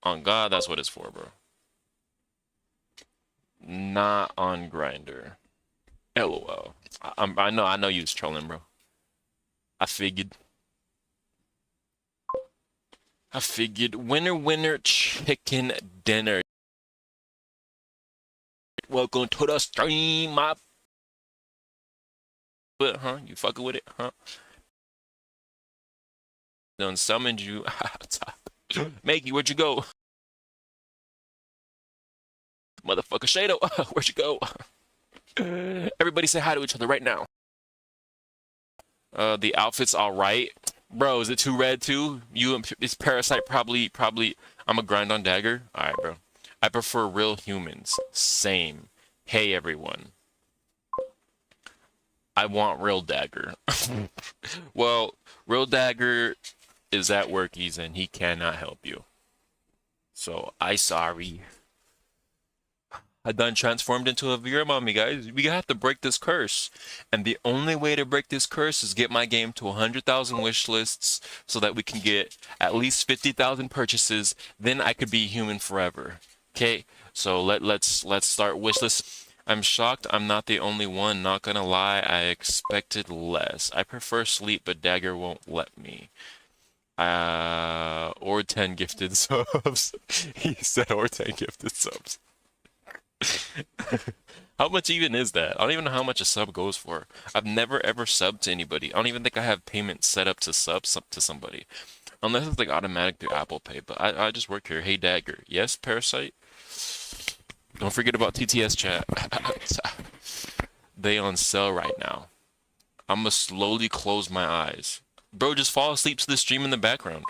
On God, that's what it's for, bro. Not on Grinder. LOL. I know you was trolling, bro. I figured. I figured. Winner, winner, chicken dinner. Welcome to the stream, my. But huh? You fucking with it, huh? Done summoned you. Maggie, where'd you go? Motherfucker Shado, where'd you go? Everybody say hi to each other right now. The outfit's all right. Bro, is it too red too? You and this parasite probably. I'm a grind on dagger. All right, bro. I prefer real humans. Same. Hey, everyone. I want real dagger. Well, real dagger is at workies and he cannot help you. So I sorry. I done transformed into a VR mommy, guys. We have to break this curse. And the only way to break this curse is get my game to 100,000 wish lists so that we can get at least 50,000 purchases. Then I could be human forever. Okay? So let's start wish lists. I'm shocked I'm not the only one. Not gonna lie, I expected less. I prefer sleep, but Dagger won't let me. Or 10 gifted subs. He said or 10 gifted subs. How much even is that? I don't even know how much a sub goes for. I've never ever subbed to anybody. I don't even think I have payment set up to sub to somebody. Unless it's like automatic through Apple Pay. But I just work here. Hey Dagger. Yes, Parasite? Don't forget about TTS chat. They on sale right now. I'm gonna slowly close my eyes. Bro, just fall asleep to the stream in the background.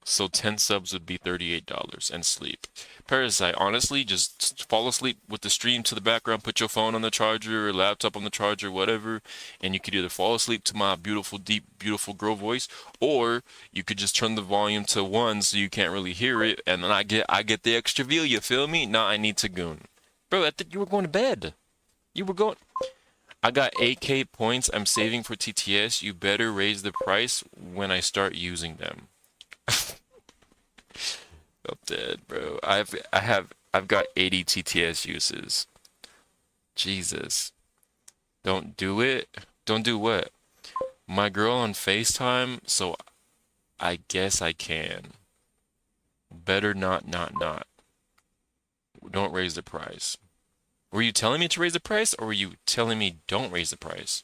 So 10 subs would be $38 and sleep. Parasite, honestly, just fall asleep with the stream to the background, put your phone on the charger or laptop on the charger, whatever, and you could either fall asleep to my beautiful, deep, beautiful girl voice, or you could just turn the volume to 1 so you can't really hear it, and then I get the extra view, you feel me? Now I need to goon. Bro, I think you were going to bed. You were going... I got 8k points I'm saving for TTS. You better raise the price when I start using them. I'm dead, bro. I've got 80 TTS uses. Jesus. Don't do it. Don't do what? My girl on FaceTime, so I guess I can. Better not. Don't raise the price. Were you telling me to raise the price, or were you telling me don't raise the price?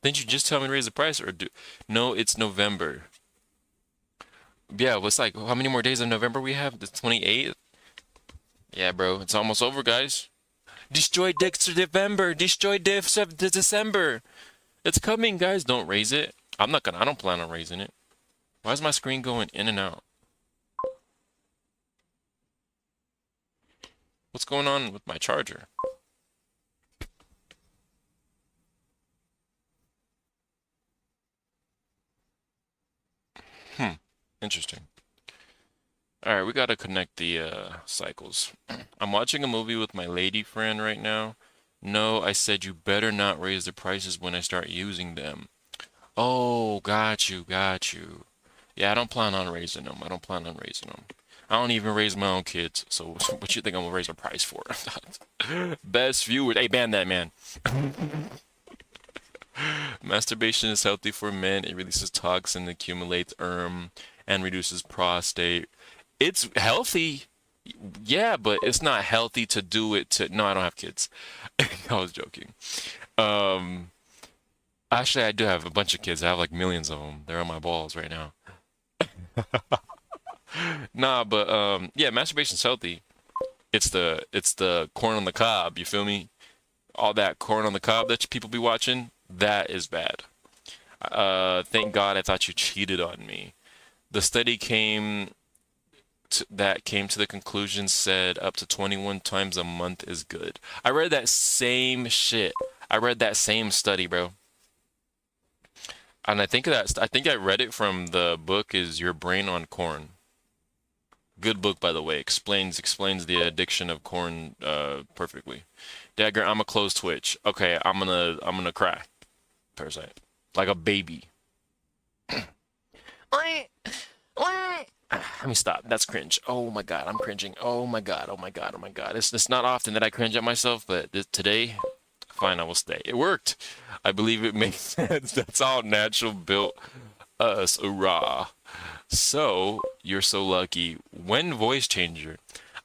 Didn't you just tell me to raise the price, or do... No, it's November. Yeah, what's like, how many more days of November we have? The 28th? Yeah, bro, it's almost over, guys. Destroy Dexter November. Destroy December. It's coming, guys. Don't raise it. I don't plan on raising it. Why is my screen going in and out? What's going on with my charger? Interesting. Alright, we gotta connect the cycles. I'm watching a movie with my lady friend right now. No, I said you better not raise the prices when I start using them. Oh, got you, got you. Yeah, I don't plan on raising them. I don't plan on raising them. I don't even raise my own kids, so what you think I'm gonna raise the price for? Best viewers. Hey, ban that man. Masturbation is healthy for men. It releases toxin, accumulates and reduces prostate. It's healthy, yeah, but it's not healthy to do it to. No, I don't have kids. I was joking. Um, Actually, I do have a bunch of kids. I have like millions of them. They're on my balls right now. Nah, but yeah, masturbation's healthy. It's the corn on the cob. You feel me? All that corn on the cob that people be watching, that is bad. Thank God I thought you cheated on me. The study came to the conclusion said up to 21 times a month is good. I read that same shit. I read that same study, bro. And I think I read it from the book is Your Brain on Corn. Good book, by the way. Explains the addiction of corn perfectly. Dagger, I'm a close Twitch. Okay, I'm gonna cry. Parasite. Like a baby. Let me stop. That's cringe. Oh my god, I'm cringing. Oh my god. Oh my god. Oh my god. It's not often that I cringe at myself, but today, fine, I will stay. It worked. I believe it makes sense. That's all natural built us. Hoorah. So, you're so lucky. When voice changer?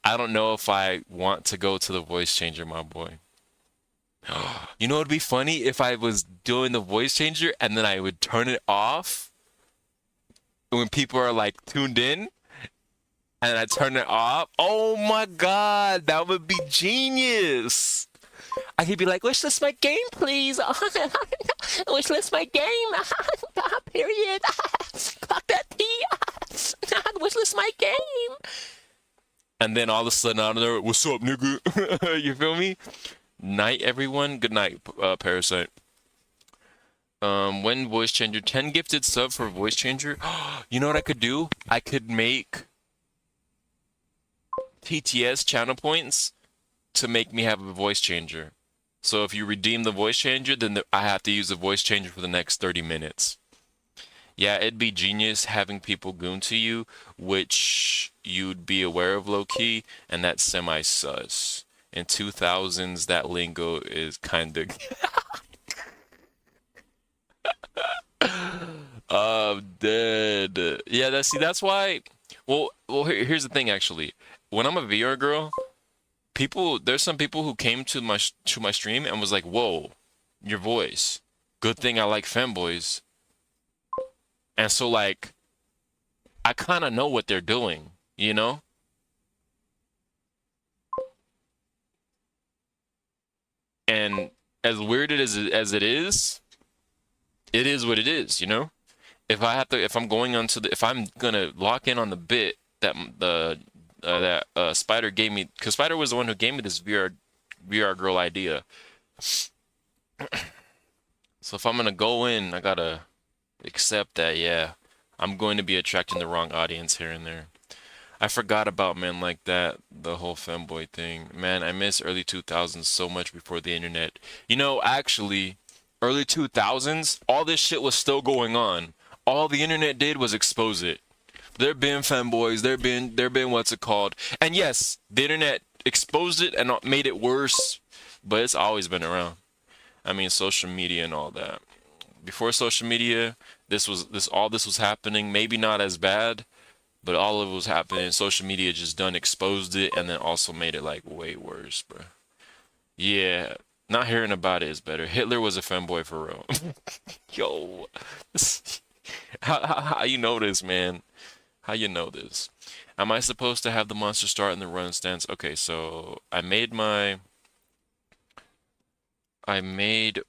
I don't know if I want to go to the voice changer, my boy. You know, it'd be funny if I was doing the voice changer and then I would turn it off when people are like tuned in and I turn it off. Oh my God, that would be genius. I could be like, wish list my game, please. Wish list my game. Period. Clock that T. Wish list my game. And then all of a sudden out of there, what's up, nigga? You feel me? Night, everyone. Good night, Parasite. When voice changer, 10 gifted sub for voice changer. You know what I could do? I could make TTS channel points to make me have a voice changer. So if you redeem the voice changer, then I have to use the voice changer for the next 30 minutes. Yeah, it'd be genius having people goon to you, which you'd be aware of low key, and that's semi sus. In 2000s, that lingo is kind of dead. Yeah, that's why. Well, here's the thing. Actually, when I'm a VR girl, there's some people who came to my stream and was like, "Whoa, your voice. Good thing I like femboys." And so like, I kind of know what they're doing, you know? And as weird as it is what it is, you know? If I'm going onto if I'm gonna lock in on the bit that Spider gave me, because Spider was the one who gave me this VR girl idea. So if I'm gonna go in, I gotta accept that, yeah, I'm going to be attracting the wrong audience here and there. I forgot about men like that, the whole femboy thing. Man, I miss early 2000s so much before the internet. You know, actually, early 2000s, all this shit was still going on. All the internet did was expose it. There been femboys, there been what's it called. And yes, the internet exposed it and made it worse, but it's always been around. I mean, social media and all that. Before social media, all this was happening, maybe not as bad, but all of it was happening. Social media just done exposed it and then also made it like way worse, bro. Yeah, not hearing about it is better. Hitler was a femboy for real. Yo, how you know this, man? How you know this? Am I supposed to have the monster start in the run stance? Okay, so I made my animation.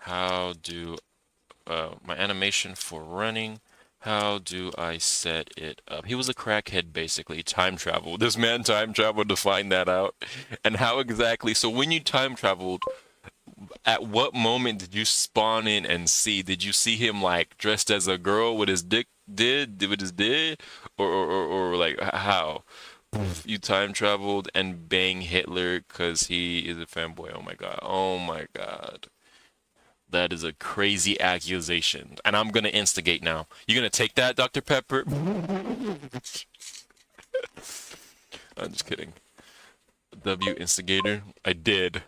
How do my animation for running? How do I set it up? He was a crackhead, basically. Time travel. This man time traveled to find that out. And how exactly? So when you time traveled, at what moment did you spawn in and see? Did you see him like dressed as a girl with his dick with his dick, or like how? You time traveled and bang Hitler because he is a fanboy. Oh my god. Oh my god. That is a crazy accusation. And I'm gonna instigate now. You gonna take that, Dr. Pepper? I'm just kidding. W instigator. I did.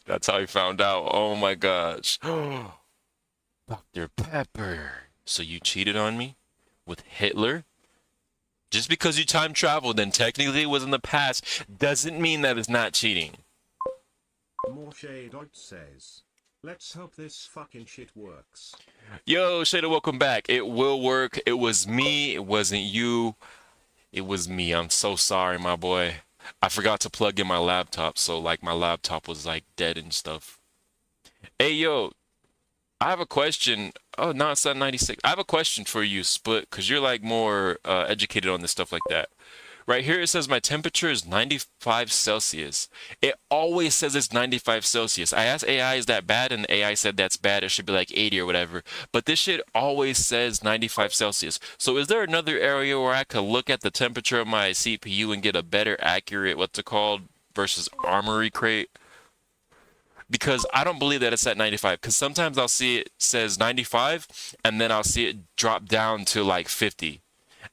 That's how I found out. Oh my gosh. Dr. Pepper. So you cheated on me with Hitler? Just because you time traveled and technically it was in the past doesn't mean that it's not cheating. More Shadoid says, let's hope this fucking shit works. Yo, Shadow, welcome back. It will work. It was me. It wasn't you. It was me. I'm so sorry, my boy. I forgot to plug in my laptop, so like my laptop was like dead and stuff. Hey, yo, I have a question. Oh, no, it's not 96. I have a question for you, Split, because you're like more educated on this stuff like that. Right here it says my temperature is 95 Celsius. It always says it's 95 Celsius. I asked AI, is that bad? And the AI said that's bad. It should be like 80 or whatever. But this shit always says 95 Celsius. So is there another area where I could look at the temperature of my CPU and get a better accurate, what's it called, versus Armory crate? because I don't believe that it's at 95. Because sometimes I'll see it says 95, and then I'll see it drop down to like 50.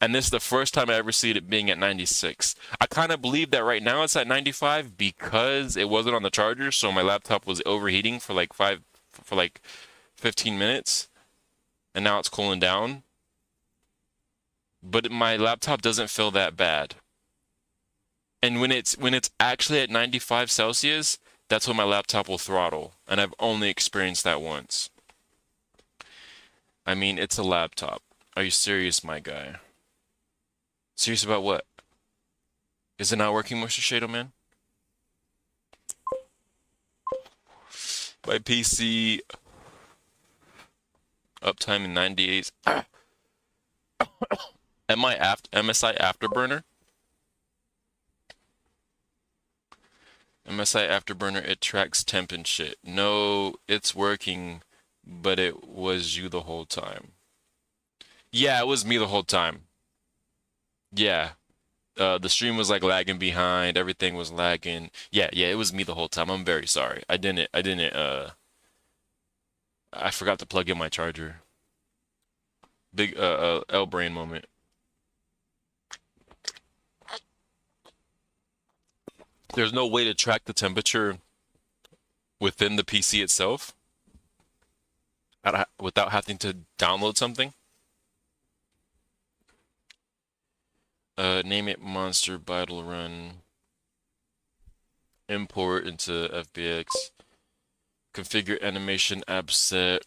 And this is the first time I ever see it being at 96. I kind of believe that right now it's at 95 because it wasn't on the charger, so my laptop was overheating for like 15 minutes, and now it's cooling down. But my laptop doesn't feel that bad. And when it's actually at 95 Celsius, that's when my laptop will throttle, and I've only experienced that once. I mean, it's a laptop. Are you serious, my guy? Serious about what? Is it not working, Moisture Shadow Man? My PC uptime in 98. MSI Afterburner? MSI Afterburner, it tracks temp and shit. No, it's working, but it was you the whole time. Yeah, it was me the whole time. Yeah. The stream was like lagging behind, everything was lagging. Yeah, it was me the whole time. I'm very sorry. I forgot to plug in my charger. Big L brain moment. There's no way to track the temperature within the PC itself without having to download something. Name it Monster Battle Run. Import into FBX. Configure animation app set.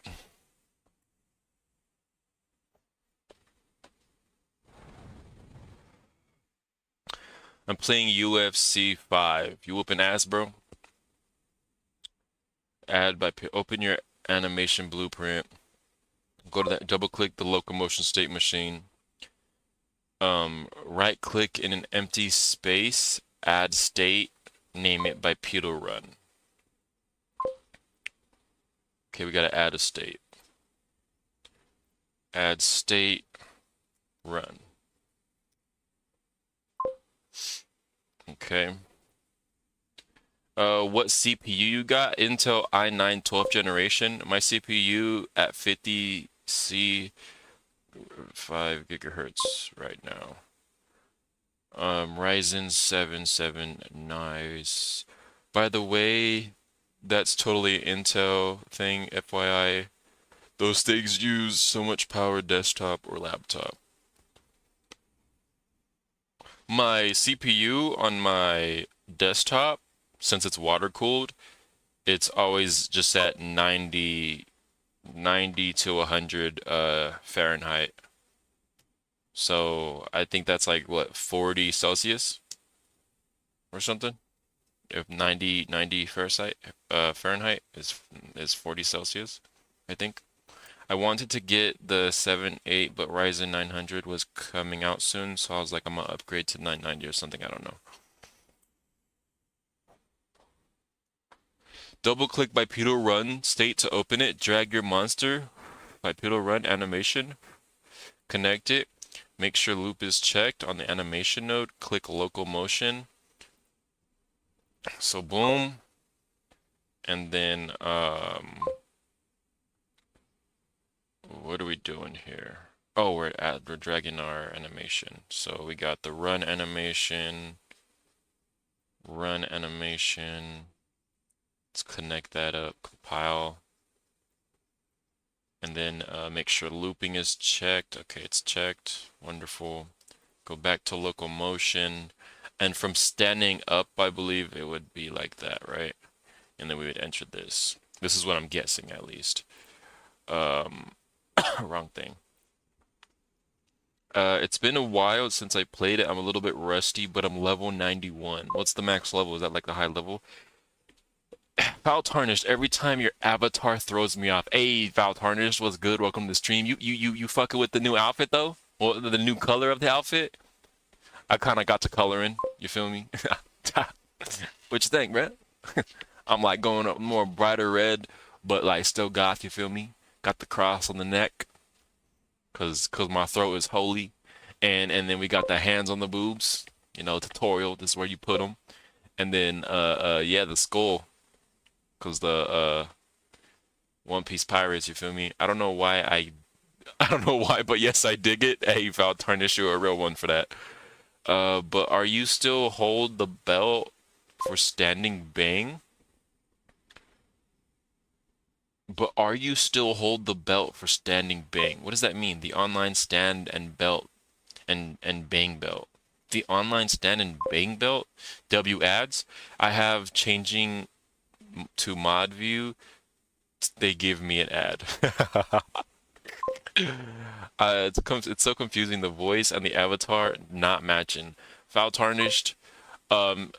I'm playing UFC 5. You whooping ass, bro? Open your animation blueprint. Go to that, double click the locomotion state machine. Right click in an empty space, add state, name it bipedal run. Okay, we gotta add a state. Add state, run. Okay. What CPU you got? Intel i9 12th generation. My CPU at 50C 5 gigahertz right now. Ryzen 7 nice. By the way, that's totally Intel thing, FYI. Those things use so much power, desktop or laptop. My CPU on my desktop, since it's water cooled, it's always just at 90 to 100 Fahrenheit. So I think that's like what, 40 Celsius or something? If 90 Fahrenheit is 40 Celsius, I think. I wanted to get the 7-8, but Ryzen 900 was coming out soon, so I was like, I'm gonna upgrade to 990 or something, I don't know. Double click bipedal run state to open it, drag your monster, bipedal run animation, connect it, make sure loop is checked on the animation node, click local motion. So boom, and then what are we doing here? Oh, we're dragging our animation. So we got the run animation. Let's connect that up, compile. And then make sure looping is checked. Okay, it's checked. Wonderful. Go back to local motion. And from standing up, I believe it would be like that, right? And then we would enter this. This is what I'm guessing, at least. Wrong thing. It's been a while since I played it. I'm a little bit rusty, but I'm level 91. What's the max level? Is that like the high level? Foul Tarnished, every time your avatar throws me off. Hey, Foul Tarnished, what's good? Welcome to the stream. You fucking with the new outfit though? Or the new color of the outfit? I kind of got to coloring. You feel me? What you think, bro? I'm like going up more brighter red, but like still goth. You feel me? Got the cross on the neck, cause my throat is holy, and then we got the hands on the boobs. You know, tutorial. This is where you put them, and then yeah, the skull. 'cause the One Piece pirates, you feel me? I don't know why I don't know why, but yes, I dig it. Hey, Val Tarnish, you're a real one for that. But are you still hold the belt for standing bang? But are you still hold the belt for standing bang? What does that mean? The online stand and belt and bang belt. The online stand and bang belt. W ads. I have changing to mod view. They give me an ad. It's so confusing. The voice and the avatar not matching. Foul tarnished. Um,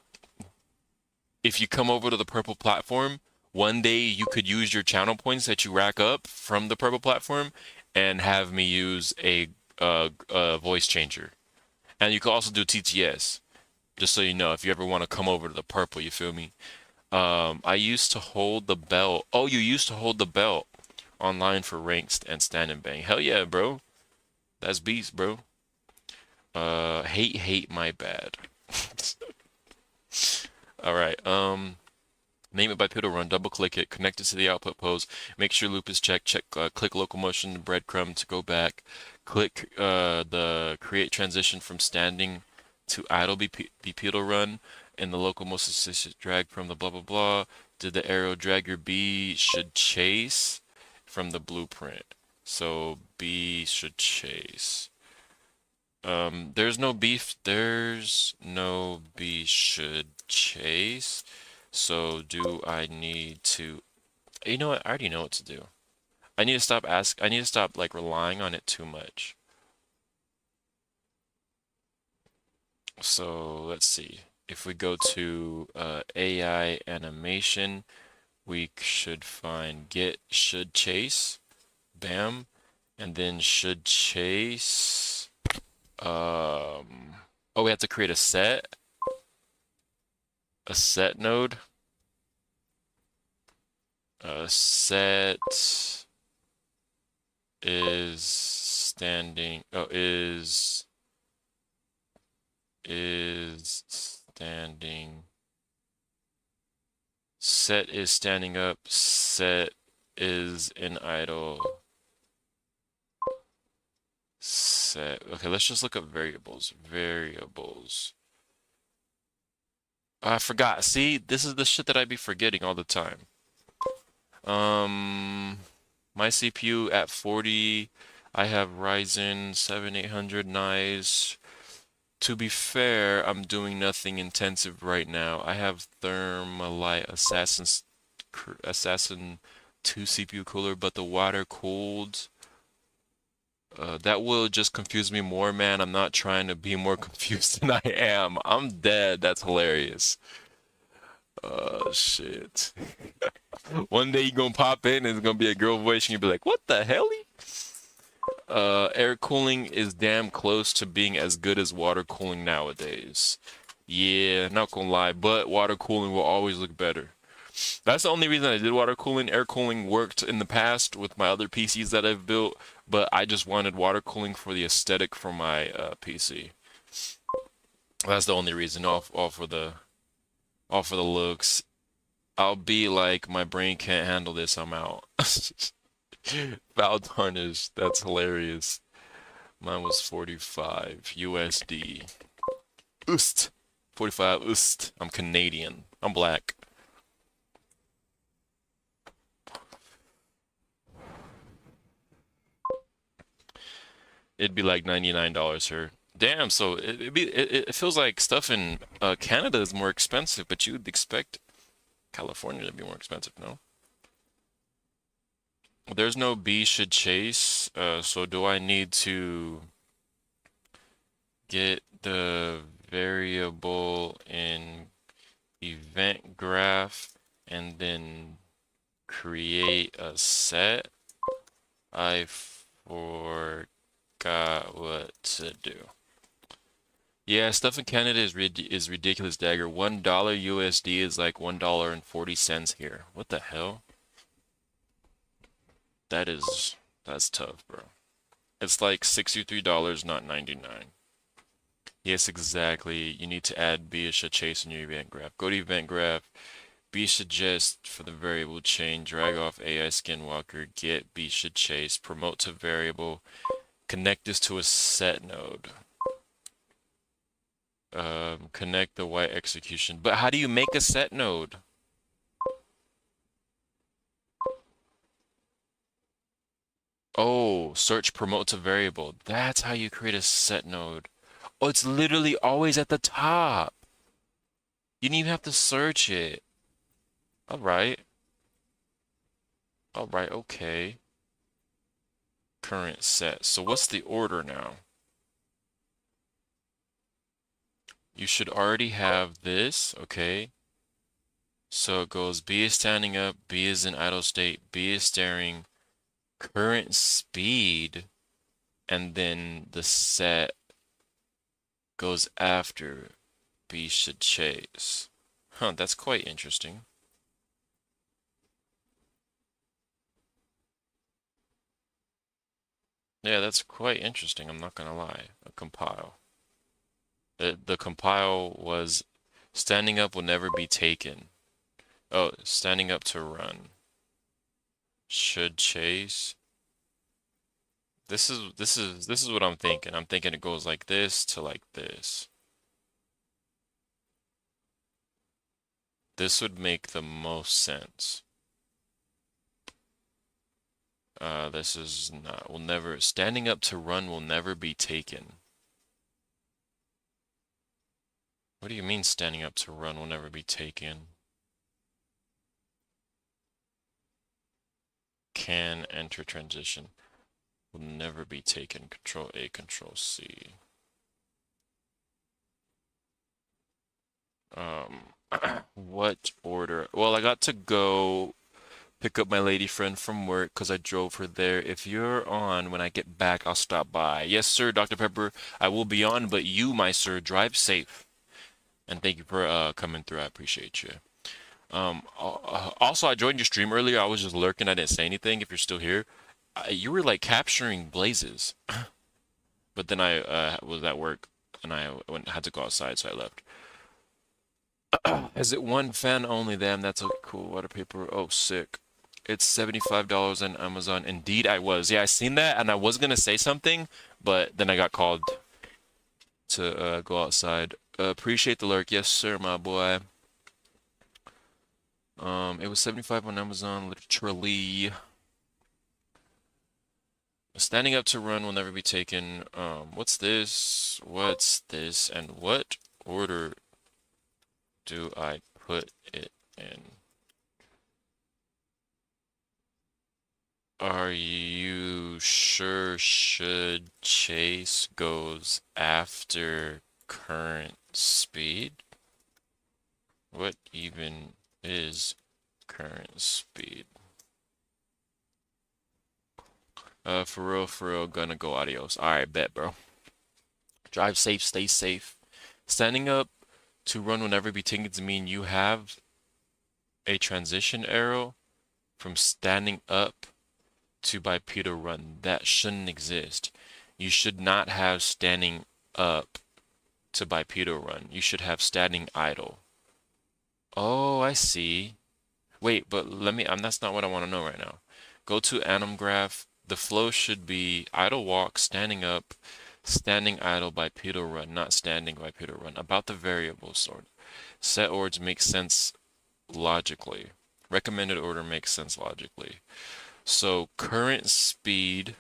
if you come over to the purple platform, one day you could use your channel points that you rack up from the purple platform and have me use a voice changer. And you can also do TTS, just so you know, if you ever want to come over to the purple, you feel me? I used to hold the belt. Oh, you used to hold the belt online for ranks and stand and bang. Hell yeah, bro. That's beast, bro. Hate, my bad. All right. Name it by piddle run. Double click it. Connect it to the output pose. Make sure loop is checked. Click local motion breadcrumb to go back. Click the create transition from standing to idle bipedal run. In the local motion assisted drag from the blah blah blah. Did the arrow drag your B should chase from the blueprint. So B should chase. There's no B should chase. So do I need to, you know what? I already know what to do. I need to stop like relying on it too much. So let's see. If we go to AI animation, we should find get should chase, bam, and then should chase. Oh, we have to create a set node. Set is standing. Oh, is standing. Set is standing up. Set is in idle. Set. Okay, let's just look up variables. Variables. I forgot. See, this is the shit that I be forgetting all the time. My CPU at 40. I have Ryzen 7 800. Nice. To be fair, I'm doing nothing intensive right now. I have Thermalite Assassin 2 CPU cooler, but the water cooled. That will just confuse me more, man. I'm not trying to be more confused than I am. I'm dead. That's hilarious. Shit. One day you gonna pop in and it's gonna be a girl voice and you'll be like, what the hell? Air cooling is damn close to being as good as water cooling nowadays. Yeah, not gonna lie, but water cooling will always look better. That's the only reason I did water cooling. Air cooling worked in the past with my other PCs that I've built, but I just wanted water cooling for the aesthetic for my PC. That's the only reason. All for the looks. I'll be like, my brain can't handle this. I'm out. Foul tarnish. That's hilarious. Mine was 45 USD. Oost. 45 oost. I'm Canadian. I'm black. It'd be like $99 here. Damn, so it feels like stuff in Canada is more expensive, but you'd expect California to be more expensive, no? There's no B should chase, so do I need to get the variable in event graph and then create a set? I forgot what to do. Yeah, stuff in Canada is ridiculous, Dagger. $1 USD is like $1.40 here. What the hell? That's tough, bro. It's like $63, not 99. Yes, exactly. You need to add Biasha Chase in your event graph. Go to event graph, B should just for the variable chain, drag off AI skinwalker, get B should chase, promote to variable, connect this to a set node. Connect the white execution. But how do you make a set node? Oh, search promote to variable. That's how you create a set node. Oh, it's literally always at the top. You didn't even have to search it. All right. All right, okay. Current set. So what's the order now? You should already have this, okay? So it goes B is standing up, B is in idle state, B is staring, current speed, and then the set goes after B should chase. Huh, that's quite interesting. Yeah, that's quite interesting, I'm not gonna lie. A compile. The compile was standing up will never be taken. Oh, standing up to run. Should chase. This is what I'm thinking. I'm thinking it goes like this to like this. This would make the most sense. This is not, will never, standing up to run will never be taken. What do you mean standing up to run will never be taken? Can enter transition will never be taken. Control A, Control C. What order? Well, I got to go pick up my lady friend from work because I drove her there. If you're on when I get back, I'll stop by. Yes, sir, Dr. Pepper, I will be on, but you, my sir, drive safe. And thank you for coming through. I appreciate you. Also, I joined your stream earlier. I was just lurking. I didn't say anything. If you're still here, you were like capturing blazes, but then I was at work and I had to go outside, so I left. Is it one fan only? Damn, that's a cool water paper. Oh, sick. It's $75 on Amazon. Indeed, I was. Yeah, I seen that, and I was gonna say something, but then I got called to go outside. Appreciate the lurk. Yes, sir, my boy. It was 75 on Amazon, literally. Standing up to run will never be taken. What's this? What's this? And what order do I put it in? Are you sure should chase goes after current speed? What even is current speed? For real, gonna go adios. Alright, bet, bro. Drive safe, stay safe. Standing up to run will never be taken to mean you have a transition arrow from standing up to bipedal run. That shouldn't exist. You should not have standing up to bipedal run. You should have standing idle. Oh, I see. Wait, but let me, that's not what I want to know right now. Go to anim graph. The flow should be idle walk, standing up, standing idle, bipedal run, not standing bipedal run. About the variable sort. Set orders make sense logically. Recommended order makes sense logically. So current speed,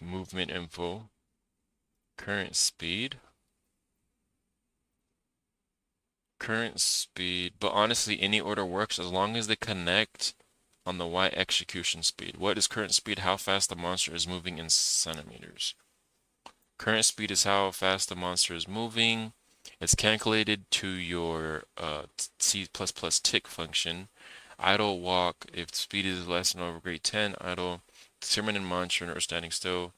movement info, current speed, current speed. But honestly, any order works as long as they connect on the Y execution speed. What is current speed? How fast the monster is moving in centimeters. Current speed is how fast the monster is moving. It's calculated to your C++ tick function. Idle walk, if speed is less than or over grade 10, idle, determine in monster or standing still.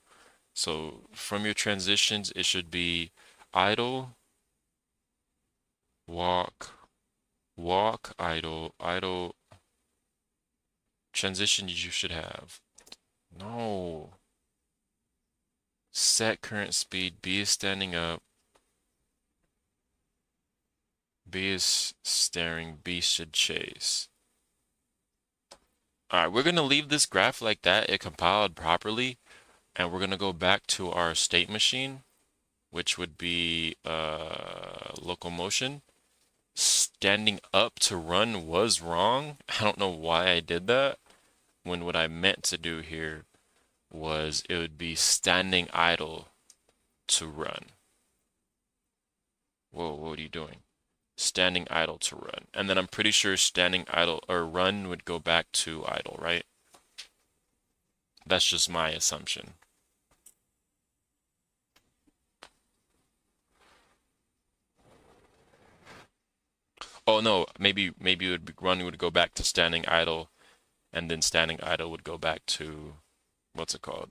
So from your transitions, it should be idle, walk, walk, idle, idle. Transitions you should have. No. Set current speed, B is standing up. B is staring, B should chase. All right, we're gonna leave this graph like that. It compiled properly, and we're gonna go back to our state machine, which would be locomotion. Standing up to run was wrong. I don't know why I did that, when what I meant to do here was it would be standing idle to run. Whoa, what are you doing? Standing idle to run. And then I'm pretty sure standing idle or run would go back to idle, right? That's just my assumption. Oh no, maybe it would be, run would go back to standing idle, and then standing idle would go back to what's it called?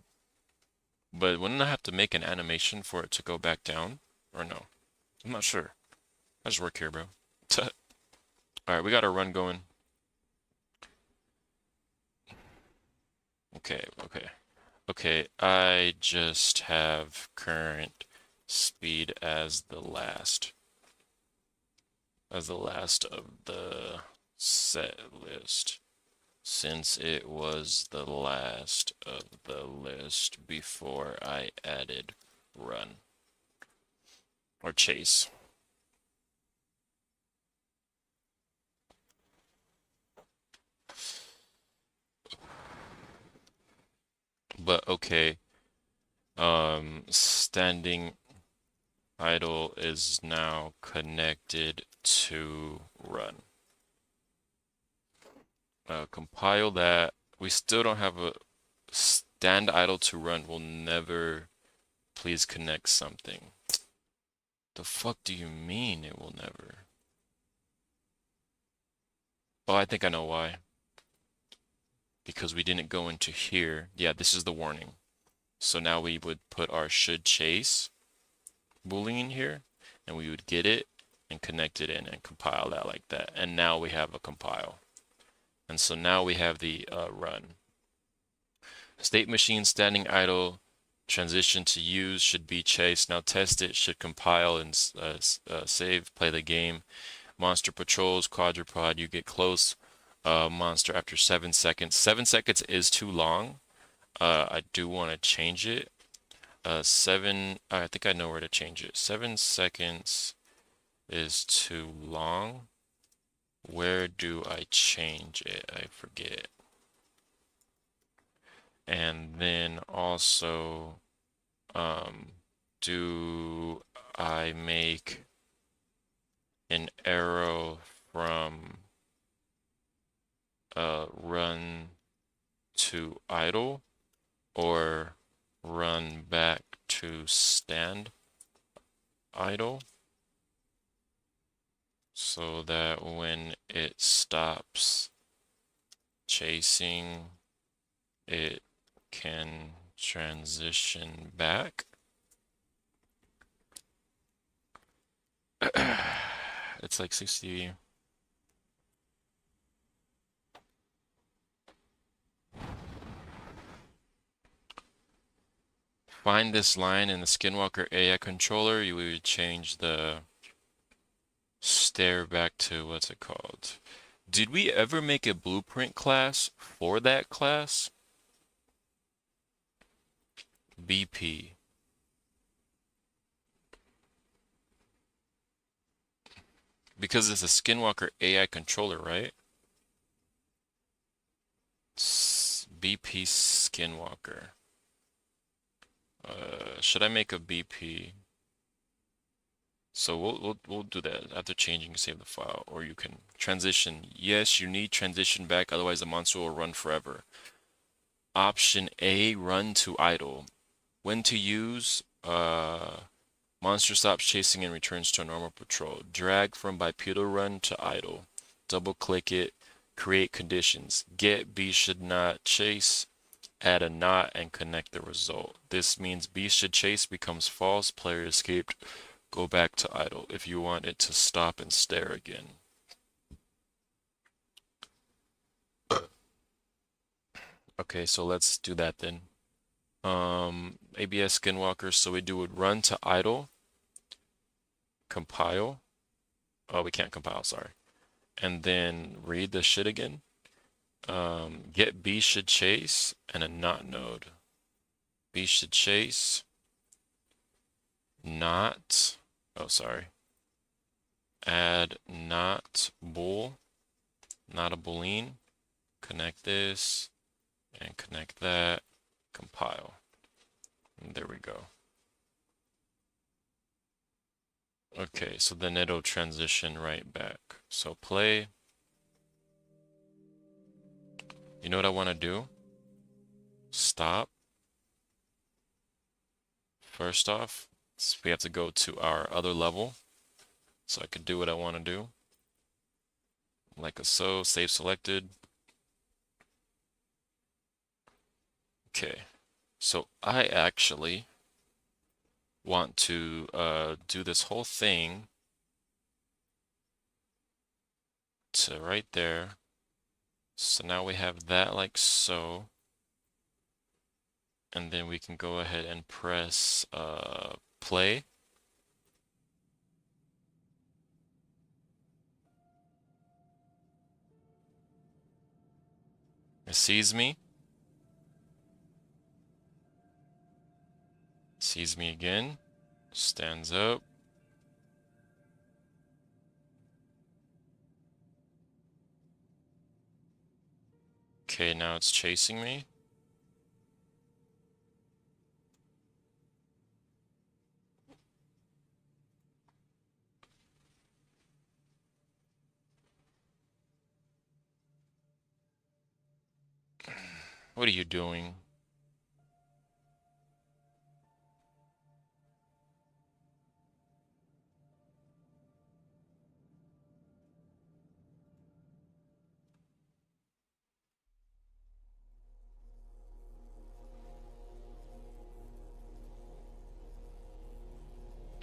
But wouldn't I have to make an animation for it to go back down? Or no? I'm not sure. I just work here, bro. All right, we got our run going. Okay. I just have current speed as the last of the set list, since it was the last of the list before I added run or chase. But okay, standing idle is now connected to run. Compile that. We still don't have a stand idle to run. Will never please connect something. The fuck do you mean it will never? Oh, I think I know why. Because we didn't go into here. Yeah, this is the warning. So now we would put our should chase boolean here, and we would get it and connect it in and compile that like that. And now we have a compile. And so now we have the run. State machine standing idle, transition to use should be chase. Now test it, should compile and save, play the game. Monster patrols, quadrupod, you get close. Monster after 7 seconds. 7 seconds is too long. I do want to change it. I think I know where to change it. 7 seconds is too long. Where do I change it? I forget. And then also, do I make an arrow from run to idle, or run back to stand idle, so that when it stops chasing, it can transition back? It's like 60. Find this line in the Skinwalker AI controller. You would change the stare back to what's it called? Did we ever make a blueprint class for that class? BP. Because it's a Skinwalker AI controller, right? BP Skinwalker. Should I make a BP? So we'll do that after changing, save the file, or you can transition. Yes, you need transition back, otherwise the monster will run forever. Option A, run to idle. When to use, monster stops chasing and returns to a normal patrol. Drag from bipedal run to idle. Double click it, create conditions. Get B should not chase, add a not, and connect the result. This means B should chase becomes false, player escaped, go back to idle if you want it to stop and stare again. Okay, so let's do that then. ABS Skinwalker, so we do would run to idle, compile, Oh, we can't compile, sorry. And then read the shit again. Get B should chase and a not node. B should chase, not, oh, sorry. Add not bool, not a boolean. Connect this and connect that. Compile. And there we go. Okay, so then it'll transition right back. So play. You know what I want to do? Stop. First off, we have to go to our other level so I can do what I want to do. Like a so, save selected. Okay, so I actually want to do this whole thing to right there. So now we have that like so. And then we can go ahead and press play. It sees me. Sees me again. Stands up. Okay, now it's chasing me. What are you doing?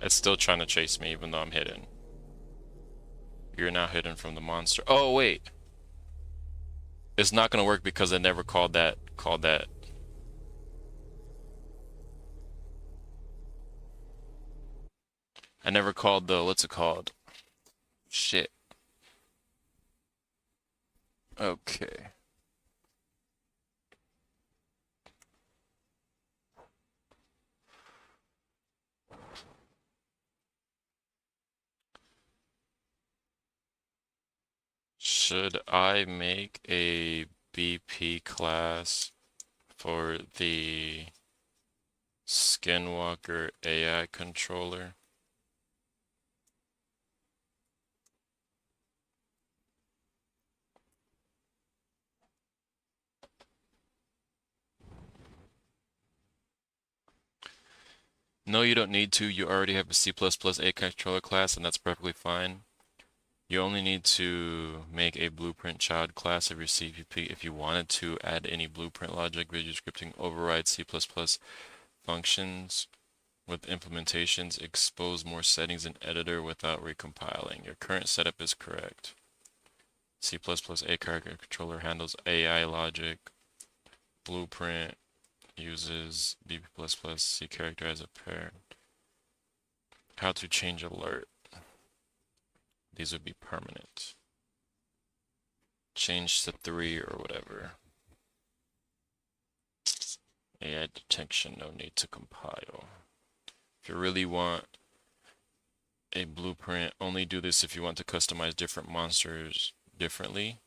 It's still trying to chase me even though I'm hidden. You're now hidden from the monster. Oh, wait. It's not gonna work because I never called that. I never called the, what's it called? Shit. Okay. Should I make a BP class for the Skinwalker AI controller? No, you don't need to. You already have a C++ AI controller class, and that's perfectly fine. You only need to make a blueprint child class of your CPP if you wanted to add any blueprint logic, video scripting, override C++ functions with implementations, expose more settings in editor without recompiling. Your current setup is correct. C++ A character controller handles AI logic. Blueprint uses BP++ C character as a parent. How to change alert. These would be permanent. Change to 3 or whatever. AI detection, no need to compile. If you really want a blueprint, only do this if you want to customize different monsters differently.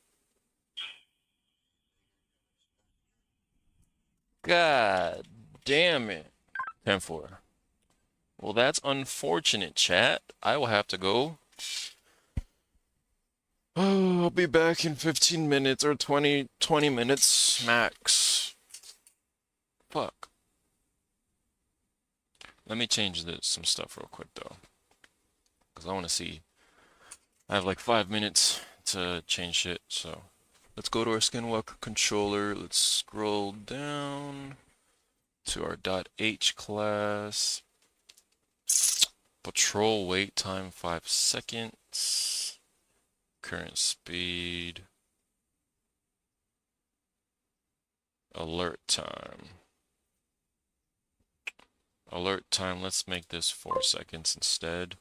God damn it. 10-4. Well, that's unfortunate, chat. I will have to go. Oh, I'll be back in 15 minutes or 20 minutes max. Fuck. Let me change some stuff real quick though, because I want to see. I have like 5 minutes to change shit, so let's go to our Skinwalker controller. Let's scroll down to our .h class. Patrol wait time 5 seconds. Current speed. Alert time. Alert time, let's make this 4 seconds instead.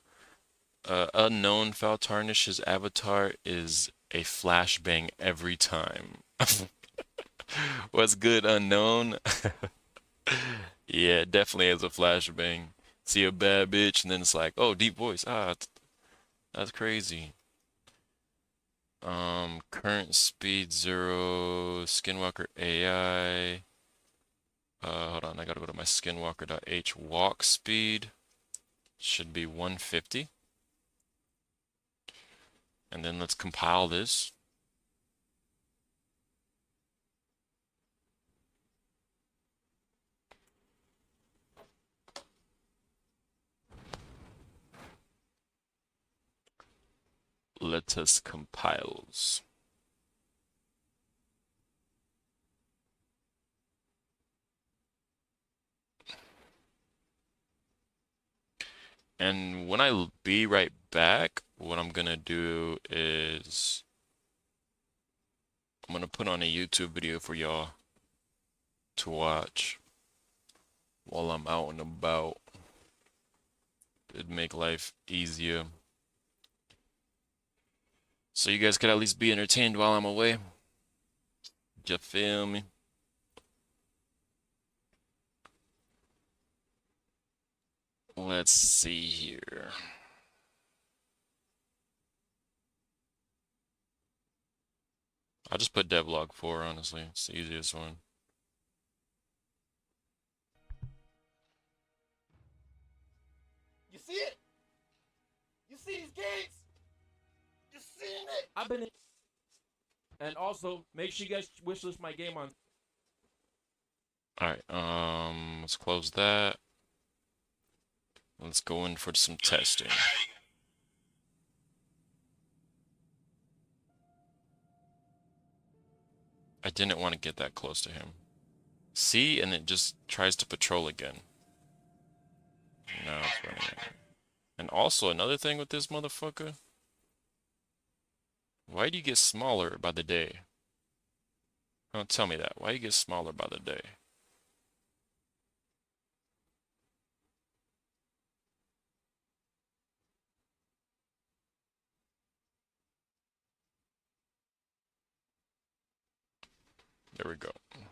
Unknown foul tarnish. His avatar is a flashbang every time. What's good, unknown? Yeah, it definitely is a flashbang. See a bad bitch, and then it's like, oh, deep voice. That's crazy. Current speed 0, Skinwalker AI. Hold on, I gotta go to my skinwalker.h. Walk speed should be 150. And then let's compile this. Let us compiles. And when I be right back, what I'm gonna do is I'm gonna put on a YouTube video for y'all to watch while I'm out and about. It'd make life easier. So you guys could at least be entertained while I'm away. You feel me? Let's see here. I'll just put devlog 4, honestly. It's the easiest one. You see it? You see these gates? You seen it? I've been in. And also, make sure you guys wishlist my game on. Alright, let's close that. Let's go in for some testing. I didn't want to get that close to him. See, and it just tries to patrol again. Now it's running out. And also, another thing with this motherfucker. Why do you get smaller by the day? Don't tell me that. Why do you get smaller by the day? There we go. You're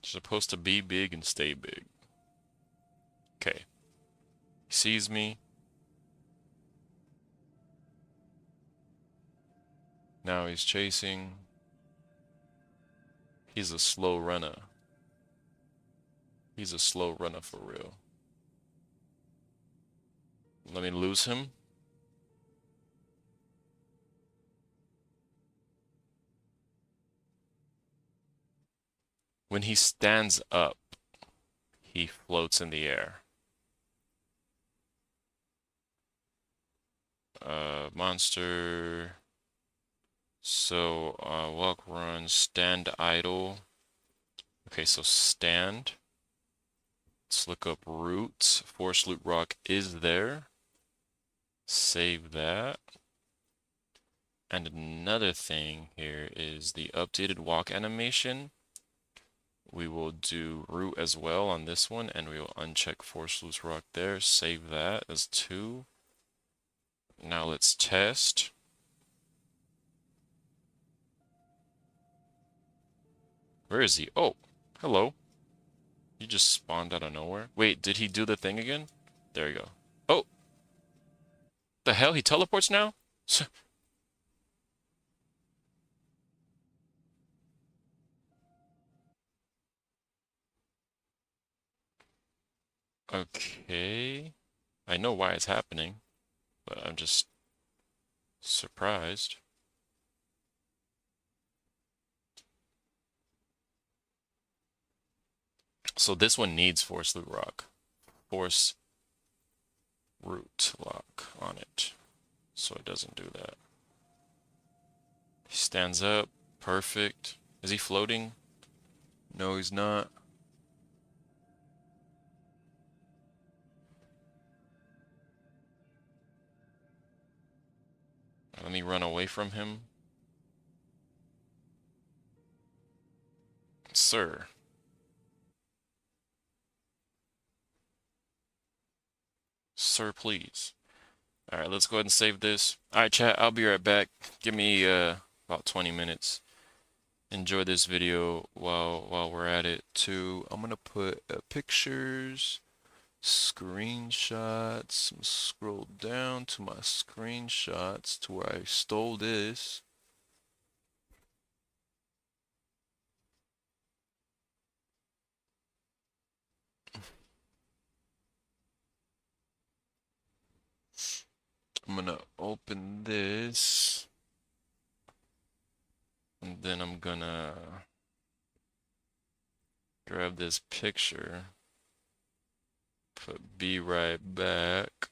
supposed to be big and stay big. Okay. He sees me. Now he's chasing. He's a slow runner. He's a slow runner for real. Let me lose him. When he stands up, he floats in the air. Monster. So, walk, run, stand, idle. Okay, so stand. Let's look up roots. Forest loot rock is there. Save that. And another thing here is the updated walk animation. We will do root as well on this one, and we will uncheck forest loot rock there. Save that as 2. Now let's test. Where is he? Oh, hello. You just spawned out of nowhere. Wait, did he do the thing again? There you go. Oh! The hell? He teleports now? Okay. I know why it's happening, but I'm just surprised. So this one needs force loot rock. Force root lock on it. So it doesn't do that. He stands up. Perfect. Is he floating? No, he's not. Let me run away from him. Sir. Sir, please. All right, let's go ahead and save this. All right, chat, I'll be right back. Give me about 20 minutes. Enjoy this video while we're at it too. I'm gonna put pictures, screenshots. Scroll down to my screenshots to where I stole this. I'm gonna open this, and then I'm gonna grab this picture, put be right back.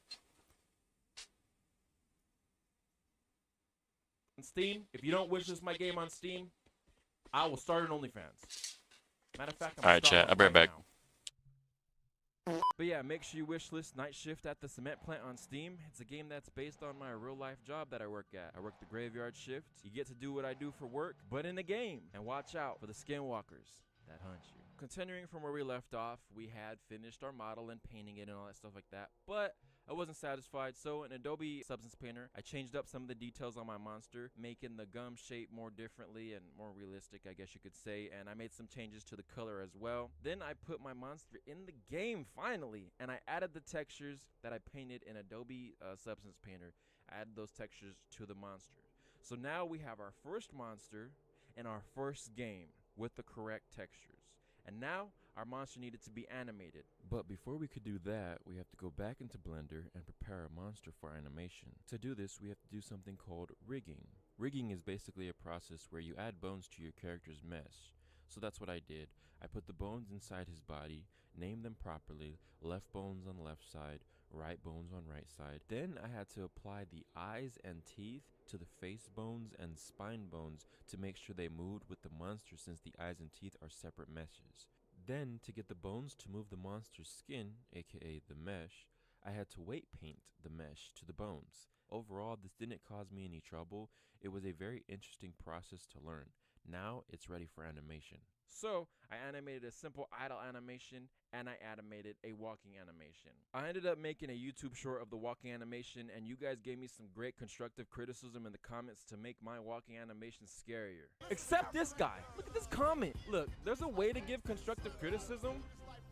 On Steam, if you don't wish this my game on Steam, I will start an OnlyFans. Matter of fact, I'm All right, chat, I'll be right back. now. But yeah, make sure you wishlist Night Shift at the Cement Plant on Steam. It's a game that's based on my real life job that I work at. I work the graveyard shift. You get to do what I do for work, but in a game. And watch out for the skinwalkers that hunt you. Continuing from where we left off, we had finished our model and painting it and all that stuff like that, but I wasn't satisfied, so in Adobe Substance Painter, I changed up some of the details on my monster, making the gum shape more differently and more realistic, I guess you could say, and I made some changes to the color as well. Then I put my monster in the game, finally, and I added the textures that I painted in Adobe Substance Painter. I added those textures to the monster. So now we have our first monster in our first game with the correct textures. And now, our monster needed to be animated. But before we could do that, we have to go back into Blender and prepare a monster for animation. To do this, we have to do something called rigging. Rigging is basically a process where you add bones to your character's mesh. So that's what I did. I put the bones inside his body, named them properly, left bones on left side, right bones on right side. Then I had to apply the eyes and teeth to the face bones and spine bones to make sure they moved with the monster, since the eyes and teeth are separate meshes. Then, to get the bones to move the monster's skin, aka the mesh, I had to weight paint the mesh to the bones. Overall, this didn't cause me any trouble. It was a very interesting process to learn. Now it's ready for animation. So, I animated a simple idle animation, and I animated a walking animation. I ended up making a YouTube short of the walking animation, and you guys gave me some great constructive criticism in the comments to make my walking animation scarier. Except this guy. Look at this comment. Look, there's a way to give constructive criticism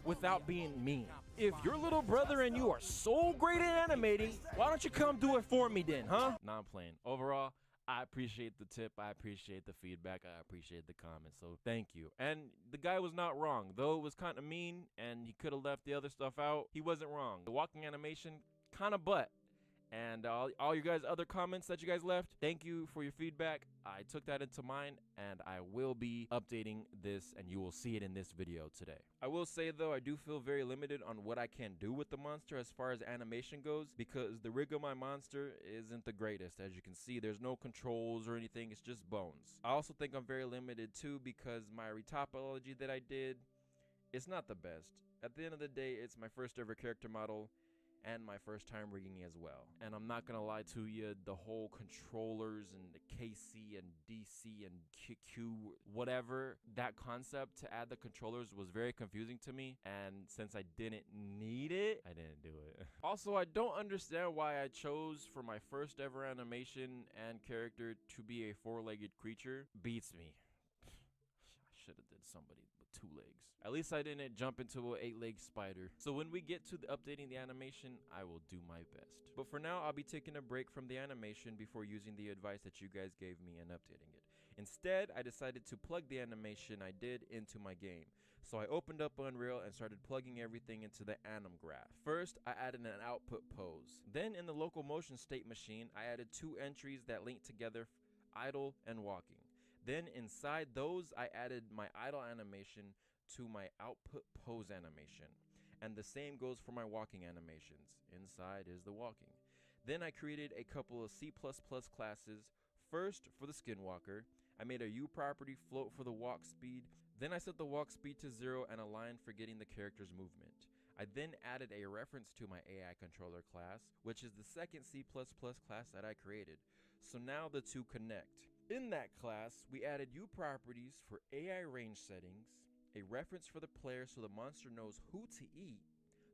without being mean. If your little brother and you are so great at animating, why don't you come do it for me then, huh? Nah, I'm playing. Overall, I appreciate the tip, I appreciate the feedback, I appreciate the comments, so thank you. And the guy was not wrong. Though it was kind of mean and he could have left the other stuff out, he wasn't wrong. The walking animation, kind of butt. And all you guys' other comments that you guys left, thank you for your feedback. I took that into mind, and I will be updating this, and you will see it in this video today. I will say, though, I do feel very limited on what I can do with the monster as far as animation goes, because the rig of my monster isn't the greatest. As you can see, there's no controls or anything, it's just bones. I also think I'm very limited, too, because my retopology that I did, it's not the best. At the end of the day, it's my first ever character model, and my first time rigging as well. And I'm not gonna lie to you, the whole controllers and the KC and DC and QQ, whatever, that concept to add the controllers was very confusing to me, and since I didn't need it, I didn't do it. Also, I don't understand why I chose for my first ever animation and character to be a four-legged creature. Beats me. I should have did somebody with 2 legs. At least I didn't jump into an 8-legged spider. So when we get to updating the animation, I will do my best. But for now, I'll be taking a break from the animation before using the advice that you guys gave me and updating it. Instead, I decided to plug the animation I did into my game. So I opened up Unreal and started plugging everything into the anim graph. First, I added an output pose. Then in the local motion state machine, I added 2 entries that link together, idle and walking. Then inside those, I added my idle animation to my output pose animation. And the same goes for my walking animations. Inside is the walking. Then I created a couple of C++ classes. First, for the skinwalker, I made a U property float for the walk speed. Then I set the walk speed to 0 and a line for getting the character's movement. I then added a reference to my AI controller class, which is the second C++ class that I created. So now the two connect. In that class, we added U properties for AI range settings, a reference for the player so the monster knows who to eat,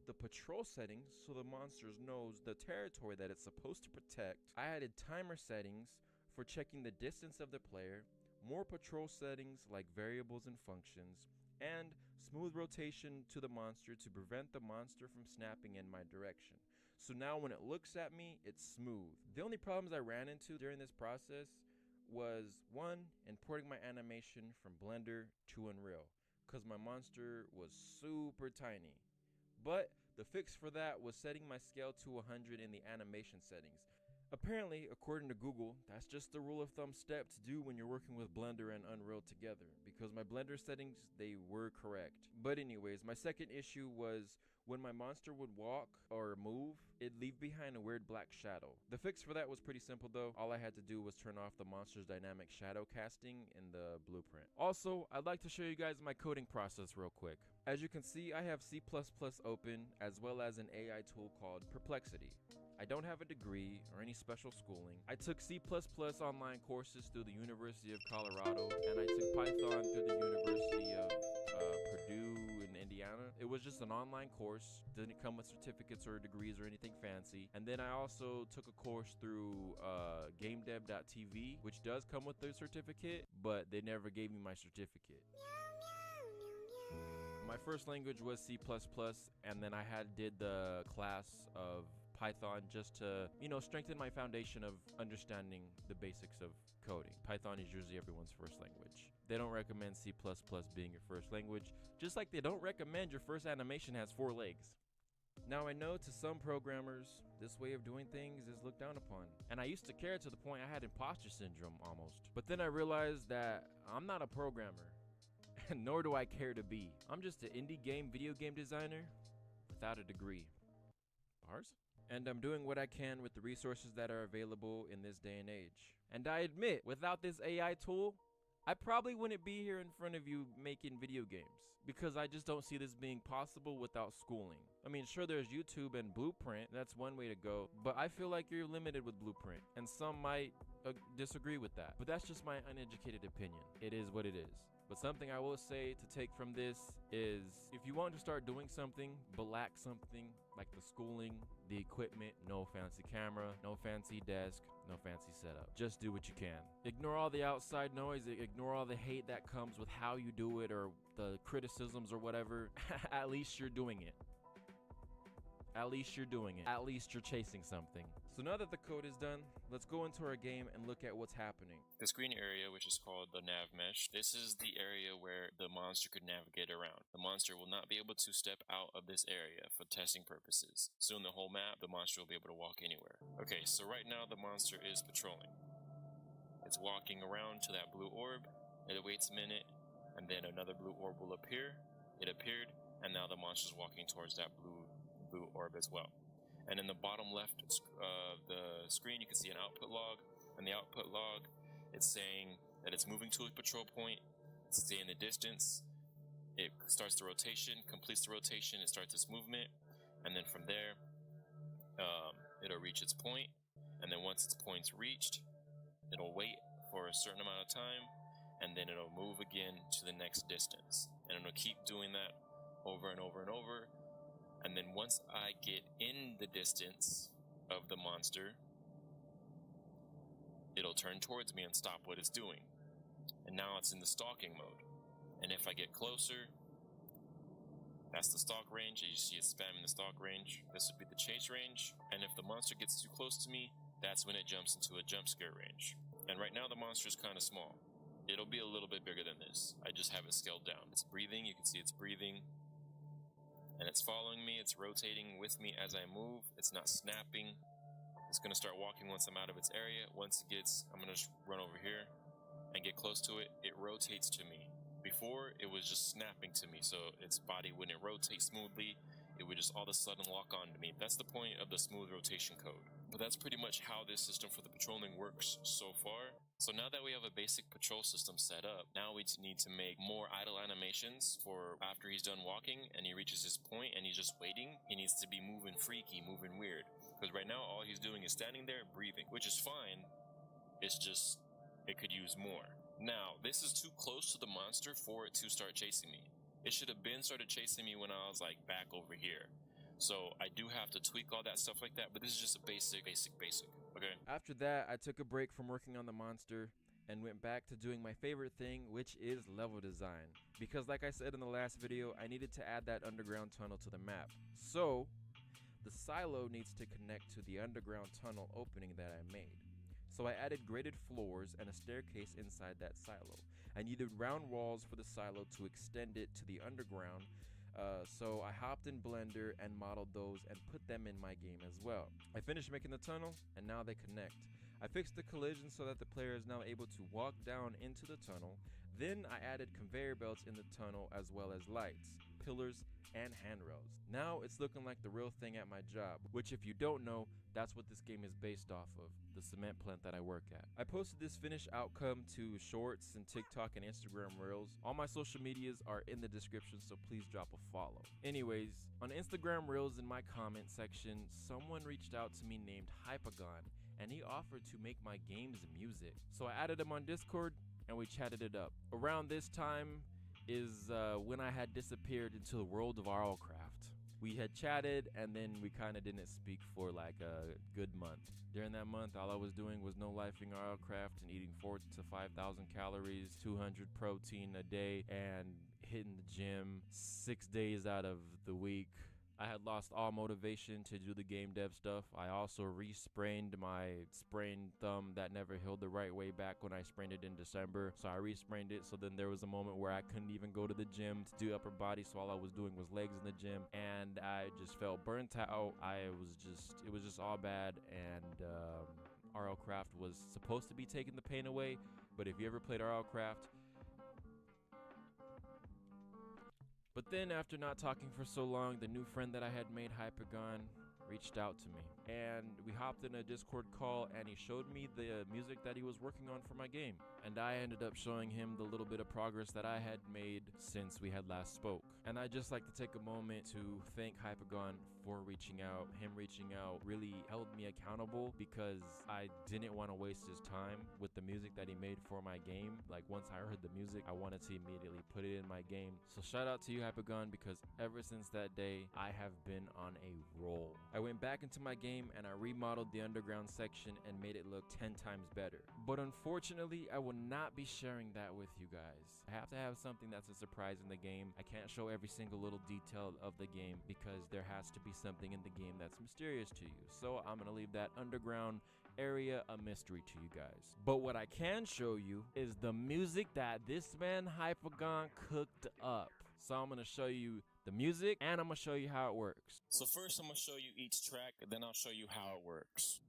the patrol settings so the monster knows the territory that it's supposed to protect. I added timer settings for checking the distance of the player, more patrol settings like variables and functions, and smooth rotation to the monster to prevent the monster from snapping in my direction. So now when it looks at me, it's smooth. The only problems I ran into during this process was, one, importing my animation from Blender to Unreal, because my monster was super tiny. But the fix for that was setting my scale to 100 in the animation settings. Apparently, according to Google, that's just the rule of thumb step to do when you're working with Blender and Unreal together, because my Blender settings, they were correct. But anyways, my second issue was when my monster would walk or move, it'd leave behind a weird black shadow. The fix for that was pretty simple though. All I had to do was turn off the monster's dynamic shadow casting in the blueprint. Also, I'd like to show you guys my coding process real quick. As you can see, I have C++ open, as well as an AI tool called Perplexity. I don't have a degree or any special schooling. I took C++ online courses through the University of Colorado, and I took Python through the University of Purdue in Indiana. It was just an online course, didn't come with certificates or degrees or anything fancy. And then I also took a course through GameDev.tv, which does come with their certificate, but they never gave me my certificate. My first language was C++, and then I did the class of Python just to, strengthen my foundation of understanding the basics of coding. Python is usually everyone's first language. They don't recommend C++ being your first language, just like they don't recommend your first animation has 4 legs. Now I know to some programmers, this way of doing things is looked down upon. And I used to care to the point I had imposter syndrome almost. But then I realized that I'm not a programmer, and nor do I care to be. I'm just an indie video game designer without a degree. Bars? And I'm doing what I can with the resources that are available in this day and age. And I admit, without this AI tool, I probably wouldn't be here in front of you making video games, because I just don't see this being possible without schooling. I mean, sure, there's YouTube and Blueprint, that's one way to go, but I feel like you're limited with Blueprint, and some might disagree with that. But that's just my uneducated opinion. It is what it is. But something I will say to take from this is, if you want to start doing something but lack something like the schooling, the equipment, no fancy camera, no fancy desk, no fancy setup, just do what you can. Ignore all the outside noise, ignore all the hate that comes with how you do it or the criticisms or whatever. At least you're doing it. At least you're doing it. At least you're chasing something. So now that the code is done, let's go into our game and look at what's happening. This green area, which is called the nav mesh, this is the area where the monster could navigate around. The monster will not be able to step out of this area for testing purposes. Soon the whole map, the monster will be able to walk anywhere. Okay, so right now the monster is patrolling. It's walking around to that blue orb. It waits a minute, and then another blue orb will appear. It appeared, and now the monster's walking towards that blue orb as well. And in the bottom left of the screen, you can see an output log. And the output log, it's saying that it's moving to a patrol point, it's staying the distance, it starts the rotation, completes the rotation, it starts its movement, and then from there, it'll reach its point, and then once its point's reached, it'll wait for a certain amount of time, and then it'll move again to the next distance. And it'll keep doing that over and over and over. And then once I get in the distance of the monster, it'll turn towards me and stop what it's doing. And now it's in the stalking mode. And if I get closer, that's the stalk range. As you see it spamming the stalk range. This would be the chase range. And if the monster gets too close to me, that's when it jumps into a jump scare range. And right now the monster is kind of small. It'll be a little bit bigger than this. I just have it scaled down. It's breathing. You can see it's breathing. And it's following me, it's rotating with me as I move, it's not snapping. It's going to start walking once I'm out of its area. Once it gets, I'm going to just run over here and get close to it, it rotates to me. Before, it was just snapping to me, so its body wouldn't rotate smoothly, it would just all of a sudden lock on to me. That's the point of the smooth rotation code. But that's pretty much how this system for the patrolling works so far. So now that we have a basic patrol system set up, now we need to make more idle animations for after he's done walking and he reaches his point and he's just waiting. He needs to be moving freaky, moving weird. Because right now all he's doing is standing there breathing, which is fine. It's just, it could use more. Now, this is too close to the monster for it to start chasing me. It should have been started chasing me when I was like back over here. So I do have to tweak all that stuff like that, but this is just a basic, okay? After that, I took a break from working on the monster and went back to doing my favorite thing, which is level design. Because like I said in the last video, I needed to add that underground tunnel to the map. So, the silo needs to connect to the underground tunnel opening that I made. So I added graded floors and a staircase inside that silo. I needed round walls for the silo to extend it to the underground, so I hopped in Blender and modeled those and put them in my game as well. I finished making the tunnel, and now they connect. I fixed the collision so that the player is now able to walk down into the tunnel. Then I added conveyor belts in the tunnel as well as lights, pillars, and handrails. Now it's looking like the real thing at my job, which if you don't know, that's what this game is based off of, the cement plant that I work at. I posted this finished outcome to Shorts and TikTok and Instagram Reels. All my social medias are in the description, so please drop a follow. Anyways, on Instagram Reels in my comment section, someone reached out to me named Hypagon, and he offered to make my game's music. So I added him on Discord, and we chatted it up. Around this time is when I had disappeared into the world of RLCraft. We had chatted, and then we kind of didn't speak for like a good month. During that month, all I was doing was no lifing RLCraft and eating 4,000 to 5,000 calories, 200 protein a day, and hitting the gym 6 days out of the week. I had lost all motivation to do the game dev stuff. I also re-sprained my sprained thumb that never healed the right way back when I sprained it in December. So I re-sprained it. So then there was a moment where I couldn't even go to the gym to do upper body. So all I was doing was legs in the gym, and I just felt burnt out. It was just all bad. And RLCraft was supposed to be taking the pain away. But if you ever played RLCraft, but then, after not talking for so long, the new friend that I had made, Hypagon, reached out to me. And we hopped in a Discord call, and he showed me the music that he was working on for my game. And I ended up showing him the little bit of progress that I had made since we had last spoke. And I'd just like to take a moment to thank Hypagon for reaching out. Him reaching out really held me accountable because I didn't want to waste his time with the music that he made for my game. Like, once I heard the music, I wanted to immediately put it in my game. So shout out to you, Hypagon, because ever since that day, I have been on a roll. I went back into my game and I remodeled the underground section and made it look 10 times better. But unfortunately, I will not be sharing that with you guys. I have to have something that's a surprise in the game. I can't show every single little detail of the game because there has to be something in the game that's mysterious to you. So I'm gonna leave that underground area a mystery to you guys. But what I can show you is the music that this man Hypagon cooked up. So I'm gonna show you the music, and I'm gonna show you how it works. So first I'm gonna show you each track, and then I'll show you how it works.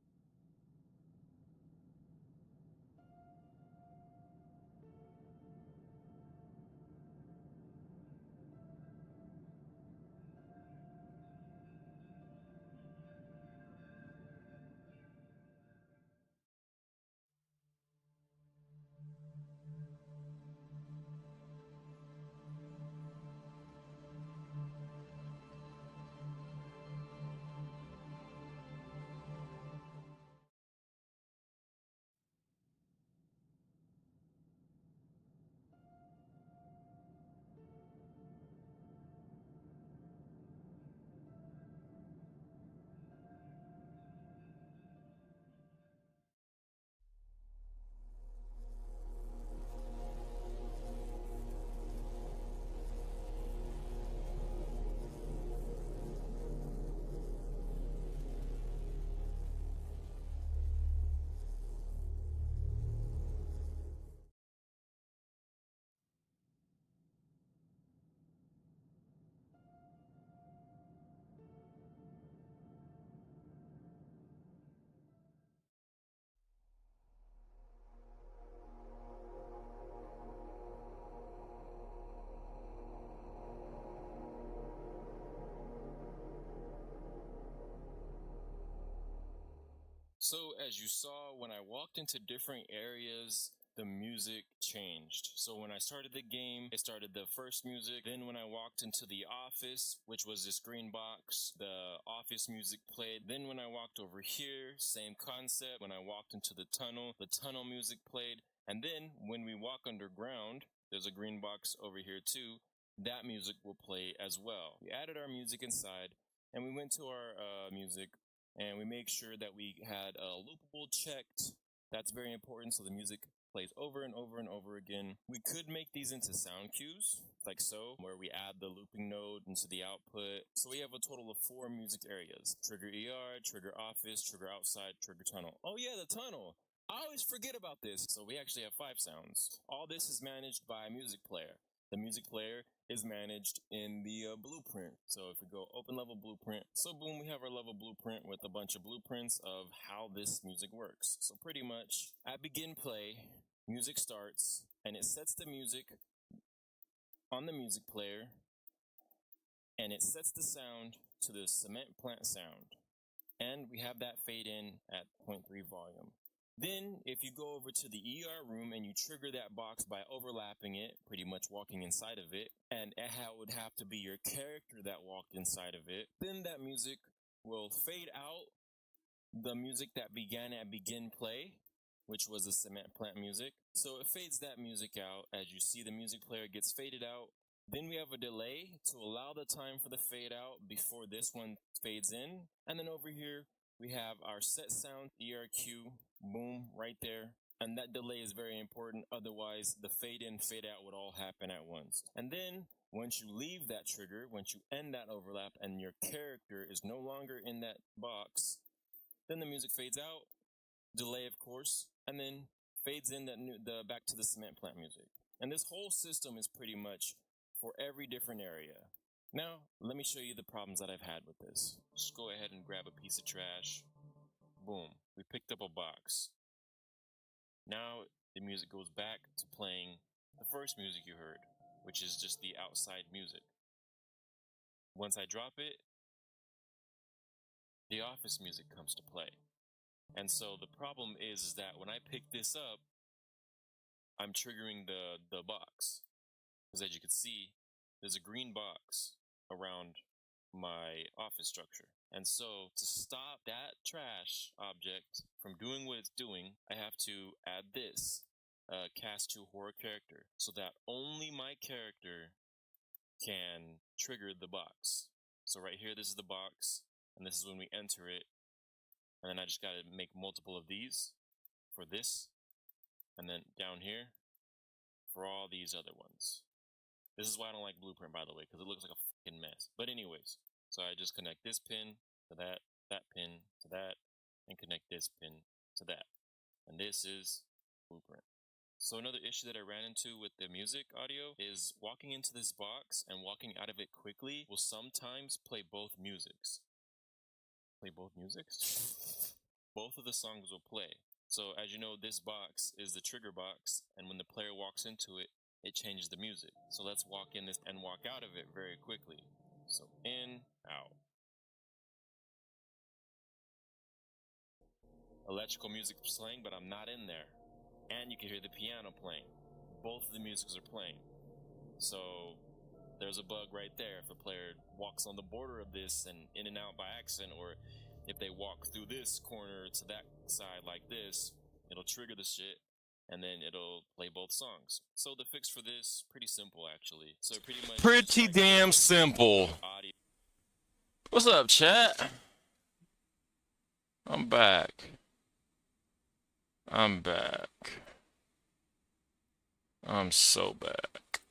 So as you saw, when I walked into different areas, the music changed. So when I started the game, it started the first music. Then when I walked into the office, which was this green box, the office music played. Then when I walked over here, same concept. When I walked into the tunnel music played. And then when we walk underground, there's a green box over here too. That music will play as well. We added our music inside. and we went to our music, and we make sure that we had loopable checked. That's very important, so the music plays over and over and over again. We could make these into sound cues, like so, where we add the looping node into the output. So we have a total of 4 music areas: trigger ER, trigger office, trigger outside, trigger tunnel. Oh yeah, the tunnel! I always forget about this. So we actually have 5 sounds. All this is managed by a music player. The music player is managed in the blueprint. So if we go open level blueprint, so boom, we have our level blueprint with a bunch of blueprints of how this music works. So pretty much at begin play, music starts and it sets the music on the music player and it sets the sound to the cement plant sound. And we have that fade in at 0.3 volume. Then, if you go over to the ER room and you trigger that box by overlapping it, pretty much walking inside of it, and it would have to be your character that walked inside of it, then that music will fade out the music that began at begin play, which was the cement plant music. So it fades that music out as you see the music player gets faded out. Then we have a delay to allow the time for the fade out before this one fades in. And then over here, we have our set sound, ERQ, boom, right there. And that delay is very important. Otherwise, the fade in, fade out would all happen at once. And then once you leave that trigger, once you end that overlap and your character is no longer in that box, then the music fades out, delay of course, and then fades in the back to the cement plant music. And this whole system is pretty much for every different area. Now, let me show you the problems that I've had with this. Just go ahead and grab a piece of trash. Boom, we picked up a box. Now the music goes back to playing the first music you heard, which is just the outside music. Once I drop it, the office music comes to play. And so the problem is that when I pick this up, I'm triggering the box. Because as you can see, there's a green box around my office structure. And so to stop that trash object from doing what it's doing, I have to add this, cast to horror character, so that only my character can trigger the box. So right here, this is the box, and this is when we enter it. And then I just gotta make multiple of these for this, and then down here for all these other ones. This is why I don't like Blueprint, by the way, because it looks like a fucking mess. But anyways, so I just connect this pin to that pin to that, and connect this pin to that. And this is Blueprint. So another issue that I ran into with the music audio is walking into this box and walking out of it quickly will sometimes play both musics. Play both musics? Both of the songs will play. So as you know, this box is the trigger box, and when the player walks into it, it changes the music. So let's walk in this and walk out of it very quickly. So in, out. Electrical music is playing, but I'm not in there. And you can hear the piano playing. Both of the musics are playing. So there's a bug right there. If the player walks on the border of this and in and out by accident, or if they walk through this corner to that side like this, it'll trigger the shit, and then it'll play both songs. So the fix for this, pretty simple actually. So pretty much Pretty damn simple. audio. What's up, chat? I'm back. I'm back. I'm so back.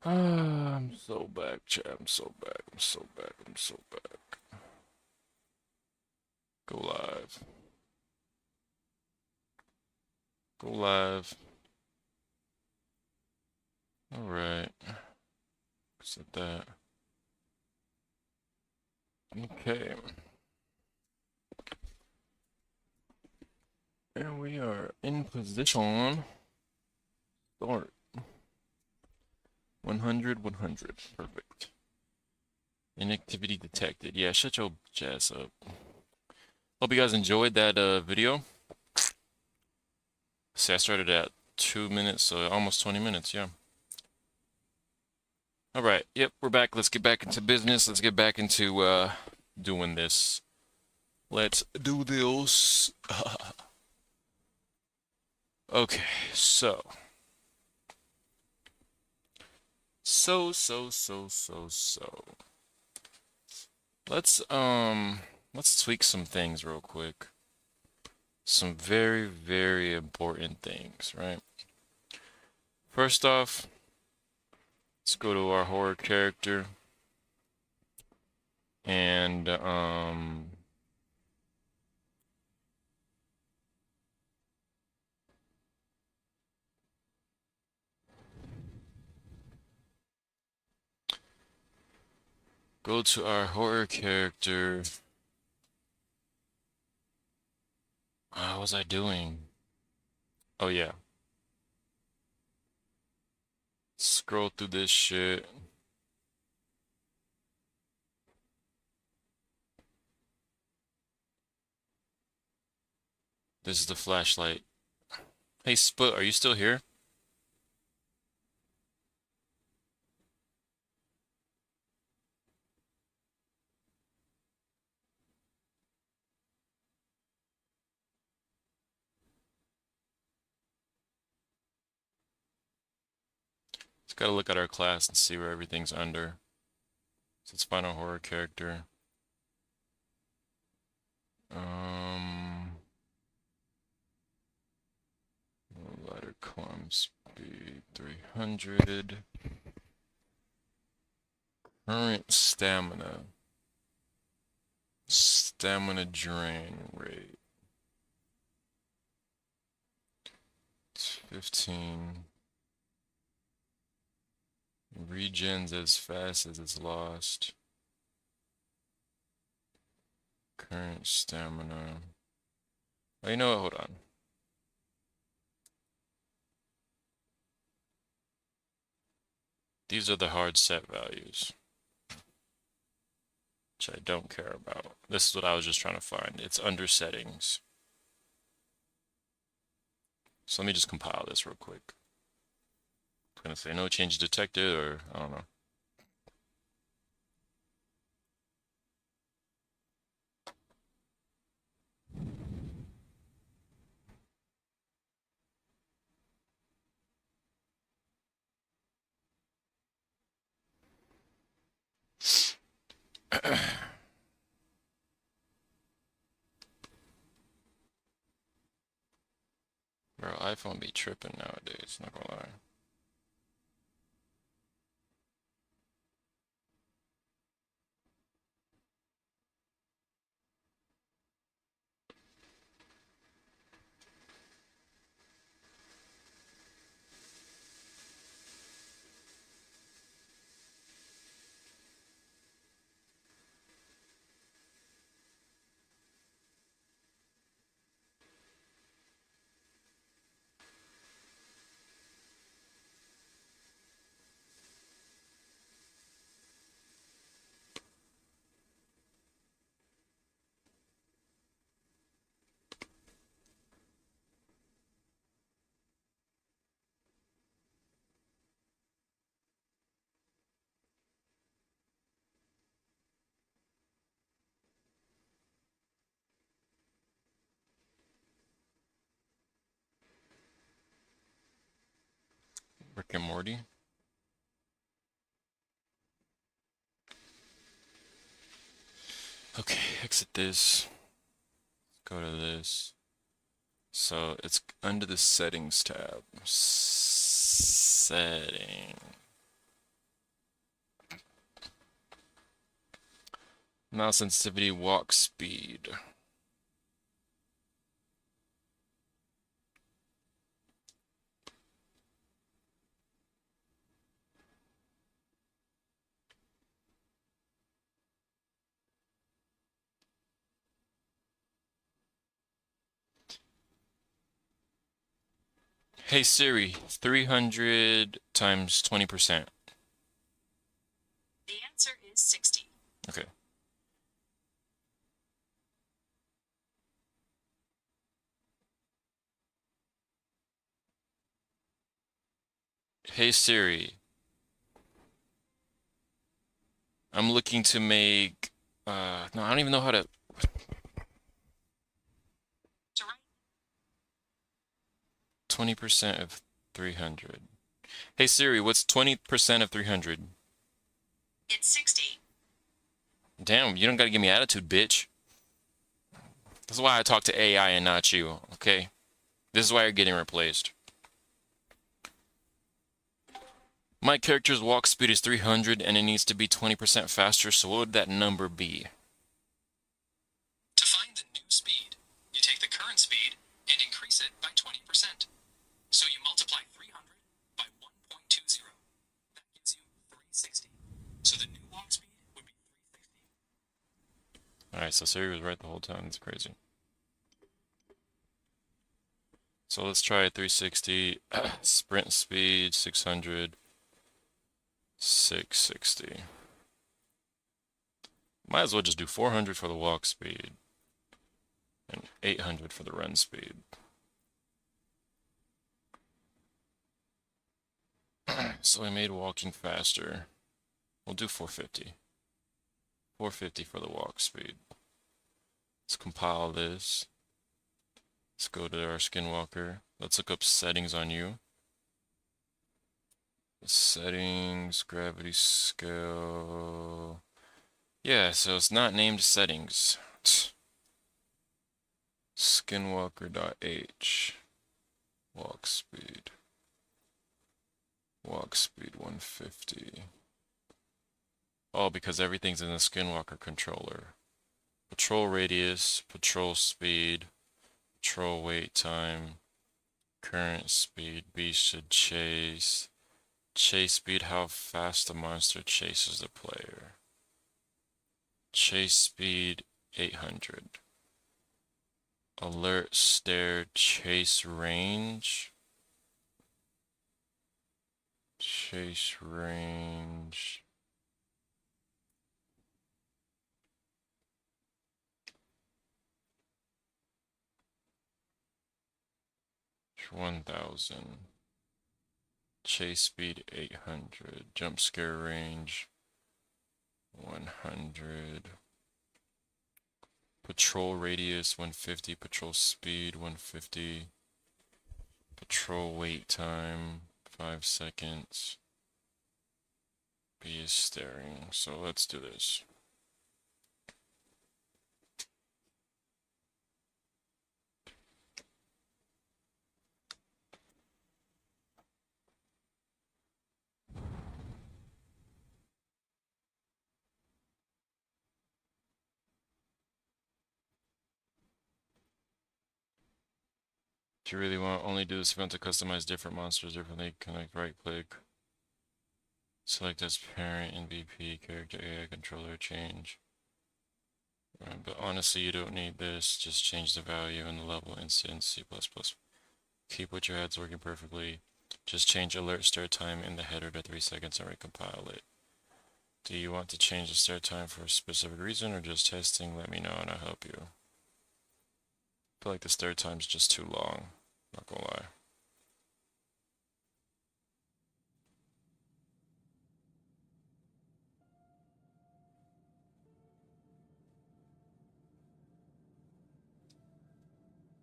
I'm so back, chat. I'm so back. I'm so back. I'm so back. Go live. Go live. Alright. Set that. Okay. And we are in position. Start. 100, 100. Perfect. Inactivity detected. Yeah, shut your ass up. Hope you guys enjoyed that video. See, I started at 2 minutes, so almost 20 minutes, yeah. Alright, yep, we're back. Let's get back into business. Let's get back into doing this. Let's do this. Okay, so So. Let's tweak some things real quick. Some very, very important things, right? First off, let's go to our horror character and go to our horror character. What was I doing? Oh yeah. Scroll through this shit. This is the flashlight. Hey, Sput, are you still here? Just gotta look at our class and see where everything's under. So let's find our horror character. Ladder climb speed 300. Current stamina. Stamina drain rate. It's 15. Regens as fast as it's lost. Current stamina. Oh, you know what? Hold on. These are the hard set values, which I don't care about. This is what I was just trying to find. It's under settings. So let me just compile this real quick. It's gonna say no change detected, or I don't know. Bro, iPhone be tripping nowadays, not gonna lie. Rick and Morty. Okay, exit this. Go to this. So it's under the settings tab. Setting. Mouse sensitivity, walk speed. Hey Siri, 300 times 20%. The answer is 60. Okay. Hey Siri, I'm looking to make, no, I don't even know how to, To write 20% of 300. Hey Siri, what's 20% of 300? It's 60. Damn, you don't gotta give me attitude, bitch. This is why I talk to AI and not you, okay? This is why you're getting replaced. My character's walk speed is 300 and it needs to be 20% faster, so what would that number be? To find the new speed, you take the current speed and increase it by 20%. So you multiply 300 by 1.20. That gives you 360. So the new walk speed would be 360. Alright, so Siri was right the whole time. That's crazy. So let's try 360. Sprint speed, 600. 660. Might as well just do 400 for the walk speed and 800 for the run speed. So we made walking faster. We'll do 450. 450 for the walk speed. Let's compile this. Let's go to our Skinwalker. Let's look up settings on you. Settings, gravity scale. Yeah, so it's not named settings. Skinwalker.h. Walk speed. Walk speed 150. Oh, because everything's in the Skinwalker controller. Patrol radius, patrol speed, patrol wait time, current speed, beast should chase, chase speed, how fast the monster chases the player. Chase speed 800. Alert, stare, chase range. Chase range. $1,000. Chase speed 800. Jump scare range 100. Patrol radius 150. Patrol speed 150. Patrol wait time 5 seconds. B is staring. So let's do this. If you really want, only do this event to customize different monsters differently. Connect, right click. Select as parent, MVP, character, AI controller, change. But honestly, you don't need this. Just change the value in the level instance, C++. Keep what you had's working perfectly. Just change alert start time in the header to 3 seconds and recompile it. Do you want to change the start time for a specific reason or just testing? Let me know and I'll help you. I feel like the start time's just too long. Not gonna lie.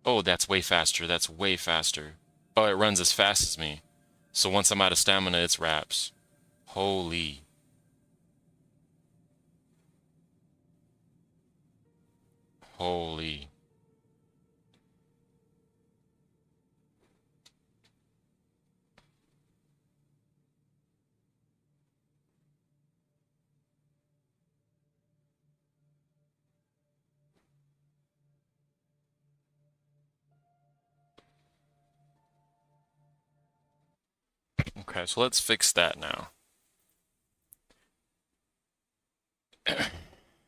Oh, that's way faster. That's way faster. Oh, it runs as fast as me. So once I'm out of stamina, it's wraps. Holy. Holy. Okay, so let's fix that now.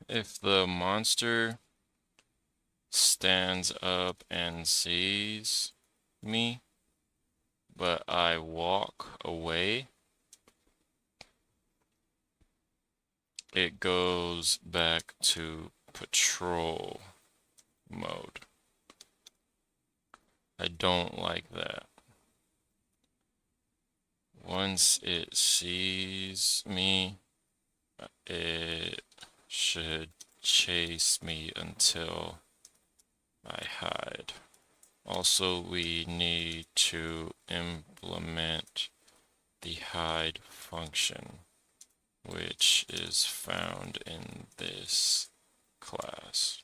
If the monster stands up and sees me, but I walk away, it goes back to patrol mode. I don't like that. Once it sees me, it should chase me until I hide. Also, we need to implement the hide function, which is found in this class.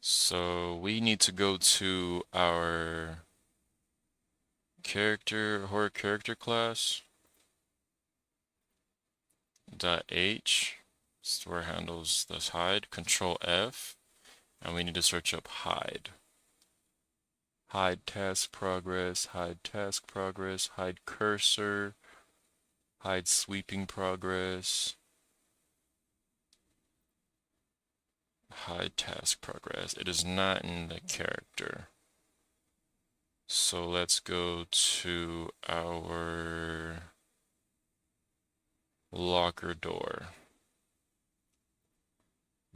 So we need to go to our horror character class .h store handles this hide, Control F, and we need to search up hide. Hide task progress, hide cursor, hide sweeping progress, hide task progress. It is not in the character. So let's go to our locker door.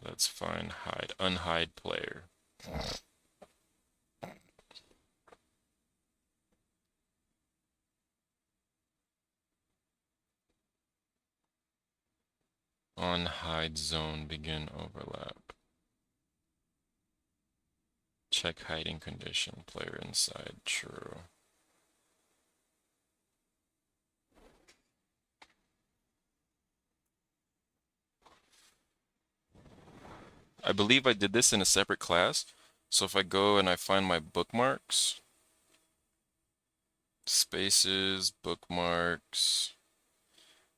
Let's find hide, unhide player. On hide zone, begin overlap. Check hiding condition, player inside, true. I believe I did this in a separate class. So if I go and I find my bookmarks, spaces, bookmarks,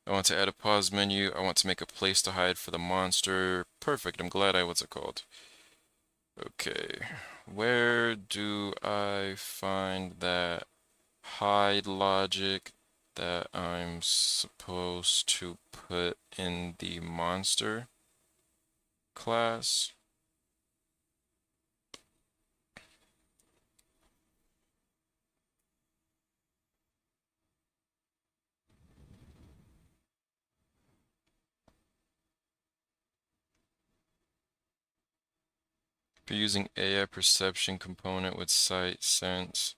I want to add a pause menu. I want to make a place to hide for the monster. Perfect. I'm glad what's it called? Okay. Where do I find that hide logic that I'm supposed to put in the monster class? If you're using AI perception component with sight, sense,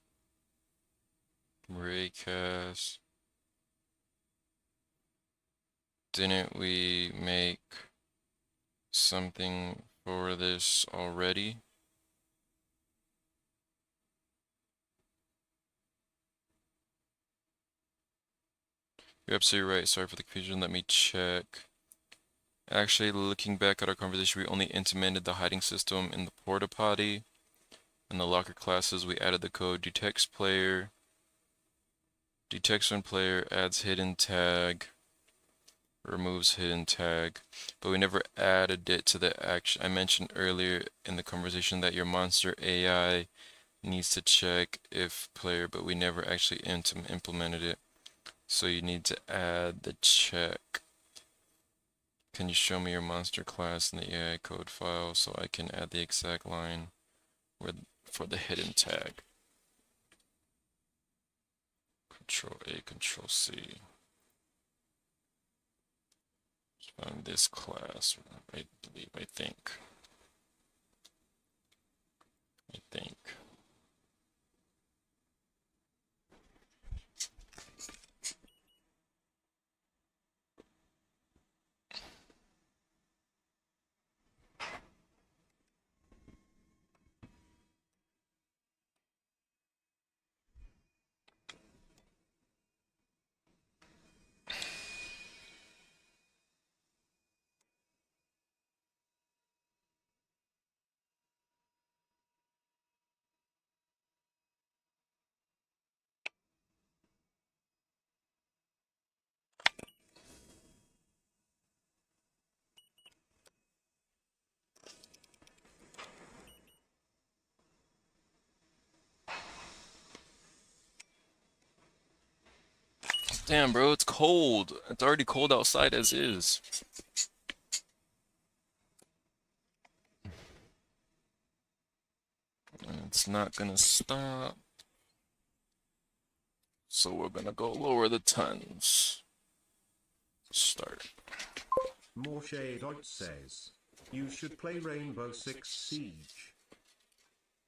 raycast, didn't we make something for this already? You're absolutely right. Sorry for the confusion. Let me check. Actually, looking back at our conversation, we only implemented the hiding system in the porta potty. In the locker classes, we added the code detects player, detects when player, adds hidden tag, removes hidden tag, but we never added it to the action. I mentioned earlier in the conversation that your monster AI needs to check if player, but we never actually implemented it. So you need to add the check. Can you show me your monster class in the AI code file so I can add the exact line for the hidden tag? Control A, Control C. On this class, I believe, I think. Damn, bro, it's cold. It's already cold outside as is. And it's not gonna stop. So we're gonna go lower the tons. Start. More Shadeoid says, you should play Rainbow Six Siege.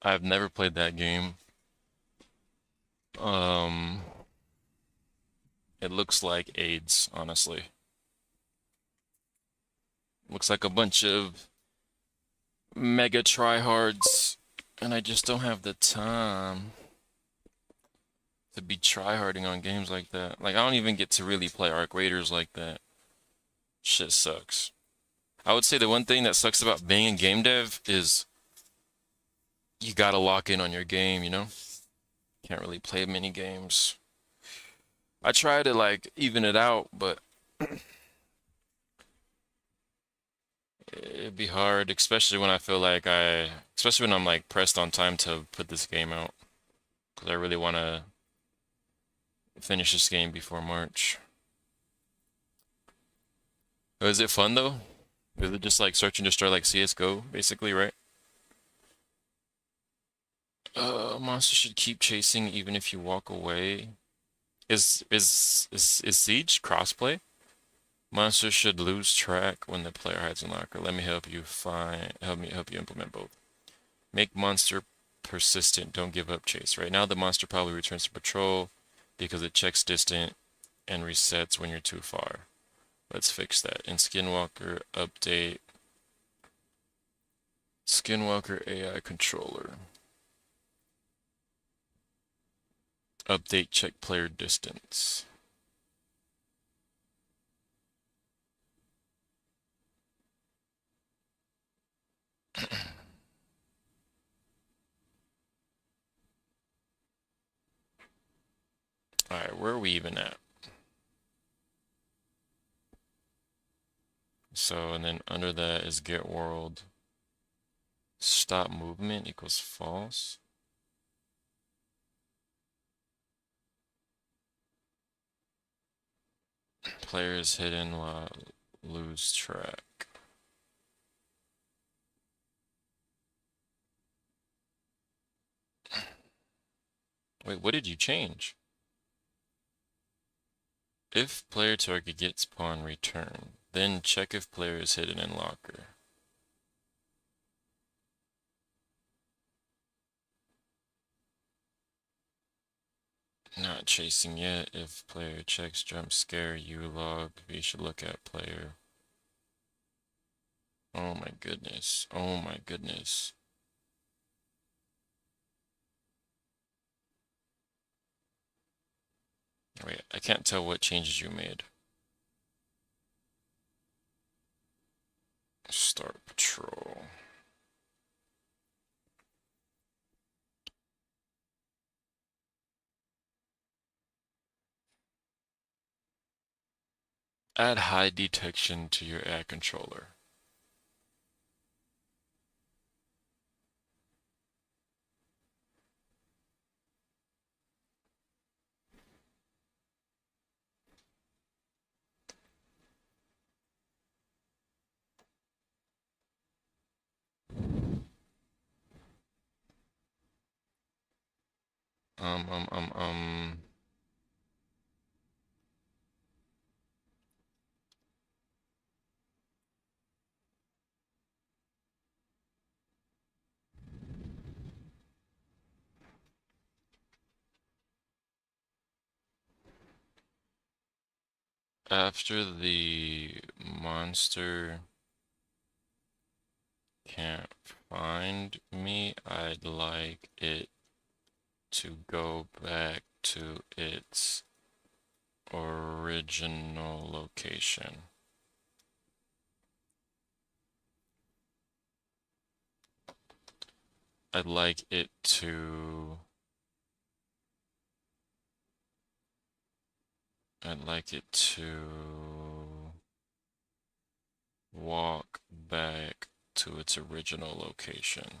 I've never played that game. It looks like AIDS, honestly. Looks like a bunch of mega tryhards, and I just don't have the time to be tryharding on games like that. Like, I don't even get to really play Arc Raiders like that. Shit sucks. I would say the one thing that sucks about being in game dev is you gotta lock in on your game, you know? Can't really play many games. I try to like even it out, but it'd be hard, especially when I feel like especially when I'm like pressed on time to put this game out, because I really want to finish this game before March. Is it fun though? Is it just like search and destroy like CS:GO, basically, right? Monster should keep chasing even if you walk away. Is Siege crossplay? Monsters should lose track when the player hides in locker. Let me help you help you implement both. Make monster persistent. Don't give up chase. Right now the monster probably returns to patrol because it checks distant and resets when you're too far. Let's fix that. In Skinwalker update Skinwalker AI controller. Update check player distance. Alright, where are we even at? So, and then under that is get world. Stop movement equals false. Players hidden while lose track. Wait, what did you change? If player target gets pawn return, then check if player is hidden in locker. Not chasing yet. If player checks jump scare, you log. You should look at player. Oh my goodness. Oh my goodness. Wait, I can't tell what changes you made. Start patrol. Add high detection to your ad controller. Um, um, um, um. After the monster can't find me, I'd like it to go back to its original location. I'd like it to walk back to its original location.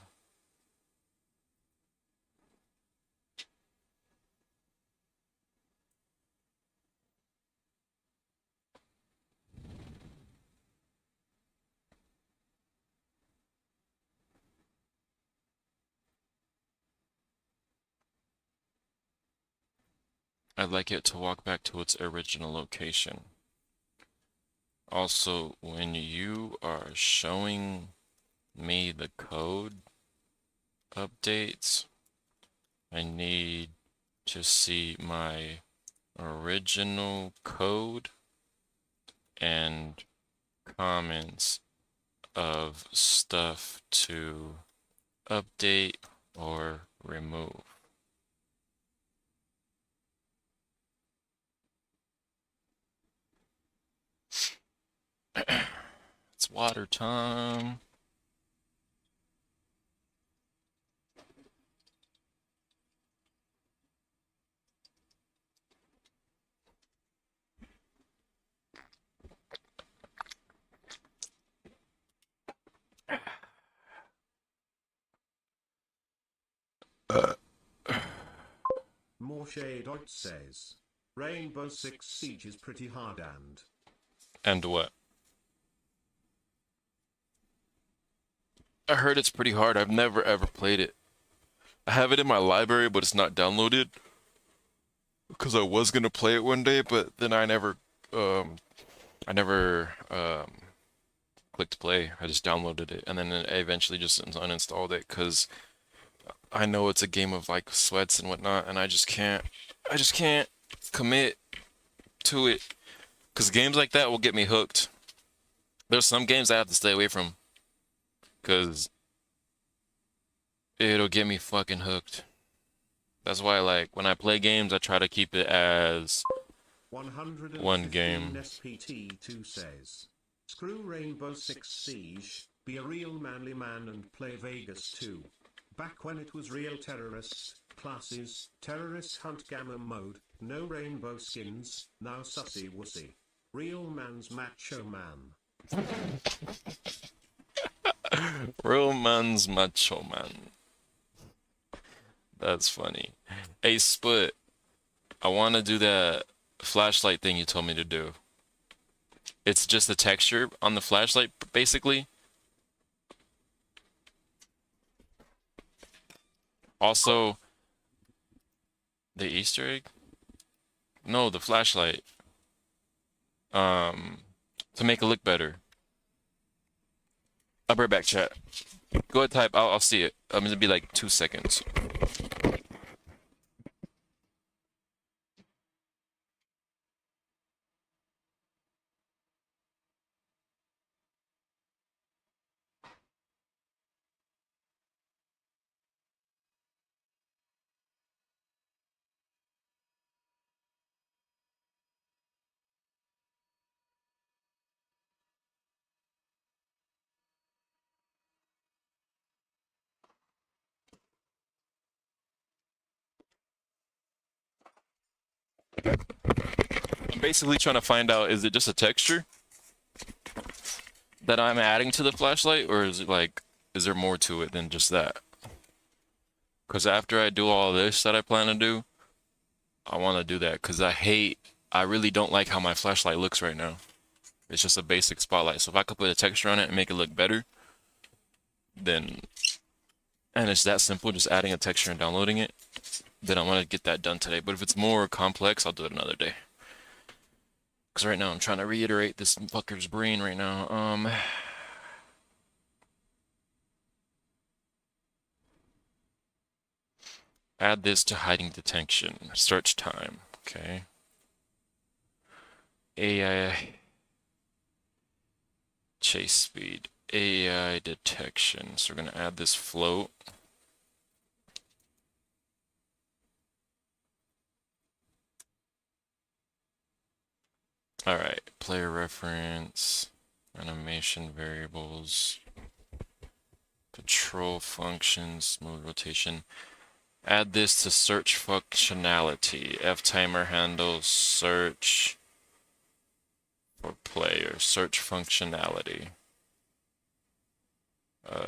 I'd like it to walk back to its original location. Also, when you are showing me the code updates, I need to see my original code and comments of stuff to update or remove. It's water time. Morshadoit says, Rainbow Six Siege is pretty hard And what? I heard it's pretty hard. I've never ever played it. I have it in my library, but it's not downloaded. Because I was gonna play it one day, but then I never clicked play. I just downloaded it, and then I eventually just uninstalled it because I know it's a game of like sweats and whatnot, and I just can't commit to it. Because games like that will get me hooked. There's some games I have to stay away from, because it'll get me fucking hooked. That's why, like, when I play games, I try to keep it as 115 one game. SPT2 says, Screw Rainbow Six Siege, be a real manly man and play Vegas 2. Back when it was real terrorists, classes, terrorist hunt gamma mode, no rainbow skins, now sussy wussy. Real man's macho man. Real man's macho man. That's funny. Hey, Split, I want to do that flashlight thing you told me to do. It's just the texture on the flashlight, basically. Also, the Easter egg? No, the flashlight. To make it look better. I'll be right back, chat. Go ahead, type. I'll see it. It'll be like 2 seconds. I'm basically trying to find out, is it just a texture that I'm adding to the flashlight, or is it like, is there more to it than just that? Because after I do all this that I plan to do, I want to do that because I really don't like how my flashlight looks right now. It's just a basic spotlight. So if I could put a texture on it and make it look better, then, and it's that simple, just adding a texture and downloading it, then I want to get that done today. But if it's more complex, I'll do it another day. Because right now I'm trying to reiterate this fucker's brain right now. Add this to hiding detection. Search time. Okay. AI chase speed. AI detection. So we're gonna add this float. Alright, player reference, animation variables, control functions, smooth rotation. Add this to search functionality. F timer handle search for player. Search functionality.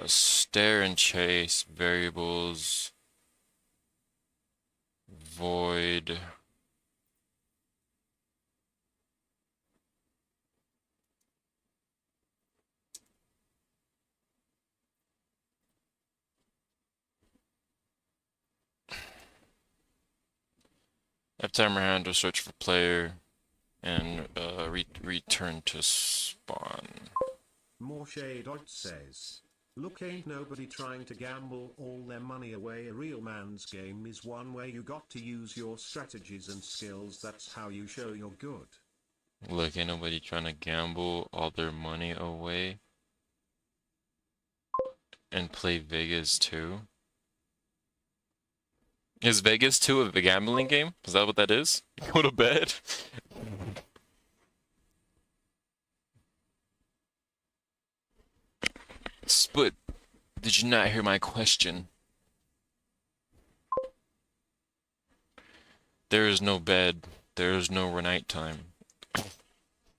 Stare and chase variables. Void. F timer handle search for player. And return to spawn. Morshadoit says, Look, ain't nobody trying to gamble all their money away. A real man's game is one where you got to use your strategies and skills. That's how you show you're good. Look, ain't nobody trying to gamble all their money away. and play Vegas 2. Is Vegas 2 a gambling game? Is that what that is? Go to bed? But did you not hear my question? There is no bed. There is no night time.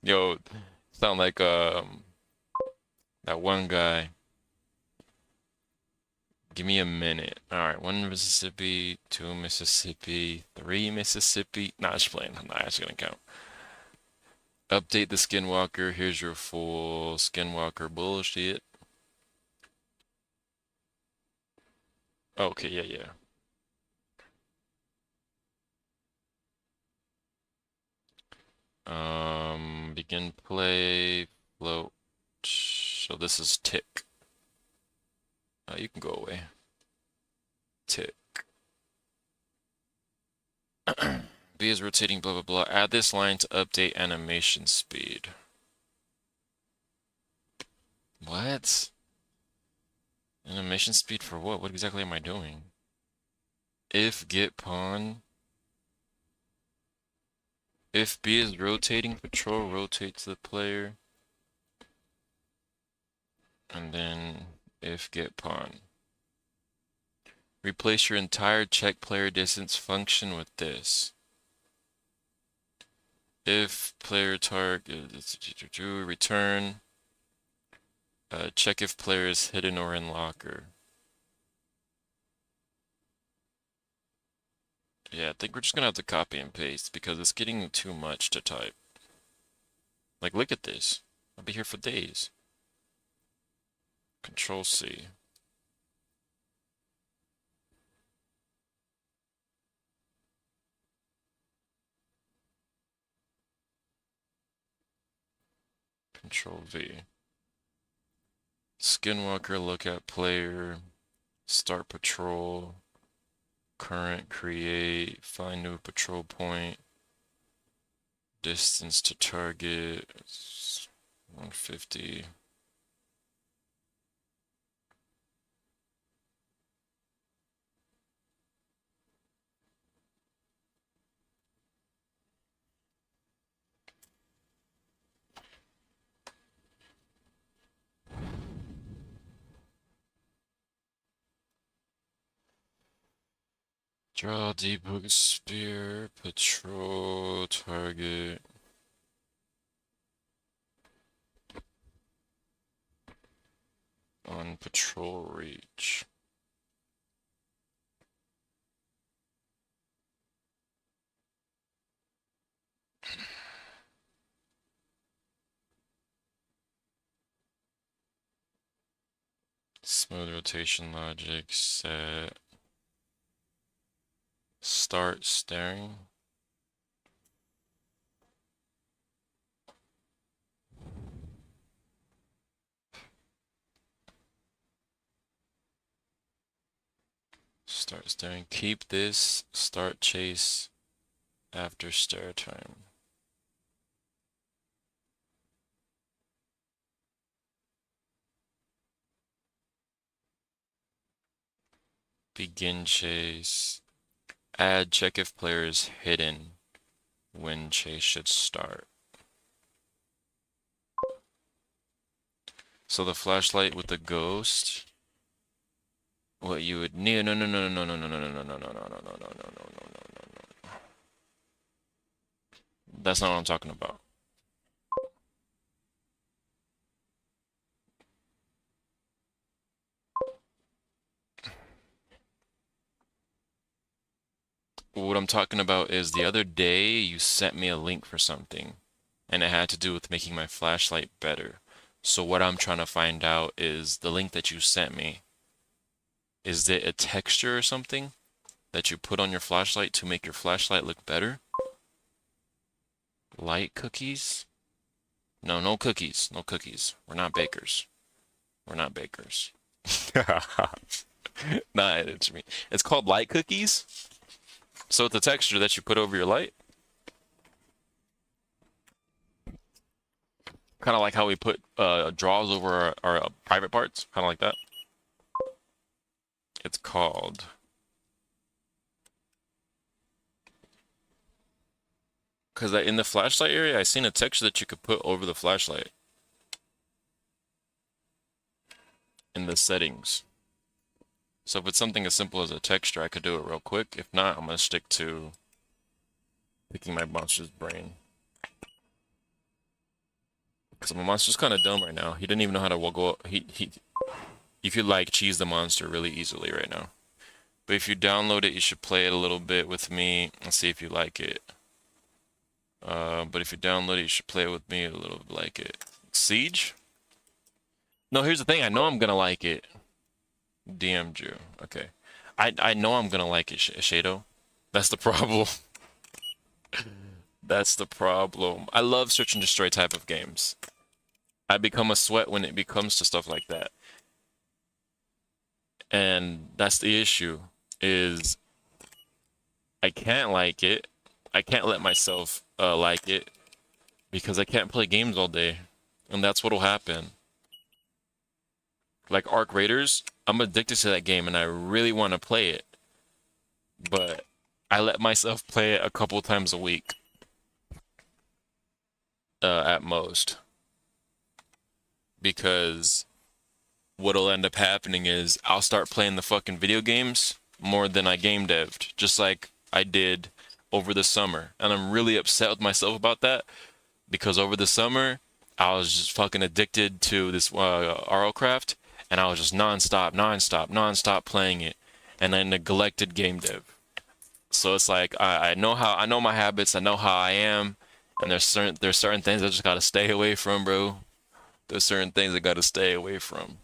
Yo, sound like that one guy. Give me a minute. Alright, 1 Mississippi, 2 Mississippi, 3 Mississippi. Nah, just playing. I'm not actually gonna count. Update the Skinwalker. Here's your full Skinwalker bullshit. Okay, yeah. Begin play, float. So this is tick. You can go away. Tick. B is rotating, blah, blah, blah. Add this line to update animation speed. What? Animation speed for what? What exactly am I doing? If get pawn. If B is rotating, patrol rotates the player. And then if get pawn. Replace your entire check player distance function with this. If player target return. Check if player is hidden or in locker. Yeah, I think we're just gonna have to copy and paste because it's getting too much to type. Like, look at this. I'll be here for days. Control C. Control V. Skinwalker, look at player, start patrol, current, create, find new patrol point, distance to target, 150. Draw debug spear, patrol, target. On patrol reach. Smooth rotation logic set. Start staring. Start staring. Keep this. Start chase after stare time. Begin chase. Add check if player is hidden when chase should start. So the flashlight with the ghost. What you would need? No. That's not what I'm talking about. What I'm talking about is the other day you sent me a link for something, and it had to do with making my flashlight better. So what I'm trying to find out is the link that you sent me. Is it a texture or something that you put on your flashlight to make your flashlight look better? Light cookies? No, no cookies. No cookies. We're not bakers. We're not bakers. Nah, it's me. It's called light cookies. So it's a texture that you put over your light. Kind of like how we put draws over our private parts. Kind of like that. called? Because in the flashlight area, I seen a texture that you could put over the flashlight in the settings. So if it's something as simple as a texture, I could do it real quick. If not, I'm gonna stick to picking my monster's brain. Because my monster's kind of dumb right now. He didn't even know how to go. You could like cheese the monster really easily right now. But if you download it, you should play it a little bit with me and see if you like it. But if you download it, you should play it with me a little bit like it. Siege? No, here's the thing. I know I'm gonna like it. DM Drew. Okay. I know I'm gonna like it, Shado. That's the problem. That's the problem. I love search and destroy type of games. I become a sweat when it becomes to stuff like that. And that's the issue, is I can't like it. I can't let myself like it because I can't play games all day. And that's what'll happen. Like Arc Raiders, I'm addicted to that game and I really want to play it. But I let myself play it a couple times a week. At most. Because what'll end up happening is I'll start playing the fucking video games more than I game dev'd. Just like I did over the summer. And I'm really upset with myself about that. Because over the summer, I was just fucking addicted to this RLCraft. And I was just non-stop playing it. And I neglected game dev. So it's like I know my habits, I know how I am, and there's certain things I just gotta stay away from, bro. There's certain things I gotta stay away from.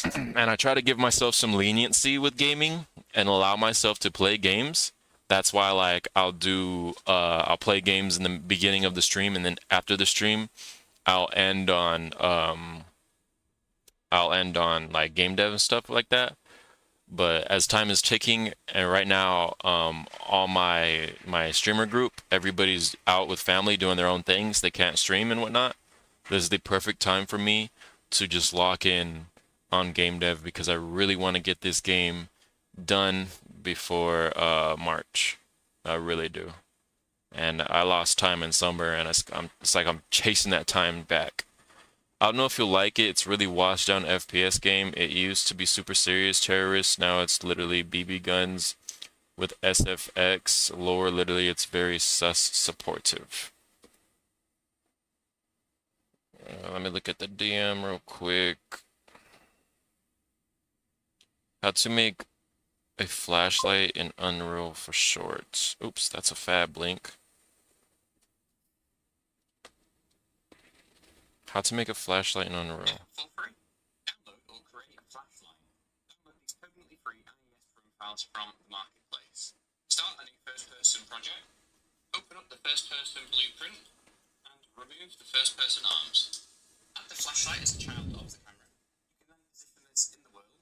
And I try to give myself some leniency with gaming and allow myself to play games. That's why like I'll play games in the beginning of the stream, and then after the stream I'll end on like game dev and stuff like that. But as time is ticking, and right now, all my streamer group, everybody's out with family doing their own things. They can't stream and whatnot. This is the perfect time for me to just lock in on game dev because I really want to get this game done before March. I really do. And I lost time in summer, and it's like I'm chasing that time back. I don't know if you'll like it. It's really washed down FPS game. It used to be super serious terrorists. Now it's literally BB guns with SFX. Lore, literally, it's very supportive. Let me look at the DM real quick. How to make a flashlight in Unreal for shorts. Oops, that's a fab link. How to make a flashlight in Unreal. For free. Download or create a flashlight. Download these permanently free AES files from the marketplace. Start a new first-person project. Open up the first-person blueprint and remove the first-person arms. Add the flashlight as a child of the camera. You can then position this in the world.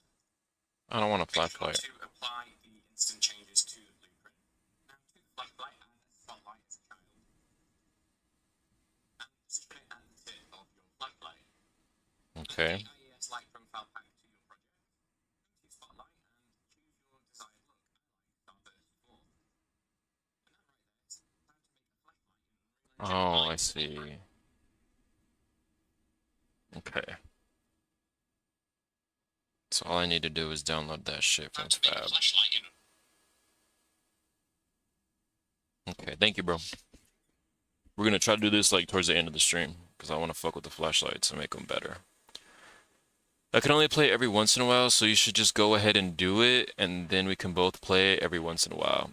I don't want a flashlight. To apply the instant changes to the blueprint. Now to the flashlight and a spotlight as a child. And position it at the tip of your flashlight. Okay. Add the AES light profile pack to your project. Go to spotlight and choose your desired look. I like Starburst 4. And that right there is how to make a flashlight in Unreal Engine 5. Oh, I see. Okay. So all I need to do is download that shit from Fab. Okay, thank you, bro. We're gonna try to do this like towards the end of the stream because I want to fuck with the flashlights and make them better. I can only play every once in a while, so you should just go ahead and do it, and then we can both play every once in a while.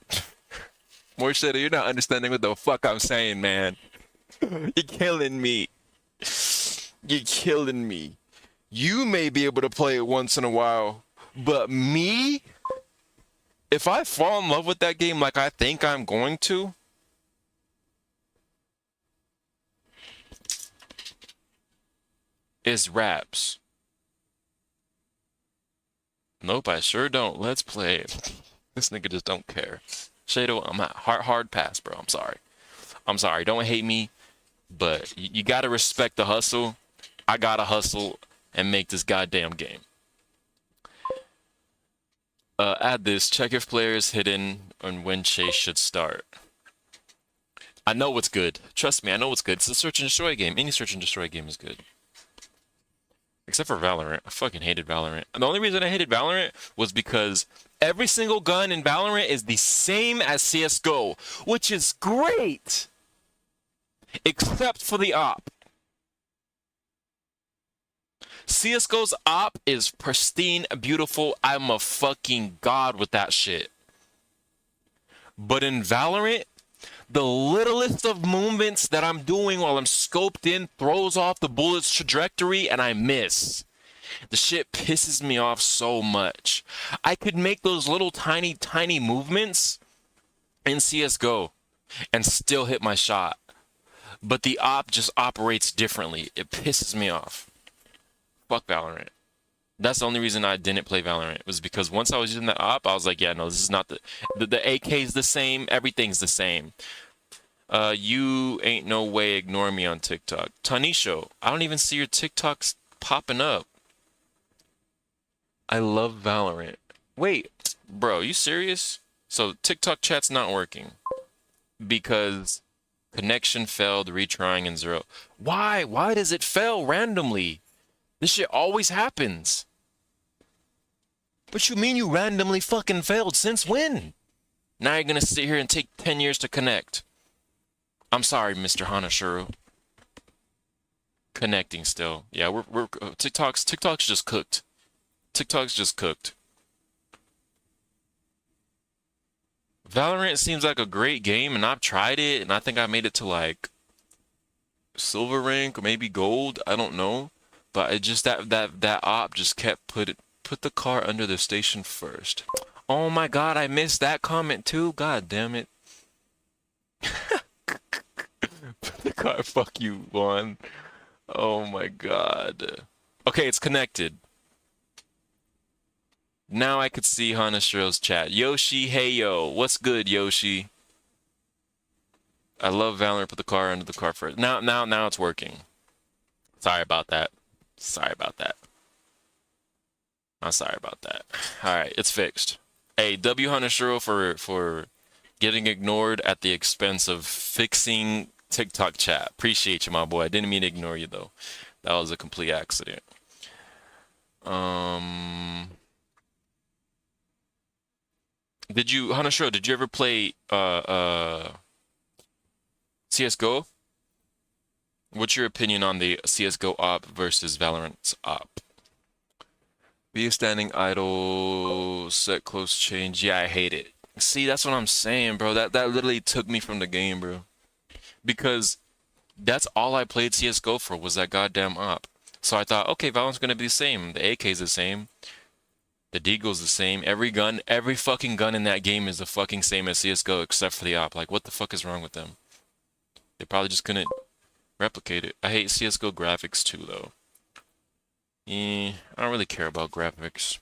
More shit, you're not understanding what the fuck I'm saying, man. You're killing me. You're killing me. You may be able to play it once in a while, but me? If I fall in love with that game like I think I'm going to, it's raps. Nope, I sure don't. Let's play it. This nigga just don't care. Shado, I'm at hard pass, bro. I'm sorry. I'm sorry. Don't hate me, but you gotta respect the hustle. I gotta hustle and make this goddamn game. Add this. Check if player is hidden and when chase should start. I know what's good. Trust me, I know what's good. It's a search and destroy game. Any search and destroy game is good. Except for Valorant. I fucking hated Valorant. And the only reason I hated Valorant was because every single gun in Valorant is the same as CSGO, which is great! Except for the op. CSGO's op is pristine, beautiful. I'm a fucking god with that shit. But in Valorant, the littlest of movements that I'm doing while I'm scoped in throws off the bullet's trajectory and I miss. The shit pisses me off so much. I could make those little tiny movements in CSGO and still hit my shot. But the op just operates differently. It pisses me off. Fuck Valorant. That's the only reason I didn't play Valorant, was because once I was using that op, I was like, yeah, no, this is not the AK's the same, everything's the same. You ain't no way ignore me on TikTok. Tanisho, I don't even see your TikToks popping up. I love Valorant. Wait, bro, you serious? So TikTok chat's not working because connection failed, retrying and 0. Why? Why does it fail randomly? This shit always happens. What you mean you randomly fucking failed? Since when? Now you're gonna sit here and take 10 years to connect. I'm sorry, Mr. Hanashiro. Connecting still. Yeah, we're TikTok's just cooked. TikTok's just cooked. Valorant seems like a great game, and I've tried it, and I think I made it to like silver rank or maybe gold. I don't know, but it just that op just kept put the car under the station first. Oh my god, I missed that comment too. God damn it. Put the car. Fuck you, Juan. Oh my god. Okay, it's connected. Now I could see Hanashiro's chat. Yoshi, hey yo, what's good, Yoshi? I love Valorant. Put the car under the car first. Now it's working. Sorry about that. Sorry about that. I'm sorry about that. All right, it's fixed. Hey, W Hanashiro for getting ignored at the expense of fixing TikTok chat. Appreciate you, my boy. I didn't mean to ignore you though. That was a complete accident. Hanashiro, did you ever play CSGO? What's your opinion on the CSGO op versus Valorant's op? Be a standing idle, set close change. Yeah, I hate it. See, that's what I'm saying, bro. That literally took me from the game, bro. Because that's all I played CSGO for was that goddamn op. So I thought, okay, Valorant's gonna be the same. The AK's the same. The Deagle's the same. Every fucking gun in that game is the fucking same as CSGO except for the op. Like, what the fuck is wrong with them? They probably just couldn't replicate it. I hate CSGO graphics too, though. I don't really care about graphics.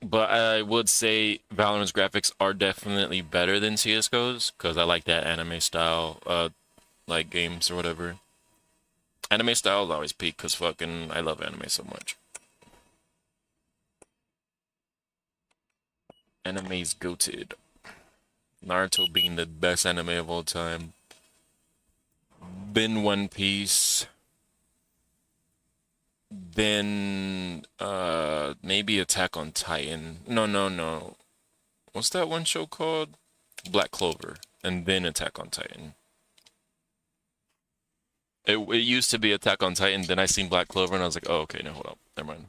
But I would say Valorant's graphics are definitely better than CSGO's, because I like that anime style, like games or whatever. Anime style is always peak, because fucking I love anime so much. Anime's goated. Naruto being the best anime of all time. Then One Piece. Then maybe Attack on Titan. No. What's that one show called? Black Clover. And then Attack on Titan. It used to be Attack on Titan, then I seen Black Clover and I was like, oh, okay, no, hold up. Never mind.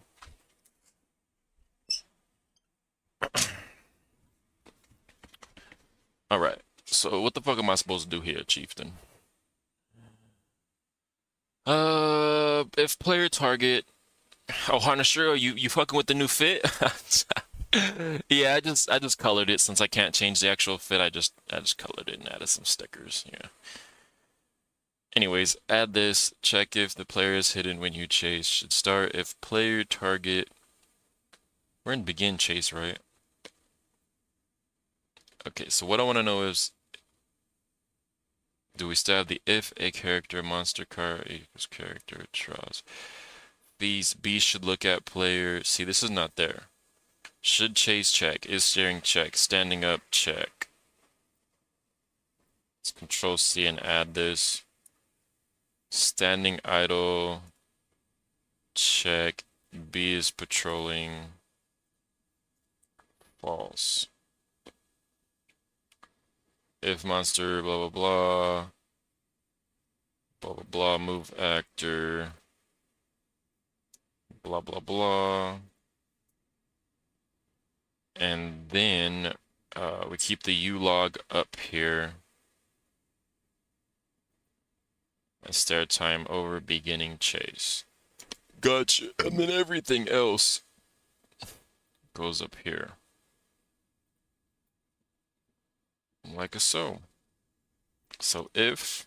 Alright, so what the fuck am I supposed to do here, Chieftain? If player target... Oh, Hanashiro, you fucking with the new fit? Yeah, I just colored it since I can't change the actual fit. I just colored it and added some stickers, yeah. Anyways, add this. Check if the player is hidden when you chase. Should start if player target... We're in begin chase, right? Okay, so what I want to know is... Do we still have the if a character monster card equals character draws? B should look at player. See, this is not there. Should chase check. Is steering check. Standing up check. Let's Control C and add this. Standing idle check. B is patrolling. False. If monster blah blah blah. Blah blah blah. Move actor. Blah blah blah. And then we keep the U log up here. And stare time over beginning chase. Gotcha. And then everything else goes up here. Like a so. So if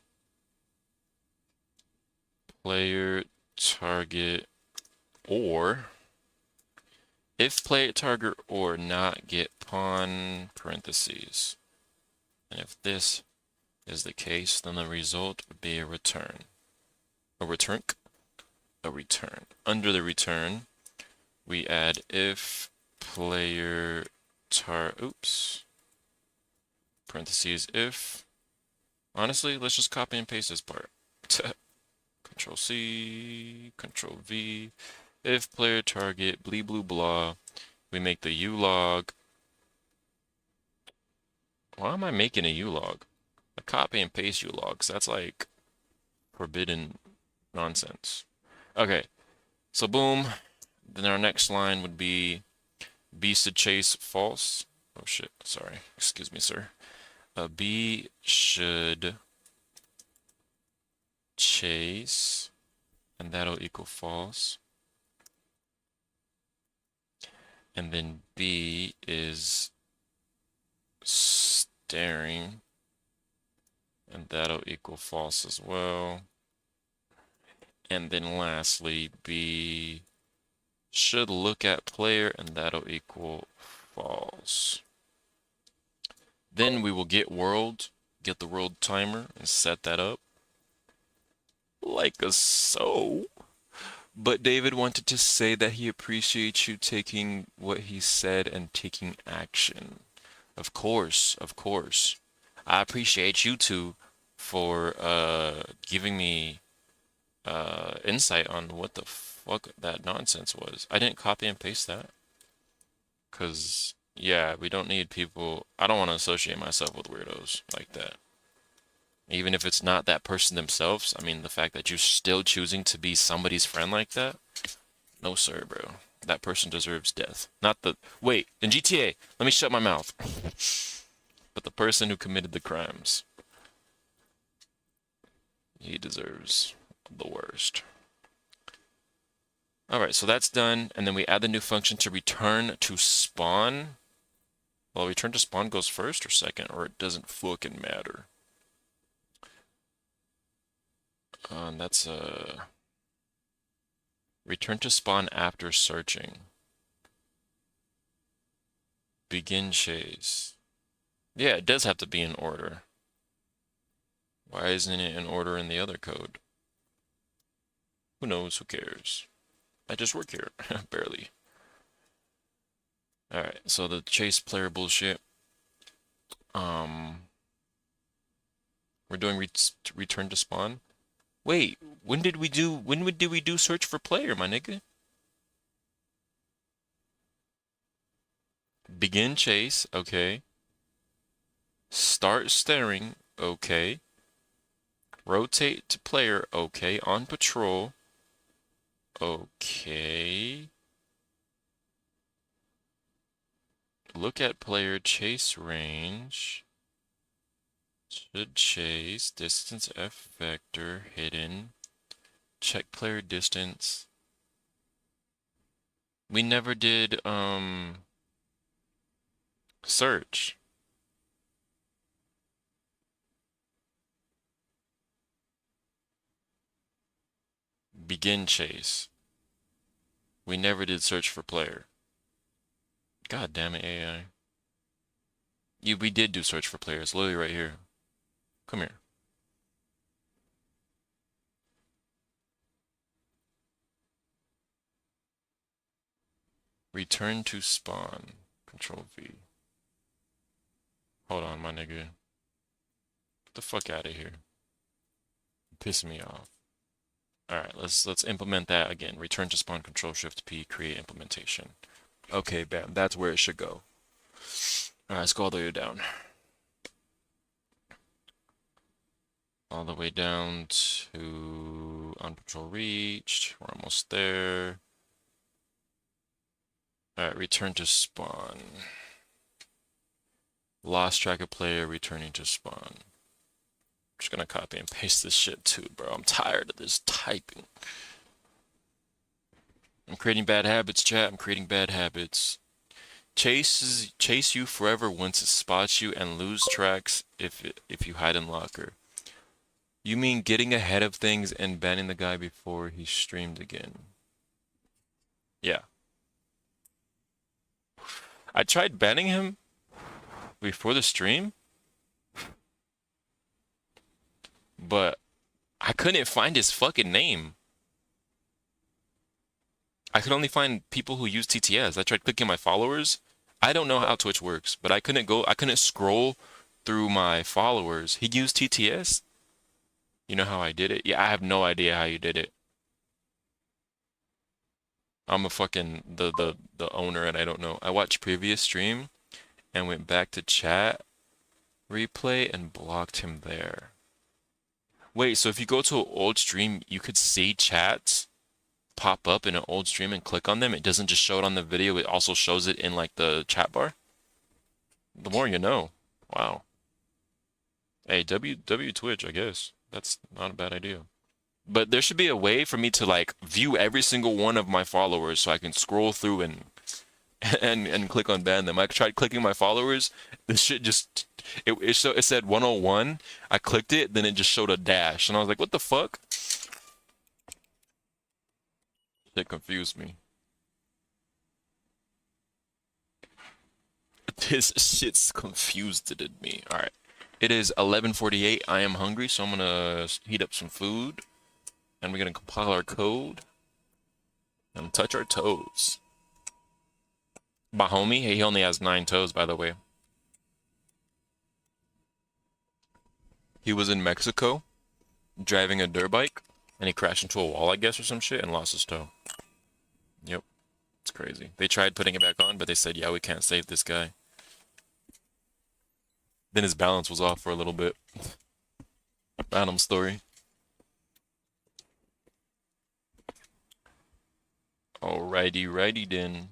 player target or if player target or not get pawn parentheses. And if this is the case, then the result would be a return. A return? A return. Under the return, we add if player parentheses if. Honestly, let's just copy and paste this part. Control C, Control V. If player target, blee blue blah. We make the U log. Why am I making a U log? A copy and paste U logs. That's like forbidden nonsense. Okay, so boom. Then our next line would be B should chase false. Oh shit, sorry. Excuse me, sir. B should chase, and that'll equal false. And then B is staring, and that'll equal false as well. And then lastly, B should look at player, and that'll equal false. Then we will get the world timer, and set that up like a so. But David wanted to say that he appreciates you taking what he said and taking action. Of course, of course. I appreciate you two for giving me insight on what the fuck that nonsense was. I didn't copy and paste that. Cause yeah, we don't need people. I don't want to associate myself with weirdos like that. Even if it's not that person themselves. I mean, the fact that you're still choosing to be somebody's friend like that. No, sir, bro. That person deserves death. Not the... Wait, in GTA, let me shut my mouth. But the person who committed the crimes. He deserves the worst. Alright, so that's done. And then we add the new function to return to spawn. Well, return to spawn goes first or second, or it doesn't fucking matter. And that's return to spawn after searching. Begin chase. Yeah, it does have to be in order. Why isn't it in order in the other code? Who knows? Who cares? I just work here. Barely. Alright, so the chase player bullshit. We're doing return to spawn. Wait, when did we do search for player, my nigga? Begin chase, okay. Start staring, okay. Rotate to player, okay. On patrol, okay. Look at player chase range. Should chase, distance F vector, hidden. Check player distance. We never did, search. Begin chase. We never did search for player. God damn it, AI. We did do search for player. It's literally right here. Come here. Return to spawn. Control V. Hold on, my nigga. Get the fuck out of here. Piss me off. Alright, let's implement that again. Return to spawn, Control Shift P, create implementation. Okay, bam, that's where it should go. Alright, let's go all the way down. All the way down to unpatrol reached. We're almost there. Alright, return to spawn. Lost track of player returning to spawn. Just gonna copy and paste this shit too, bro. I'm tired of this typing. I'm creating bad habits, chat. I'm creating bad habits. Chase you forever once it spots you and lose tracks if you hide in locker. You mean getting ahead of things and banning the guy before he streamed again? Yeah. I tried banning him before the stream, but I couldn't find his fucking name. I could only find people who use TTS. I tried clicking my followers. I don't know how Twitch works, but I couldn't scroll through my followers. He used TTS? You know how I did it? Yeah, I have no idea how you did it. I'm a fucking the owner and I don't know. I watched previous stream and went back to chat replay and blocked him there. Wait, so if you go to an old stream, you could see chats pop up in an old stream and click on them? It doesn't just show it on the video, it also shows it in like the chat bar? The more you know. Wow. Hey, W Twitch, I guess. That's not a bad idea. But there should be a way for me to like view every single one of my followers so I can scroll through and click on ban them. I tried clicking my followers. This shit just it said 101. I clicked it, then it just showed a dash, and I was like, what the fuck? It confused me. This shit's confused me. All right. It is 11:48. I am hungry, so I'm gonna heat up some food, and we're gonna compile our code and touch our toes. My homie, he only has 9 toes, by the way. He was in Mexico driving a dirt bike, and he crashed into a wall, I guess, or some shit, and lost his toe. Yep, it's crazy. They tried putting it back on, but they said, yeah, we can't save this guy. Then his balance was off for a little bit. Random story. Alrighty then.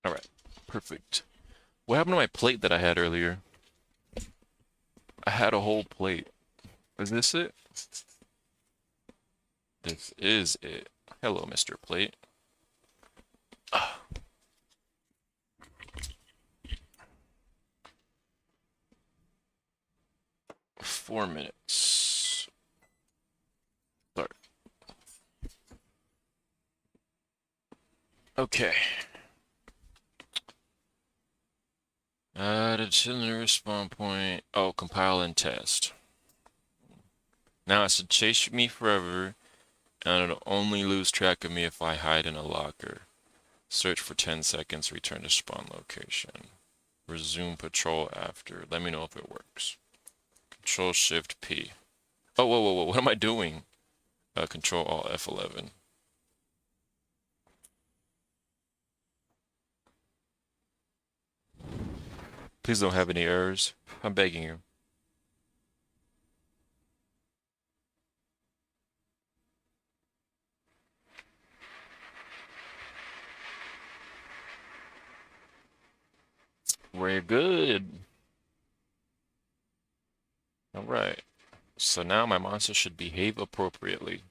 Alright, perfect. What happened to my plate that I had earlier? I had a whole plate. Is this it? This is it. Hello, Mr. Plate. 4 minutes. Start. Okay. Add a cylinder spawn point. Oh, compile and test. Now it should chase me forever, and it'll only lose track of me if I hide in a locker. Search for 10 seconds, return to spawn location. Resume patrol after. Let me know if it works. Control Shift P. Oh, whoa, what am I doing? Control Alt F11. Please don't have any errors. I'm begging you. We're good. Alright. So now my monster should behave appropriately.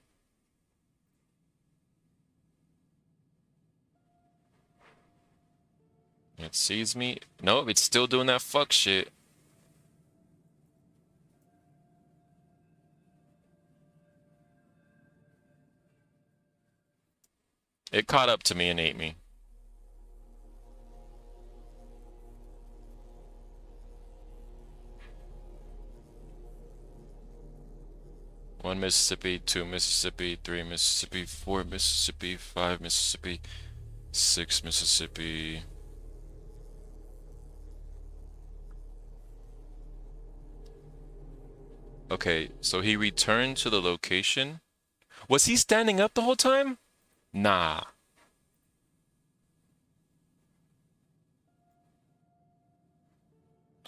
It sees me. Nope, it's still doing that fuck shit. It caught up to me and ate me. One Mississippi, two Mississippi, three Mississippi, four Mississippi, five Mississippi, six Mississippi. Okay, so he returned to the location. Was he standing up the whole time? Nah.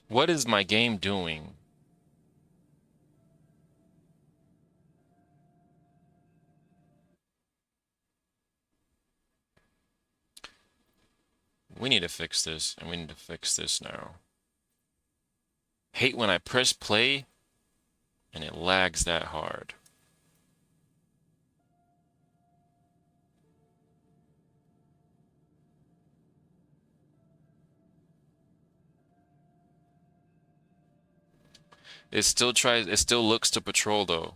What is my game doing? We need to fix this, and we need to fix this now. Hate when I press play and it lags that hard. It still looks to patrol though.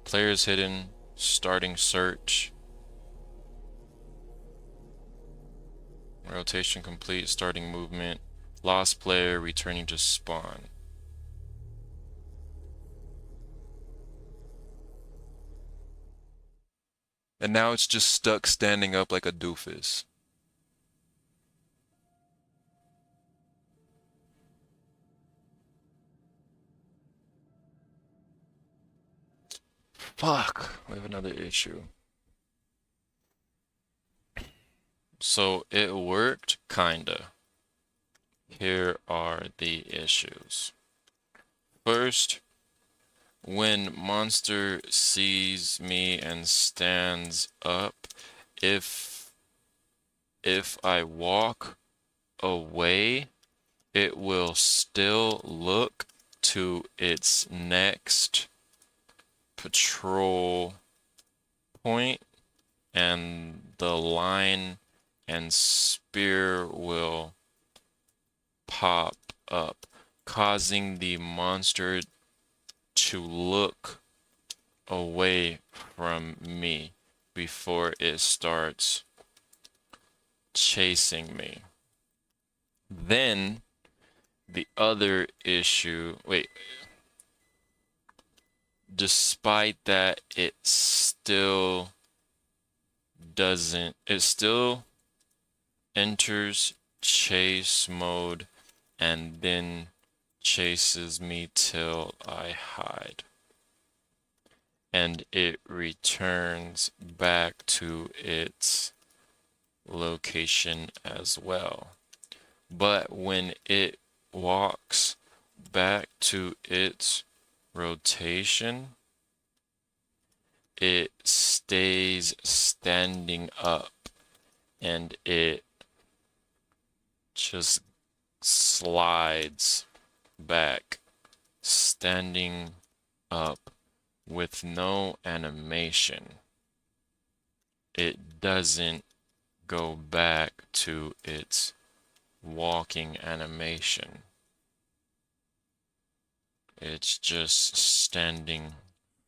Players hidden, starting search. Rotation complete, starting movement. Lost player returning to spawn. And now it's just stuck standing up like a doofus. Fuck, we have another issue. So it worked, kinda. Here are the issues. First, when monster sees me and stands up, if I walk away, it will still look to its next patrol point, and the line and spear will pop up, causing the monster to look away from me before it starts chasing me. Then the other issue, despite that, it still enters chase mode and then chases me till I hide. And it returns back to its location as well. But when it walks back to its rotation, it stays standing up and it just slides back, standing up with no animation. It doesn't go back to its walking animation. It's just standing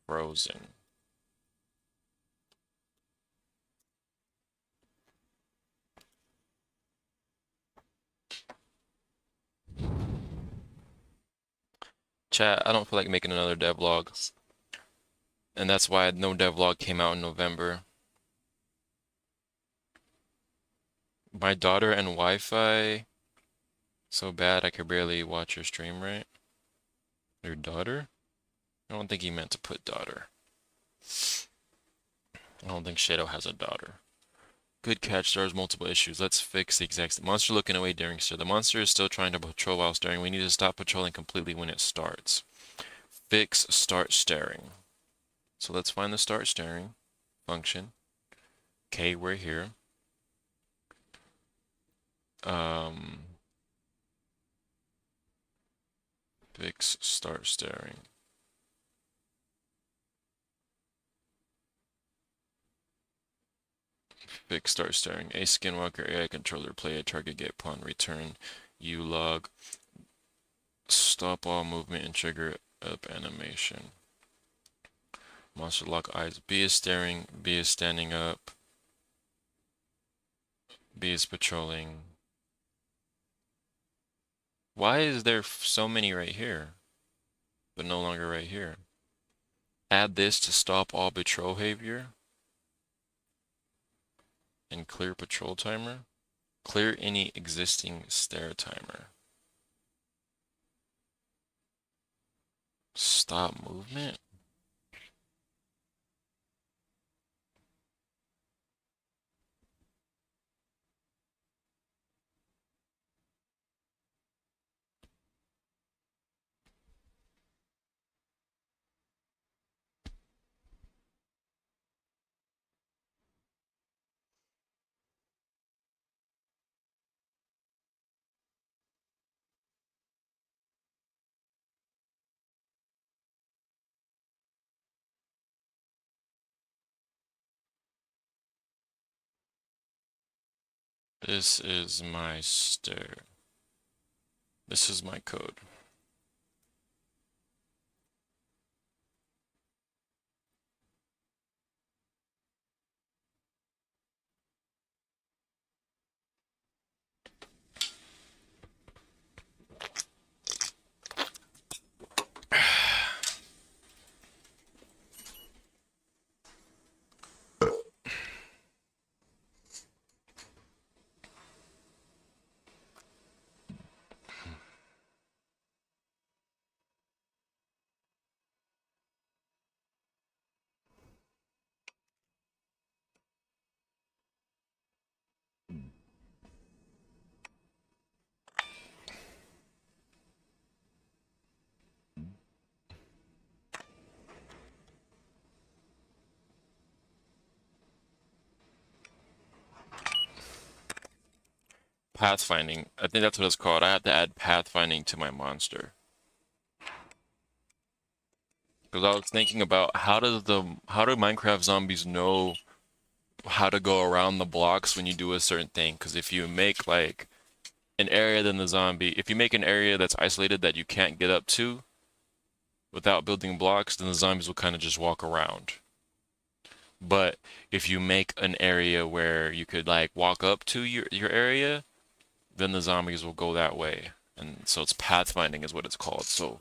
frozen. Chat, I don't feel like making another devlog. And that's why no devlog came out in November. My daughter and Wi-Fi so bad I could barely watch your stream, right? Your daughter? I don't think he meant to put daughter. I don't think Shadow has a daughter. Good catch, stars multiple issues. Let's fix the exact monster looking away during stir. The monster is still trying to patrol while staring. We need to stop patrolling completely when it starts. Fix start staring. So let's find the start staring function. Okay, we're here. Fix start staring. Fix start staring. A Skinwalker AI controller play a target get pawn return U log. Stop all movement and trigger up animation. Monster lock eyes. B is staring. B is standing up. B is patrolling. Why is there so many right here, but no longer right here? Add this to stop all patrol behavior. And clear patrol timer. Clear any existing stare timer. Stop movement? This is my stare. This is my code. Pathfinding. I think that's what it's called. I have to add pathfinding to my monster. Because I was thinking about how do Minecraft zombies know how to go around the blocks when you do a certain thing? Because if you make like an area, then the zombie, if you make an area that's isolated that you can't get up to without building blocks, then the zombies will kind of just walk around. But if you make an area where you could like walk up to your area, then the zombies will go that way. And so it's pathfinding is what it's called. So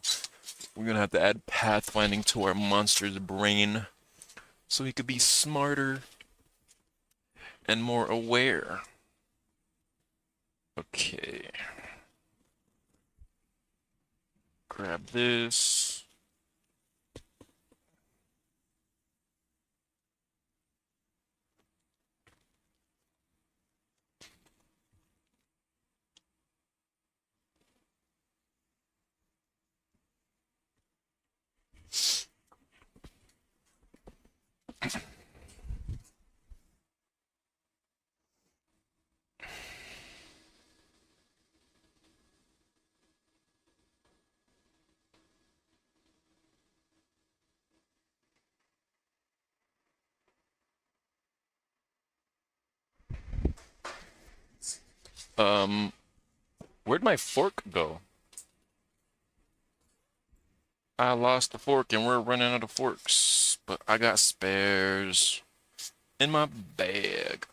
we're gonna have to add pathfinding to our monster's brain so he could be smarter and more aware. Okay. Grab this. Where'd my fork go? I lost the fork and we're running out of forks, but I got spares in my bag.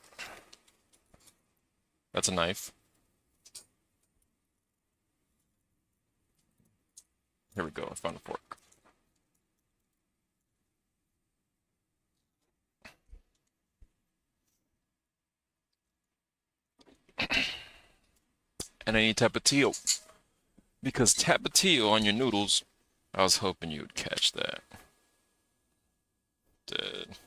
That's a knife. Here we go, I found a fork. And I need tapatio. Because tapatio on your noodles, I was hoping you would catch that. Dead.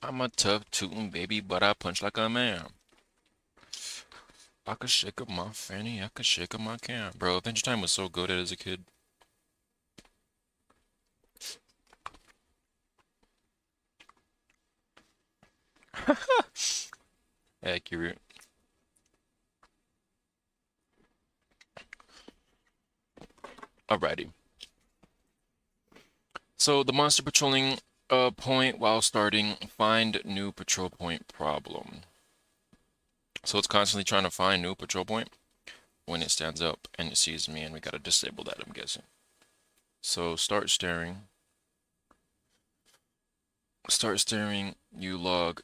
I'm a tough tootin' baby, but I punch like a man. I could shake up my fanny, I could shake up my can. Bro, Adventure Time was so good as a kid. Accurate. Alrighty. So the monster patrolling point while starting, find new patrol point problem. So it's constantly trying to find new patrol point when it stands up and it sees me, and we gotta disable that, I'm guessing. So start staring. Start staring, you log.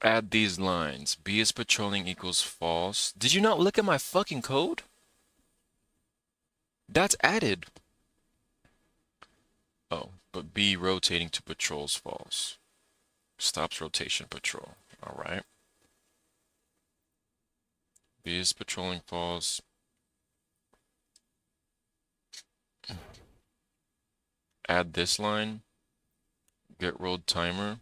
Add these lines. B is patrolling equals false. Did you not look at my fucking code? That's added. Oh, but B rotating to patrol's false. Stops rotation patrol. Alright. B is patrolling false. Add this line. Get rolled timer.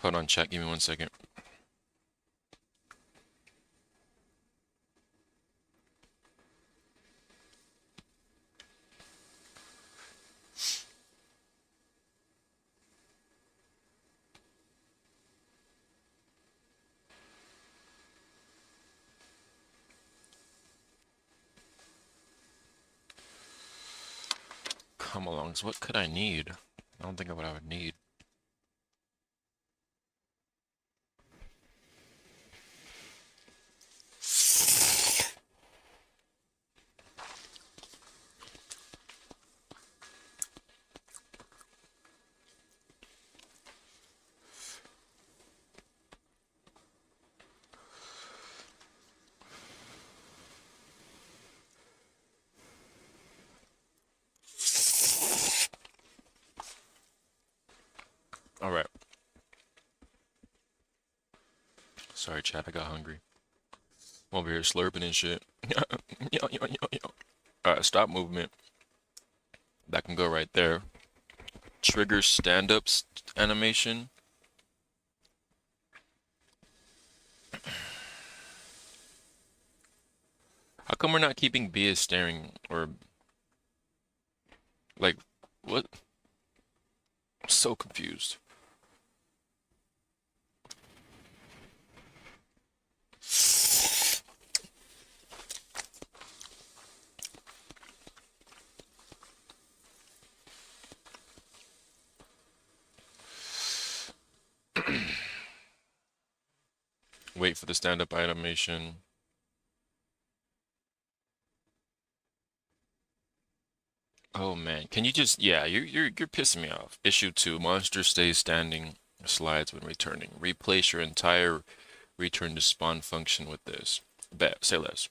Hold on, chat. Give me 1 second. Come alongs. What could I need? I don't think of what I would need. Alright. Sorry, chat. I got hungry. I'm over here slurping and shit. Alright, stop movement. That can go right there. Trigger stand-ups animation. How come we're not keeping B as staring or like what? I'm so confused. Wait for the stand-up animation. Oh man, can you just you're pissing me off. Issue 2, monster stays standing, slides when returning. Replace your entire return to spawn function with this. Bet, say less.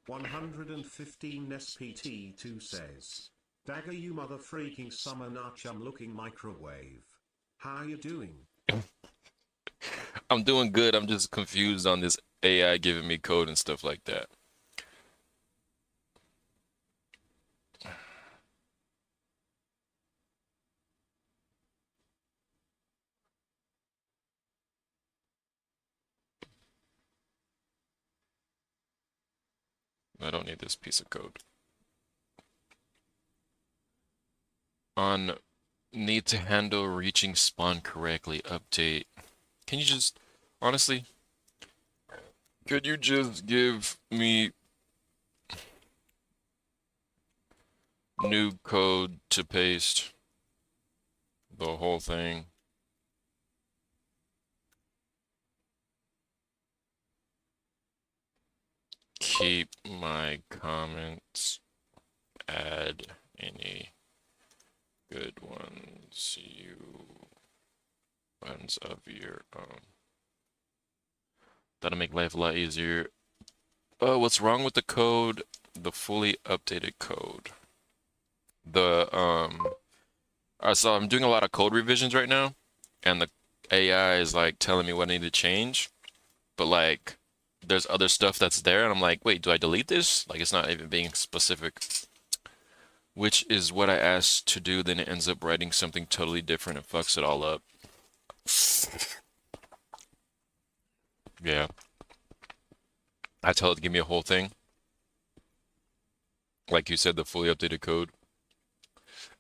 115 SPT2 says, Dagger you mother freaking summer notch I'm looking microwave. How you doing? I'm doing good. I'm just confused on this AI giving me code and stuff like that. I don't need this piece of code. On need to handle reaching spawn correctly update. Can you just, honestly, could you just give me new code to paste? The whole thing. Keep my comments. Add any good ones of your own. That'll make life a lot easier. Oh, what's wrong with the code? The fully updated code. So I'm doing a lot of code revisions right now, and the AI is like telling me what I need to change, but like there's other stuff that's there, and I'm like, wait, do I delete this? Like it's not even being specific. Which is what I asked to do, then it ends up writing something totally different and fucks it all up. Yeah. I tell it to give me a whole thing. Like you said, the fully updated code.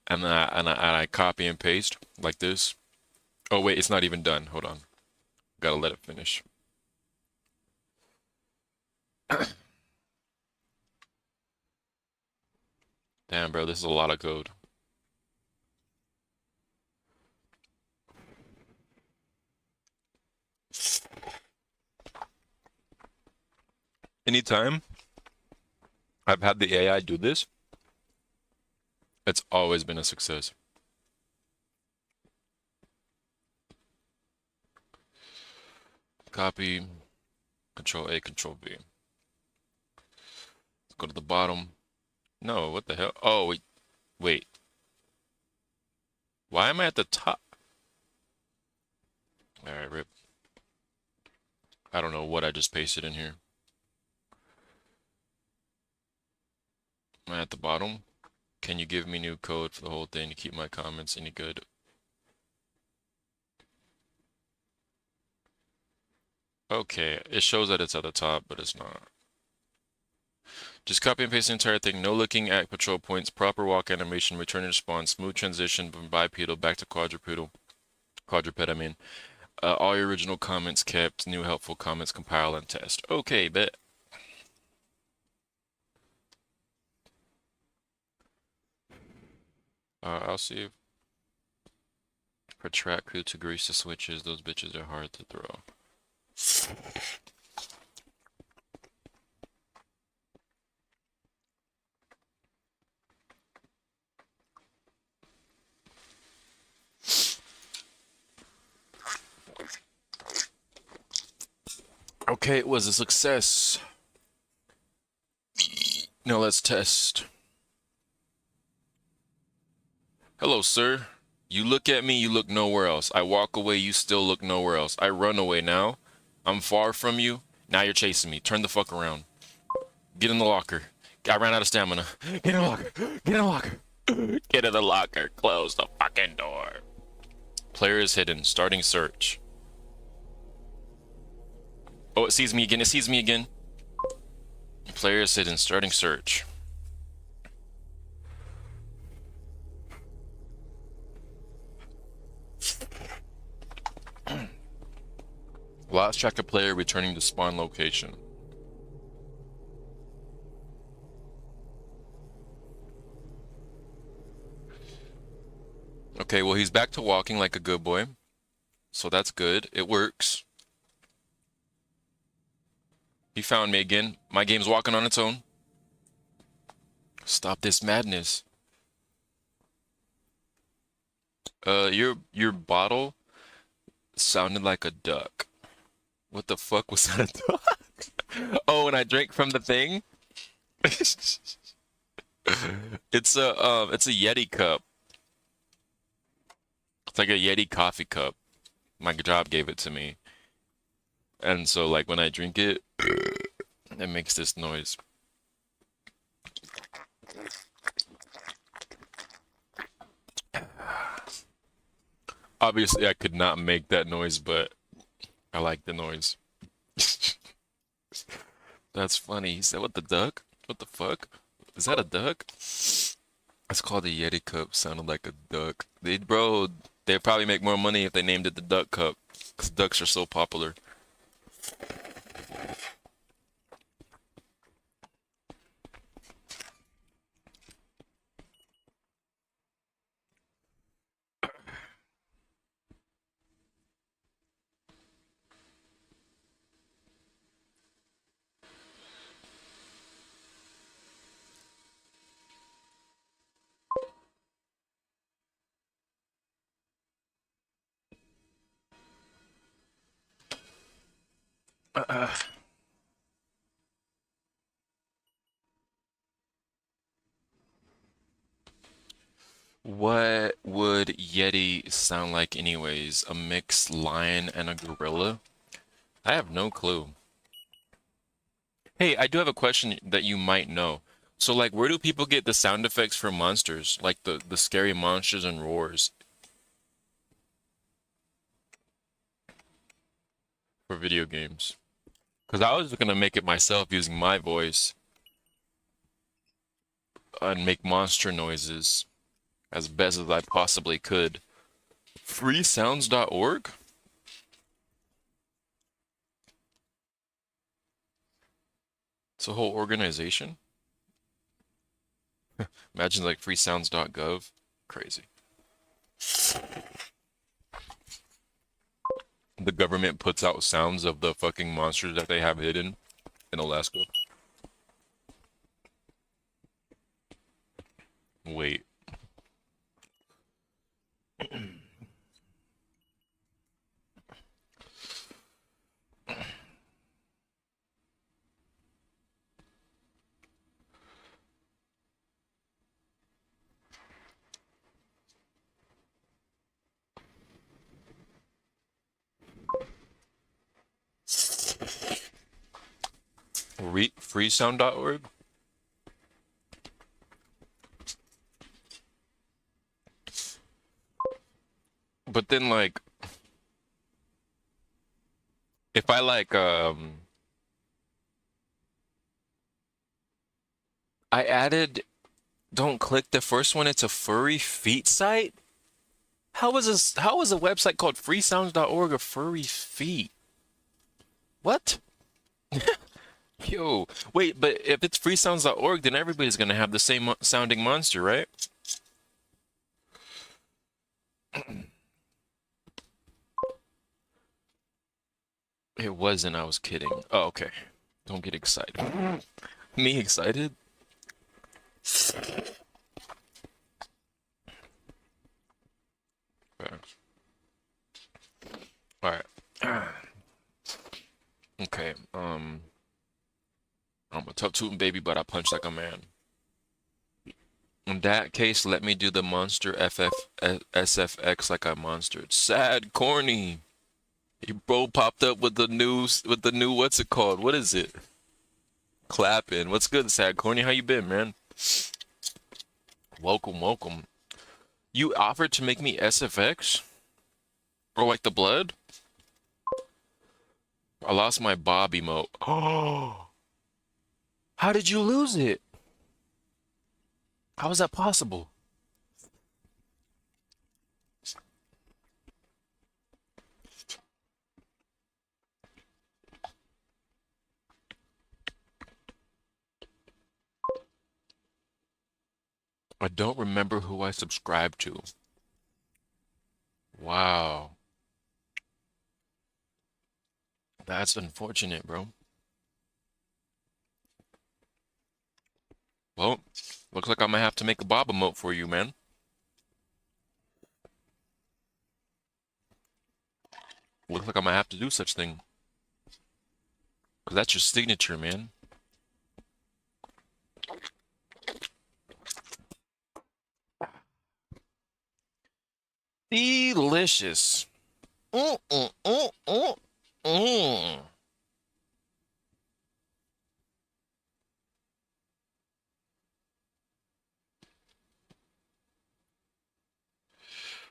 And then I copy and paste like this. Oh wait, it's not even done. Hold on. Gotta let it finish. Damn, bro, this is a lot of code. Anytime I've had the AI do this, it's always been a success. Copy, Control A, Control V. Let's go to the bottom. No, what the hell? Oh, wait. Why am I at the top? Alright, rip. I don't know what I just pasted in here. Am I at the bottom? Can you give me new code for the whole thing to keep my comments any good? Okay, it shows that it's at the top, but it's not. Just copy and paste the entire thing. No looking at control points. Proper walk animation. Return and spawn. Smooth transition from bipedal back to quadrupedal. Quadruped, I mean. All your original comments kept. New helpful comments. Compile and test. Okay, bet. I'll see if... Protract crew to grease the switches. Those bitches are hard to throw. Okay, it was a success. Now let's test. Hello, sir. You look at me, you look nowhere else. I walk away, you still look nowhere else. I run away now. I'm far from you. Now you're chasing me. Turn the fuck around. Get in the locker. I ran out of stamina. Get in the locker. Get in the locker. Get in the locker. Close the fucking door. Player is hidden. Starting search. Oh, it sees me again. It sees me again. Player is hidden. Starting search. Lost track of player returning to spawn location. Okay, well, he's back to walking like a good boy. So that's good. It works. He found me again. My game's walking on its own. Stop this madness. Your bottle sounded like a duck. What the fuck was that a duck? Oh, and I drank from the thing? It's a Yeti cup. It's like a Yeti coffee cup. My job gave it to me. And so like when I drink it, it makes this noise. Obviously I could not make that noise, but I like the noise. That's funny. He said, what the duck? What the fuck? Is that a duck? It's called a Yeti cup. Sounded like a duck. Bro, they'd probably make more money if they named it the duck cup. Because ducks are so popular. What would Yeti sound like anyways? A mixed lion and a gorilla? I have no clue. Hey, I do have a question that you might know. So like where do people get the sound effects for monsters? Like the scary monsters and roars for video games? Because I was gonna make it myself using my voice and make monster noises as best as I possibly could. Freesounds.org? It's a whole organization? Imagine like freesounds.gov. Crazy. The government puts out sounds of the fucking monsters that they have hidden in Alaska. Wait. Freesound.org? But then like if I like I added don't click the first one, it's a furry feet site? How is a website called freesounds.org a furry feet? What? Yo, wait, but if it's freesounds.org, then everybody's gonna have the same sounding monster, right? It wasn't, I was kidding. Oh, okay. Don't get excited. Me excited? Facts. All right. Okay. I'm a tough tootin' baby, but I punch like a man. In that case, let me do the monster SFX like I monstered. Sad, corny. Your bro popped up with the new what's it called? What is it? Clapping. What's good, sad corny? How you been, man? Welcome, welcome. You offered to make me SFX? Or like the blood? I lost my Bob emote. Oh. How did you lose it? How is that possible? I don't remember who I subscribed to. Wow. That's unfortunate, bro. Well, looks like I'm gonna have to make a Bob emote for you, man. Looks like I'm gonna have to do such thing. Cause that's your signature, man. Delicious. Mm, mm, mm, mm, mm.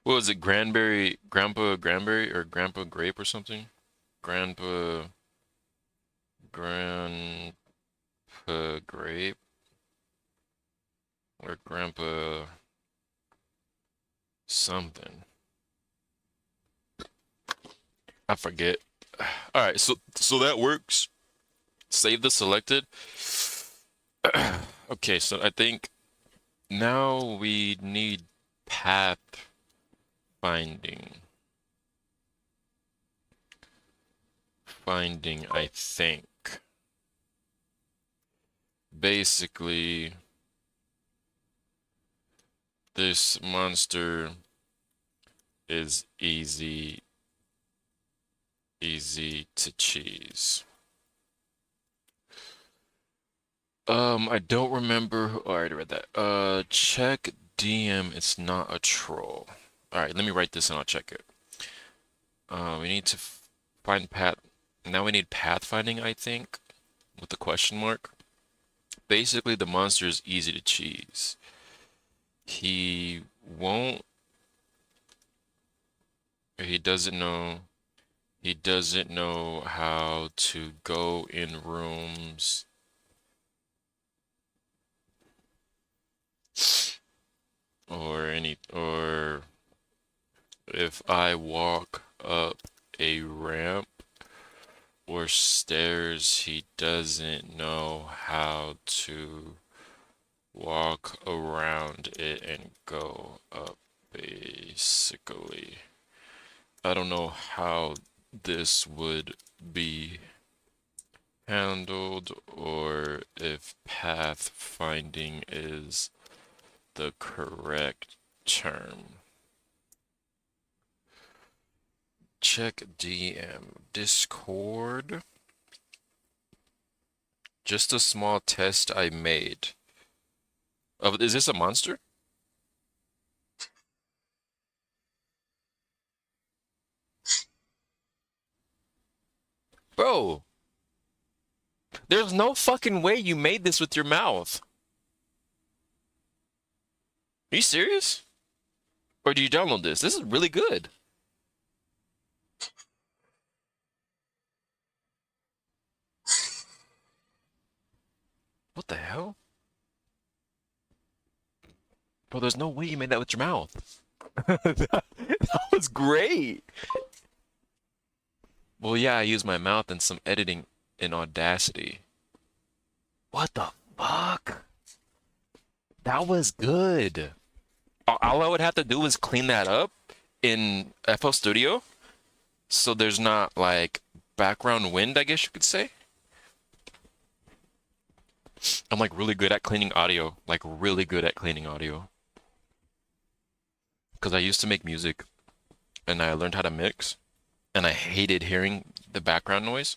What was it? Granberry, Grandpa Granberry or Grandpa Grape or something? Grandpa, Grandpa Grape or Grandpa something. I forget. All right, so that works. Save the selected. Okay, so I think now we need path finding. Finding, I think. Basically, this monster is easy to cheese. I don't remember who. Oh, I already read that. Check DM. It's not a troll. All right, let me write this and I'll check it. We need to find path. Now we need pathfinding, I think, with the question mark. Basically, the monster is easy to cheese. He won't. He doesn't know. He doesn't know how to go in rooms or if I walk up a ramp or stairs, he doesn't know how to walk around it and go up, basically. I don't know how this would be handled or if pathfinding is the correct term. Check DM. Discord. Just a small test I made. Oh, is this a monster? Bro, there's no fucking way you made this with your mouth. Are you serious? Or do you download this? This is really good. What the hell? Bro, there's no way you made that with your mouth. That was great. Well, yeah, I use my mouth and some editing in Audacity. What the fuck? That was good. All I would have to do is clean that up in FL Studio so there's not like background wind, I guess you could say. I'm like really good at cleaning audio, like really good at cleaning audio. Because I used to make music and I learned how to mix and I hated hearing the background noise.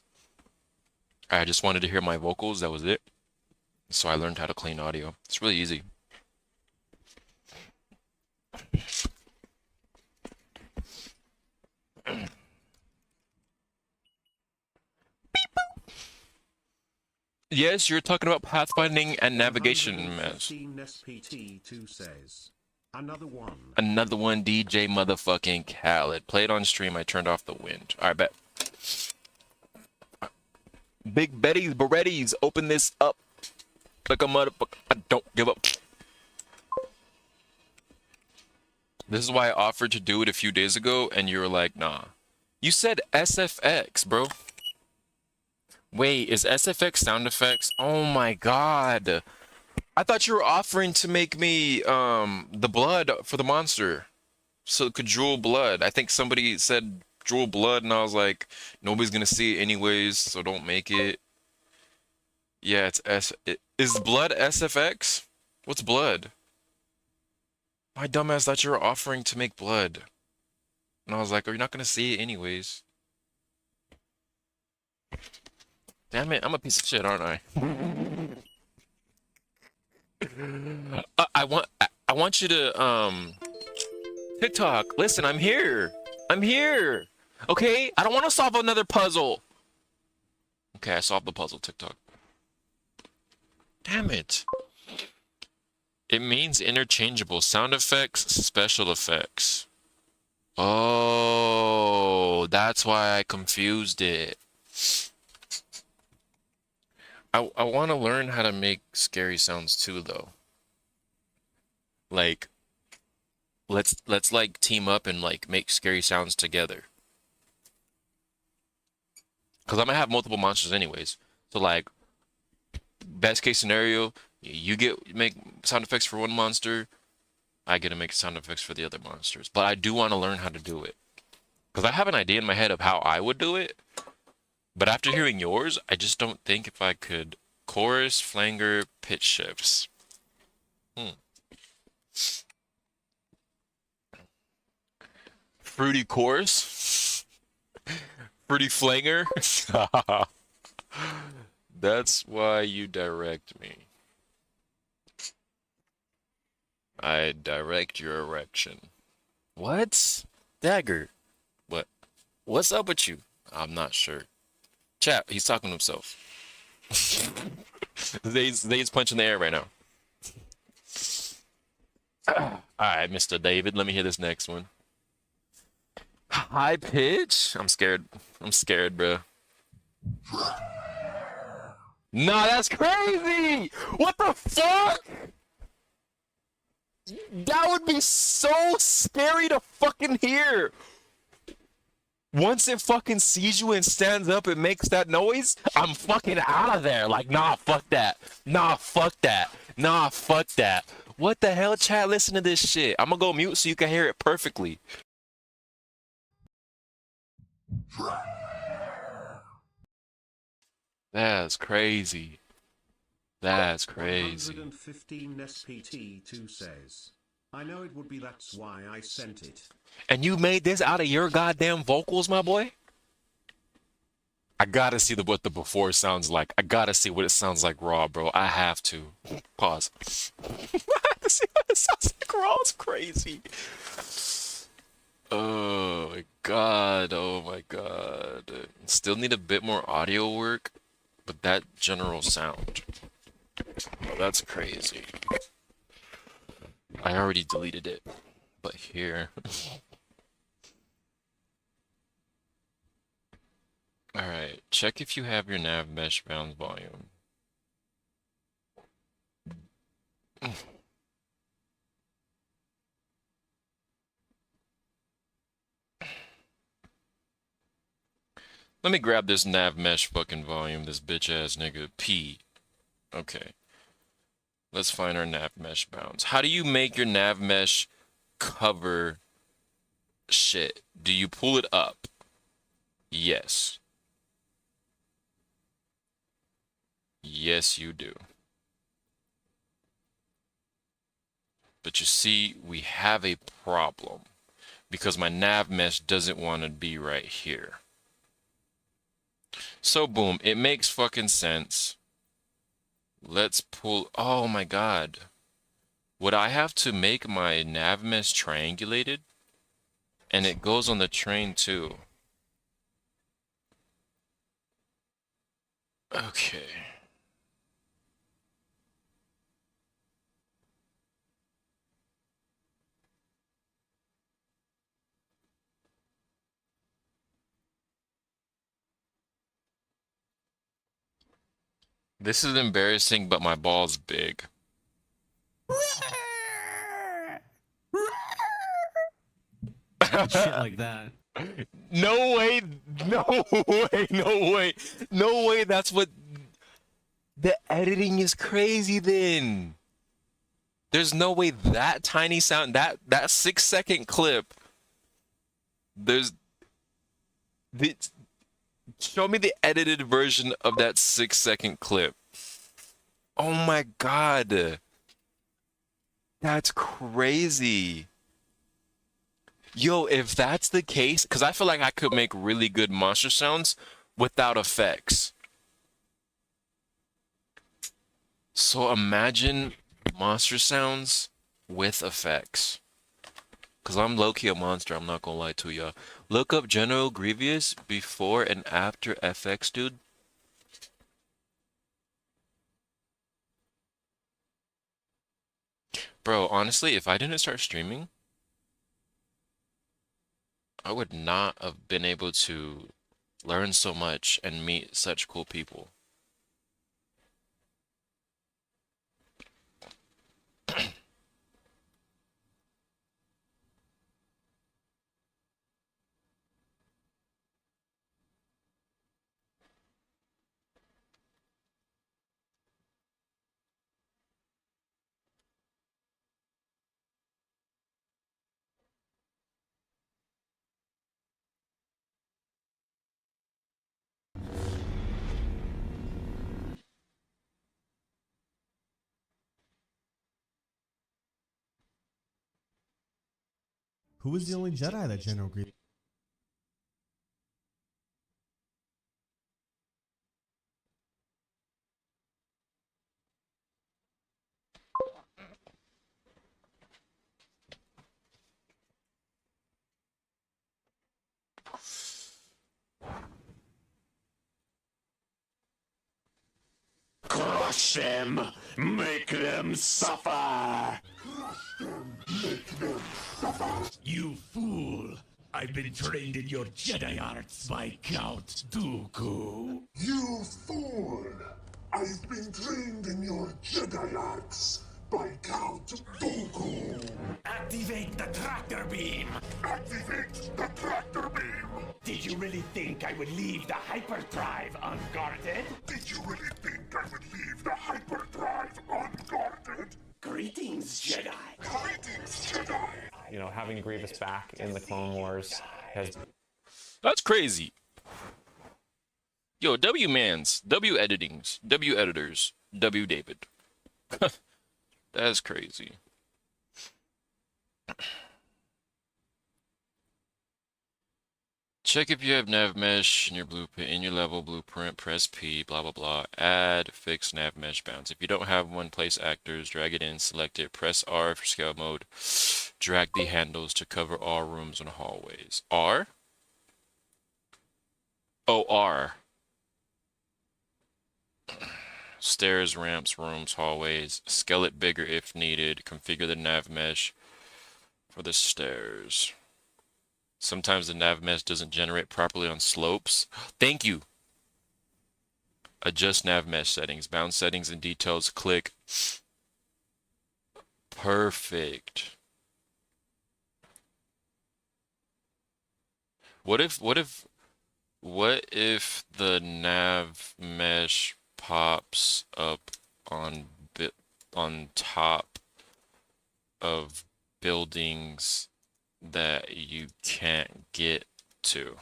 I just wanted to hear my vocals, that was it. So I learned how to clean audio. It's really easy. Yes, you're talking about pathfinding and navigation, Mess. 115 SPT2 says. Another one. Another one, DJ motherfucking Khaled. Played on stream, I turned off the wind. Alright, bet. Big Betty's Berettis, open this up like a motherfucker. I don't give up. This is why I offered to do it a few days ago, and you were like, nah. You said SFX, bro. Wait, is SFX sound effects? Oh my god. I thought you were offering to make me the blood for the monster. So it could drool blood. I think somebody said drool blood and I was like, nobody's gonna see it anyways, so don't make it. Yeah, is blood SFX? What's blood? My dumbass thought you were offering to make blood. And I was like, oh, you're not gonna see it anyways. Damn it, I'm a piece of shit, aren't I? I want you to TikTok. Listen, I'm here. I'm here. Okay? I don't want to solve another puzzle. Okay, I solved the puzzle, TikTok. Damn it. It means interchangeable sound effects, special effects. Oh, that's why I confused it. I want to learn how to make scary sounds too, though. Like, let's like team up and like make scary sounds together. Cause I'm gonna have multiple monsters anyways. So like, best case scenario, you make sound effects for one monster, I get to make sound effects for the other monsters. But I do want to learn how to do it. Cause I have an idea in my head of how I would do it. But after hearing yours, I just don't think if I could chorus, flanger, pitch shifts. Fruity chorus? Fruity flanger? That's why you direct me. I direct your erection. What? Dagger. What? What's up with you? I'm not sure. Chat, he's talking to himself. Zay's punching the air right now. Alright, Mr. David, let me hear this next one. High pitch? I'm scared. I'm scared, bro. Nah, that's crazy! What the fuck? That would be so scary to fucking hear. Once it fucking sees you and stands up and makes that noise, I'm fucking out of there. Like, nah, fuck that. Nah, fuck that. Nah, fuck that. What the hell, chat? Listen to this shit. I'm gonna go mute so you can hear it perfectly. That's crazy. That's crazy. 115 SPT2 says, I know it would be, that's why I sent it. And you made this out of your goddamn vocals, my boy? I gotta see what the before sounds like. I gotta see what it sounds like raw, bro. I have to. Pause. I have to see what it sounds like raw. It's crazy. Oh my god. Oh my god. Still need a bit more audio work, but that general sound. Oh, that's crazy. I already deleted it, but here. Alright, check if you have your nav mesh bounds volume. Let me grab this nav mesh fucking volume, this bitch ass nigga. P. Okay. Let's find our nav mesh bounds. How do you make your nav mesh cover shit? Do you pull it up? Yes. Yes, you do. But you see, we have a problem because my nav mesh doesn't want to be right here. So boom, it makes fucking sense. Let's pull, oh my god. Would I have to make my nav mesh triangulated? And it goes on the train too. Okay. This is embarrassing, but my ball's big. Shit like that. No way, no way, no way, no way. That's what the editing is crazy then. There's no way that tiny sound, that 6-second clip, there's the, show me the edited version of that 6-second clip. Oh my god. That's crazy. Yo, if that's the case, because I feel like I could make really good monster sounds without effects. So imagine monster sounds with effects. Because I'm low-key a monster, I'm not gonna lie to y'all. Look up General Grievous before and after FX, dude. Bro, honestly, if I didn't start streaming, I would not have been able to learn so much and meet such cool people. Who was the only Jedi that General Grievous? them! Make them suffer! You fool! I've been trained in your Jedi arts by Count Dooku. You fool! I've been trained in your Jedi arts by Count Dooku. Activate the tractor beam! Activate the tractor beam! Did you really think I would leave the hyperdrive unguarded? Did you really think I would leave the hyperdrive unguarded? Greetings, Jedi! Greetings, Jedi! You know, having Grievous back in the Clone Wars has... That's crazy. Yo, W mans, W editings, W editors, W David. That's crazy. Check if you have nav mesh in your blueprint, in your level blueprint, press P, blah blah blah. Add fixed nav mesh bounds. If you don't have one, place actors, drag it in, select it, press R for scale mode. Drag the handles to cover all rooms and hallways. R? Oh, R. Stairs, ramps, rooms, hallways. Scale it bigger if needed. Configure the nav mesh for the stairs. Sometimes the nav mesh doesn't generate properly on slopes. Thank you. Adjust nav mesh settings. Bound settings and details. Click. Perfect. What if the nav mesh pops up on top of buildings that you can't get to?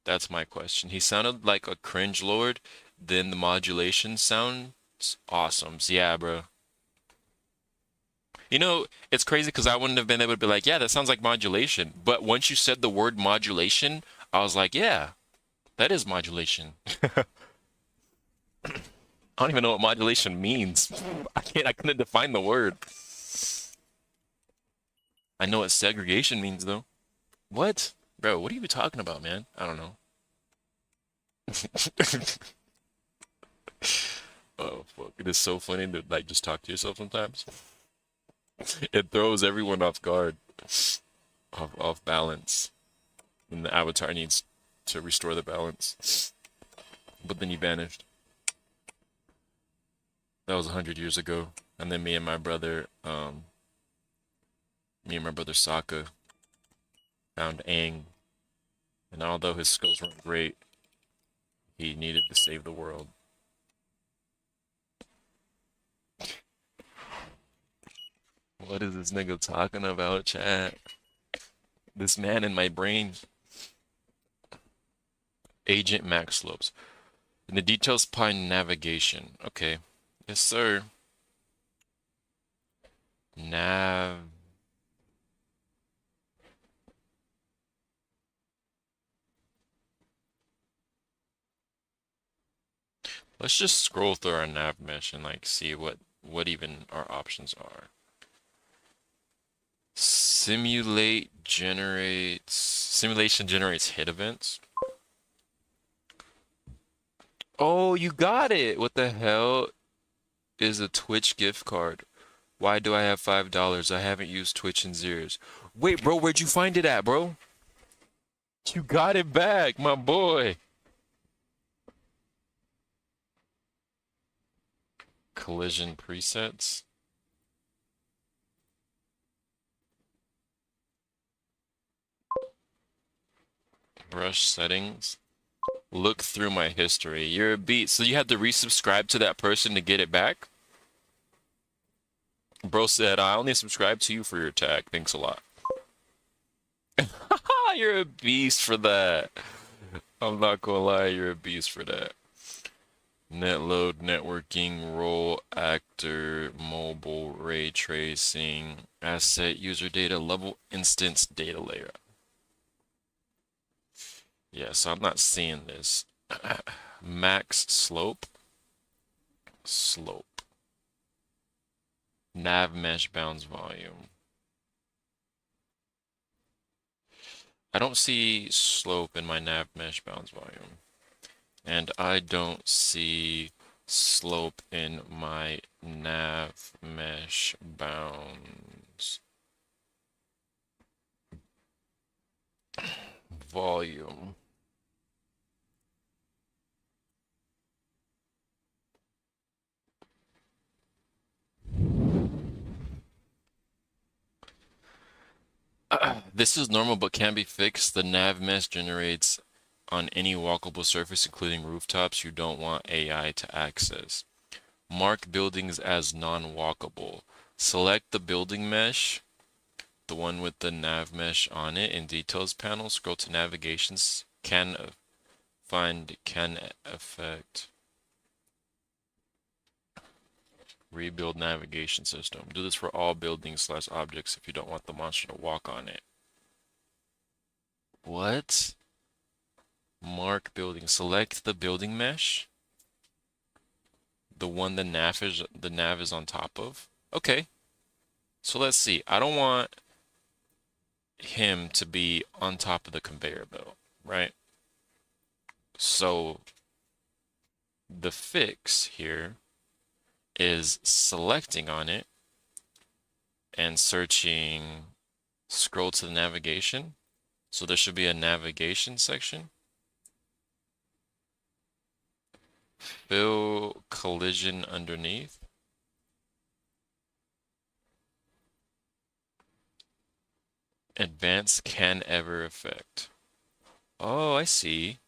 That's my question. He sounded like a cringe lord, then the modulation sounds awesome. So yeah, bro. You know, it's crazy because I wouldn't have been able to be like, yeah, that sounds like modulation. But once you said the word modulation, I was like, yeah, that is modulation. I don't even know what modulation means. I couldn't define the word. I know what segregation means, though. What? Bro, what are you talking about, man? I don't know. Oh, fuck. It is so funny to, like, just talk to yourself sometimes. It throws everyone off guard. Off balance. And the avatar needs to restore the balance. But then he vanished. That was 100 years ago. And then me and my brother Sokka found Aang. And although his skills weren't great, he needed to save the world. What is this nigga talking about, chat? This man in my brain. Agent Max Slopes. In the details pine navigation. Okay. Yes, sir. Nav. Let's just scroll through our nav mesh and like see what even our options are. Simulation generates hit events. Oh, you got it. What the hell is a Twitch gift card? Why do I have $5? I haven't used Twitch in years. Wait, bro, where'd you find it at, bro? You got it back, my boy. Collision presets. Brush settings. Look through my history. You're a beat. So you had to resubscribe to that person to get it back? Bro said, I only subscribe to you for your tag. Thanks a lot. You're a beast for that. I'm not gonna lie, you're a beast for that. Netload, networking, role, actor, mobile, ray tracing, asset, user data, level, instance, data layer. Yeah, so I'm not seeing this. Max slope. Slope. Nav mesh bounds volume. I don't see slope in my nav mesh bounds volume. And I don't see slope in my nav mesh bounds. Volume. This is normal but can be fixed. The nav mesh generates on any walkable surface, including rooftops, you don't want AI to access. Mark buildings as non-walkable. Select the building mesh, the one with the nav mesh on it in details panel. Scroll to navigations. Find can affect. Rebuild navigation system. Do this for all buildings / objects if you don't want the monster to walk on it. What? Mark building. Select the building mesh. The one the nav is on top of. Okay. So let's see. I don't want him to be on top of the conveyor belt, right? So the fix here is selecting on it and searching, scroll to the navigation. So there should be a navigation section. Fill collision underneath. Advanced can ever affect. Oh, I see.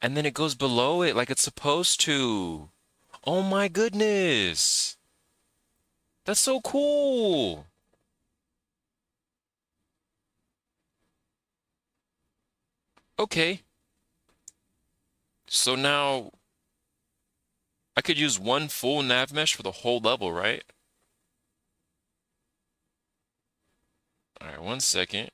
And then it goes below it like it's supposed to. Oh my goodness. That's so cool. Okay. So now I could use one full nav mesh for the whole level, right? All right, 1 second.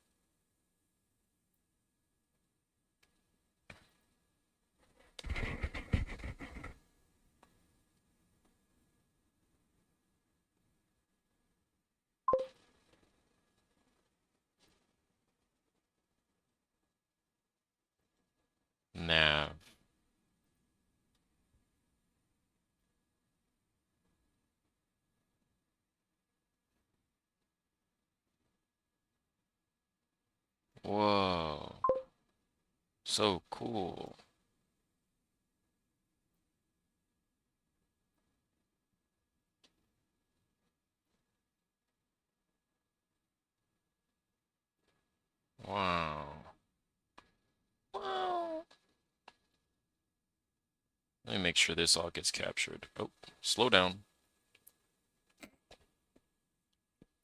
Nav. Whoa. So cool. Wow. Wow. Let me make sure this all gets captured. Oh, slow down.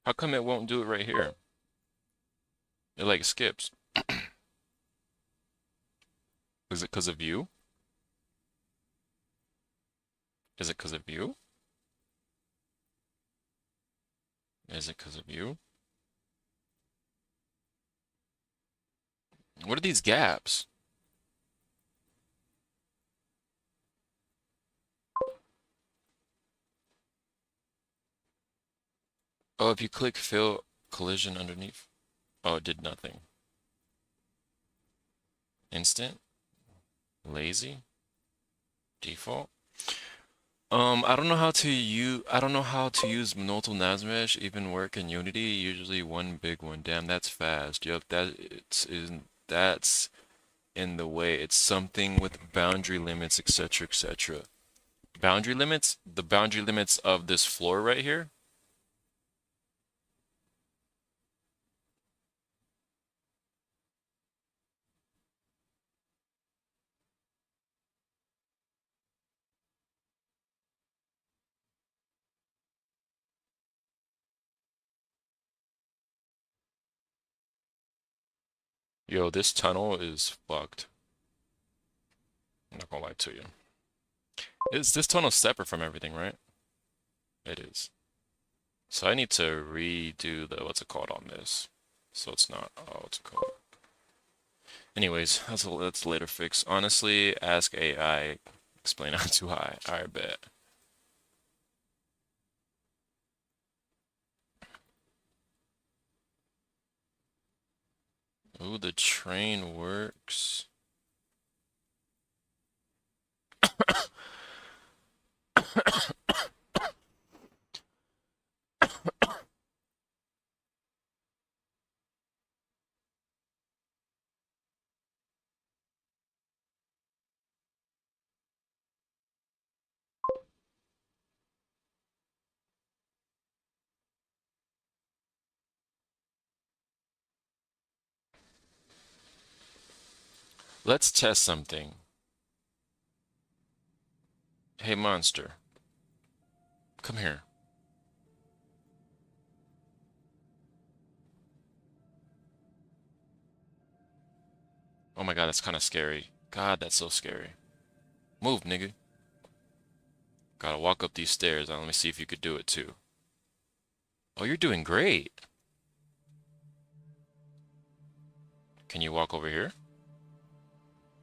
How come it won't do it right here? It like skips. Is it because of you? Is it because of you? Is it because of you? What are these gaps? Oh, if you click fill collision underneath. Oh, it did nothing. Instant? Lazy? Default? I don't know how to use Minolta Nazmesh even work in Unity. Usually one big one. Damn, that's fast. Yep, that's in the way. It's something with boundary limits, etc., etc. Boundary limits? The boundary limits of this floor right here? Yo, this tunnel is fucked. I'm not gonna lie to you. This tunnel separate from everything, right? It is. So I need to redo the what's it called on this. So it's not what's it called? Anyways, that's a later fix. Honestly, ask AI, explain out too high. I bet. Ooh, the train works. Let's test something. Hey, monster. Come here. Oh my god, that's kind of scary. God, that's so scary. Move, nigga. Gotta walk up these stairs. Let me see if you could do it too. Oh, you're doing great. Can you walk over here?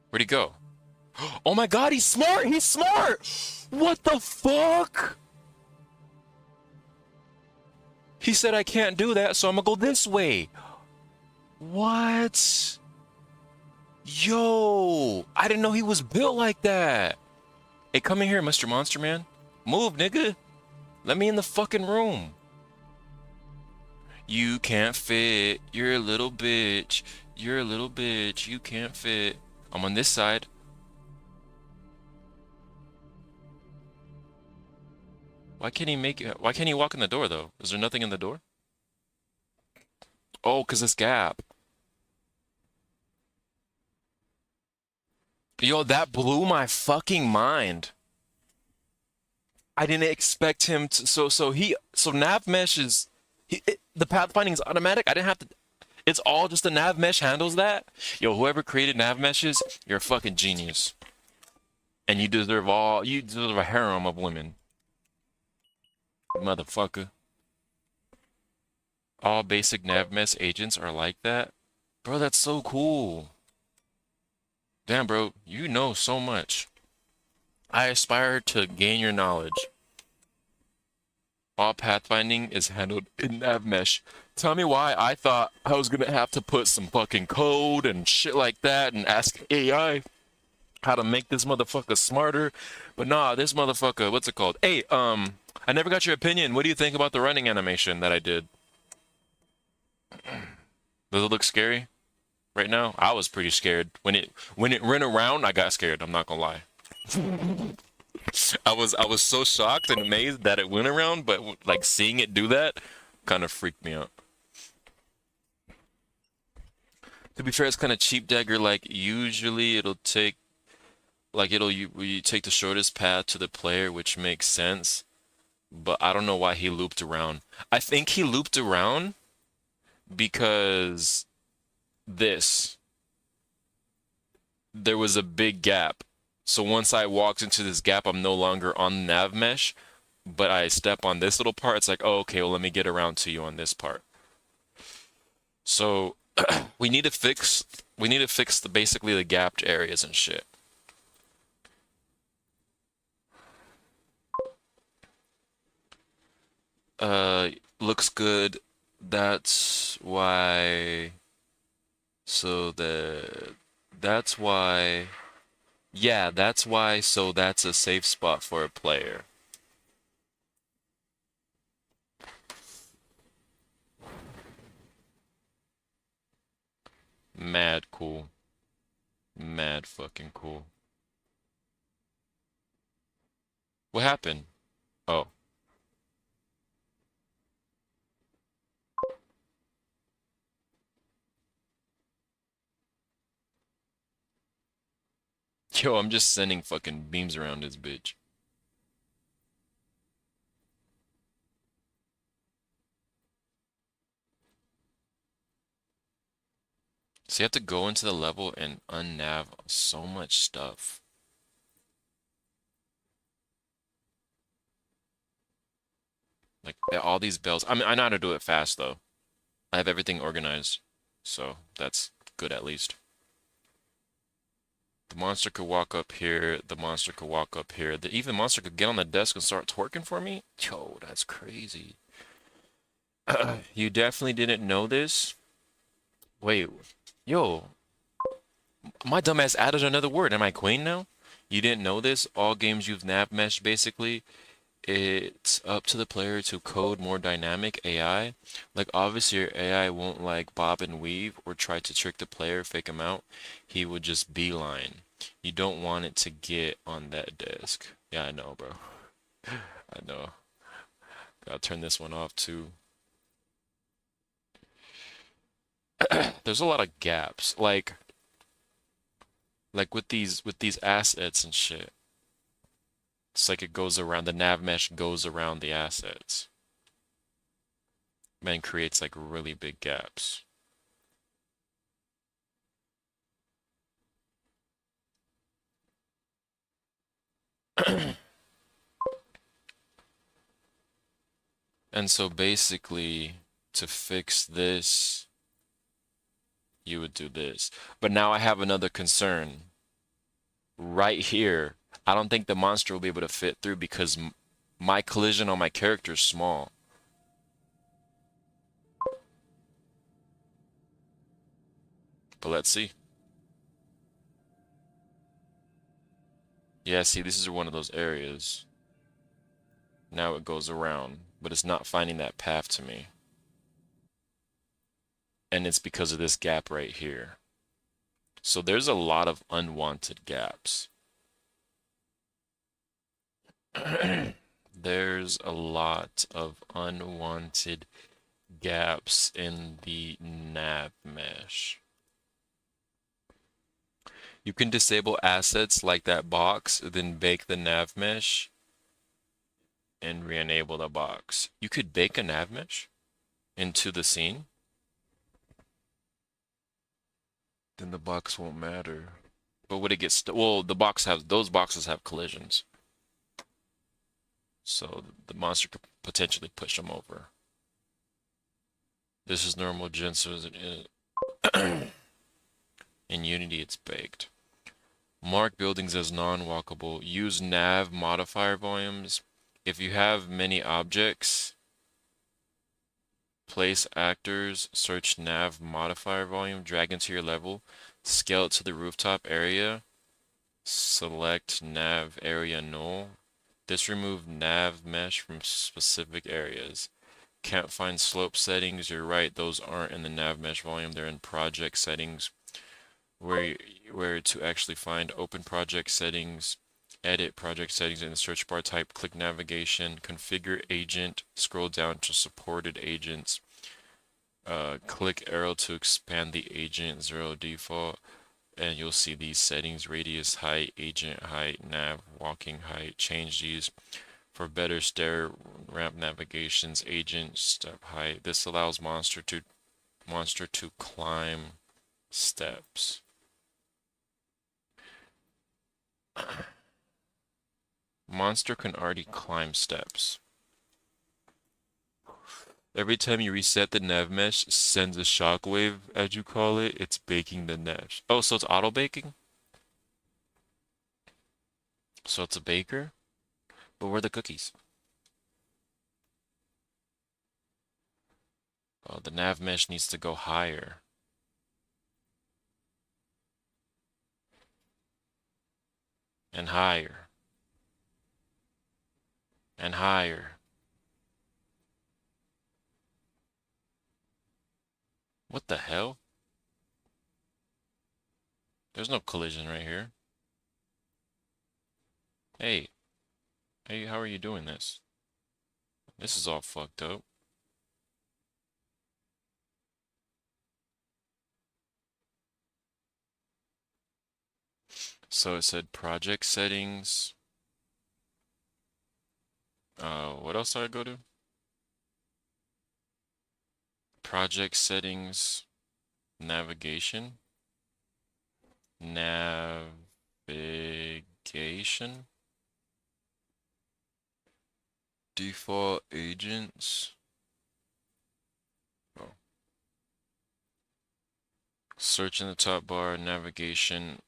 Where'd he go? Oh my god, he's smart! He's smart! What the fuck? He said I can't do that, so I'm gonna go this way. What? Yo, I didn't know he was built like that. Hey, come in here, Mr. Monster Man. Move, nigga. Let me in the fucking room. You can't fit. You're a little bitch. You're a little bitch. You can't fit. I'm on this side. Why can't he make it? Why can't he walk in the door, though? Is there nothing in the door? Oh, because this gap. Yo, that blew my fucking mind. I didn't expect him to. So nav mesh is. The pathfinding is automatic. I didn't have to. It's all just the nav mesh handles that. Yo, whoever created nav meshes, you're a fucking genius. And you deserve a harem of women. Motherfucker. All basic nav mesh agents are like that. Bro, that's so cool. Damn, bro, you know so much. I aspire to gain your knowledge. All pathfinding is handled in nav mesh. Tell me why I thought I was gonna have to put some fucking code and shit like that and ask AI how to make this motherfucker smarter. But nah, this motherfucker, what's it called? Hey, I never got your opinion. What do you think about the running animation that I did? Does it look scary right now? I was pretty scared. When it ran around, I got scared. I'm not gonna lie. I was so shocked and amazed that it went around, but like seeing it do that kind of freaked me out. To be fair, it's kind of cheap dagger. Like usually it'll take you take the shortest path to the player, which makes sense. But I don't know why he looped around. I think he looped around because there was a big gap. So once I walked into this gap, I'm no longer on the nav mesh, but I step on this little part. It's like, oh, okay, well, let me get around to you on this part. So we need to fix basically the gapped areas and shit. Looks good. That's why. That's why. Yeah, that's why. So that's a safe spot for a player. Mad cool. Mad fucking cool. What happened? Oh. Yo, I'm just sending fucking beams around this bitch. So you have to go into the level and unnav so much stuff. Like all these bells. I mean, I know how to do it fast though. I have everything organized. So that's good at least. The monster could walk up here. The monster could walk up here. Even the monster could get on the desk and start twerking for me? Yo, that's crazy. You definitely didn't know this? Wait, yo, my dumbass added another word. Am I queen now? You didn't know this? All games you've nav meshed basically. It's up to the player to code more dynamic AI. Like obviously your AI won't like bob and weave or try to trick the player, fake him out. He would just beeline. You don't want it to get on that desk. Yeah, I know, bro. I know. Gotta turn this one off too. There's a lot of gaps. Like Like with these assets and shit. It's like it goes around, the nav mesh goes around the assets. And creates like really big gaps. And so basically, to fix this, you would do this. But now I have another concern. Right here, I don't think the monster will be able to fit through because my collision on my character is small. But let's see. Yeah, see, this is one of those areas. Now it goes around, but it's not finding that path to me. And it's because of this gap right here. So there's a lot of unwanted gaps. There's a lot of unwanted gaps in the nav mesh. You can disable assets like that box, then bake the nav mesh and re-enable the box. You could bake a nav mesh into the scene. Then the box won't matter. But would it get well, those boxes have collisions. So the monster could potentially push them over. This is normal gen, so in Unity it's baked. Mark buildings as non-walkable. Use nav modifier volumes. If you have many objects, place actors, search nav modifier volume, drag into your level, scale it to the rooftop area, select nav area null. This remove nav mesh from specific areas. Can't find slope settings. You're right, those aren't in the nav mesh volume, they're in project settings. Where to actually find open project settings, edit project settings in the search bar, type click navigation, configure agent, scroll down to supported agents, click arrow to expand the agent, 0 default, and you'll see these settings: radius, height, agent height, nav, walking height. Change these for better stair ramp navigations, agent step height. This allows monster to climb steps. Monster can already climb steps. Every time you reset the nav mesh, sends a shockwave, as you call it. It's baking the mesh. Oh, so it's auto baking? So it's a baker? But where are the cookies? Oh, the nav mesh needs to go higher. And higher. And higher. What the hell? There's no collision right here. Hey. Hey, how are you doing this? This is all fucked up. So it said project settings. What else do I go to? Project settings, navigation, default agents. Oh. Search in the top bar, navigation,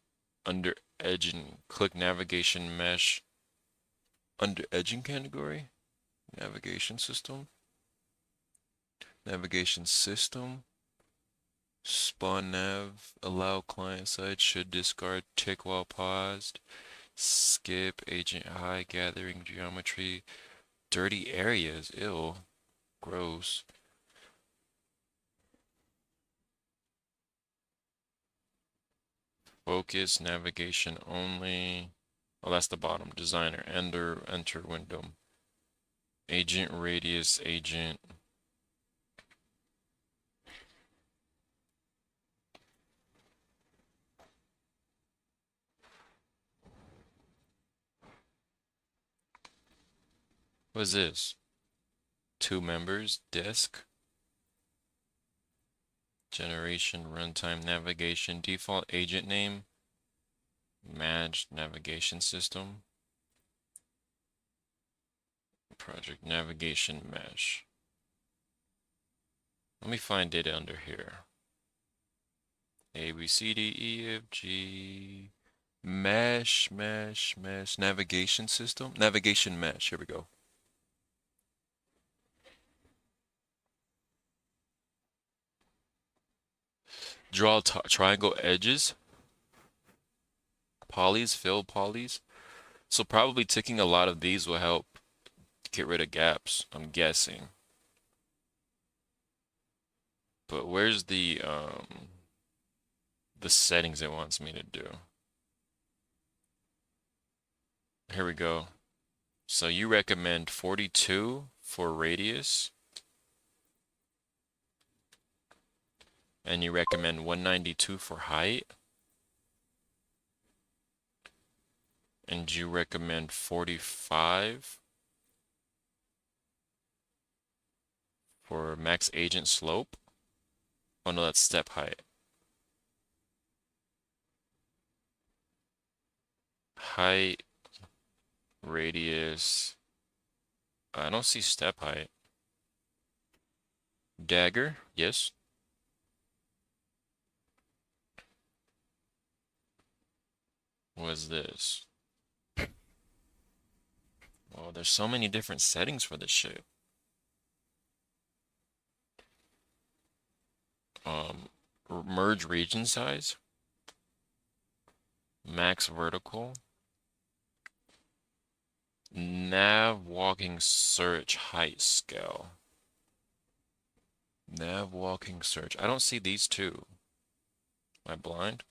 under edging, click navigation mesh, under edging category, navigation system, spawn nav, allow client side, should discard, tick while paused, skip, agent high, gathering geometry, dirty areas, ew, gross. Focus, navigation only. Oh, that's the bottom. Designer, enter window. Agent radius, agent. What is this? 2 members, disk, generation, runtime, navigation, default agent name, managed navigation system, project navigation mesh. Let me find data under here. A, B, C, D, E, F, G, mesh, navigation system, navigation mesh. Here we go. Draw triangle edges, polys, fill polys. So probably ticking a lot of these will help get rid of gaps, I'm guessing. But where's the settings it wants me to do? Here we go. So you recommend 42 for radius, and you recommend 192 for height, and you recommend 45 for max agent slope. Oh no, that's step height. Height, radius. I don't see step height. Dagger, yes. What is this? Oh, there's so many different settings for this shit. Merge region size, max vertical, nav walking search height scale. Nav walking search. I don't see these two. Am I blind?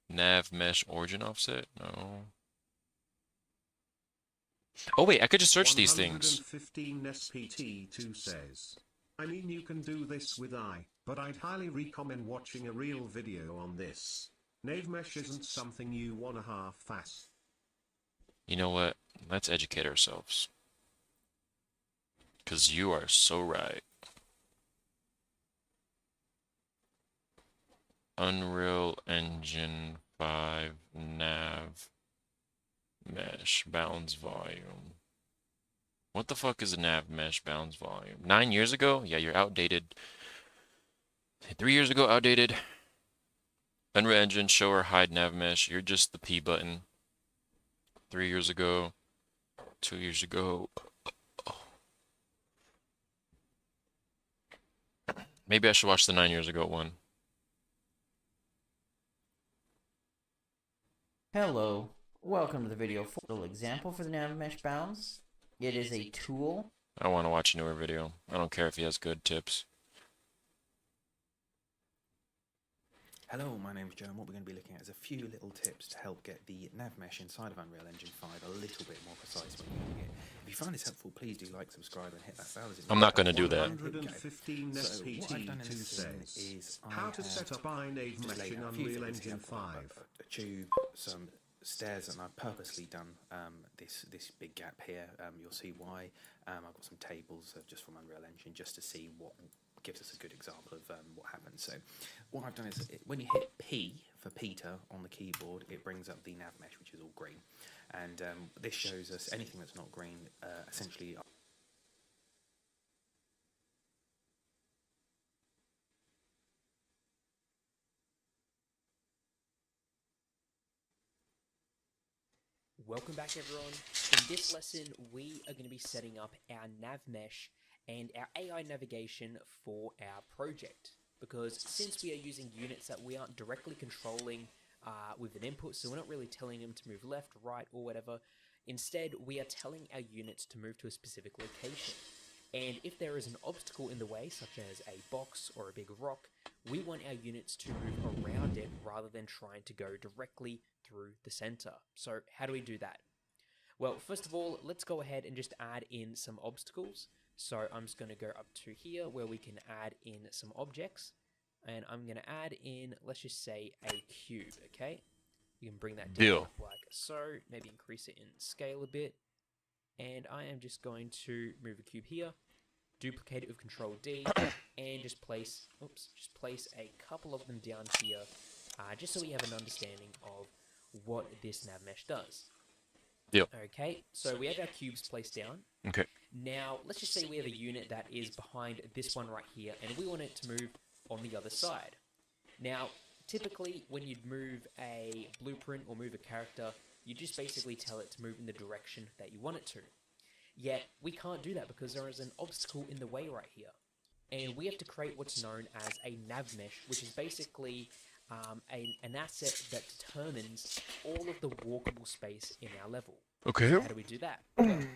Nav mesh origin offset? No. Oh wait, I could just search these things. 115 SPT2 says, I mean you can do this with I, but I'd highly recommend watching a real video on this. Nav mesh isn't something you wanna half-ass. You know what? Let's educate ourselves. 'Cause you are so right. Unreal Engine 5 nav mesh bounds volume. What the fuck is a nav mesh bounds volume? 9 years ago? Yeah, you're outdated. 3 years ago, outdated. Unreal Engine show or hide nav mesh. You're just the P button. 3 years ago. 2 years ago. Maybe I should watch the 9 years ago one. Hello, welcome to the video for a little example for the nav mesh bounds. It is a tool. I want to watch a newer video. I don't care if he has good tips. Hello, my name's Joe, and what we're going to be looking at is a few little tips to help get the nav mesh inside of Unreal Engine 5 a little bit more precise when using it. If you find this helpful, please do like, subscribe, and hit that bell. I'm not going to do that. 115 SPT2 says, how to set up iNave mesh in Unreal Engine 5. A tube, some stairs, and I've purposely done this big gap here. You'll see why. I've got some tables just from Unreal Engine just to see what gives us a good example of what happens. So what I've done is when you hit P for Peter on the keyboard, it brings up the nav mesh, which is all green. And this shows us anything that's not green, essentially. Welcome back everyone. In this lesson we are going to be setting up our nav mesh and our AI navigation for our project, because since we are using units that we aren't directly controlling with an input, so we're not really telling them to move left, right or whatever, instead we are telling our units to move to a specific location. And if there is an obstacle in the way, such as a box or a big rock, we want our units to move around it rather than trying to go directly through the center. So how do we do that? Well, first of all, let's go ahead and just add in some obstacles. So I'm just going to go up to here where we can add in some objects, and I'm going to add in, let's just say, a cube, okay? You can bring that down like so, maybe increase it in scale a bit. And I am just going to move a cube here, duplicate it with Control D, and just place a couple of them down here, just so we have an understanding of what this nav mesh does. Yep. Okay, so we have our cubes placed down. Okay. Now, let's just say we have a unit that is behind this one right here, and we want it to move on the other side. Now, typically, when you'd move a blueprint or move a character, you just basically tell it to move in the direction that you want it to. Yet, we can't do that because there is an obstacle in the way right here. And we have to create what's known as a nav mesh, which is basically an asset that determines all of the walkable space in our level. Okay. So how do we do that?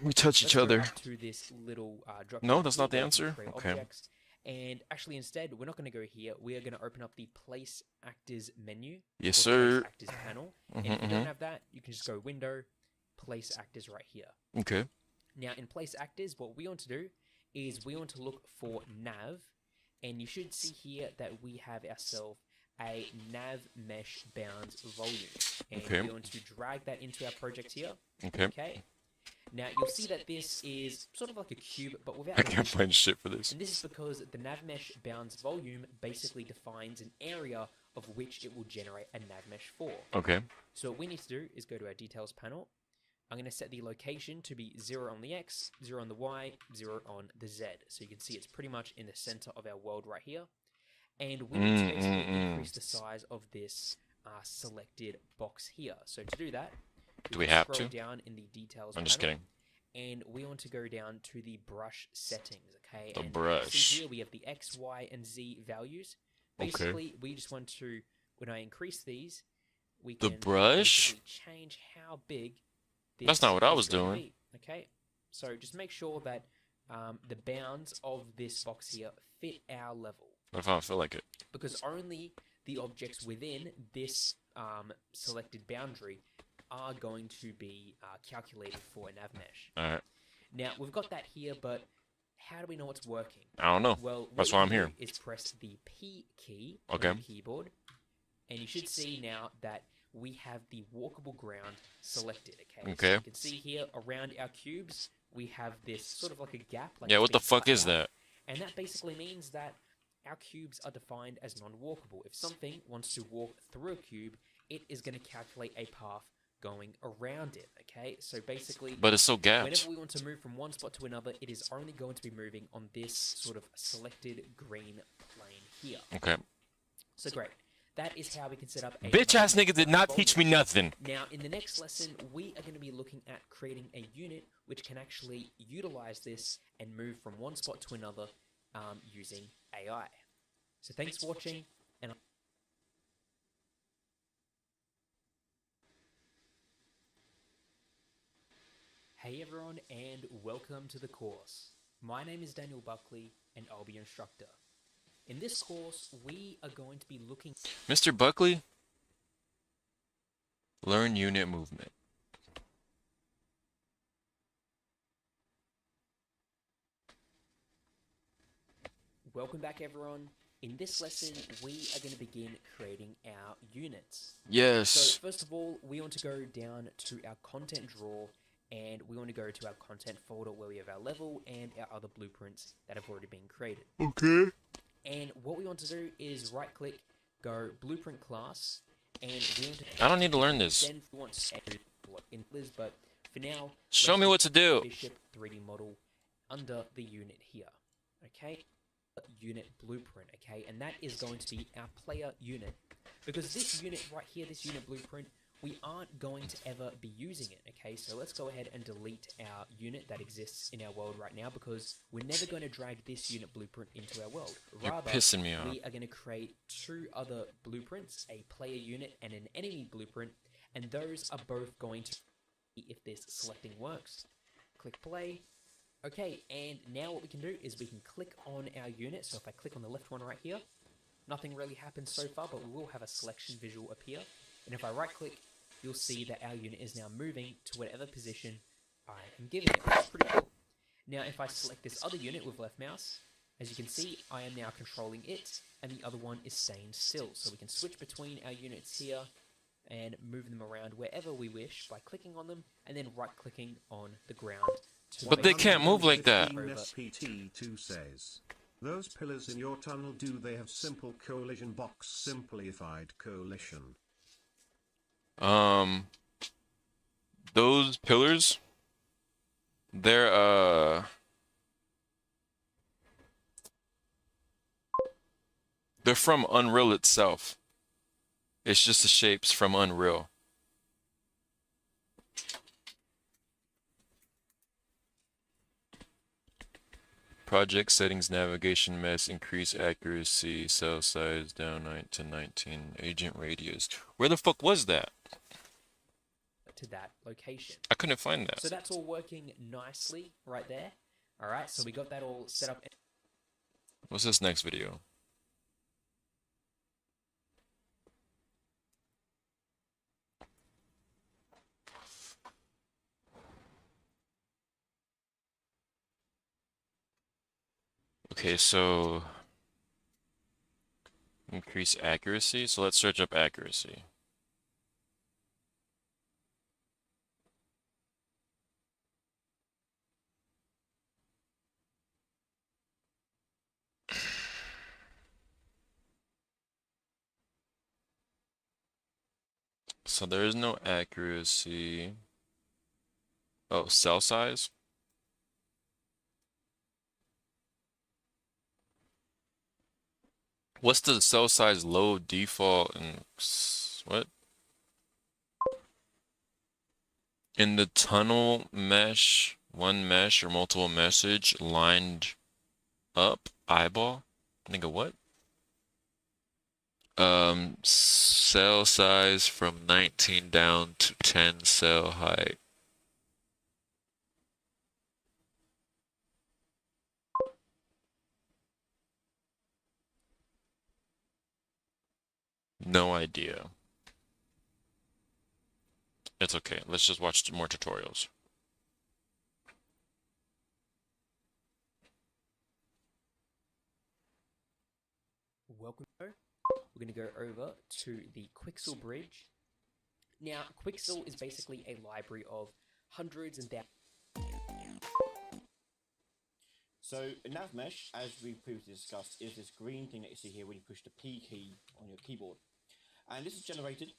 We touch each other. To this little drop No, that's not the answer. Okay. Objects. And actually, instead, we're not going to go here. We are going to open up the Place Actors menu. Yes, or sir. Place Actors panel. And if you don't have that, you can just go Window, Place Actors right here. Okay. Now, in Place Actors, what we want to do is we want to look for nav. And you should see here that we have ourselves a nav mesh bounds volume. And Okay. we want to drag that into our project here. Okay. Okay. Now, you'll see that this is sort of like a cube, but without... I can't find shit for this. And this is because the nav mesh bounds volume basically defines an area of which it will generate a nav mesh for. Okay. So what we need to do is go to our details panel. I'm going to set the location to be 0 on the X, 0 on the Y, 0 on the Z. So you can see it's pretty much in the center of our world right here. And we need to basically increase the size of this selected box here. So to do that, do we have scroll to? down in the details I'm just panel, kidding. and we want to go down to the brush settings, okay? The and brush. See here we have the X, Y, and Z values. Basically, we just want to, when I increase these, we The can brush? basically change how big this That's not what I is was going to doing. be, okay? So just make sure that the bounds of this box here fit our level. What if I don't feel like it? Because only the objects within this selected boundary are going to be calculated for a nav mesh. Alright. Now, we've got that here, but how do we know it's working? I don't know. Well, That's what why you I'm here. do is press the P key Okay. on the keyboard, and you should see now that we have the walkable ground selected, okay? Okay. So you can see here around our cubes, we have this sort of like a gap. Like Yeah, it's what the been fuck cut is out. that? And that basically means that our cubes are defined as non-walkable. If something wants to walk through a cube, it is going to calculate a path going around it, okay? So basically, But it's so gapped. whenever we want to move from one spot to another, it is only going to be moving on this sort of selected green plane here. Okay. So great. That is how we can set up a... Bitch ass nigga did not teach me nothing. Now, in the next lesson, we are going to be looking at creating a unit which can actually utilize this and move from one spot to another using AI. So thanks for watching, and hey everyone, and welcome to the course. My name is Daniel Buckley, and I'll be your instructor. In this course, we are going to be looking... Mr. Buckley? Learn unit movement. Welcome back everyone. In this lesson, we are going to begin creating our units. Yes. So first of all, we want to go down to our content drawer, and we want to go to our content folder where we have our level and our other blueprints that have already been created. Okay. And what we want to do is right click, go blueprint class, and we want to... I don't need to learn this. Then we want to add what in Liz, but for now... Show let's me what just to do. Bishop 3D model under the unit here. Okay? Unit blueprint, okay? And that is going to be our player unit. Because this unit right here, this unit blueprint, we aren't going to ever be using it, okay? So let's go ahead and delete our unit that exists in our world right now, because we're never going to drag this unit blueprint into our world. You're Rather, pissing me off. we are going to create two other blueprints, a player unit and an enemy blueprint, and those are both going to see if this selecting works. Click play. Okay, and now what we can do is we can click on our unit. So if I click on the left one right here, nothing really happens so far, but we will have a selection visual appear. And if I right click, you'll see that our unit is now moving to whatever position I am giving it, which is pretty cool. Now if I select this other unit with left mouse, as you can see, I am now controlling it, and the other one is staying still. So we can switch between our units here and move them around wherever we wish by clicking on them, and then right clicking on the ground But they can't move like that. 115 SPT2 says, those pillars in your tunnel, do they have simple collision box simplified collision? Those pillars, they're from Unreal itself. It's just the shapes from Unreal. Project settings, navigation mess, increase accuracy, cell size down 9 to 19, agent radius. Where the fuck was that? To that location. I couldn't find that. So that's all working nicely right there. All right, so we got that all set up. What's this next video? Okay, so increase accuracy. So let's search up accuracy. So there is no accuracy. Oh, cell size? What's the cell size low default and what? In the tunnel mesh, one mesh or multiple message lined up eyeball? Nigga, what? Cell size from 19 down to 10 cell height. No idea. It's okay. Let's just watch more tutorials. Welcome. We're going to go over to the Quixel bridge. Now, Quixel is basically a library of hundreds and thousands. So, a nav mesh, as we previously discussed, is this green thing that you see here when you push the P key on your keyboard. And this is generated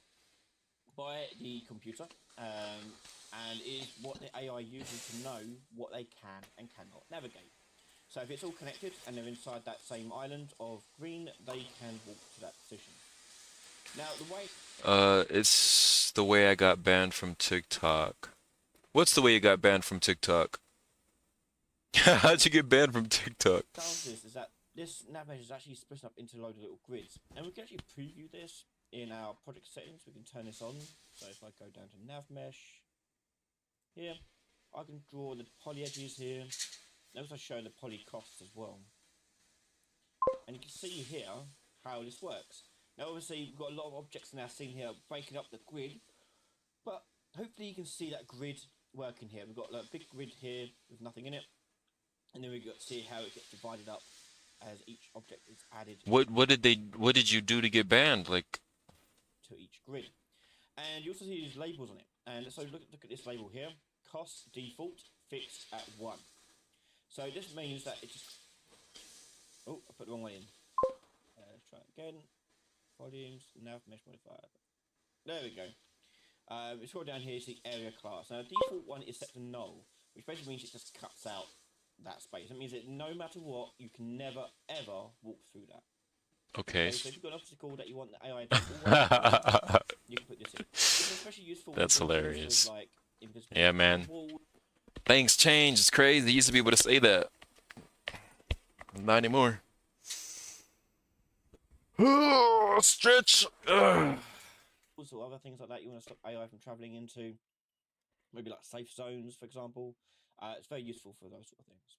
by the computer, and is what the AI uses to know what they can and cannot navigate. So if it's all connected and they're inside that same island of green, they can walk to that position. Now, the way... It's the way I got banned from TikTok. What's the way you got banned from TikTok? How'd you get banned from TikTok? This is that this nav mesh is actually split up into a load of little grids, and we can actually preview this in our project settings. We can turn this on. So if I go down to nav mesh here, I can draw the poly edges here. And also show the poly costs as well. And you can see here how this works. Now obviously we've got a lot of objects in our scene here breaking up the grid, but hopefully you can see that grid working here. We've got a big grid here with nothing in it, and then we got to see how it gets divided up as each object is added. What did you do to get banned? Like to each grid. And you also see these labels on it. And so look at this label here. Cost default fixed at 1. So this means that it just... Oh, I put the wrong one in. Let's try it again. Volumes, nav mesh modifier. There we go. We scroll down here to the area class. Now the default one is set to null, which basically means it just cuts out that space. It means that no matter what, you can never ever walk through that. okay. So if you've got an obstacle that you want the AI to you can put this in. It's especially useful. That's hilarious. Like yeah, man. Things change. It's crazy. You used to be able to say that. Not anymore. Stretch. Also, other things like that you want to stop AI from traveling into, maybe like safe zones, for example. It's very useful for those sort of things.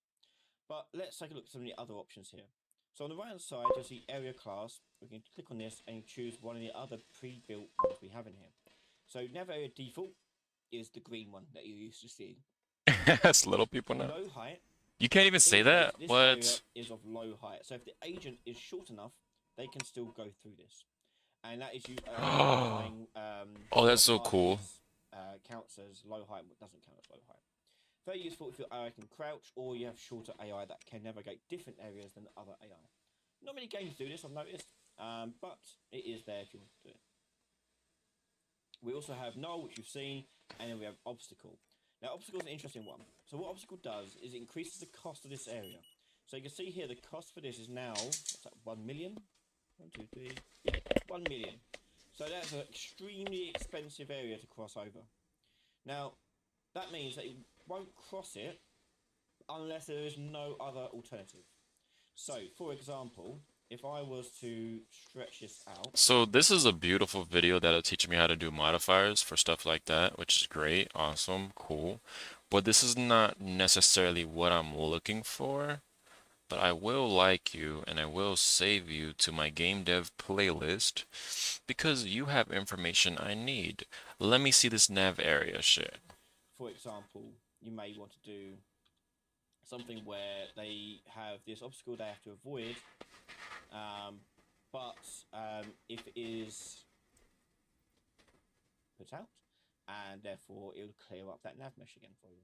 But let's take a look at some of the other options here. So on the right hand side, you'll see area class. We can click on this and choose one of the other pre-built ones we have in here. So nav area default is the green one that you're used to seeing. That's little people now. Low height. You can't even say that? This What? area is of low height. So if the agent is short enough, they can still go through this. And that is you. Oh, that's so cool. Counts as low height, but doesn't count as low height. Very useful if your AI can crouch or you have shorter AI that can navigate different areas than other AI. Not many games do this, I've noticed, but it is there if you want to do it. We also have Null, which you've seen, and then we have Obstacle. Now, Obstacle is an interesting one. So what Obstacle does is it increases the cost of this area. So you can see here the cost for this is now, what's that, 1 million? 1, 2, 3, yeah, 1 million. So that's an extremely expensive area to cross over. Now, that means that it won't cross it unless there is no other alternative. So, for example, if I was to stretch this out. So this is a beautiful video that'll teach me how to do modifiers for stuff like that, which is great, awesome, cool. But this is not necessarily what I'm looking for. But I will like you and I will save you to my game dev playlist because you have information I need. Let me see this nav area shit. For example, you may want to do something where they have this obstacle they have to avoid, but if it is put out, and therefore it will clear up that nav mesh again for you.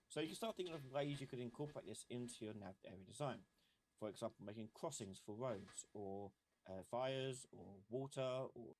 So you can start thinking of ways you could incorporate this into your nav area design. For example, making crossings for roads, or fires, or water, or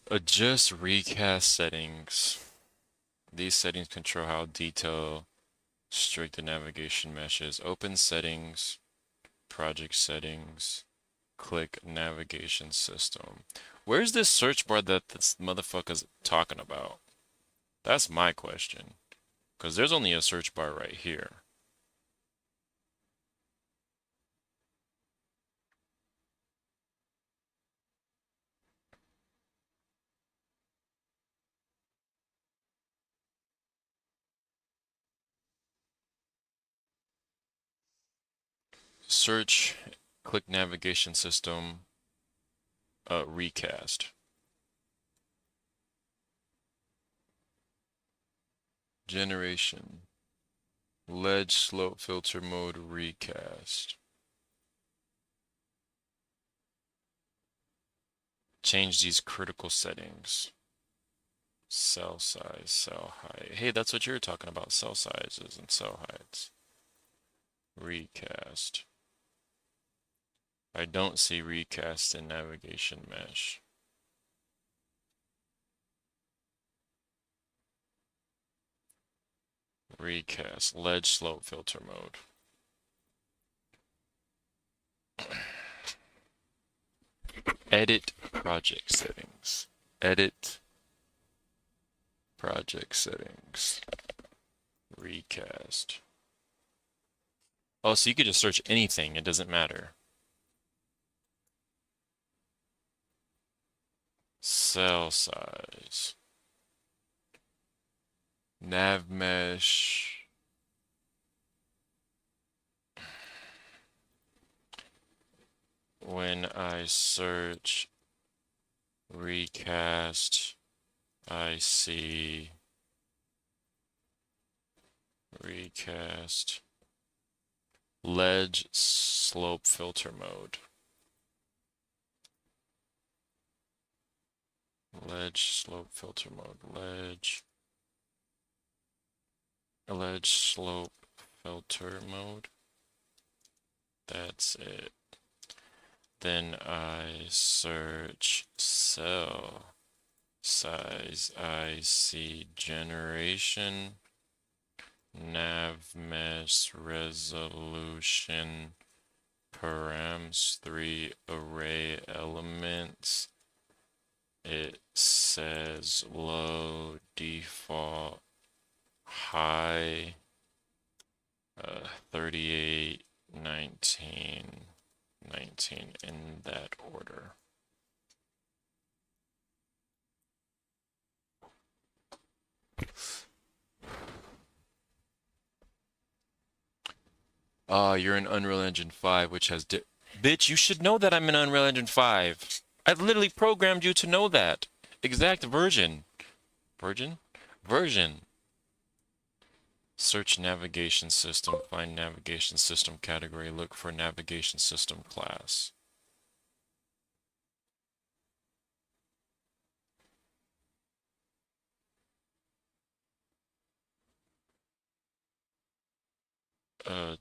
Adjust recast settings. These settings control how detailed strict the navigation mesh is. Open settings, project settings, click navigation system. Where's this search bar that this motherfucker's talking about? That's my question. Because there's only a search bar right here. Search, click navigation system, recast. Generation. Ledge slope filter mode recast. Change these critical settings. Cell size, cell height. Hey, that's what you're talking about, cell sizes and cell heights. Recast. I don't see recast in navigation mesh. Recast, ledge slope filter mode. Edit project settings. Edit project settings. Recast. Oh, so you could just search anything, it doesn't matter. Cell size. Nav mesh. When I search recast, I see recast ledge slope filter mode. Ledge slope filter mode. Ledge slope filter mode. That's it. Then I search cell size. I see generation, nav mesh resolution, params 3 array elements. It says low, default, high, 38, 19, 19 in that order. You're in Unreal Engine 5, which has Bitch, you should know that I'm in Unreal Engine 5. I've literally programmed you to know that. Exact version. Version. Search navigation system, find navigation system category, look for navigation system class.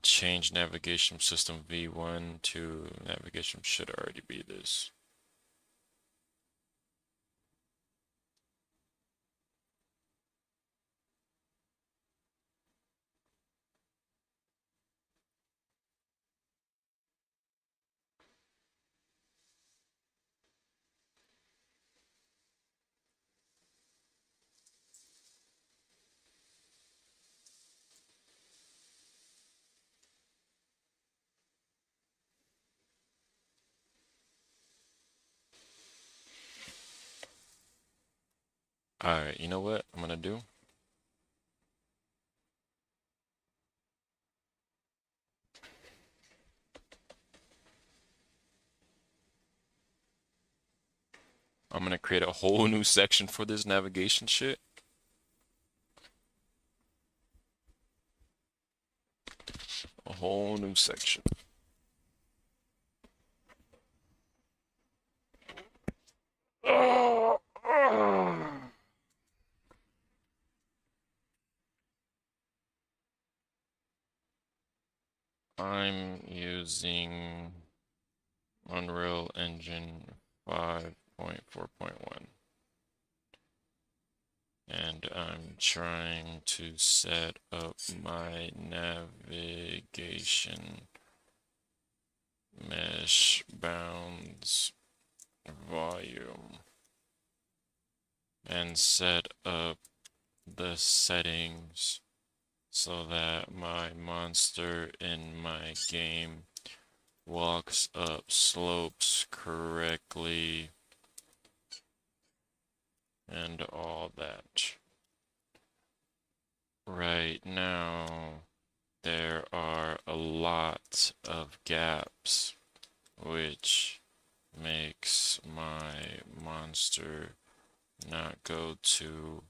Change navigation system V1 to navigation should already be this. Alright, you know what I'm gonna do? I'm gonna create a whole new section for this navigation shit. A whole new section. I'm using Unreal Engine 5.4.1. And I'm trying to set up my navigation mesh bounds volume and set up the settings so that my monster in my game walks up slopes correctly and all that. Right now, there are a lot of gaps, which makes my monster not go to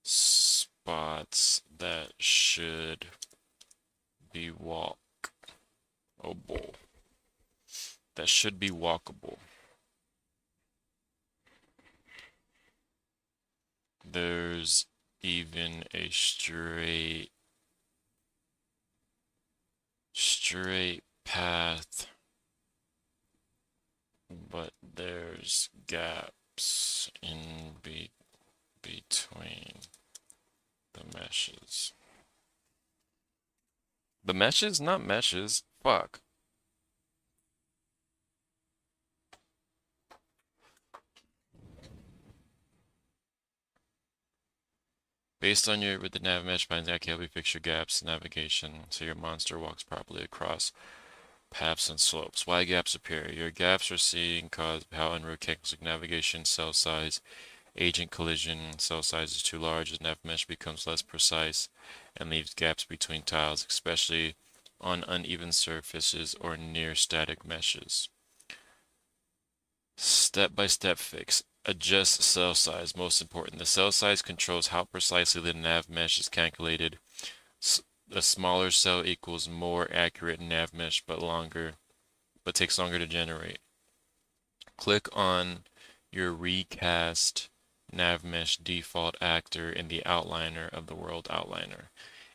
spots that should be walkable. That should be walkable. There's even a straight path, but there's gaps in between the meshes. The meshes? Not meshes. Fuck. Based on with the nav mesh binds, I can help you fix your gaps in navigation so your monster walks properly across paths and slopes. Why gaps appear? Your gaps are seen caused by how Unreal calculates navigation, cell size, agent collision. Cell size is too large as nav mesh becomes less precise and leaves gaps between tiles, especially on uneven surfaces or near static meshes. Step-by-step fix. Adjust cell size. Most important. The cell size controls how precisely the nav mesh is calculated. A smaller cell equals more accurate nav mesh, but takes longer to generate. Click on your recast nav mesh default actor in the outliner of the world outliner.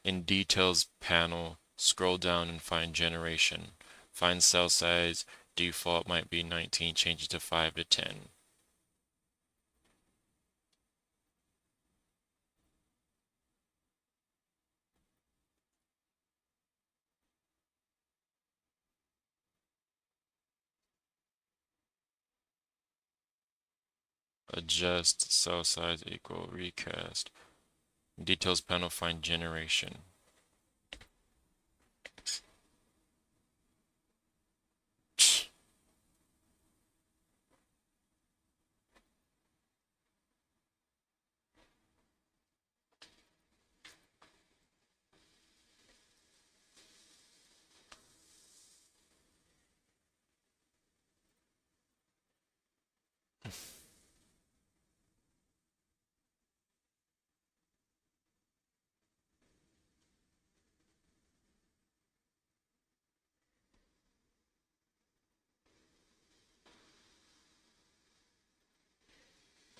In details panel, scroll down and find generation. Find cell size. Default might be 19. Change it to 5 to 10. Adjust cell size equal recast. Details panel, find generation.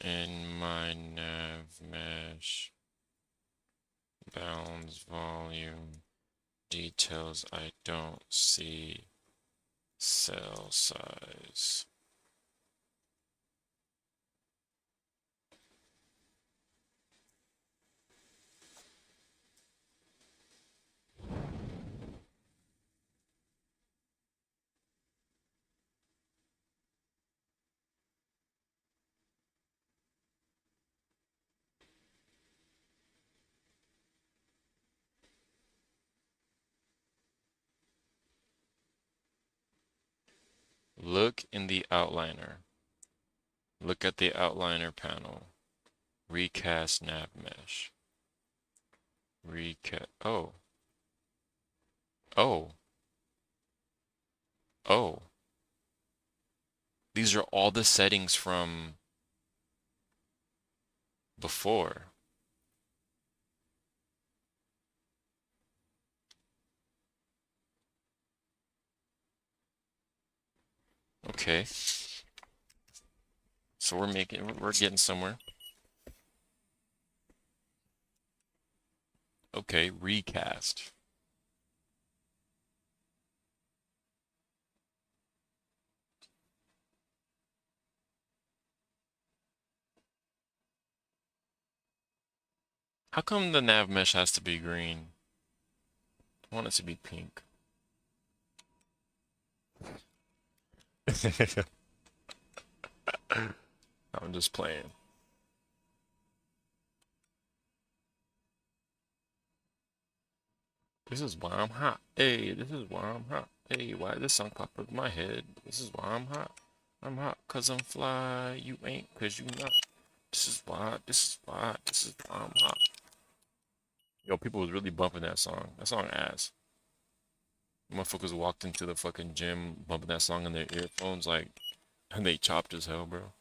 In my nav mesh bounds volume details, I don't see cell size. Look in the outliner. Look at the outliner panel. Recast nav mesh. Recast. Oh. Oh. Oh. These are all the settings from before. Okay. So we're getting somewhere. Okay, recast. How come the nav mesh has to be green? I want it to be pink. I'm just playing. This is why I'm hot. Hey, this is why I'm hot. Hey, why this song pop up in my head? This is why I'm hot. I'm hot cause I'm fly. You ain't cause you not. This is why I'm hot. Yo, people was really bumping that song. That song ass. Motherfuckers walked into the fucking gym bumping that song in their earphones like, and they chopped as hell, bro.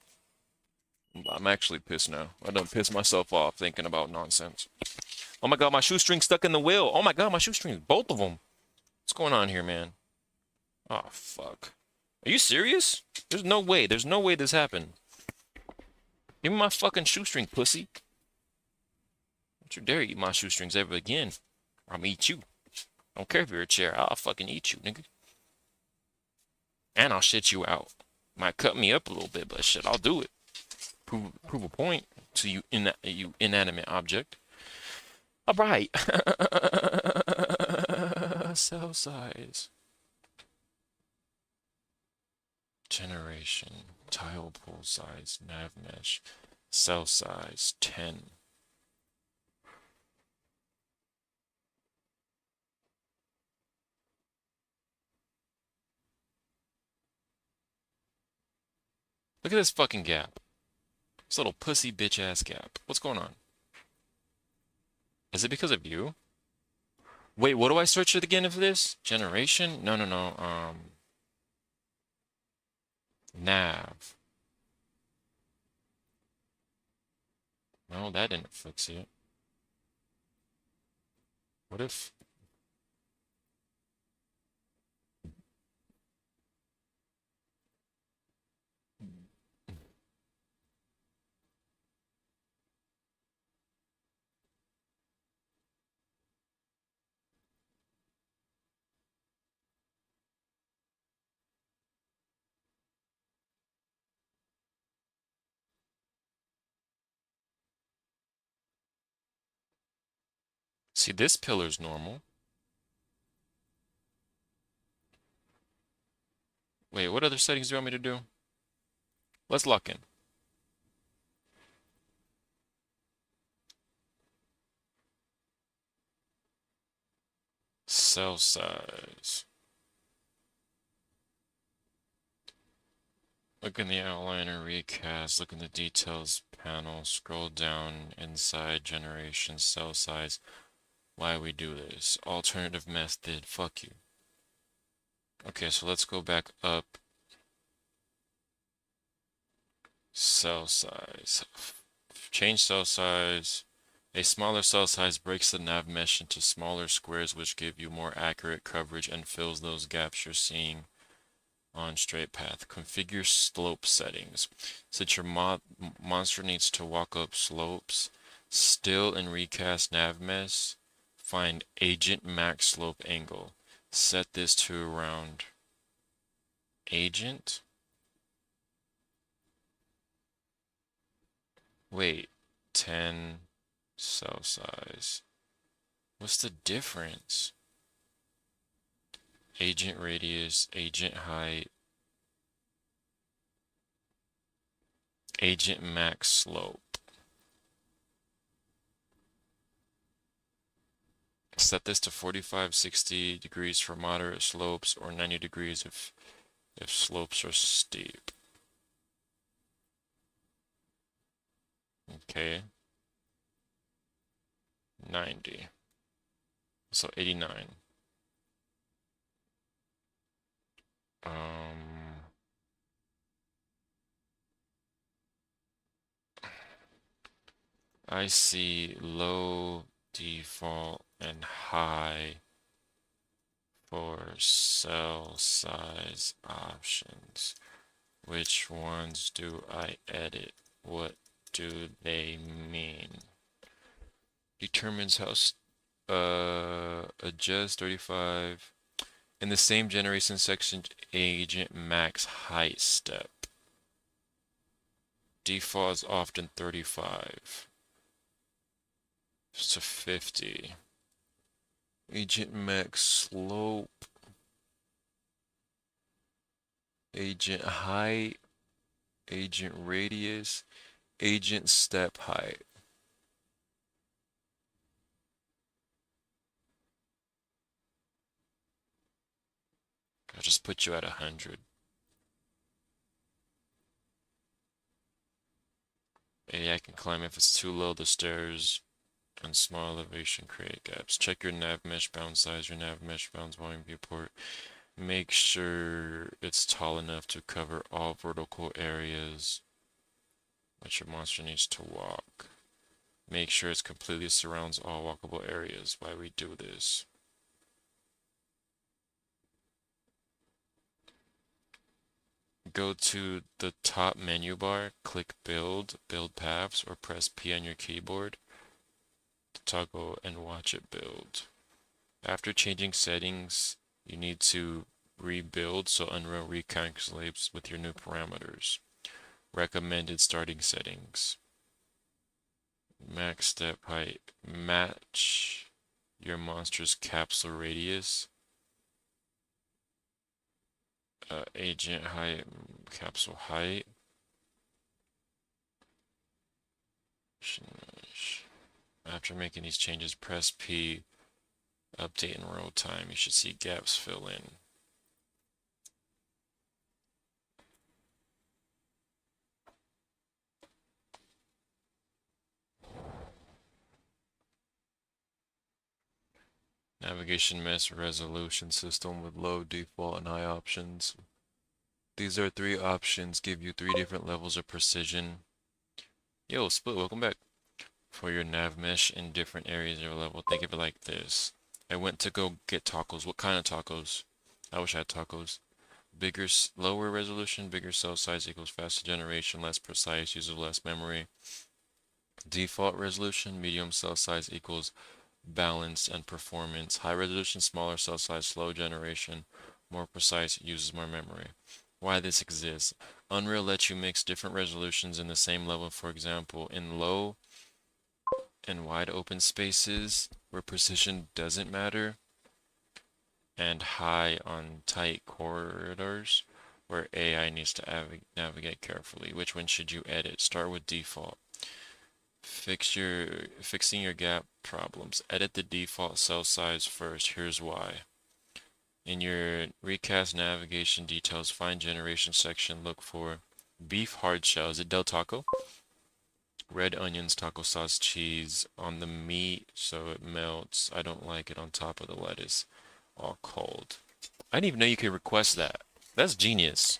I'm actually pissed now. I done pissed myself off thinking about nonsense. Oh my god, my shoestring stuck in the wheel. Oh my god, my shoestrings, both of them. What's going on here, man? Oh, fuck. Are you serious? There's no way. There's no way this happened. Give me my fucking shoestring, pussy. Don't you dare eat my shoestrings ever again. Or I'm gonna eat you. I don't care if you're a chair. I'll fucking eat you, nigga. And I'll shit you out. Might cut me up a little bit, but shit, I'll do it. Prove a point to you, you inanimate object. All right. Cell size. Generation. Tile pool size. Nav mesh. Cell size 10. Look at this fucking gap. This little pussy bitch ass gap. What's going on? Is it because of you? Wait, what do I search it again for this? Generation? No. Nav. No, that didn't fix it. What if... See, this pillar's normal. Wait, what other settings do you want me to do? Let's lock in. Cell size. Look in the outliner recast, look in the details panel, scroll down inside generation cell size. Why we do this? Alternative method, fuck you. Okay, so let's go back up. Cell size. Change cell size. A smaller cell size breaks the nav mesh into smaller squares which give you more accurate coverage and fills those gaps you're seeing on straight path. Configure slope settings. Since your monster needs to walk up slopes, still in recast nav mesh, find agent max slope angle. Set this to around agent. Wait, 10 cell size. What's the difference? Agent radius, agent height, agent max slope. Set this to 45, 60 degrees for moderate slopes or 90 degrees if slopes are steep. Okay. 90. So 89. I see low, default, and high for cell size options. Which ones do I edit? What do they mean? Determines how adjust 35 in the same generation section agent max height step. Default is often 35 to 50. Agent max slope. Agent height. Agent radius. Agent step height. I'll just put you at 100. Maybe I can climb if it's too low the stairs and small elevation create gaps. Check your nav mesh bound size, your nav mesh bounds volume viewport. Make sure it's tall enough to cover all vertical areas that your monster needs to walk. Make sure it completely surrounds all walkable areas. Why we do this. Go to the top menu bar, click build paths, or press P on your keyboard to toggle and watch it build. After changing settings, you need to rebuild so Unreal recalculates with your new parameters. Recommended starting settings. Max step height. Match your monster's capsule radius. Agent height, capsule height. After making these changes, press P. Update in real time. You should see gaps fill in. Navigation mesh resolution system with low, default, and high options. These are 3 options, give you 3 different levels of precision. Yo, Split, welcome back. For your nav mesh in different areas of your level. Think of it like this. I went to go get tacos. What kind of tacos? I wish I had tacos. Bigger, lower resolution, bigger cell size equals faster generation, less precise, uses less memory. Default resolution, medium cell size equals balance and performance. High resolution, smaller cell size, slow generation, more precise, uses more memory. Why this exists. Unreal lets you mix different resolutions in the same level. For example, in low, and wide open spaces where precision doesn't matter, and high on tight corridors where AI needs to navigate carefully. Which one should you edit? Start with default. Fixing your gap problems. Edit the default cell size first. Here's why. In your recast navigation details, find generation section, look for beef hard shell. Is it Del Taco? Red onions, taco sauce, cheese on the meat so it melts. I don't like it on top of the lettuce. All cold. I didn't even know you could request that. That's genius.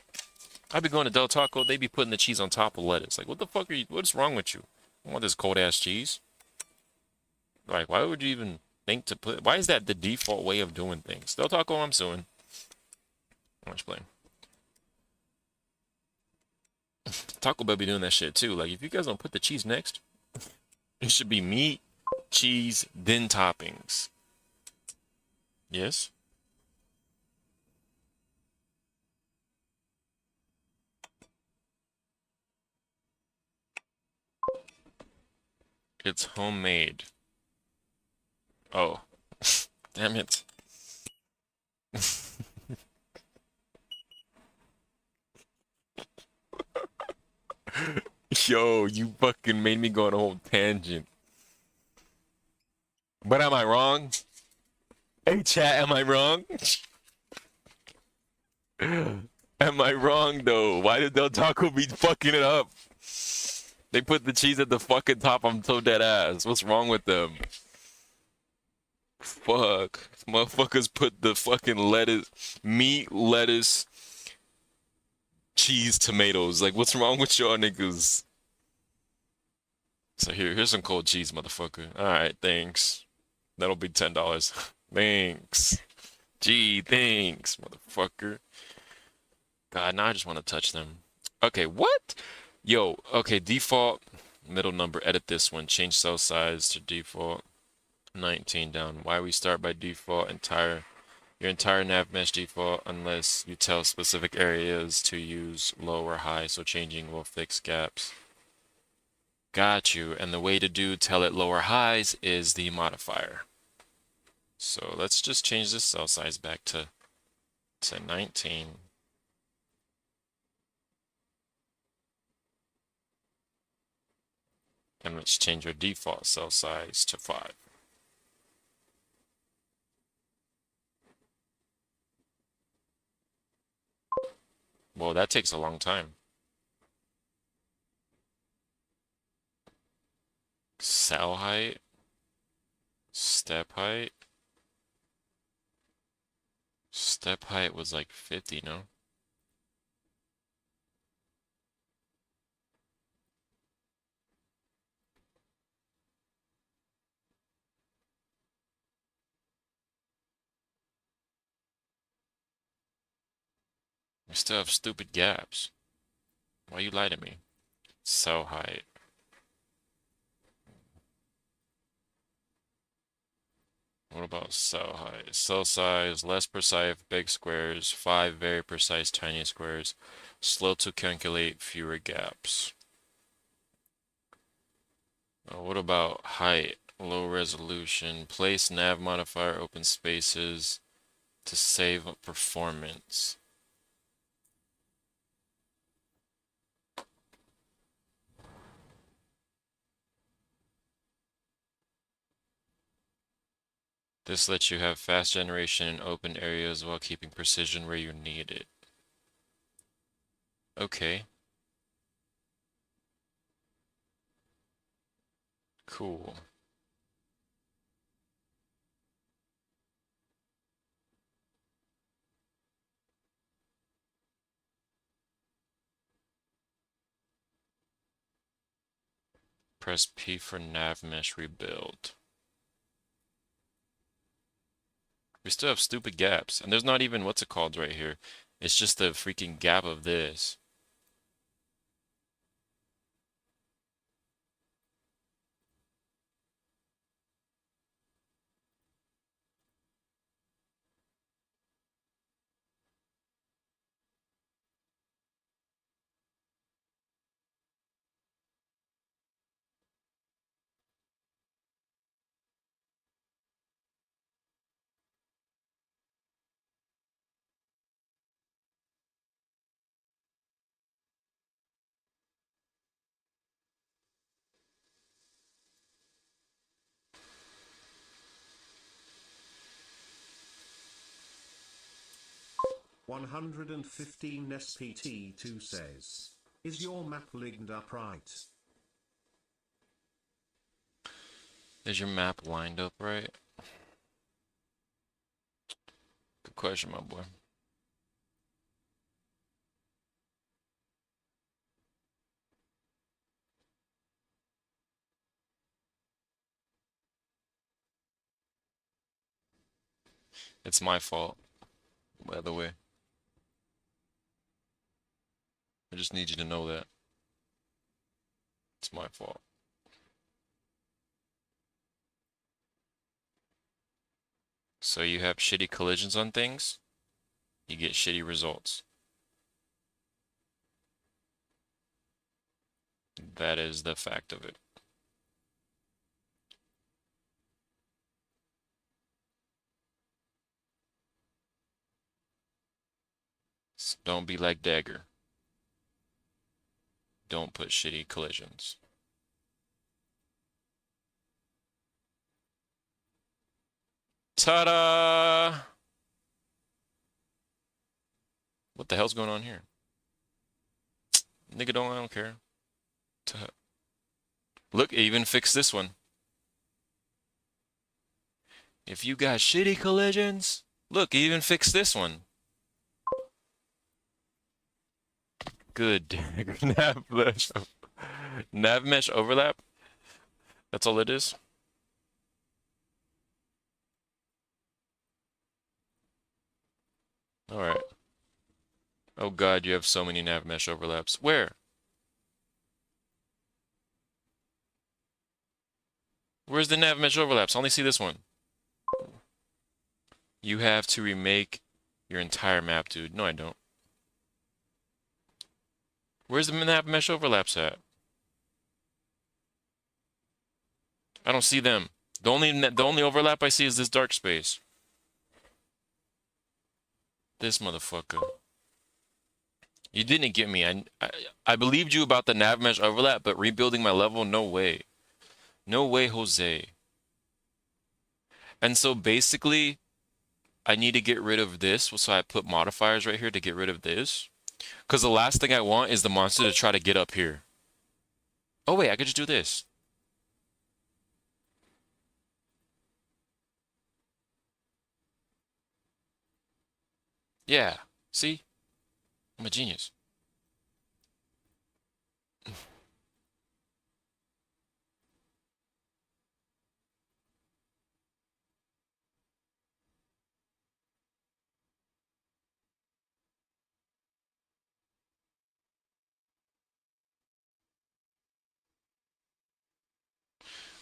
I'd be going to Del Taco, they be putting the cheese on top of lettuce. Like, what the fuck are you, what's wrong with you? I want this cold ass cheese. Like, why would you even think to put, why is that the default way of doing things? Del Taco, I'm suing. I'm just playing. Taco Bell be doing that shit too. Like, if you guys don't put the cheese next, it should be meat, cheese, then toppings. Yes? It's homemade. Oh. Damn it. Yo, you fucking made me go on a whole tangent. But am I wrong? Hey chat, am I wrong? Am I wrong though? Why did Del Taco be fucking it up? They put the cheese at the fucking top. I'm so dead ass. What's wrong with them? Fuck. Motherfuckers put the fucking lettuce, meat, lettuce, cheese, tomatoes. Like, what's wrong with y'all niggas? So here's some cold cheese, motherfucker. Alright, thanks. That'll be $10. Thanks. Gee, thanks, motherfucker. God, now I just want to touch them. Okay, what? Yo, okay, default, middle number, edit this one. Change cell size to default. 19 down. Why we start by default, your entire nav mesh default, unless you tell specific areas to use low or high, so changing will fix gaps. Got you. And the way to do tell it lower highs is the modifier. So let's just change this cell size back to 19. And let's change our default cell size to 5. Well, that takes a long time. Cell height, step height. Step height was like 50, no? We still have stupid gaps. Why you lie to me? Cell height. What about cell height? Cell size, less precise big squares, 5 very precise tiny squares, slow to calculate, fewer gaps. What about height? Low resolution, place nav modifier open spaces to save performance. This lets you have fast generation in open areas while keeping precision where you need it. Okay. Cool. Press P for nav mesh rebuild. We still have stupid gaps. And there's not even what's it called right here. It's just the freaking gap of this. 115 SPT2 says, is your map lined up right? Is your map lined up right? Good question, my boy. It's my fault, by the way. I just need you to know that. It's my fault. So you have shitty collisions on things, you get shitty results. That is the fact of it. So don't be like Dagger. Don't put shitty collisions. Ta-da! What the hell's going on here? Nigga, I don't care. Look, it even fixed this one. If you got shitty collisions, look, it even fixed this one. Good. Nav mesh overlap. That's all it is. All right. Oh God, you have so many nav mesh overlaps. Where? Where's the nav mesh overlaps? I only see this one. You have to remake your entire map, dude. No, I don't. Where's the nav mesh overlaps at? I don't see them. The only overlap I see is this dark space. This motherfucker. You didn't get me. I believed you about the nav mesh overlap, but rebuilding my level, no way. No way, Jose. And so basically, I need to get rid of this, so I put modifiers right here to get rid of this. Because the last thing I want is the monster to try to get up here. Oh wait, I could just do this. Yeah, see? I'm a genius.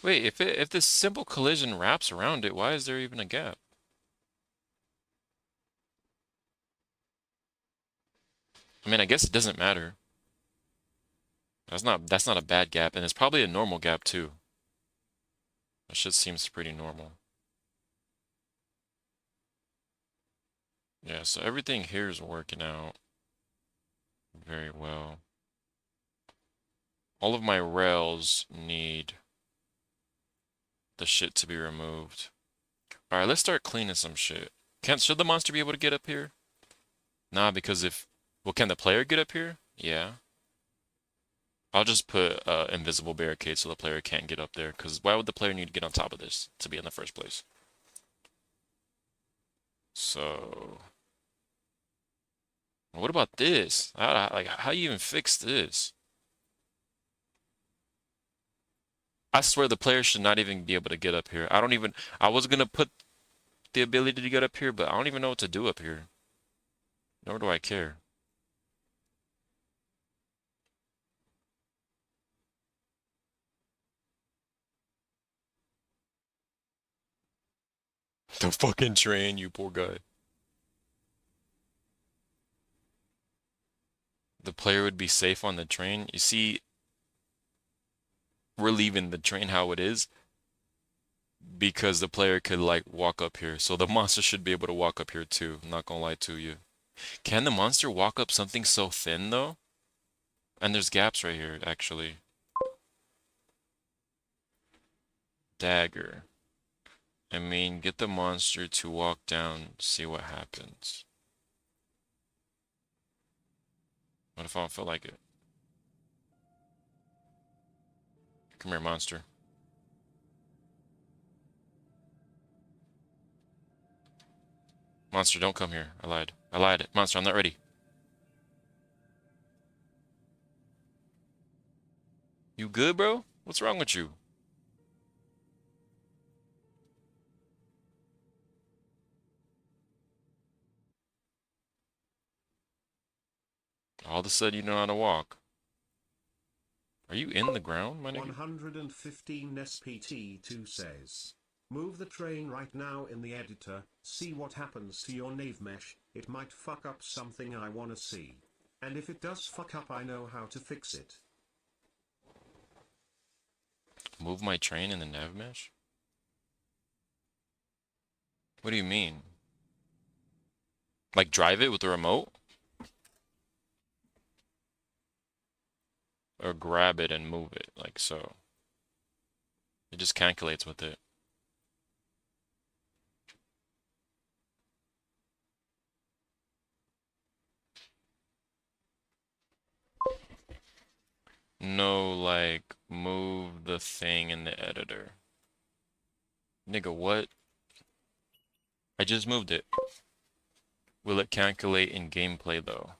Wait, if this simple collision wraps around it, why is there even a gap? I mean, I guess it doesn't matter. That's not a bad gap, and it's probably a normal gap too. That shit seems pretty normal. Yeah, so everything here is working out very well. All of my rails need the shit to be removed. Alright, let's start cleaning some shit. Should the monster be able to get up here? Nah, because well, can the player get up here? Yeah. I'll just put invisible barricade so the player can't get up there, because why would the player need to get on top of this to be in the first place? So, what about this? How you even fix this? I swear the player should not even be able to get up here. I was gonna put the ability to get up here, but I don't even know what to do up here. Nor do I care. The fucking train, you poor guy. The player would be safe on the train. You see, we're leaving the train how it is because the player could like walk up here. So the monster should be able to walk up here too. I'm not gonna lie to you. Can the monster walk up something so thin though? And there's gaps right here, actually. Dagger. I mean, get the monster to walk down, see what happens. What if I don't feel like it? Come here, monster. Monster, don't come here. I lied. I lied. Monster, I'm not ready. You good, bro? What's wrong with you? All of a sudden you know how to walk. Are you in the ground, my nigga? 115 SPT2 says, move the train right now in the editor, see what happens to your nav mesh, it might fuck up something I wanna see. And if it does fuck up I know how to fix it. Move my train in the nav mesh? What do you mean? Like drive it with the remote? Or grab it and move it, like so. It just calculates with it. No, like, move the thing in the editor. Nigga, what? I just moved it. Will it calculate in gameplay, though?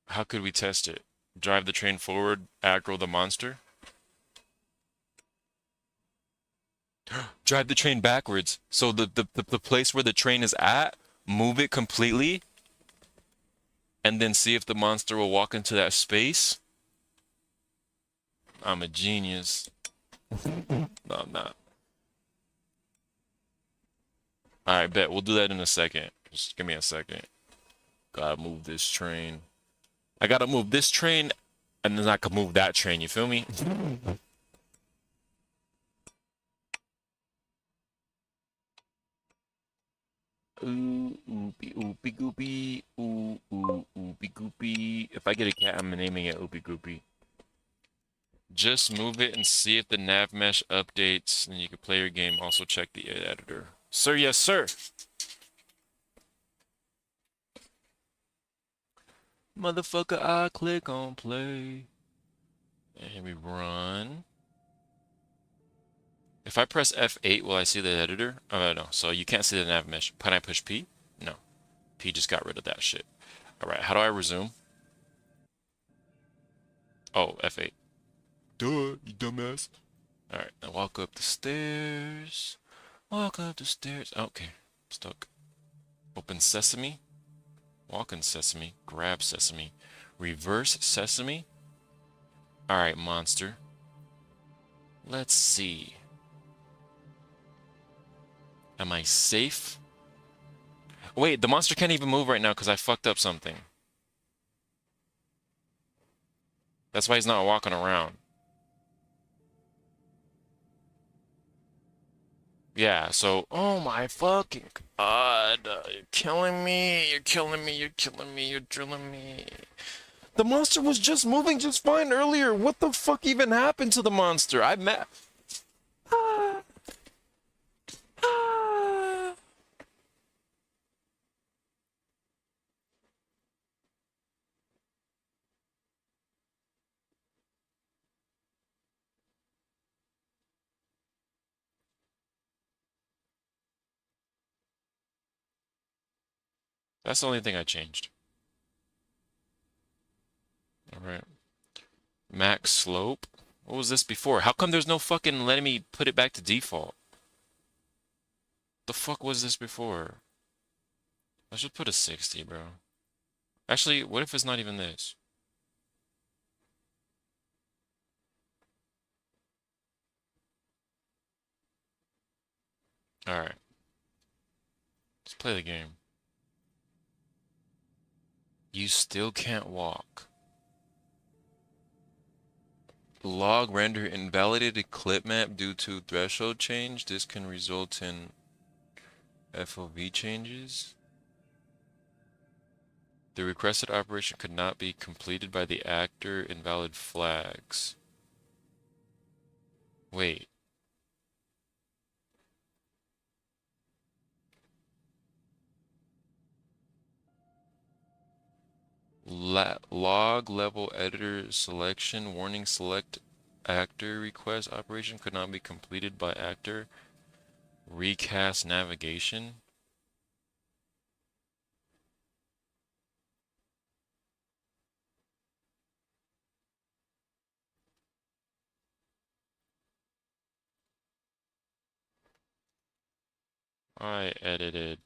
How could we test it? Drive the train forward, aggro the monster? Drive the train backwards. So the place where the train is at, move it completely, and then see if the monster will walk into that space? I'm a genius. No, I'm not. Alright, bet. We'll do that in a second. Just give me a second. Gotta move this train. I gotta move this train, and then I can move that train, you feel me? Ooh, oopie, oopie, goopie. Ooh, oopie, goopie. If I get a cat, I'm naming it Oopie Goopie. Just move it and see if the nav mesh updates, and you can play your game. Also check the editor. Sir, yes, sir. Motherfucker, I click on play. And we run. If I press F8, will I see the editor? Oh, no. So you can't see the nav mesh. Can I push P? No. P just got rid of that shit. Alright, how do I resume? Oh, F8. Duh, you dumbass. Alright, now walk up the stairs. Walk up the stairs. Okay, stuck. Open sesame. Walk in sesame. Grab sesame. Reverse sesame. Alright, monster. Let's see. Am I safe? Wait, the monster can't even move right now because I fucked up something. That's why he's not walking around. Yeah, so, oh my fucking god, you're killing me, you're killing me, you're killing me, you're drilling me. The monster was just moving just fine earlier. What the fuck even happened to the monster? I met. That's the only thing I changed. Alright. Max slope? What was this before? How come there's no fucking letting me put it back to default? The fuck was this before? I should put a 60, bro. Actually, what if it's not even this? Alright. Let's play the game. You still can't walk. Log render invalidated clip map due to threshold change. This can result in FOV changes. The requested operation could not be completed by the actor. Invalid flags. Wait. log level editor selection warning select actor request operation could not be completed by actor. Recast navigation. I edited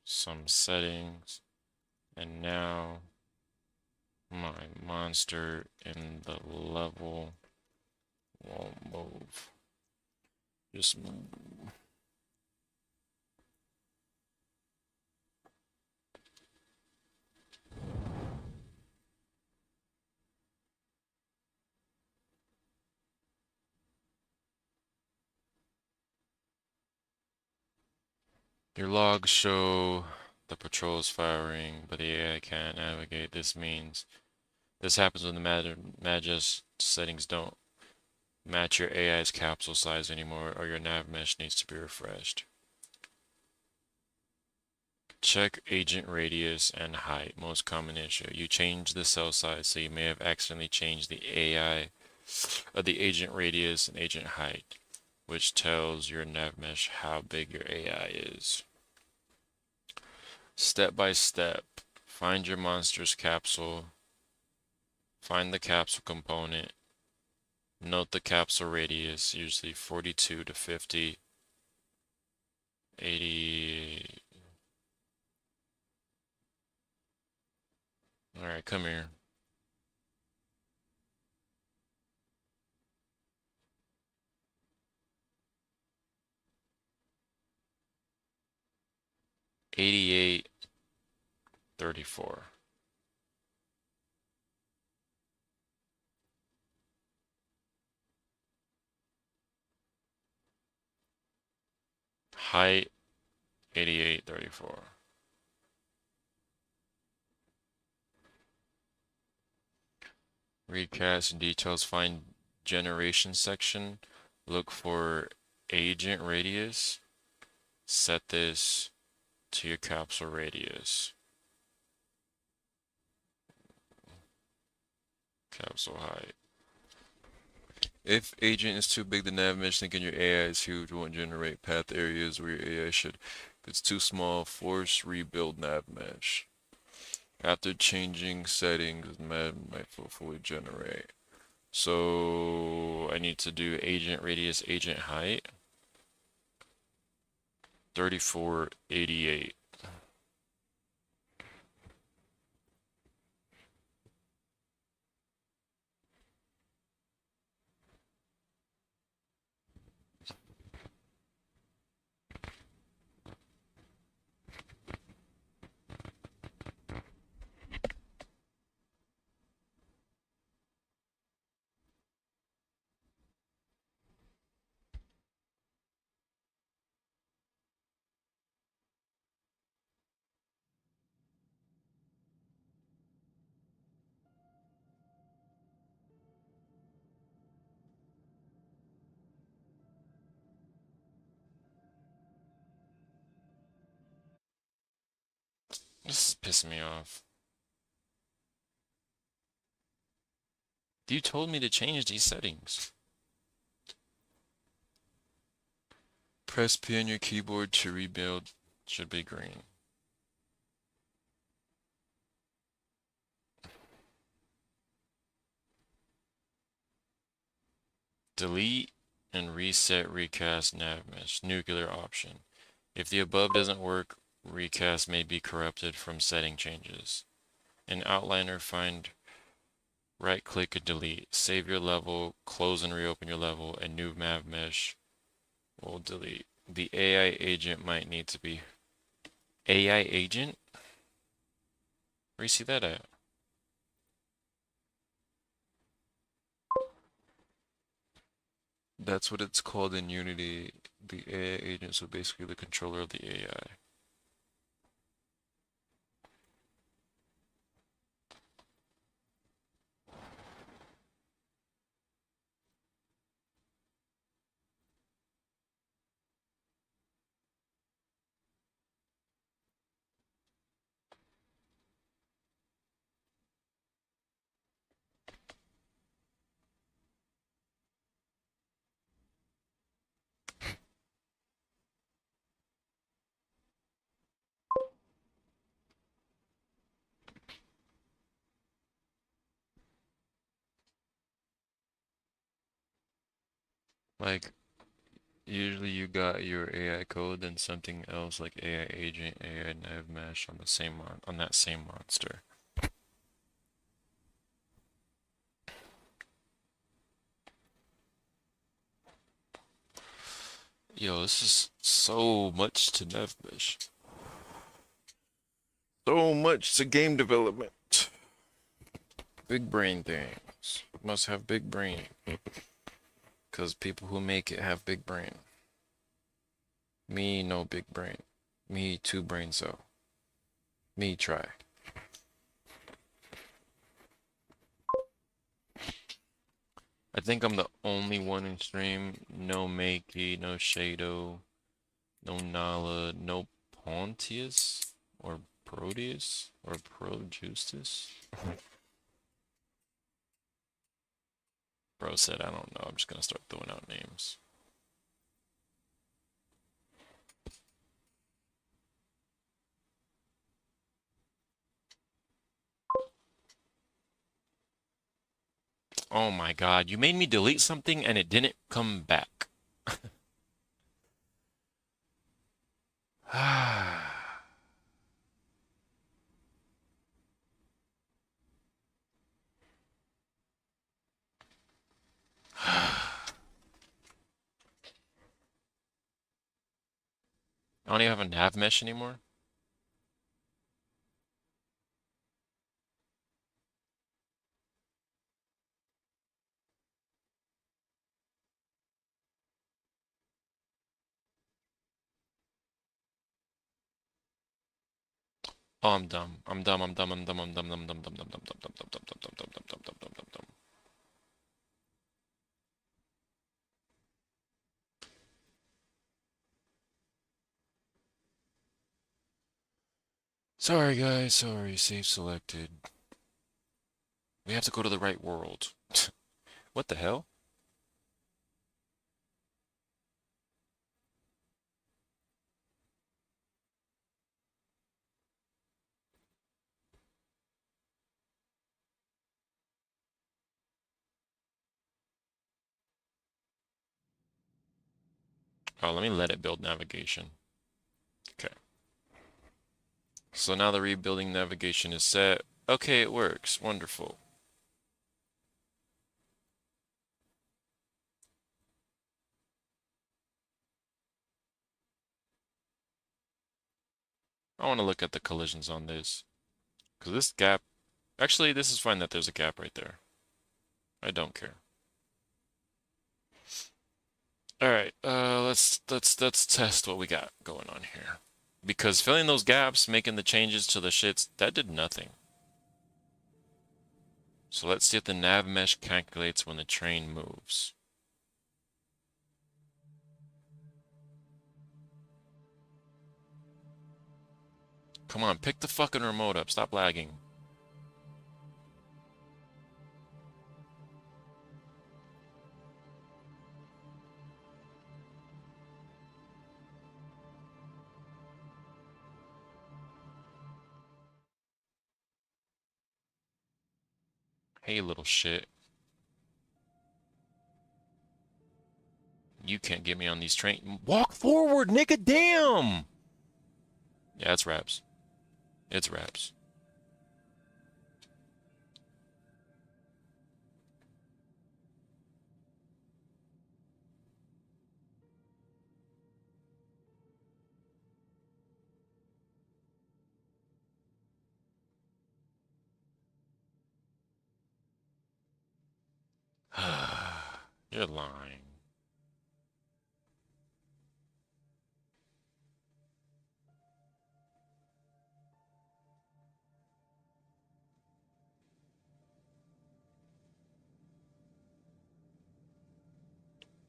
some settings and now my monster in the level won't move. Just move. Your logs show the patrols firing, but the AI can't navigate. This happens when the Magis settings don't match your AI's capsule size anymore, or your nav mesh needs to be refreshed. Check agent radius and height, most common issue. You change the cell size, so you may have accidentally changed the AI, the agent radius and agent height, which tells your nav mesh how big your AI is. Step by step, find your monster's capsule, find the capsule component, note the capsule radius, usually 42 to 50, 80. Alright, come here. $88.34. Height 88.34. Recast and details. Find generation section. Look for agent radius. Set this to your capsule radius. Capsule height. If agent is too big, the nav mesh thinking your AI is huge won't generate path areas where your AI should. If it's too small, force rebuild nav mesh. After changing settings, nav might fully generate. So I need to do agent radius, agent height. 3488. This is pissing me off. You told me to change these settings. Press P on your keyboard to rebuild. Should be green. Delete and reset recast nav mesh. Nuclear option. If the above doesn't work, recast may be corrupted from setting changes. In Outliner, find right click and delete. Save your level, close and reopen your level, and new nav mesh will delete. The AI agent might need to be AI agent? Where you see that at? That's what it's called in Unity. The AI agent, so basically the controller of the AI. Like, usually you got your AI code and something else like AI agent, AI nav mesh on the same on that same monster. Yo, this is so much to nav mesh. So much to game development. Big brain things. Must have big brain. Because people who make it have big brain. Me, no big brain. Me, two brain cell. Me, try. I think I'm the only one in stream. No Makey, no Shado, no Nala, no Pontius or Proteus or Projustus. Bro said, I don't know. I'm just gonna start throwing out names. Oh my god, you made me delete something and it didn't come back. I don't even have a nav mesh anymore. Oh, I'm dumb. I'm dumb. I'm dumb. I'm dumb. I'm dumb. I'm dumb. Dumb. Dumb. Dumb. Dumb. Dumb. Dumb. Dumb. Dumb. Dumb. Dumb. Dumb. Dumb. Dumb. Dumb. Dumb. Dumb. Sorry, guys. Sorry. Save selected. We have to go to the right world. What the hell? Oh, let me let it build navigation. Okay. So now the rebuilding navigation is set. Okay, it works. Wonderful. I want to look at the collisions on this. Because this gap... Actually, this is fine that there's a gap right there. I don't care. Alright, let's test what we got going on here. Because filling those gaps, making the changes to the shits, that did nothing. So let's see if the nav mesh calculates when the train moves. Come on, pick the fucking remote up. Stop lagging. Hey, little shit. You can't get me on these trains. Walk forward, nigga, damn! Yeah, it's raps. It's raps. You're lying.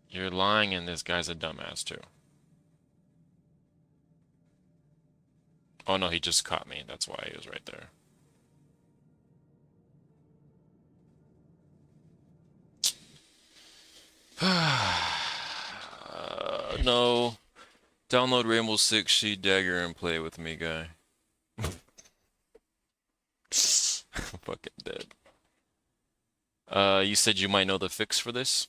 You're lying and this guy's a dumbass too. Oh no, he just caught me. That's why he was right there. No. Download Rainbow Six Siege Dagger and play with me, guy. I'm fucking dead. You said you might know the fix for this?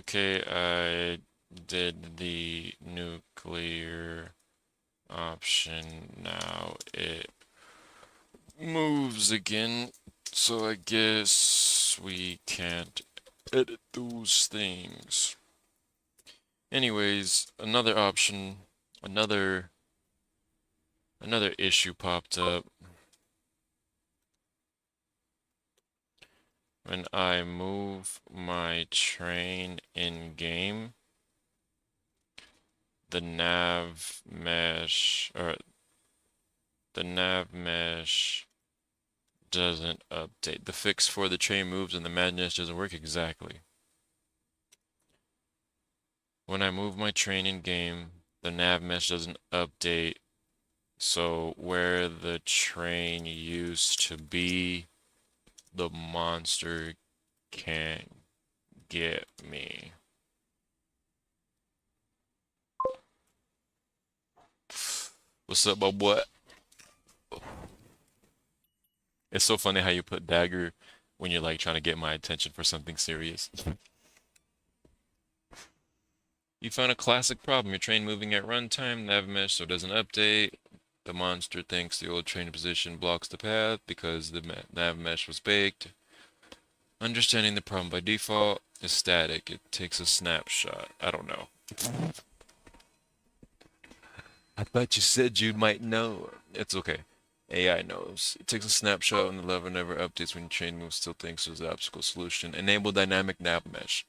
Okay, I did the nuclear option. Now it moves again. So I guess we can't edit those things. Anyways, another option, another issue popped up. When I move my train in game, the nav mesh doesn't update. The fix for the train moves and the nav mesh doesn't work exactly. When I move my train in game, the nav mesh doesn't update. So where the train used to be, the monster can't get me. What's up, my boy? It's so funny how you put dagger when you're like trying to get my attention for something serious. You found a classic problem. Your train moving at runtime, nav mesh so it doesn't update. The monster thinks the old train position blocks the path because the nav mesh was baked. Understanding the problem by default is static. It takes a snapshot. I don't know. I thought you said you might know. It's okay. AI knows. It takes a snapshot and the lever never updates when your train moves, still thinks there's the obstacle solution. Enable dynamic nav mesh.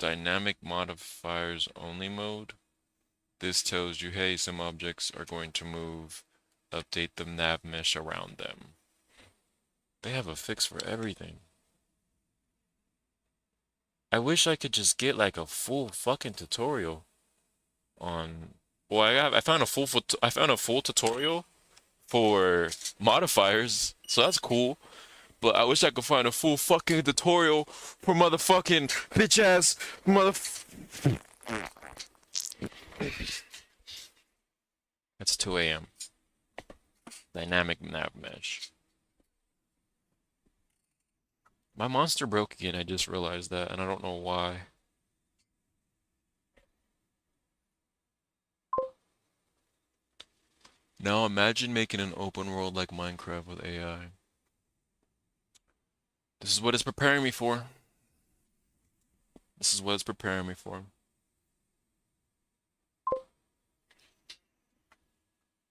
Dynamic modifiers only mode. This tells you, hey, some objects are going to move. Update the nav mesh around them. They have a fix for everything. I wish I could just get like a full fucking tutorial on. Well, I found a full tutorial for modifiers, so that's cool. But I wish I could find a full fucking tutorial for motherfucking bitch ass It's 2 a.m. Dynamic nav mesh. My monster broke again, I just realized that, and I don't know why. Now imagine making an open world like Minecraft with AI. This is what it's preparing me for. This is what it's preparing me for.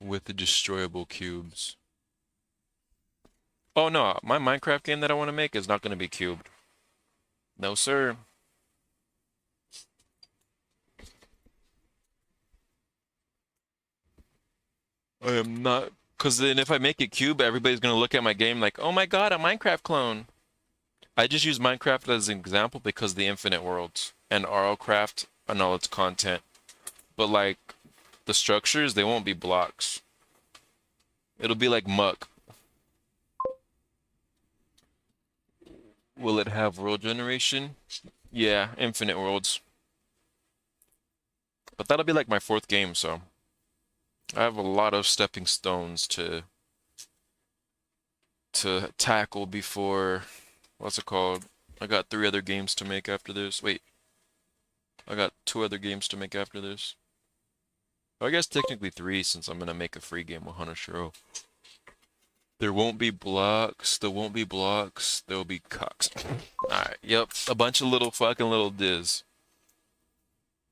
With the destroyable cubes. Oh no, my Minecraft game that I want to make is not going to be cubed. No, sir. I am not. Because then if I make it cube, everybody's going to look at my game like, oh my god, a Minecraft clone. I just use Minecraft as an example because the infinite worlds and RLCraft and all its content. But like, the structures, they won't be blocks. It'll be like muck. Will it have world generation? Yeah, infinite worlds. But that'll be like my 4th game, so I have a lot of stepping stones to tackle before, what's it called? I got 3 other games to make after this. Wait. I got 2 other games to make after this. I guess technically 3 since I'm gonna make a free game with Hunter Shiro. There won't be blocks. There won't be blocks. There will be cocks. Alright, yep. A bunch of little fucking little diz.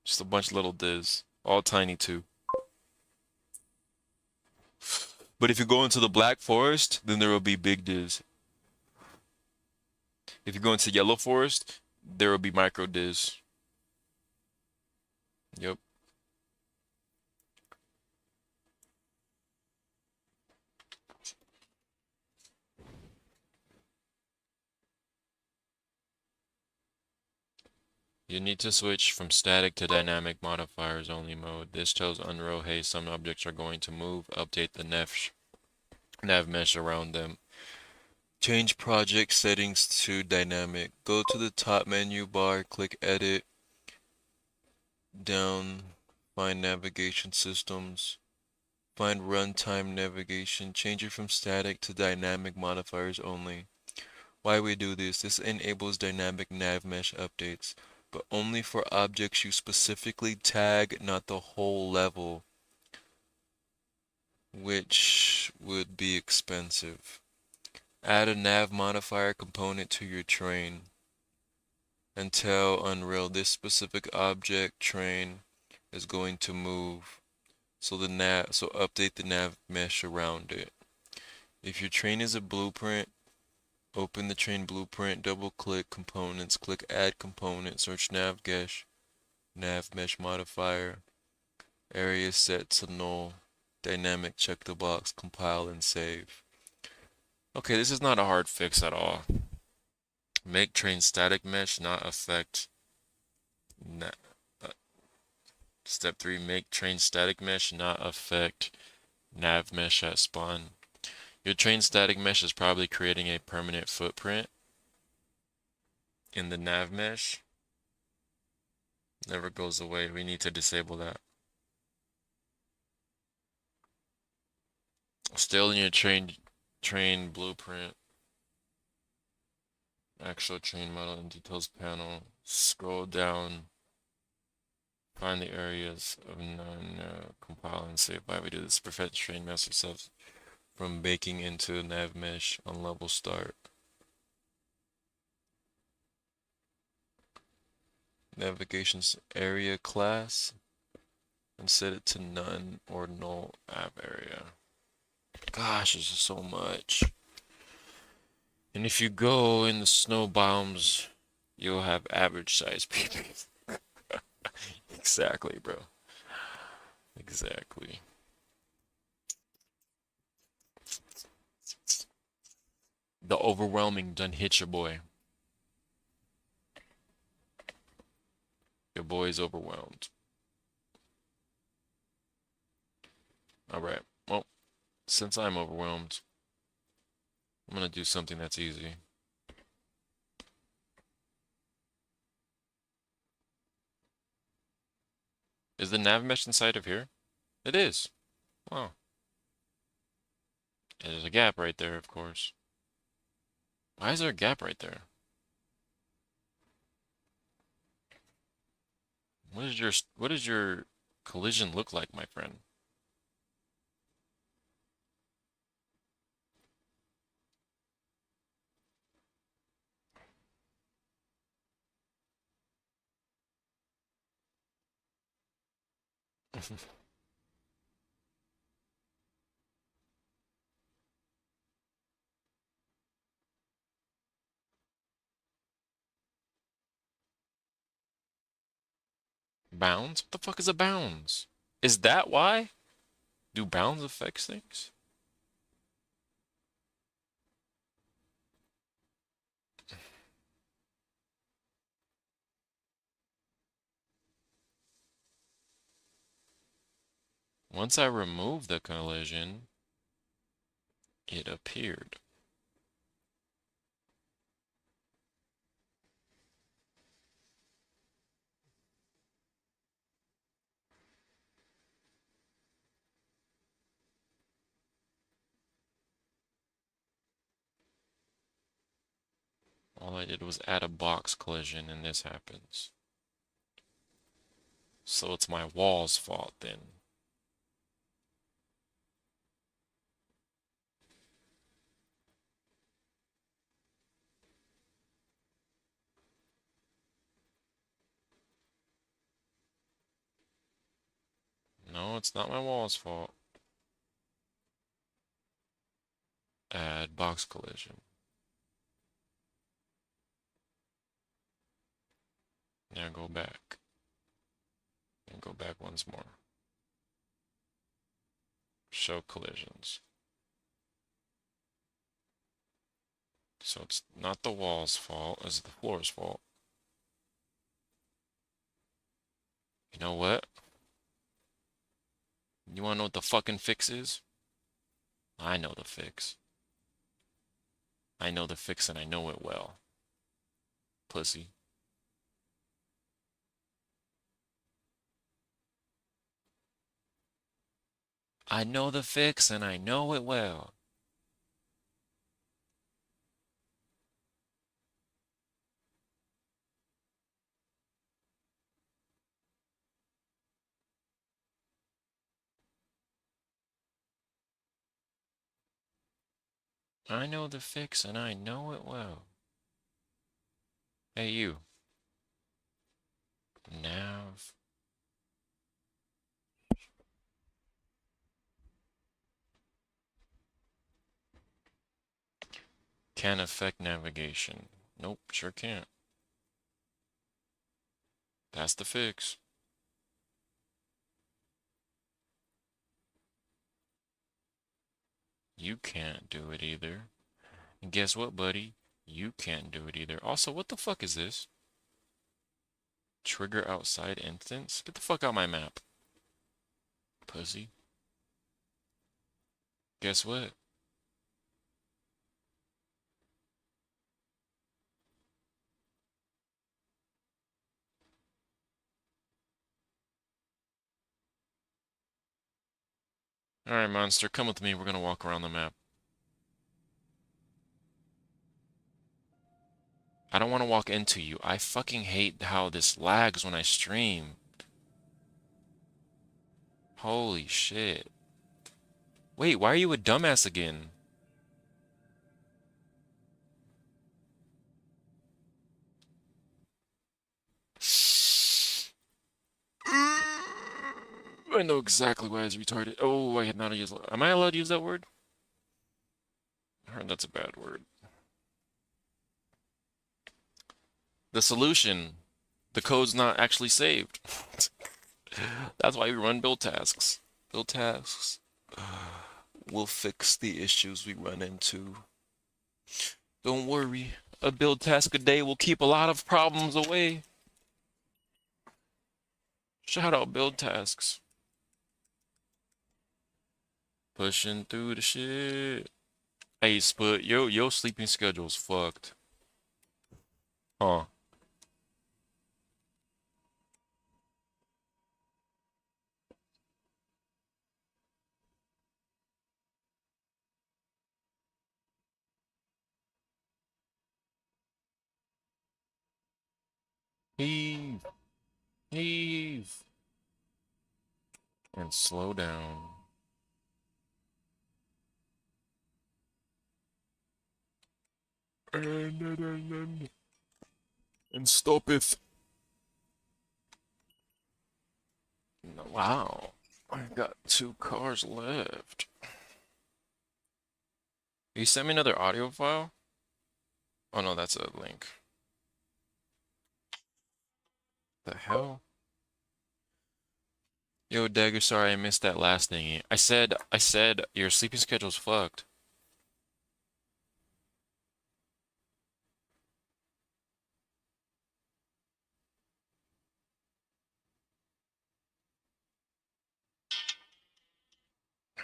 Just a bunch of little diz. All tiny too. But if you go into the Black Forest, then there will be big diz. If you go into Yellow Forest, there will be micro diz. Yep. You need to switch from static to dynamic modifiers only mode. This tells Unreal, hey, some objects are going to move. Update the nav mesh around them. Change project settings to dynamic. Go to the top menu bar, click edit. Down, find navigation systems. Find runtime navigation. Change it from static to dynamic modifiers only. Why we do this? This enables dynamic nav mesh updates, but only for objects you specifically tag, not the whole level, which would be expensive. Add a nav modifier component to your train and tell Unreal this specific object train is going to move. So update the nav mesh around it. If your train is a blueprint, open the train blueprint, double click components, click add component, search nav mesh modifier, area set to null, dynamic, check the box, compile and save. Okay, this is not a hard fix at all. Make train static mesh not affect Step 3, make train static mesh not affect nav mesh at spawn. Your train static mesh is probably creating a permanent footprint in the nav mesh. Never goes away. We need to disable that. Still in your train blueprint, actual train model and details panel, scroll down, find the areas of compile and save. Why we do this? Prevent train master cells from baking into nav mesh on level start. Navigations area class and set it to none or null app area. Gosh, this is so much. And if you go in the snow biomes, you'll have average size people. Exactly, bro. Exactly. The overwhelming done hit your boy. Your boy's overwhelmed. Alright, well, since I'm overwhelmed, I'm gonna do something that's easy. Is the nav mesh inside of here? It is. Wow. There's a gap right there, of course. Why is there a gap right there? What does your collision look like, my friend? Bounds? What the fuck is a bounds? Is that why? Do bounds affect things? Once I removed the collision, it appeared. All I did was add a box collision and this happens. So it's my wall's fault then. No, it's not my wall's fault. Add box collision. Now go back. And go back once more. Show collisions. So it's not the wall's fault, it's the floor's fault. You know what? You wanna know what the fucking fix is? I know the fix. I know the fix and I know it well. Pussy. I know the fix and I know it well. I know the fix and I know it well. Hey, you. Nav. Can affect navigation. Nope, sure can't. That's the fix. You can't do it either. And guess what, buddy? You can't do it either. Also, what the fuck is this? Trigger outside instance? Get the fuck out my map. Pussy. Guess what? Alright, monster, come with me. We're gonna walk around the map. I don't want to walk into you. I fucking hate how this lags when I stream. Holy shit. Wait, why are you a dumbass again? I know exactly why it's retarded. Oh, I had not used. Am I allowed to use that word? I heard that's a bad word. The solution. The code's not actually saved. That's why we run build tasks. Build tasks will fix the issues we run into. Don't worry. A build task a day will keep a lot of problems away. Shout out build tasks. Pushing through the shit. Hey, Spud, yo sleeping schedule's fucked. Huh. Heave. Heave. And slow down. And stop it. Wow. I've got 2 cars left. You sent me another audio file? Oh no, that's a link. The hell? Yo, Dagger, sorry I missed that last thing. I said your sleeping schedule's fucked.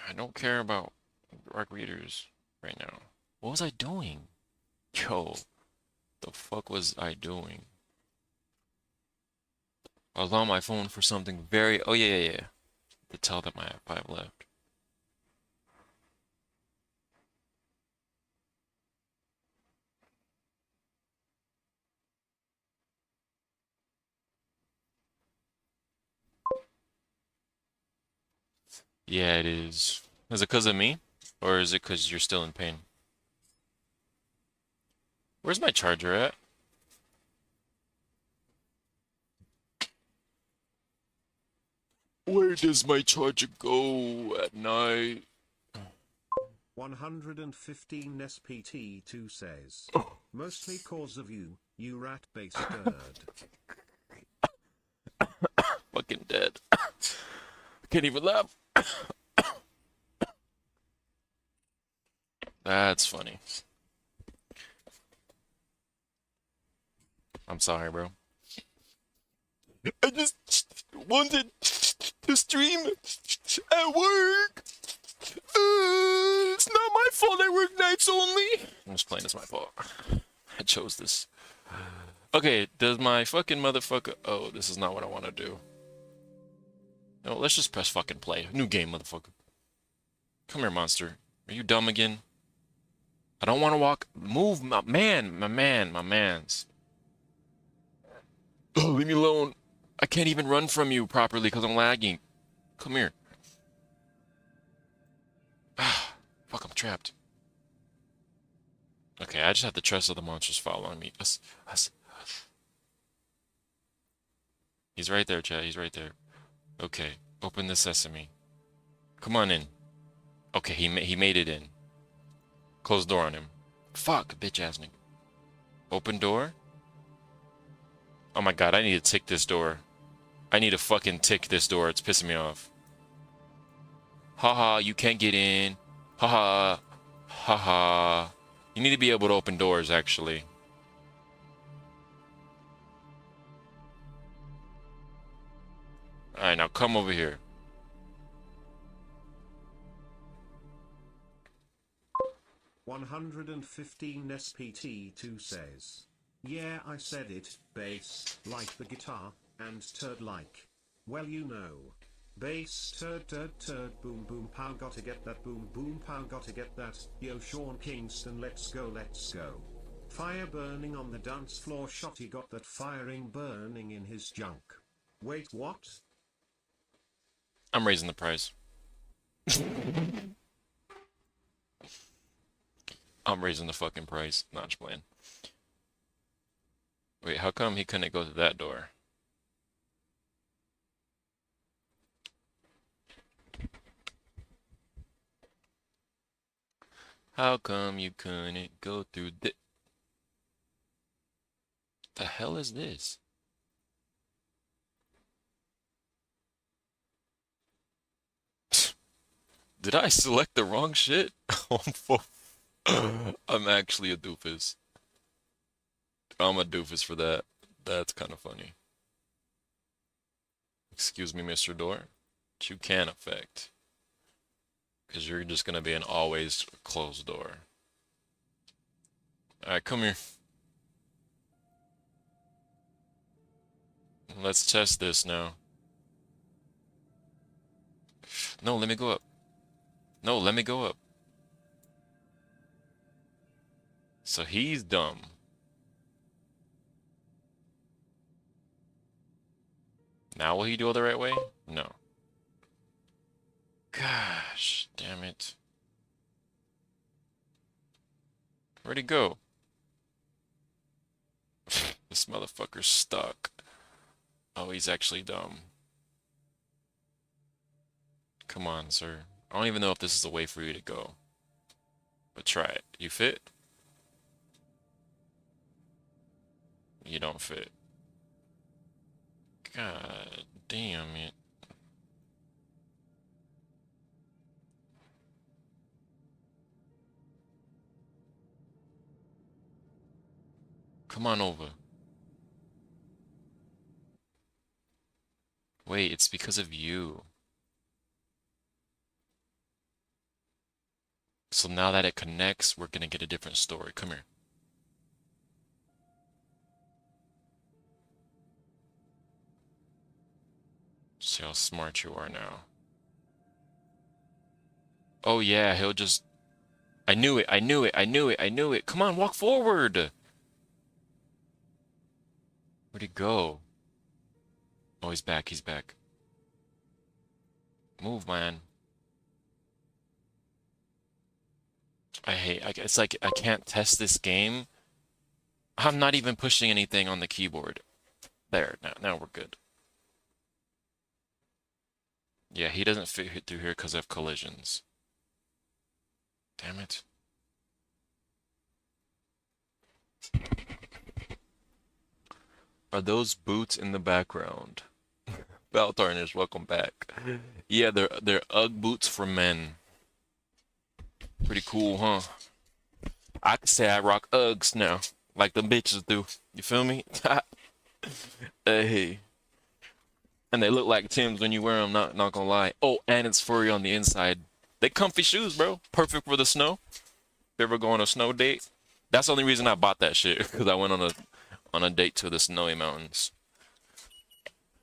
I don't care about dark readers right now. What was I doing? Yo, the fuck was I doing? I was on my phone for something very... Oh, yeah. To tell that my 5 left. Yeah, it is. Is it because of me? Or is it because you're still in pain? Where's my charger at? Where does my charger go at night? 115 SPT2 says, mostly cause of you rat-based bird. Fucking dead. I can't even laugh. That's funny. I'm sorry, bro. I just wanted to stream at work. It's not my fault I work nights only. I'm just playing, it's my fault. I chose this. Okay, does my fucking motherfucker... Oh, this is not what I want to do. No, let's just press fucking play. New game, motherfucker. Come here, monster. Are you dumb again? I don't want to walk... Move, my mans. Oh, leave me alone. I can't even run from you properly because I'm lagging. Come here. Fuck, I'm trapped. Okay, I just have to trust other monsters following me. Us. He's right there, Chad. He's right there. Okay, open the sesame. Come on in. Okay, he made it in. Close the door on him. Fuck, bitch ass nigga. Open door? Oh my god, I need to tick this door. I need to fucking tick this door. It's pissing me off. Haha, you can't get in. Haha. Haha. You need to be able to open doors, actually. Alright, now come over here. $115 SPT2 says. Yeah, I said it, bass, like the guitar, and turd like. Well, you know. Bass, turd, boom, boom, pow, gotta get that, boom, boom, pow, gotta get that. Yo, Sean Kingston, let's go, let's go. Fire burning on the dance floor, Shotty got that firing burning in his junk. Wait, what? I'm raising the price. I'm raising the fucking price. Not just playing. Wait, how come he couldn't go to that door? How come you couldn't go through the hell is this? Did I select the wrong shit? I'm actually a doofus. I'm a doofus for that. That's kind of funny. Excuse me, Mr. Door. But you can affect. Because you're just going to be an always closed door. Alright, come here. Let's test this now. No, let me go up. No, let me go up. So he's dumb. Now will he do it the right way? No. Gosh, damn it. Where'd he go? This motherfucker's stuck. Oh, he's actually dumb. Come on, sir. I don't even know if this is the way for you to go. But try it. You fit? You don't fit. God damn it. Come on over. Wait, it's because of you. So now that it connects, we're gonna get a different story. Come here. See how smart you are now. Oh yeah, he'll just... I knew it, I knew it, I knew it, I knew it. Come on, walk forward! Where'd he go? Oh, he's back, he's back. Move, man. It's like I can't test this game. I'm not even pushing anything on the keyboard. There, now we're good. Yeah, he doesn't fit through here because of collisions. Damn it. Are those boots in the background? Baltarnish, welcome back. Yeah, they're Ugg boots for men. Pretty cool, huh? I could say I rock Uggs now, like the bitches do. You feel me? Hey. And they look like Tim's when you wear them, not gonna lie. Oh, and it's furry on the inside. They comfy shoes, bro. Perfect for the snow. If you ever go on a snow date. That's the only reason I bought that shit, because I went on a date to the snowy mountains.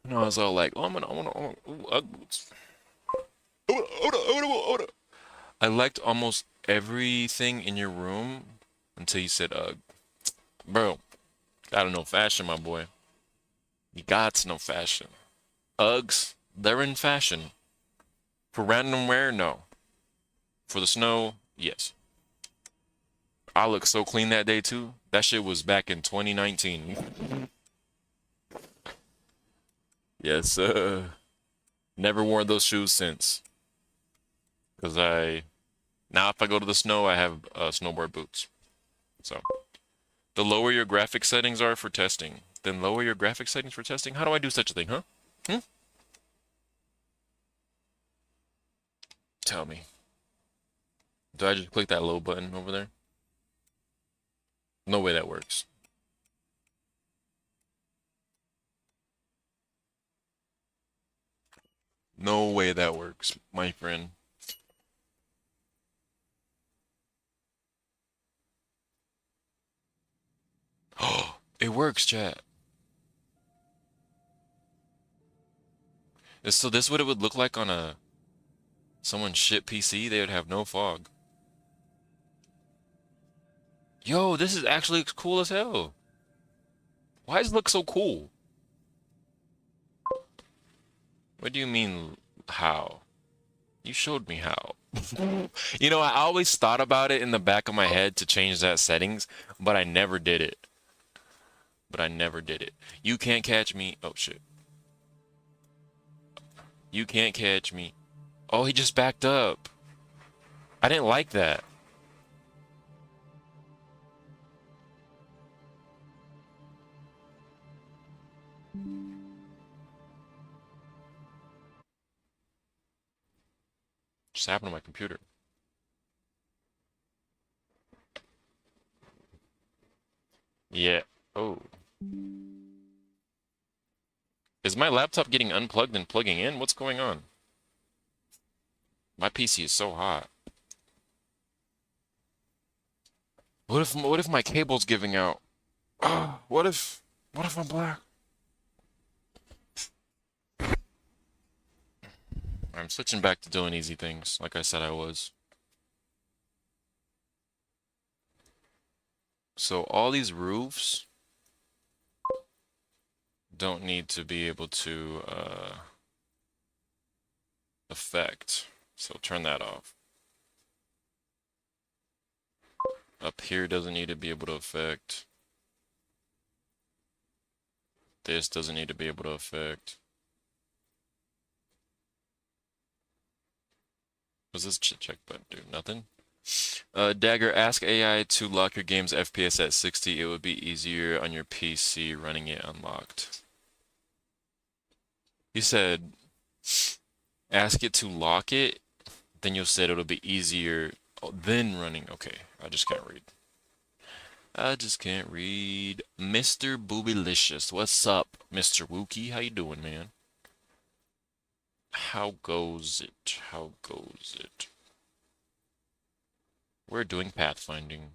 And I was all like, oh, I want Ugg boots. Hold. I liked almost everything in your room until you said Ugg. Bro, gotta know fashion, my boy. You got to know fashion. Uggs, they're in fashion. For random wear, no. For the snow, yes. I look so clean that day too. That shit was back in 2019. Yes, never worn those shoes since. Cause now if I go to the snow, I have snowboard boots. So the lower your graphic settings are for testing, then lower your graphic settings for testing. How do I do such a thing, huh? Hmm? Tell me. Do I just click that low button over there? No way that works. No way that works, my friend. Oh, it works, chat. So this is what it would look like on someone's shit PC. They would have no fog. Yo, this is actually cool as hell. Why does it look so cool? What do you mean, how? You showed me how. You know, I always thought about it in the back of my head to change that settings, but I never did it. You can't catch me. Oh, shit. You can't catch me. Oh, he just backed up. I didn't like that. Just happened to my computer. Yeah. Oh. Is my laptop getting unplugged and plugging in? What's going on? My PC is so hot. What if my cable's giving out? What if I'm black? I'm switching back to doing easy things, like I said I was. So all these roofs don't need to be able to affect. So turn that off. Up here doesn't need to be able to affect. This doesn't need to be able to affect. What's this check button do? Nothing? Dagger, ask AI to lock your game's FPS at 60. It would be easier on your PC running it unlocked. He said, ask it to lock it, then you said it'll be easier than running. Okay, I just can't read. Mr. Boobylicious, what's up, Mr. Wookie? How you doing, man? How goes it? We're doing pathfinding.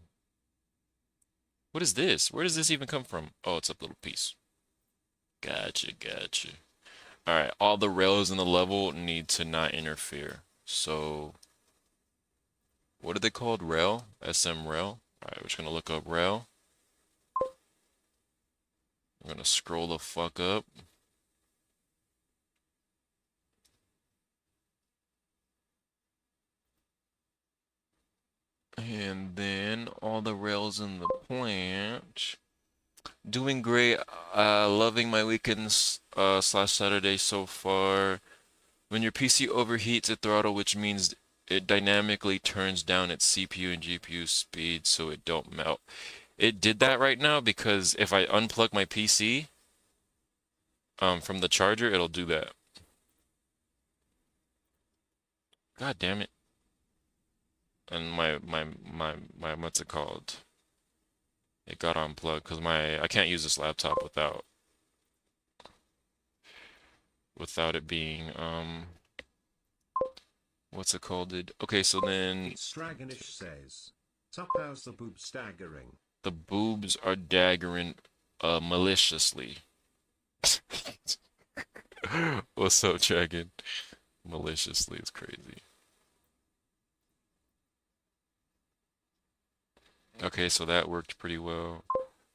What is this? Where does this even come from? Oh, it's a little piece. Gotcha. Alright, all the rails in the level need to not interfere. So, what are they called? Rail? SM rail? Alright, we're just gonna look up rail. I'm gonna scroll the fuck up. And then all the rails in the plant. Doing great. Loving my weekends slash Saturday so far. When your PC overheats at throttle, which means it dynamically turns down its CPU and GPU speed so it don't melt. It did that right now because if I unplug my PC from the charger, it'll do that. God damn it. And my what's it called? It got unplugged because I can't use this laptop without it being what's it called? Okay, so then Stragonish says, "Sup, how's the boob staggering?" The boobs are daggering maliciously. What's up, Dragon? Maliciously is crazy. Okay, so that worked pretty well.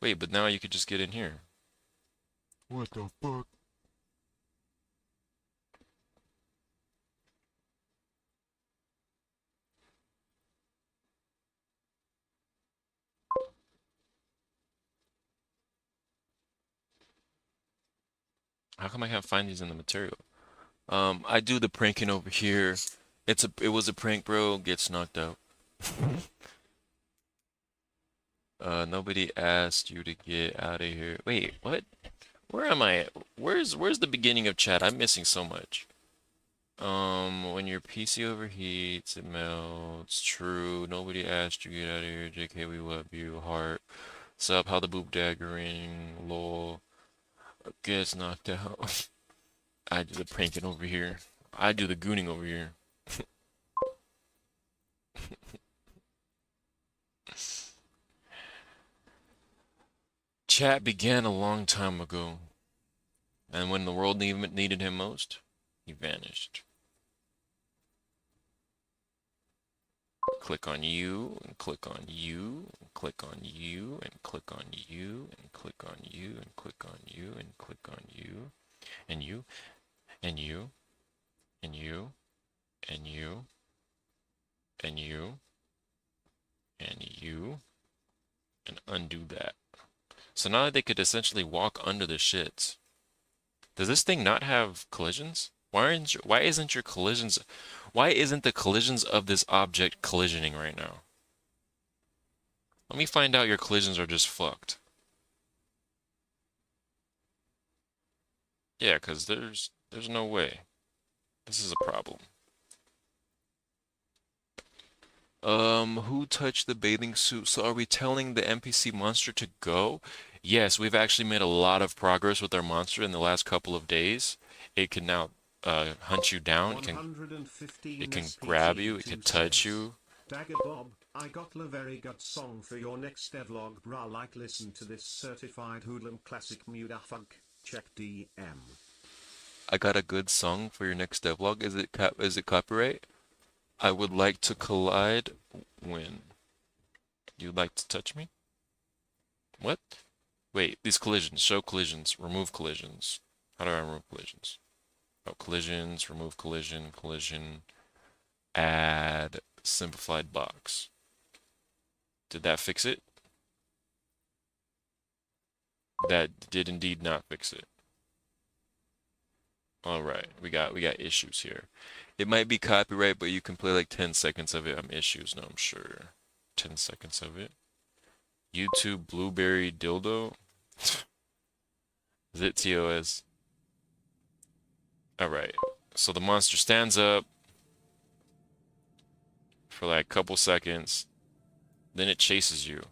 Wait, but now you could just get in here. What the fuck? How come I can't find these in the material? I do the pranking over here. It was a prank, bro. Gets knocked out. Nobody asked you to get out of here. Wait, what? Where am I? Where's the beginning of chat? I'm missing so much. When your PC overheats, it melts. True. Nobody asked you to get out of here. JK, we love you. Heart. Sup? How the boob daggering? Lol. Gets knocked out. I do the pranking over here. I do the gooning over here. Chat began a long time ago. And when the world needed him most, he vanished. Click on you, and click on you, and click on you, and click on you, and click on you, and click on you, and click on you, and you, and you, and you, and you, and you, and you, and undo that. So now they could essentially walk under the shits. Does this thing not have collisions? Why isn't the collisions of this object collisioning right now? Let me find out your collisions are just fucked. Yeah, because there's no way. This is a problem. Who touched the bathing suit? So are we telling the NPC monster to go? Yes, we've actually made a lot of progress with our monster in the last couple of days. It can now hunt you down. It can grab you. It can touch you. Dagger Bob, I got a very good song for your next devlog, brah. Like, listen to this certified hoodlum classic Muda Funk. Check DM. I got a good song for your next devlog. Is it copyright? I would like to collide when you'd like to touch me. What? Wait, these collisions. Show collisions. Remove collisions. How do I remove collisions? Oh, collisions. Remove collision. Collision. Add simplified box. Did that fix it? That did indeed not fix it. All right, we got issues here. It might be copyright, but you can play like 10 seconds of it. Issues, no, I'm sure. 10 seconds of it. YouTube blueberry dildo. Is it TOS? All right. So the monster stands up for like a couple seconds. Then it chases you.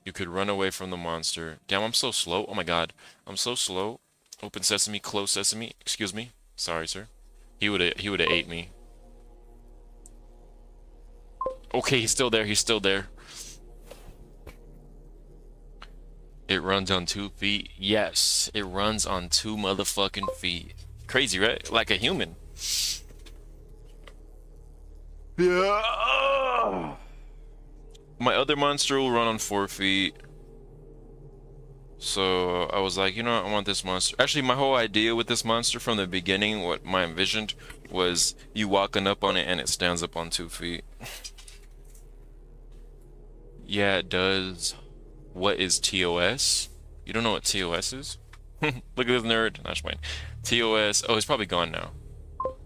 You could run away from the monster. Damn, I'm so slow. Oh my god. I'm so slow. Open sesame, close sesame. Excuse me. Sorry, sir. He would've ate me. Okay, he's still there. He's still there. It runs on 2 feet. Yes, it runs on 2 motherfucking feet. Crazy, right? Like a human. Yeah. My other monster will run on 4 feet. So I was like, you know what, I want this monster. Actually, my whole idea with this monster from the beginning, what I envisioned, was you walking up on it and it stands up on 2 feet. Yeah, it does. What is TOS? You don't know what TOS is? Look at this nerd. Not mine. TOS. Oh, he's probably gone now.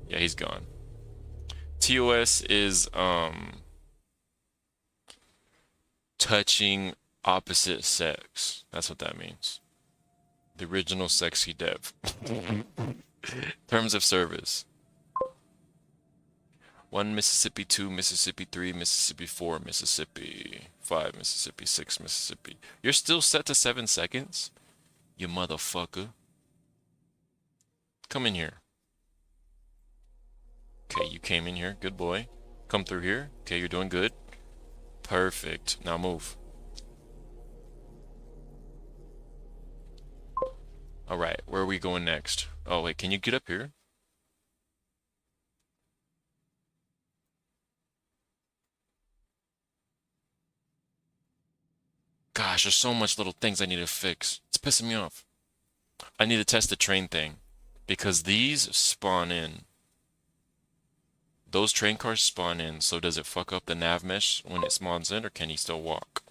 Yeah, he's gone. TOS is touching opposite sex. That's what that means. The original sexy dev. Terms of service. 1 Mississippi, 2 Mississippi, 3 Mississippi, 4 Mississippi, 5 Mississippi, 6 Mississippi. You're still set to 7 seconds? You motherfucker. Come in here. Okay, you came in here. Good boy. Come through here. Okay, you're doing good. Perfect. Now move. Alright, where are we going next? Oh, wait, can you get up here? Gosh, there's so much little things I need to fix. It's pissing me off. I need to test the train thing. Because these spawn in. Those train cars spawn in, so does it fuck up the nav mesh when it spawns in, or can he still walk?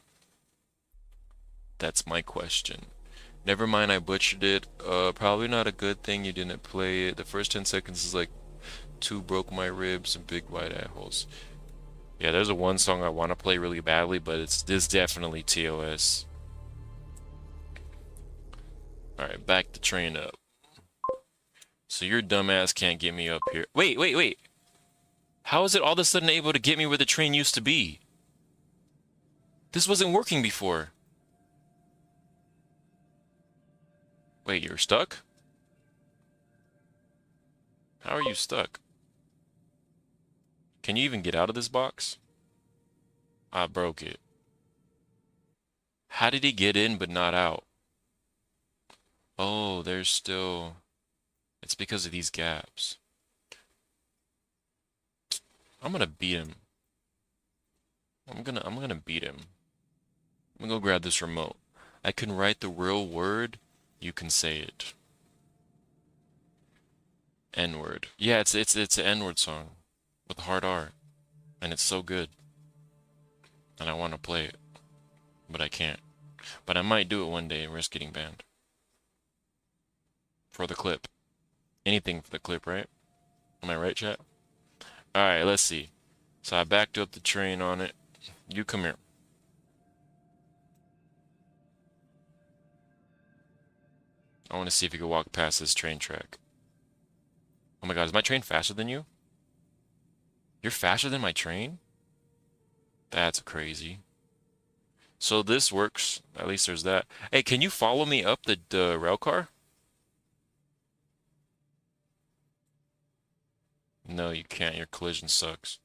That's my question. Never mind, I butchered it. Probably not a good thing you didn't play it. The first 10 seconds is like two broke my ribs and big white assholes. Yeah, there's a one song I want to play really badly, but it's this definitely TOS. Alright, back the train up. So your dumbass can't get me up here. Wait, wait, wait. How is it all of a sudden able to get me where the train used to be? This wasn't working before. Wait, you're stuck? How are you stuck? Can you even get out of this box? I broke it. How did he get in but not out? Oh, there's still... It's because of these gaps. I'm gonna beat him. I'm gonna beat him. I'm gonna go grab this remote. I can write the real word. You can say it. N-word. Yeah, it's an N-word song with hard R, and it's so good. And I want to play it, but I can't. But I might do it one day and risk getting banned. For the clip. Anything for the clip, right? Am I right, chat? Alright, let's see. So I backed up the train on it. You come here. I want to see if you can walk past this train track. Oh my god, is my train faster than you? You're faster than my train? That's crazy. So this works. At least there's that. Hey, can you follow me up the rail car? No, you can't. Your collision sucks.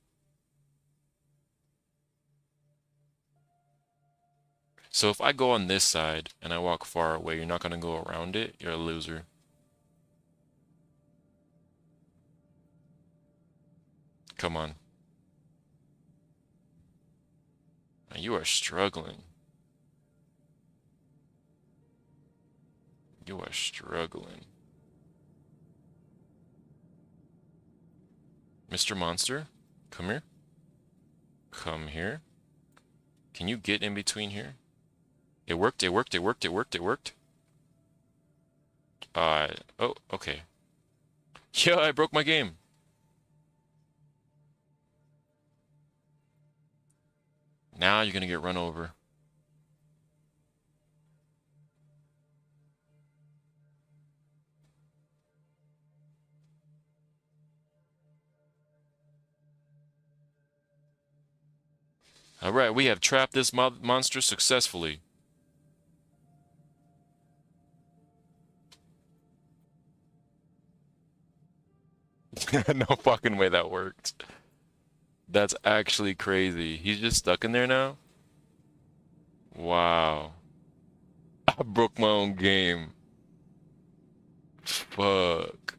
So if I go on this side and I walk far away, you're not going to go around it? You're a loser. Come on. You are struggling. You are struggling. Mr. Monster, come here. Come here. Can you get in between here? It worked, it worked, it worked, it worked, it worked. Oh, okay. Yeah, I broke my game. Now you're gonna get run over. Alright, we have trapped this monster successfully. No fucking way that worked. That's actually crazy. He's just stuck in there now? Wow. I broke my own game. Fuck.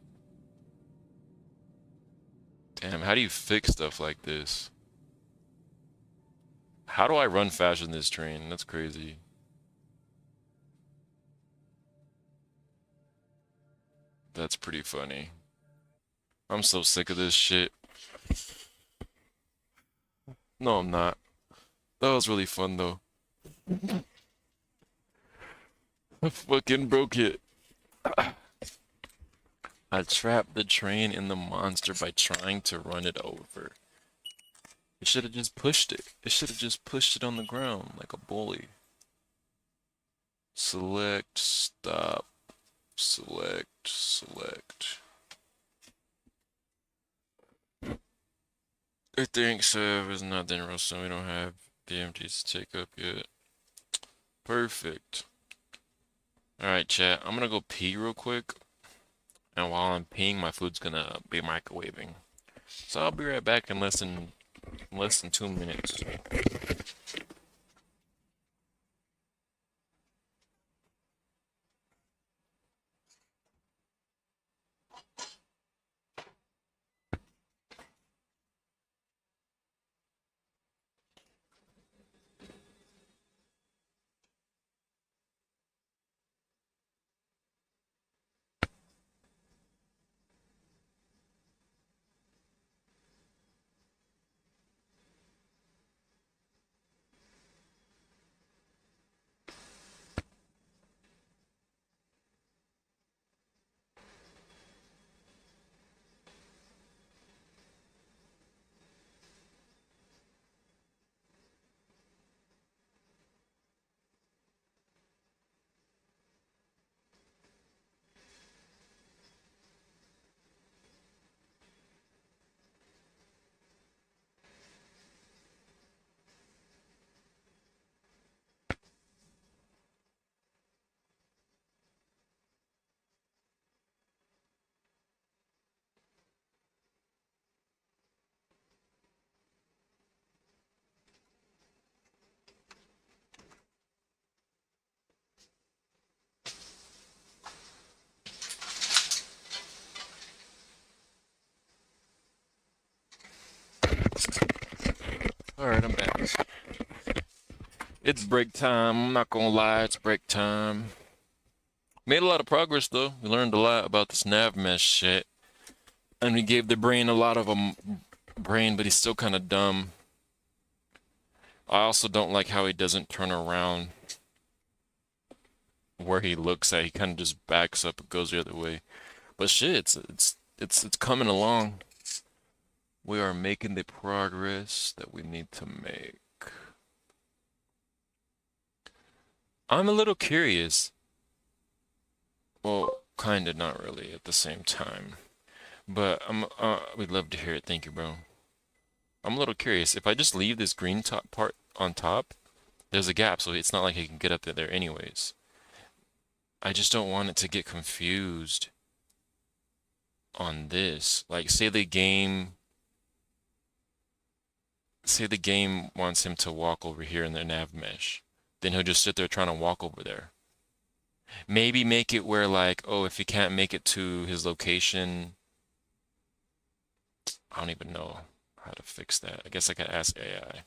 Damn, how do you fix stuff like this? How do I run faster than this train? That's crazy. That's pretty funny. I'm so sick of this shit. No, I'm not. That was really fun, though. I fucking broke it. I trapped the train in the monster by trying to run it over. It should have just pushed it. It should have just pushed it on the ground like a bully. Select, stop, select, select. I think so. There's nothing else, so we don't have the empties to take up yet. Perfect. Alright, chat. I'm gonna go pee real quick. And while I'm peeing, my food's gonna be microwaving. So I'll be right back in less than 2 minutes. Alright, I'm back. It's break time. I'm not gonna lie, it's break time. Made a lot of progress though. We learned a lot about this nav mesh shit. And we gave the brain a lot of a brain, but he's still kind of dumb. I also don't like how he doesn't turn around where he looks at. He kind of just backs up and goes the other way. But shit, it's coming along. We are making the progress that we need to make. I'm a little curious. Well, kinda, not really at the same time. But we'd love to hear it. Thank you, bro. I'm a little curious. If I just leave this green top part on top, there's a gap, so it's not like he can get up there anyways. I just don't want it to get confused on this. Like, say the game wants him to walk over here in the nav mesh. Then he'll just sit there trying to walk over there. Maybe make it where, like, oh, if he can't make it to his location, I don't even know how to fix that. I guess I could ask AI.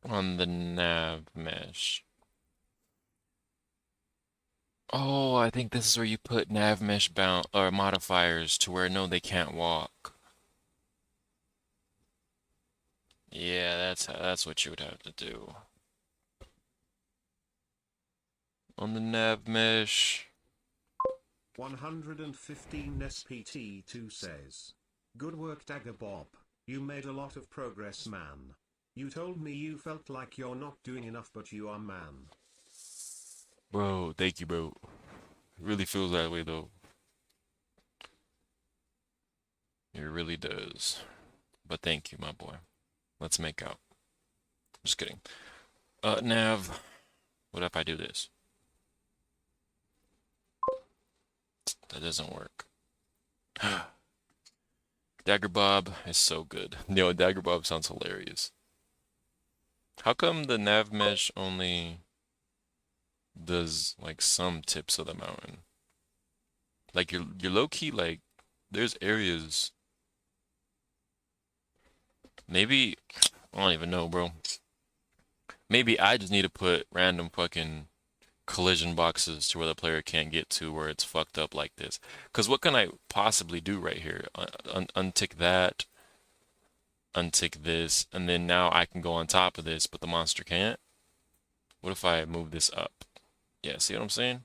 On the nav mesh. Oh, I think this is where you put nav mesh bound or modifiers to where no, they can't walk. Yeah, that's what you would have to do. On the nav mesh. 115 SPT2 says, "Good work, Dagger Bob. You made a lot of progress, man. You told me you felt like you're not doing enough, but you are, man." Bro, thank you, bro. It really feels that way, though. It really does. But thank you, my boy. Let's make out. Just kidding. Nav. What if I do this? That doesn't work. Dagger Bob is so good. Yo, Dagger Bob sounds hilarious. How come the nav mesh only does like some tips of the mountain? Like you're low key, like there's areas. Maybe I don't even know, bro. Maybe I just need to put random fucking collision boxes to where the player can't get to where it's fucked up like this. Because what can I possibly do right here? Untick that, untick this, and then now I can go on top of this, but the monster can't? What if I move this up? Yeah, see what I'm saying?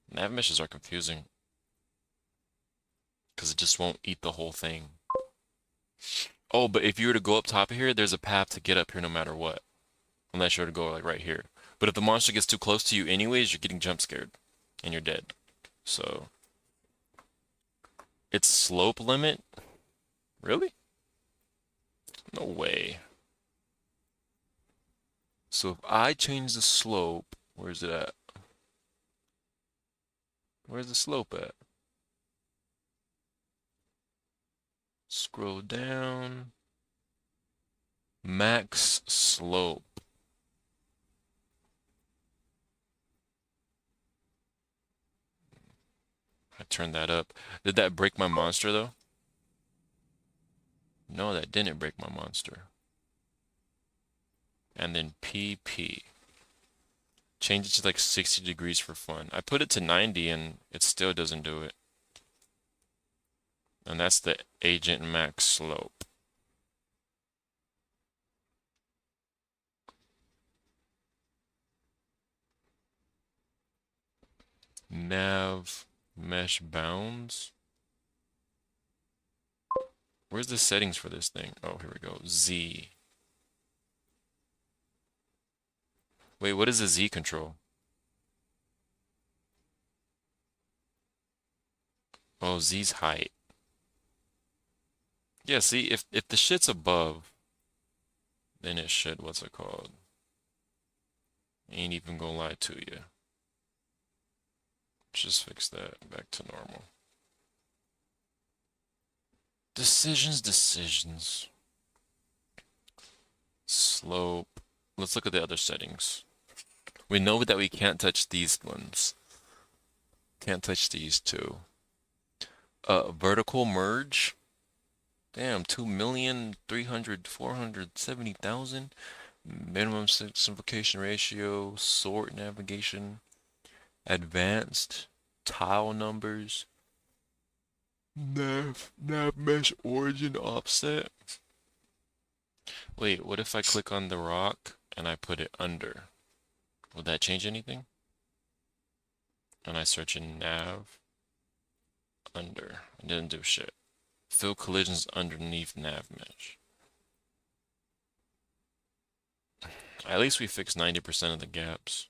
Nav meshes are confusing. Because it just won't eat the whole thing. Oh, but if you were to go up top of here, there's a path to get up here no matter what. Unless you were to go like right here. But if the monster gets too close to you anyways, you're getting jump scared. And you're dead. So. It's slope limit? Really? No way. So if I change the slope, where's it at? Where's the slope at? Scroll down. Max slope. I turned that up. Did that break my monster though? No, that didn't break my monster. And then PP. Change it to like 60 degrees for fun. I put it to 90 and it still doesn't do it. And that's the agent max slope. Nav mesh bounds. Where's the settings for this thing? Oh, here we go. Z. Wait, what is the Z control? Oh, Z's height. Yeah, see, if the shit's above, then it should, what's it called? Ain't even gonna lie to you. Just fix that back to normal. Decisions. Slope. Let's look at the other settings. We know that we can't touch these ones. Can't touch these two. Vertical merge. Damn, 2,370,000. Minimum simplification ratio, sort navigation, advanced tile numbers, nav mesh origin offset. Wait, what if I click on the rock and I put it under? Would that change anything? And I search in nav under. It didn't do shit. Fill collisions underneath nav mesh. At least we fixed 90% of the gaps.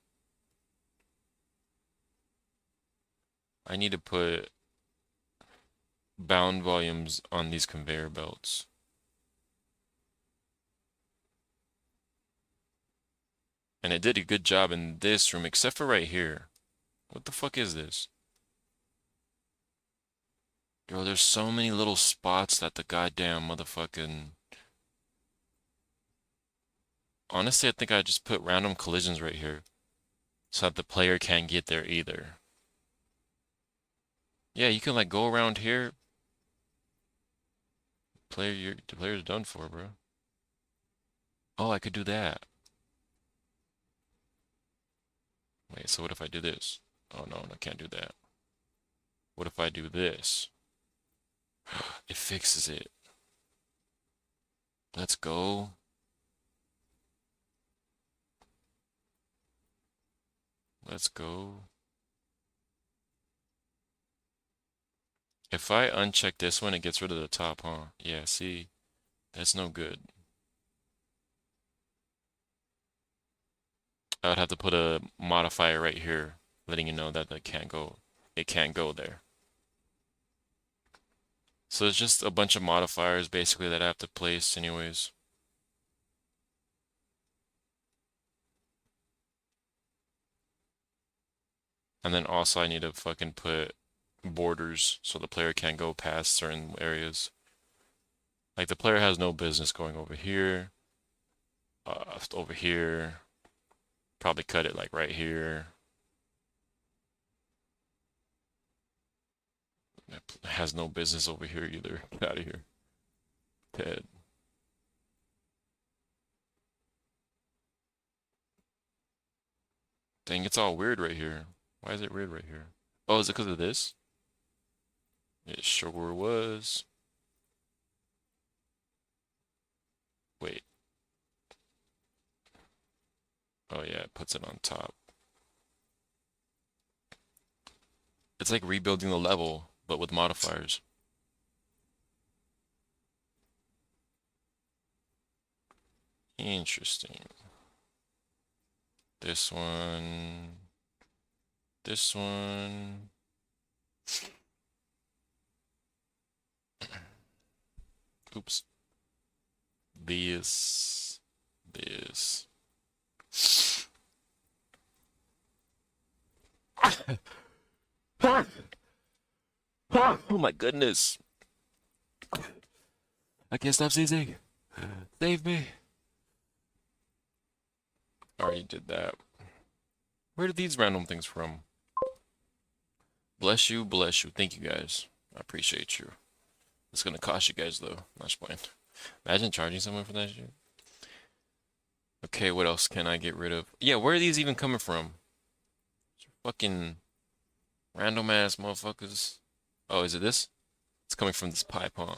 I need to put bound volumes on these conveyor belts. And it did a good job in this room, except for right here. What the fuck is this? Yo, there's so many little spots that the goddamn motherfucking... Honestly, I think I just put random collisions right here, so that the player can't get there either. Yeah, you can like go around here. The player's done for, bro. Oh, I could do that. Wait, so what if I do this? Oh no, I can't do that. What if I do this? It fixes it. Let's go. Let's go. If I uncheck this one, it gets rid of the top, huh? Yeah, see? That's no good. I would have to put a modifier right here, letting you know that it can't go there. So it's just a bunch of modifiers basically that I have to place anyways. And then also I need to fucking put borders so the player can't go past certain areas. Like the player has no business going over here, over here. Probably cut it like right here. It has no business over here either. Get out of here. Ted. Dang, it's all weird right here. Why is it weird right here? Oh, is it because of this? It sure was. Wait. Oh yeah, it puts it on top. It's like rebuilding the level, but with modifiers. Interesting. This one. This one. Oops. This. Oh my goodness. I can't stop sneezing. Save me. Already did that. Where did these random things from? Bless you, bless you. Thank you guys. I appreciate you. It's gonna cost you guys though. Not just playing. Imagine charging someone for that shit. Okay, what else can I get rid of? Yeah, where are these even coming from? Fucking random ass motherfuckers. Oh, is it this? It's coming from this pipe, huh?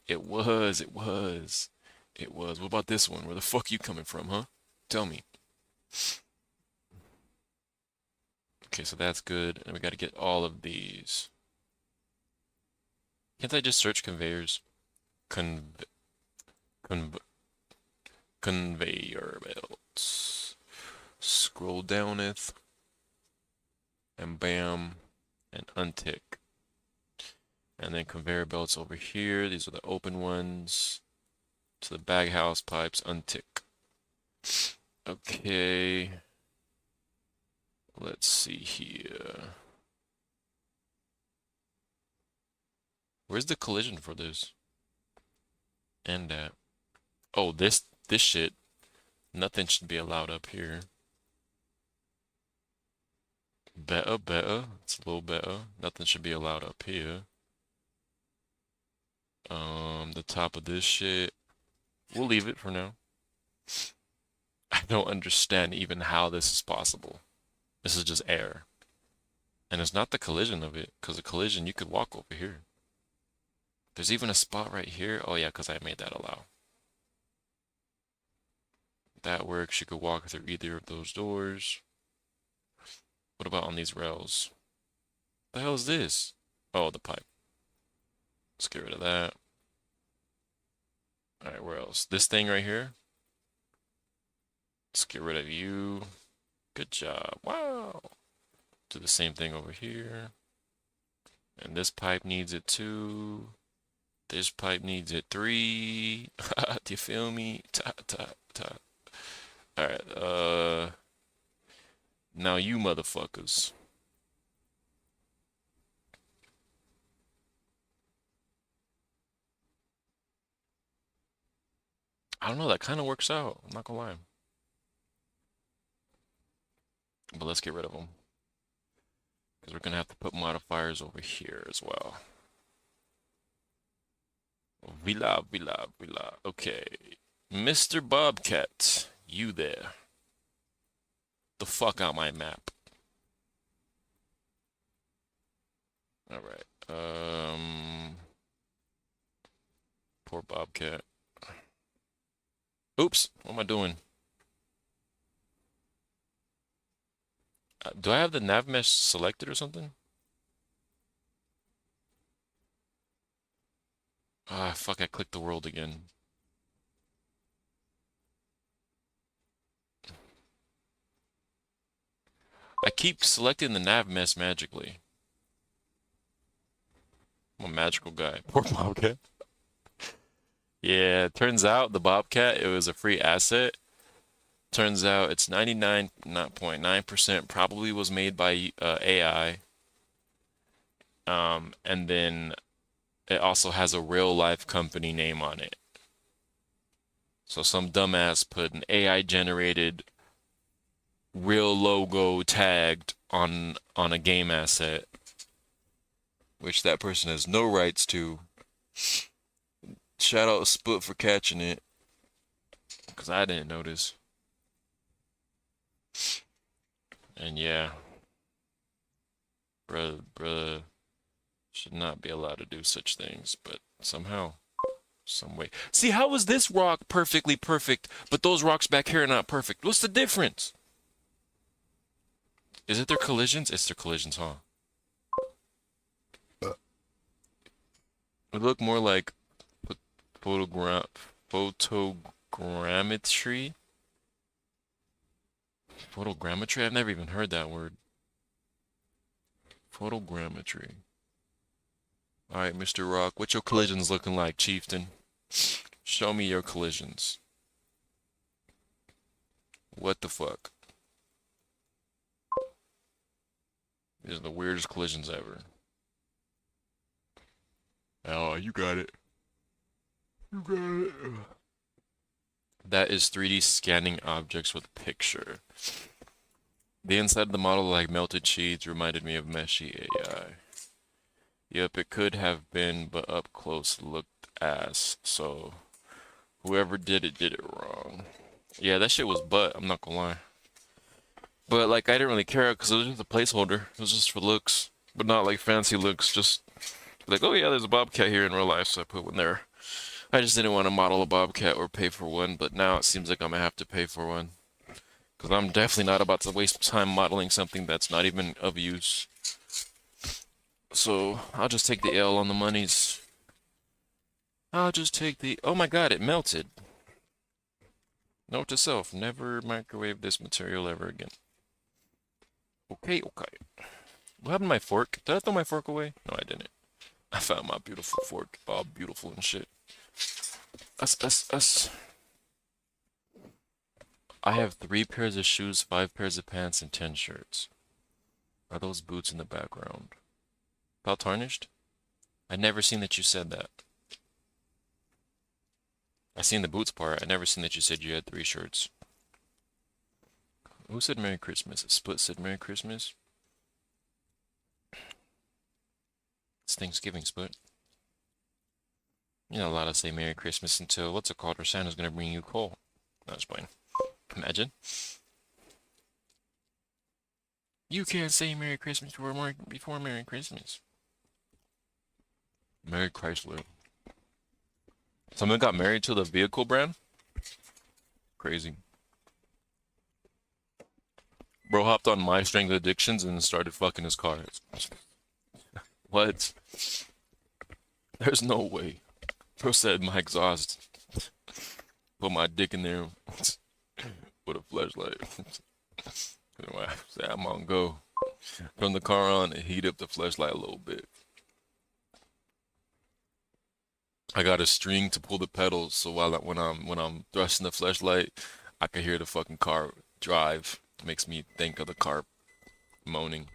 It was. What about this one? Where the fuck you coming from, huh? Tell me. Okay, so that's good. And we gotta get all of these. Can't I just search conveyors? Conveyor belts. Scroll downeth. And bam. And untick. And then conveyor belts over here. These are the open ones. To the baghouse pipes, untick. Okay. Let's see here. Where's the collision for this? And that. Oh, this shit. Nothing should be allowed up here. Better. It's a little better. Nothing should be allowed up here. The top of this shit. We'll leave it for now. I don't understand even how this is possible. This is just air. And it's not the collision of it, because the collision, you could walk over here. There's even a spot right here. Oh yeah, because I made that allow. That works. You could walk through either of those doors. What about on these rails? The hell is this? Oh, the pipe. Let's get rid of that. Alright, where else? This thing right here. Let's get rid of you. Good job. Wow. Do the same thing over here. And this pipe needs it too. This pipe needs it 3. Do you feel me? Ta ta ta. Alright, now you motherfuckers. I don't know, that kind of works out. I'm not gonna lie. But let's get rid of them. Because we're gonna have to put modifiers over here as well. Villa. Okay. Mr. Bobcat, you there. The fuck out my map. Alright. Poor Bobcat. Oops, what am I doing? Do I have the nav mesh selected or something? Ah, fuck, I clicked the world again. I keep selecting the nav mesh magically. I'm a magical guy. Poor Bobcat. Yeah, turns out the Bobcat, it was a free asset. Turns out it's 99.9% probably was made by AI. And then it also has a real life company name on it. So some dumbass put an AI generated real logo tagged on a game asset, which that person has no rights to. Shout out Split for catching it, because I didn't notice. And yeah, bruh should not be allowed to do such things, but somehow, some way. See, how is this rock perfectly perfect, but those rocks back here are not perfect? What's the difference? Is it their collisions? It's their collisions, huh? It look more like photogrammetry. Photogrammetry? I've never even heard that word. Photogrammetry. Alright, Mr. Rock, what's your collisions looking like, chieftain? Show me your collisions. What the fuck? These are the weirdest collisions ever. Oh, you got it. You got it. That is 3D scanning objects with picture. The inside of the model, like melted cheese, reminded me of meshy AI. Yep, it could have been, but up close looked ass. So whoever did it wrong. Yeah, that shit was butt, I'm not gonna lie. But like, I didn't really care because it was just a placeholder. It was just for looks, but not like fancy looks. Just like, oh yeah, there's a Bobcat here in real life, so I put one there. I just didn't want to model a Bobcat or pay for one, but now it seems like I'm gonna have to pay for one. Because I'm definitely not about to waste time modeling something that's not even of use. So I'll just take the L on the monies. I'll just take the... Oh my god, it melted. Note to self, never microwave this material ever again. Okay. What happened to my fork? Did I throw my fork away? No, I didn't. I found my beautiful fork. All beautiful and shit. Us. I have 3 pairs of shoes, 5 pairs of pants, and 10 shirts. Are those boots in the background? Pal tarnished? I never seen that you said that. I seen the boots part. I never seen that you said you had 3 shirts. Who said Merry Christmas? Split said Merry Christmas. It's Thanksgiving, Split. You're not allowed to say Merry Christmas until what's it called, or Santa's gonna bring you coal. No, just playing. Imagine. You can't say Merry Christmas before Merry Christmas. Merry Chrysler. Someone got married to the vehicle brand? Crazy. Bro hopped on My Strength Addictions and started fucking his car. What? There's no way. Bro said my exhaust. Put my dick in there with a flashlight. Say I'm on go. Turn the car on and heat up the flashlight a little bit. I got a string to pull the pedals, so when I'm thrusting the flashlight, I can hear the fucking car drive. Makes me think of the car moaning.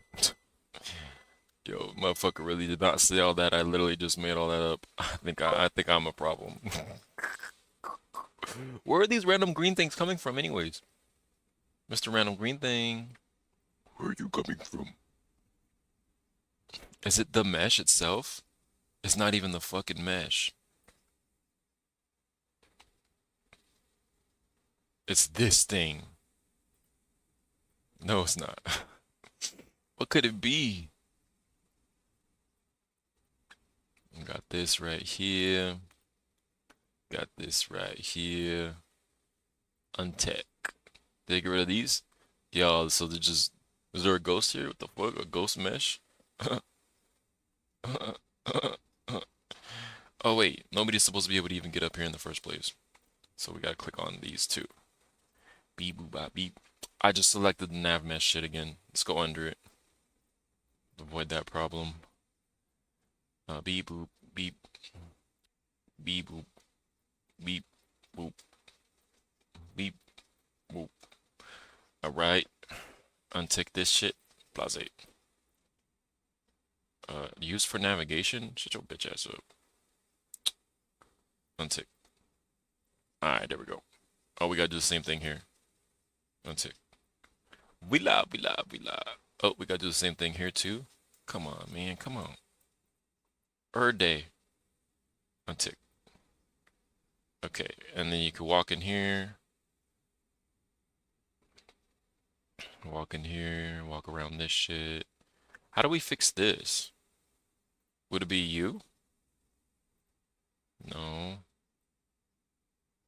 Yo, motherfucker really did not say all that. I literally just made all that up. I think I'm a problem. Where are these random green things coming from anyways? Mr. Random Green Thing. Where are you coming from? Is it the mesh itself? It's not even the fucking mesh. It's this thing. No, it's not. What could it be? Got this right here. Got this right here. Untech. Did they get rid of these? Yo, so they're just... Is there a ghost here? What the fuck? A ghost mesh? Oh wait, nobody's supposed to be able to even get up here in the first place. So we gotta click on these two. Beep boop bop beep. I just selected the nav mesh shit again. Let's go under it. Avoid that problem. Beep boop beep. Beep boop. Beep boop. Beep boop. Alright. Untick this shit. Blase. Used for navigation? Shut your bitch ass up. Untick. Alright, there we go. Oh, we gotta do the same thing here. Untick. We lie. Oh, we gotta do the same thing here too? Come on, man, come on. Day. Untick. Okay, and then you can walk in here. Walk in here, walk around this shit. How do we fix this? Would it be you? No.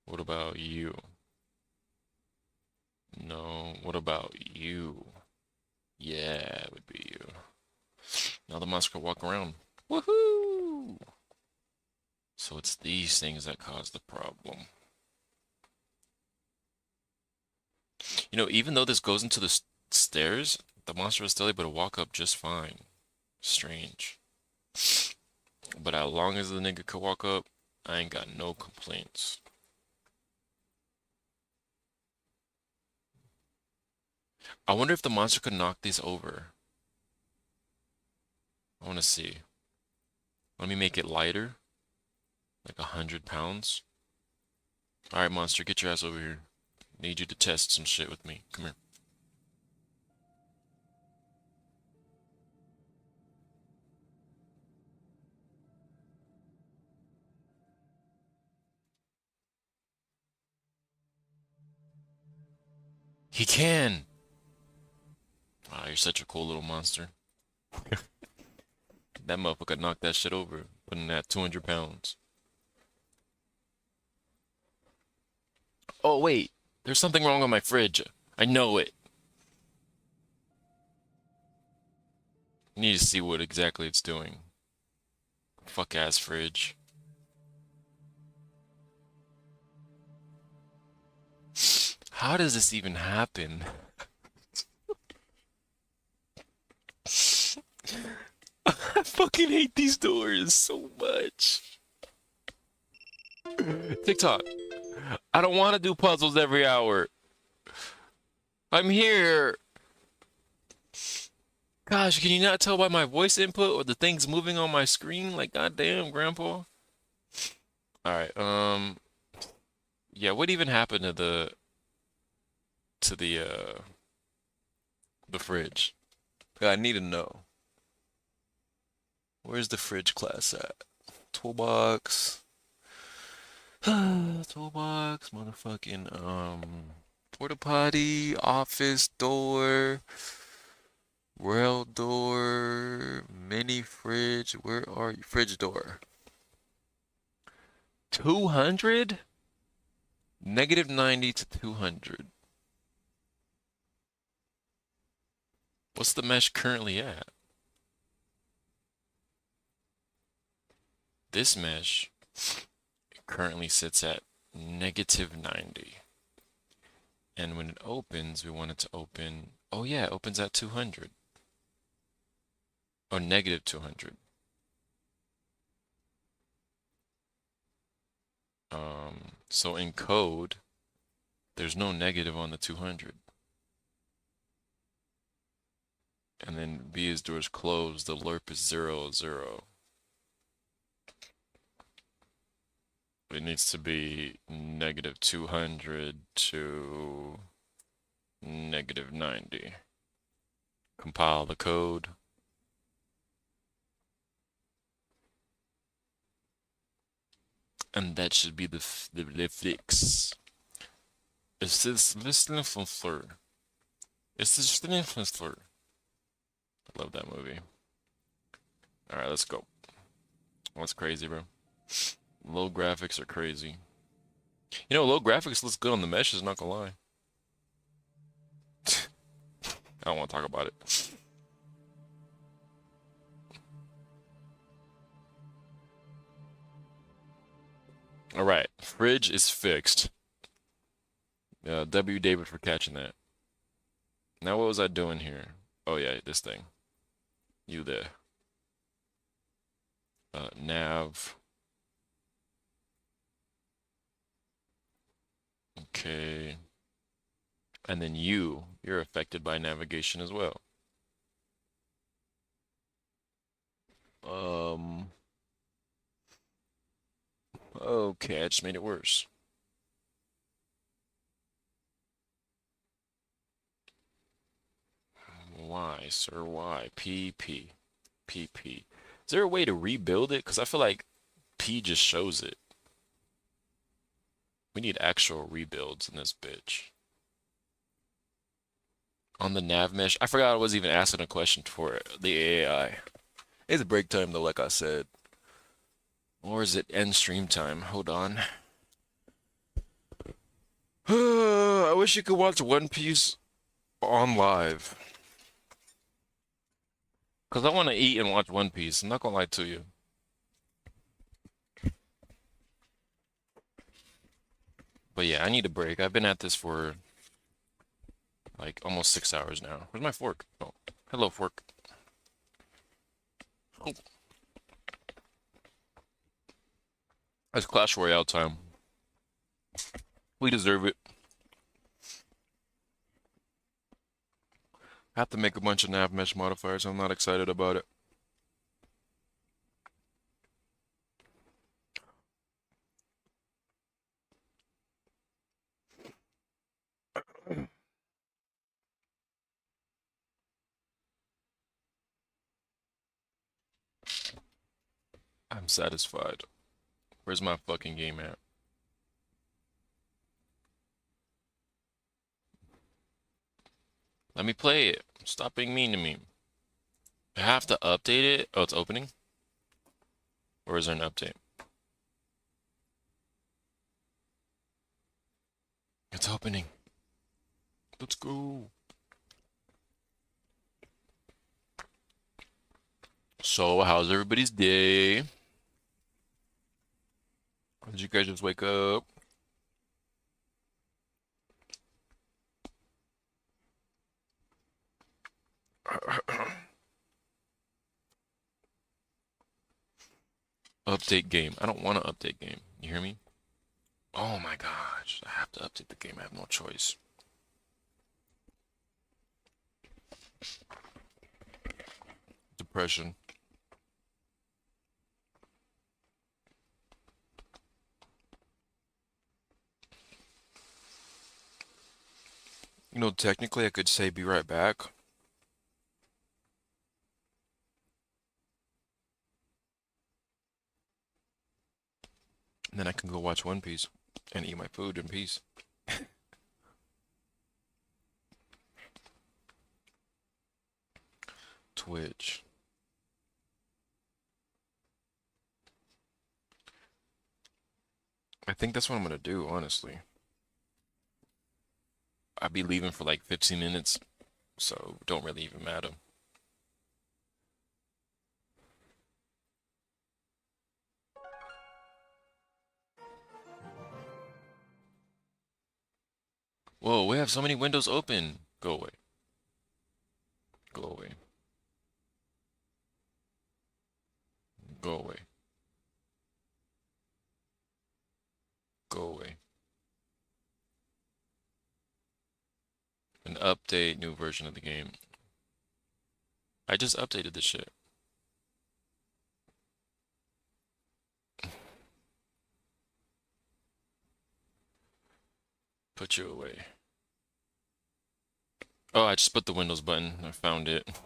What about you? No. What about you? Yeah, it would be you. Now the monster can walk around. Woohoo! So it's these things that cause the problem. You know, even though this goes into the stairs, the monster is still able to walk up just fine. Strange. But as long as the nigga could walk up, I ain't got no complaints. I wonder if the monster could knock these over. I want to see. Let me make it lighter. Like 100 pounds. Alright, monster, get your ass over here. Need you to test some shit with me. Come here. He can! Wow, you're such a cool little monster. That motherfucker knocked that shit over, putting that 200 pounds. Oh, wait. There's something wrong with my fridge. I know it. Need to see what exactly it's doing. Fuck ass fridge. How does this even happen? I fucking hate these doors so much. TikTok. I don't want to do puzzles every hour. I'm here. Gosh, can you not tell by my voice input or the things moving on my screen? Like, goddamn, Grandpa. Alright, yeah, what even happened to the fridge? I need to know. Where's the fridge class at? Toolbox. Toolbox, motherfucking porta potty, office door, rail door, mini fridge. Where are you? Fridge door. 200? Negative 90 to 200. What's the mesh currently at? This mesh currently sits at negative 90. And when it opens, we want it to open. Oh, yeah, it opens at 200. Or negative 200. So in code, there's no negative on the 200. And then B is doors closed, the lerp is 0, 0. It needs to be negative 200 to negative 90. Compile the code. And that should be the fix. Is this listening from Fleur? Is this listening from Fleur? I love that movie. Alright, let's go. That's crazy, bro. Low graphics are crazy. You know, low graphics looks good on the meshes, not gonna lie. I don't want to talk about it. Alright, fridge is fixed. W. David for catching that. Now what was I doing here? Oh yeah, this thing. You there. Nav. Okay. And then you're affected by navigation as well. Okay, I just made it worse. Why, sir? Why? PP. PP. Is there a way to rebuild it? Because I feel like P just shows it. We need actual rebuilds in this bitch. On the nav mesh, I forgot I was even asking a question for the AI. It's break time though, like I said. Or is it end stream time? Hold on. I wish you could watch One Piece on live. Because I want to eat and watch One Piece. I'm not going to lie to you. But yeah, I need a break. I've been at this for like almost 6 hours now. Where's my fork? Oh, hello, fork. Oh. It's Clash Royale time. We deserve it. I have to make a bunch of nav mesh modifiers. I'm not excited about it. I'm satisfied. Where's my fucking game at? Let me play it. Stop being mean to me. I have to update it. Oh, it's opening? Or is there an update? It's opening. Let's go. So, how's everybody's day? Did you guys just wake up? Update game. I don't want to update game. You hear me? Oh my gosh. I have to update the game. I have no choice. Depression. You know, technically I could say be right back. And then I can go watch One Piece and eat my food in peace. Twitch. I think that's what I'm gonna do, honestly. I'll be leaving for like 15 minutes, so don't really even matter. Whoa, we have so many windows open. Go away. Go away. Go away. Go away. An update, new version of the game. I just updated this shit. Put you away. Oh, I just put the Windows button. I found it.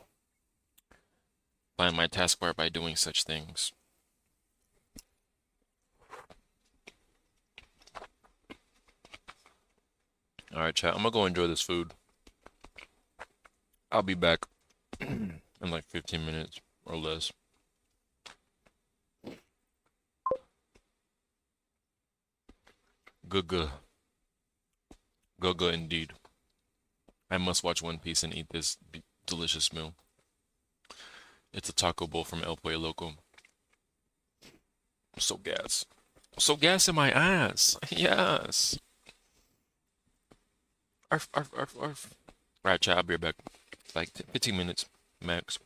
Find my taskbar by doing such things. Alright, chat. I'm gonna go enjoy this food. I'll be back in like 15 minutes or less. Good. Good indeed. I must watch One Piece and eat this delicious meal. It's a taco bowl from El Pollo Loco. So gas. So gas in my ass. Yes. Arf, arf, arf, arf. Right, chat. I'll be right back. Like 15 minutes max.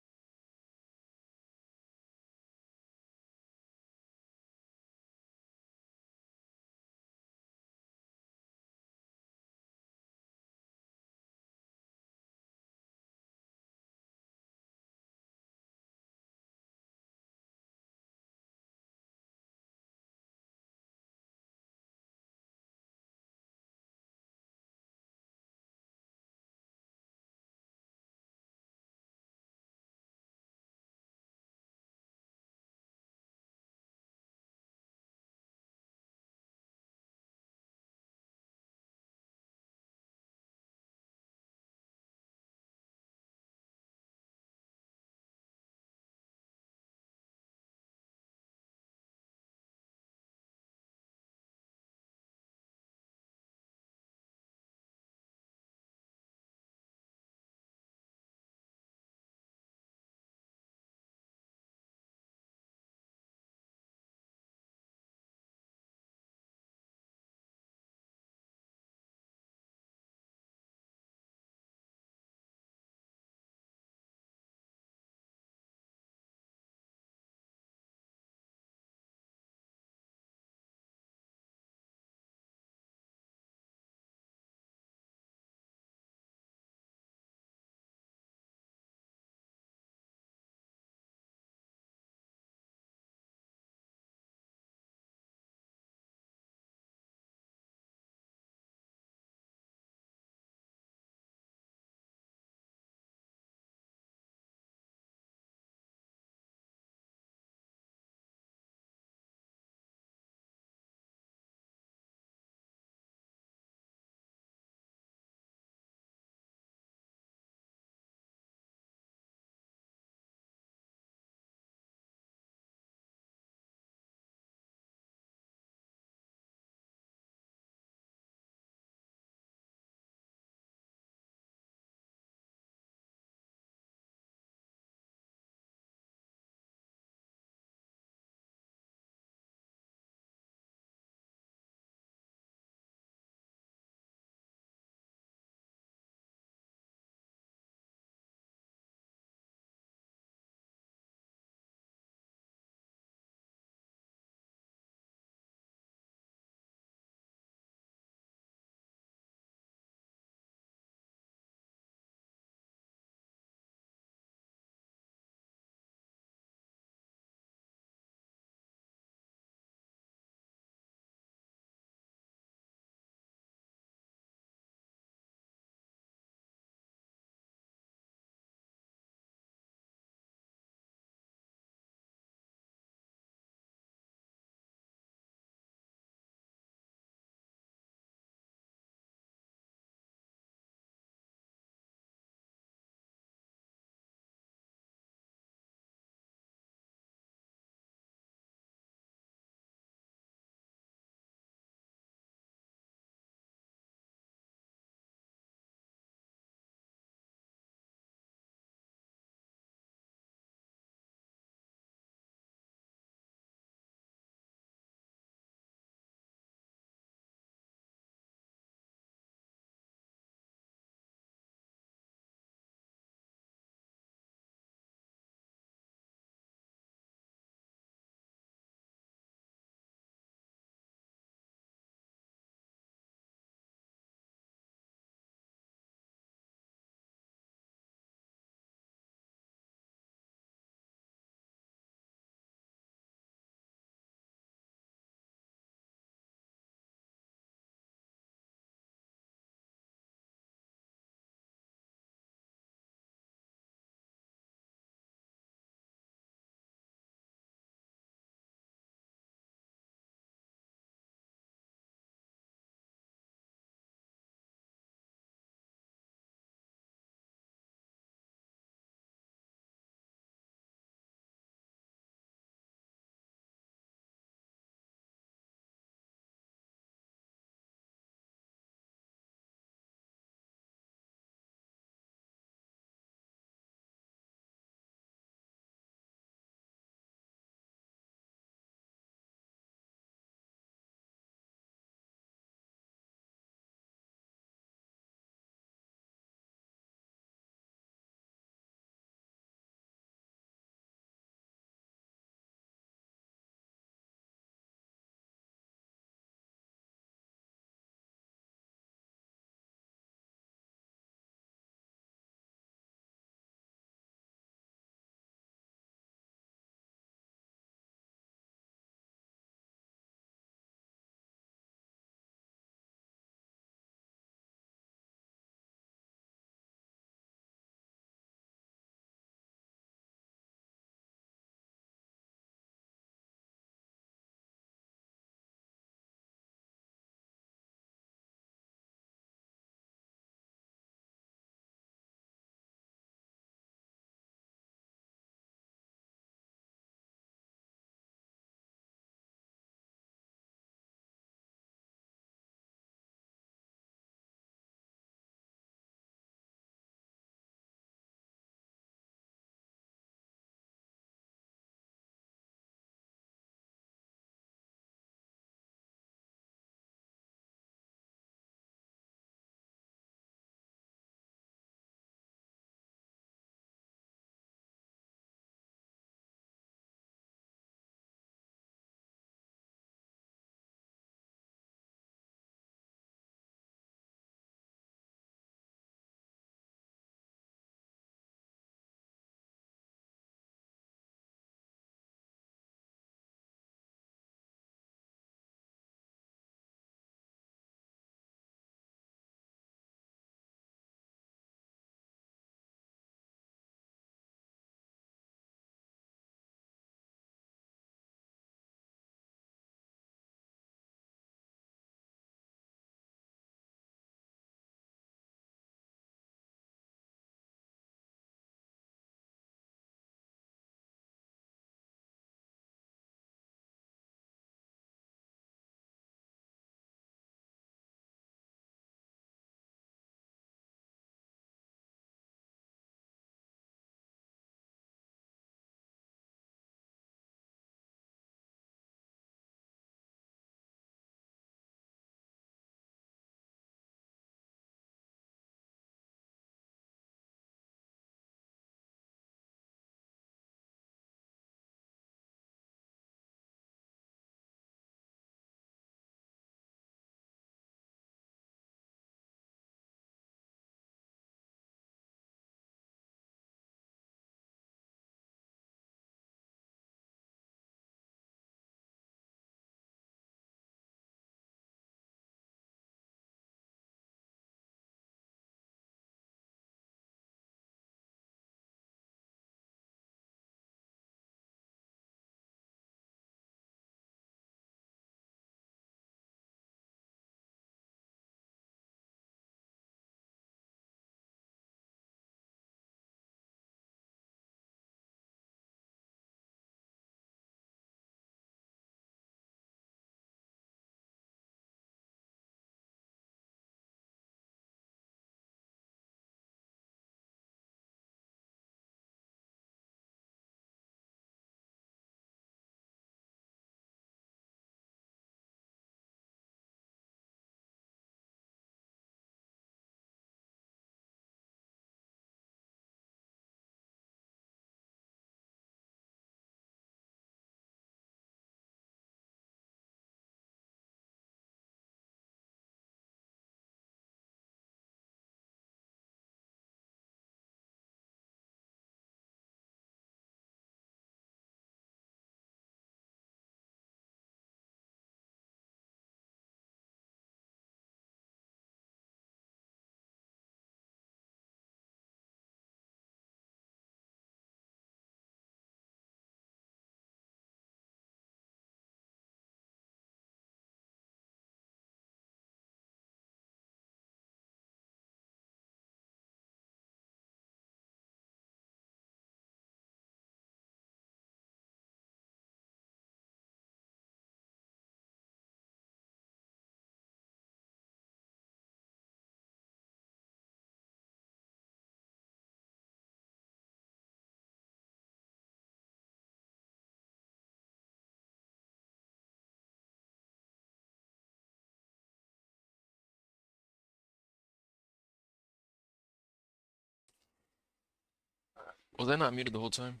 Was I not muted the whole time?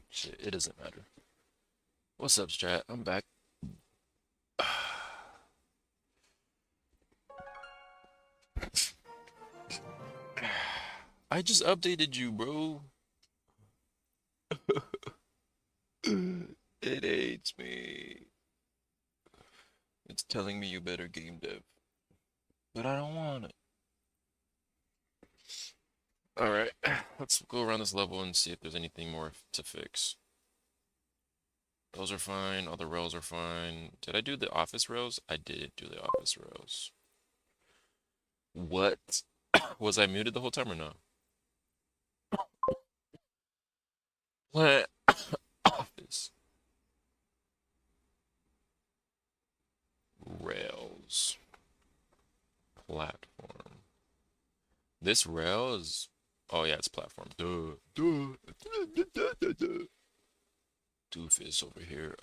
Shit, it doesn't matter. What's up, Strat? I'm back. I just updated you, bro. It hates me. It's telling me you better game dev. But I don't want it. Alright, let's go around this level and see if there's anything more to fix. Those are fine, all the rails are fine. Did I do the office rails? I did do the office rails. What? Was I muted the whole time or not? What? Office. Rails. Platform. This rail is... Oh yeah, it's platform. Duh. Doofus over here.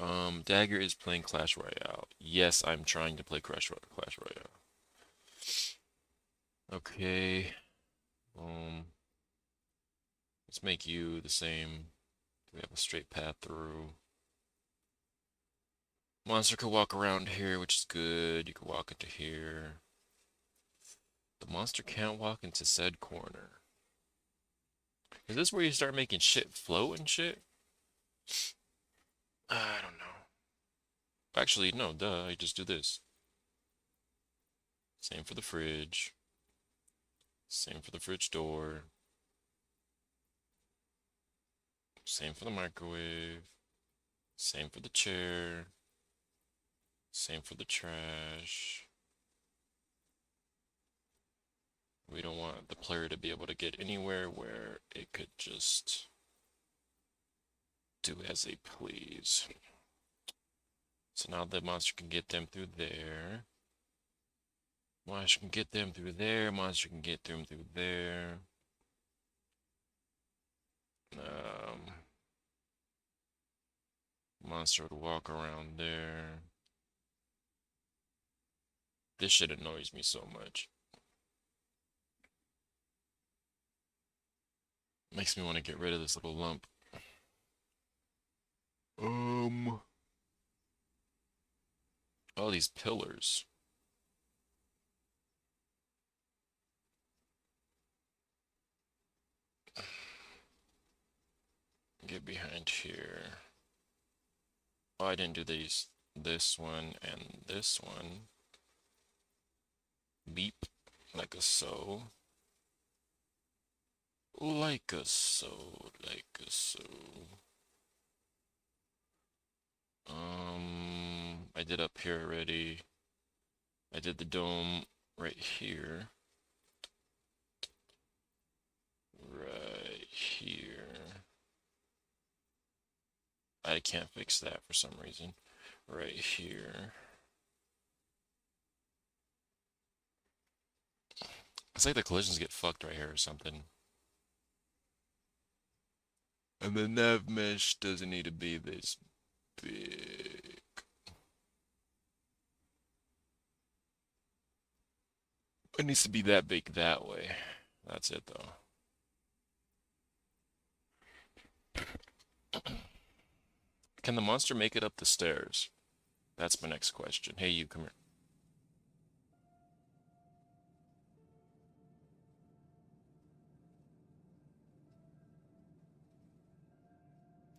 Dagger is playing Clash Royale. Yes, I'm trying to play Clash Royale. Okay. Let's make you the same. We have a straight path through. Monster could walk around here, which is good. You could walk into here. The monster can't walk into said corner. Is this where you start making shit float and shit? I don't know. Actually, no, duh, I just do this. Same for the fridge. Same for the fridge door. Same for the microwave. Same for the chair. Same for the trash. We don't want the player to be able to get anywhere where it could just do as they please. So now the monster can get them through there. Monster can get them through there. Monster can get them through there. Monster would walk around there. This shit annoys me so much. Makes me want to get rid of this little lump. All these pillars. Get behind here. Oh, I didn't do these. This one and this one. Beep. Like a so. Like a so. Like a so. I did up here already. I did the dome right here. Right here. I can't fix that for some reason. Right here. It's like the collisions get fucked right here or something. And the nav mesh doesn't need to be this big. It needs to be that big that way. That's it though. Can the monster make it up the stairs? That's my next question. Hey, you, come here.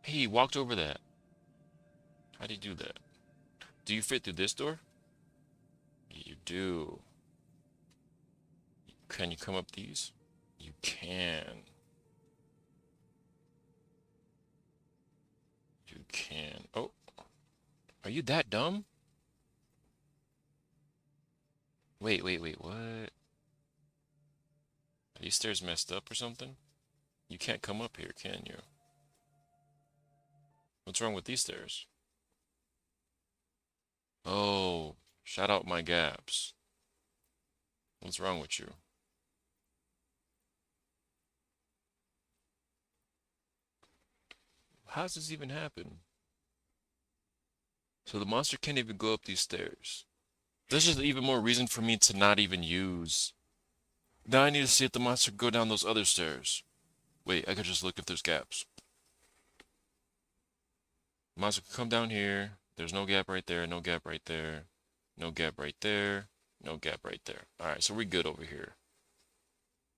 Hey, he walked over that. How do you do that? Do you fit through this door? You do. Can you come up these? You can. You can. Oh. Are you that dumb? Wait, what? Are these stairs messed up or something? You can't come up here, can you? What's wrong with these stairs? Oh, shout out my gaps. What's wrong with you? How does this even happen? So the monster can't even go up these stairs. This is even more reason for me to not even use. Now I need to see if the monster can go down those other stairs. Wait, I could just look if there's gaps. Monster can come down here. There's no gap right there, no gap right there, no gap right there, no gap right there. Alright, so we're good over here.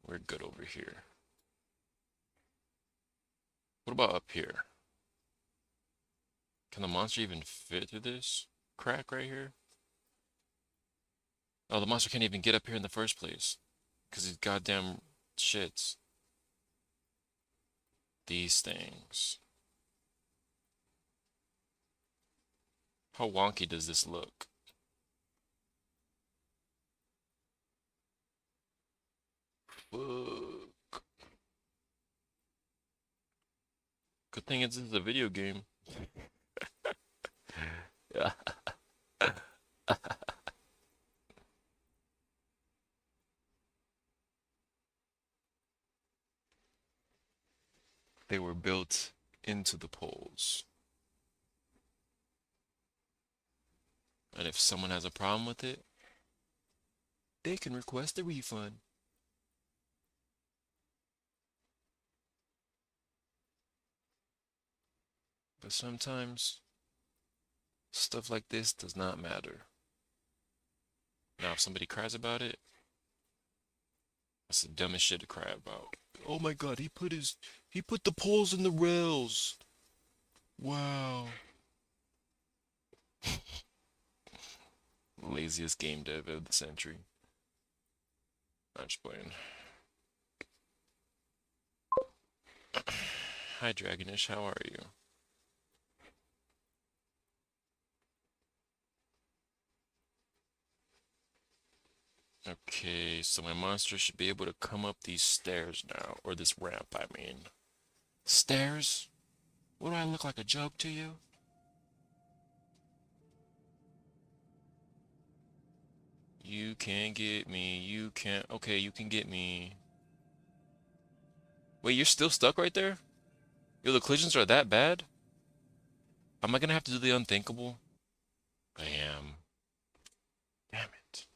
We're good over here. What about up here? Can the monster even fit through this crack right here? Oh, the monster can't even get up here in the first place. Because these goddamn shits. These things. How wonky does this look? Fuck. Good thing this is a video game. Yeah. They were built into the poles. And if someone has a problem with it, they can request a refund. But sometimes, stuff like this does not matter. Now, if somebody cries about it, that's the dumbest shit to cry about. Oh my god, he put the poles in the rails. Wow. Laziest game dev of the century. I'm just playing. Hi Dragonish, how are you? Okay, so my monster should be able to come up these stairs now. Or this ramp, I mean. Stairs? What do I look like, a joke to you? You can't get me, you can't... Okay, you can get me. Wait, you're still stuck right there? Yo, the collisions are that bad? Am I gonna have to do the unthinkable? I am. Damn it.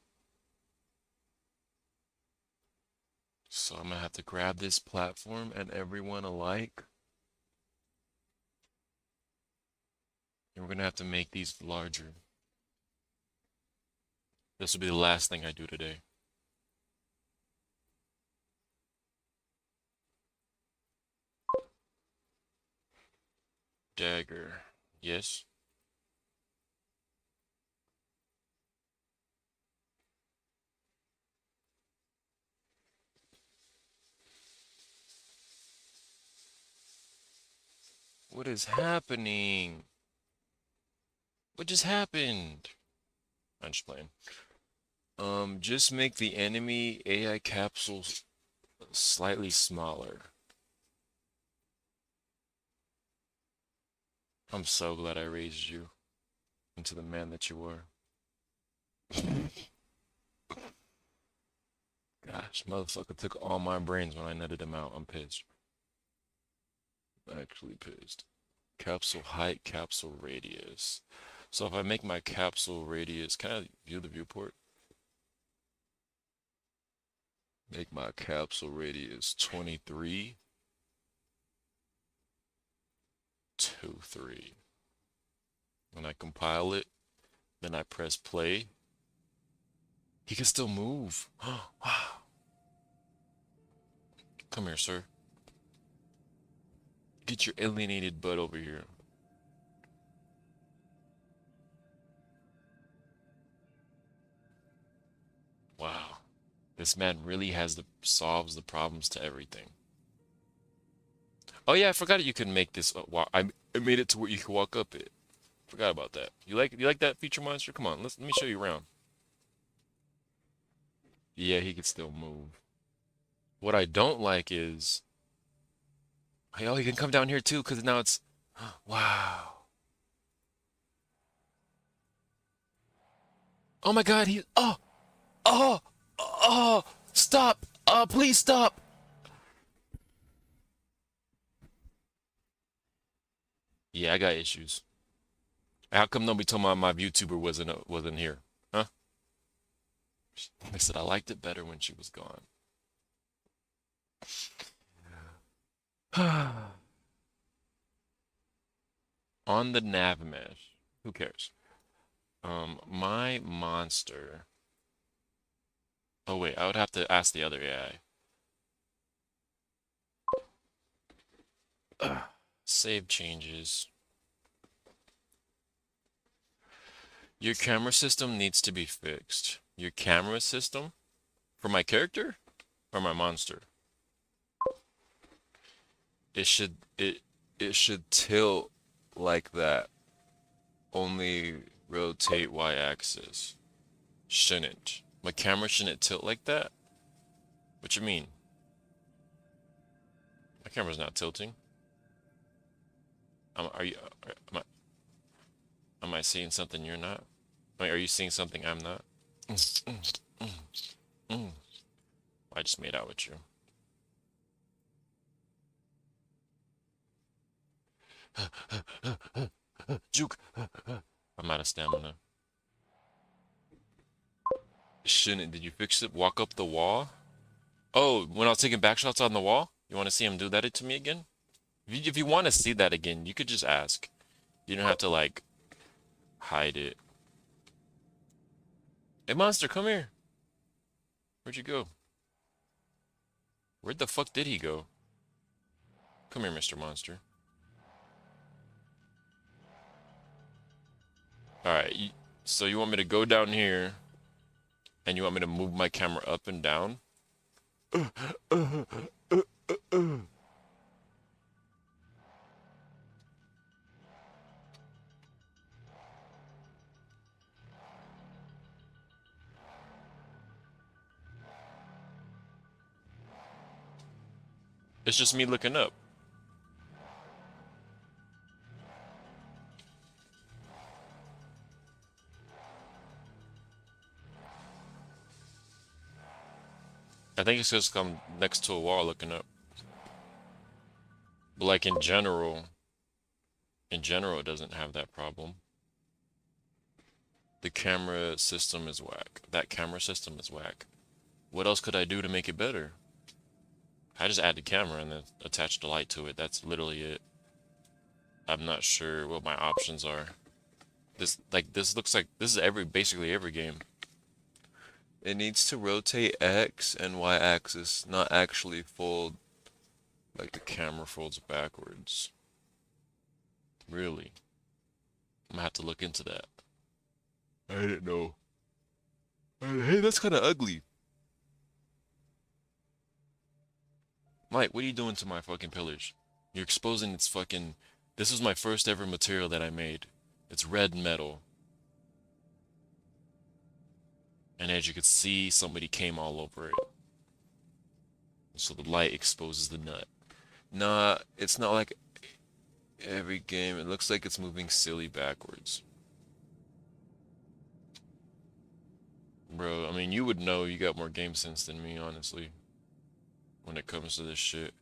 So I'm gonna have to grab this platform and everyone alike. And we're gonna have to make these larger. This will be the last thing I do today. Dagger. Yes? What is happening? What just happened? I'm just playing. Just make the enemy AI capsules slightly smaller. I'm so glad I raised you into the man that you are. Gosh, motherfucker took all my brains when I netted him out. I'm pissed. Actually pissed. Capsule height, capsule radius. So if I make my capsule radius, can I view the viewport? Make my capsule radius 23. 23. When I compile it, then I press play. He can still move. Wow. Come here, sir. Get your alienated butt over here. Wow. This man really solves the problems to everything. Oh yeah, I forgot you can make this. I made it to where you can walk up it. Forgot about that. You like that feature, monster? Come on, let me show you around. Yeah, he can still move. What I don't like is, oh, he can come down here too, because now it's, wow. Oh my God, oh, stop, please stop. Yeah, I got issues. How come nobody told me my VTuber wasn't here? Huh? They said I liked it better when she was gone. On the nav mesh. Who cares? My monster. Oh wait, I would have to ask the other AI. Save changes. Your camera system needs to be fixed. Your camera system? For my character? Or my monster? It should tilt like that. Only rotate y-axis. Shouldn't. My camera shouldn't tilt like that? What you mean? My camera's not tilting. Are you? Am I seeing something you're not? Are you seeing something I'm not? I just made out with you. Juke. I'm out of stamina. Shouldn't. Did you fix it? Walk up the wall? Oh, when I was taking back shots on the wall? You want to see him do that to me again? If you want to see that again, you could just ask. You don't have to, like, hide it. Hey, monster, come here. Where'd you go? Where the fuck did he go? Come here, Mr. Monster. Alright, so you want me to go down here, and you want me to move my camera up and down? It's just me looking up. I think it's just I'm next to a wall looking up. But like in general, it doesn't have that problem. The camera system is whack. That camera system is whack. What else could I do to make it better? I just add the camera and then attach the light to it. That's literally it. I'm not sure what my options are. This looks like this is basically every game. It needs to rotate X and Y axis, not actually fold like the camera folds backwards. Really? I'm gonna have to look into that. I didn't know. Hey, that's kind of ugly. Mike, what are you doing to my fucking pillars? You're exposing its fucking... This was my first ever material that I made. It's red metal. And as you can see, somebody came all over it. So the light exposes the nut. Nah, it's not like every game. It looks like it's moving silly backwards. Bro, I mean, you would know. You got more game sense than me, honestly, when it comes to this shit.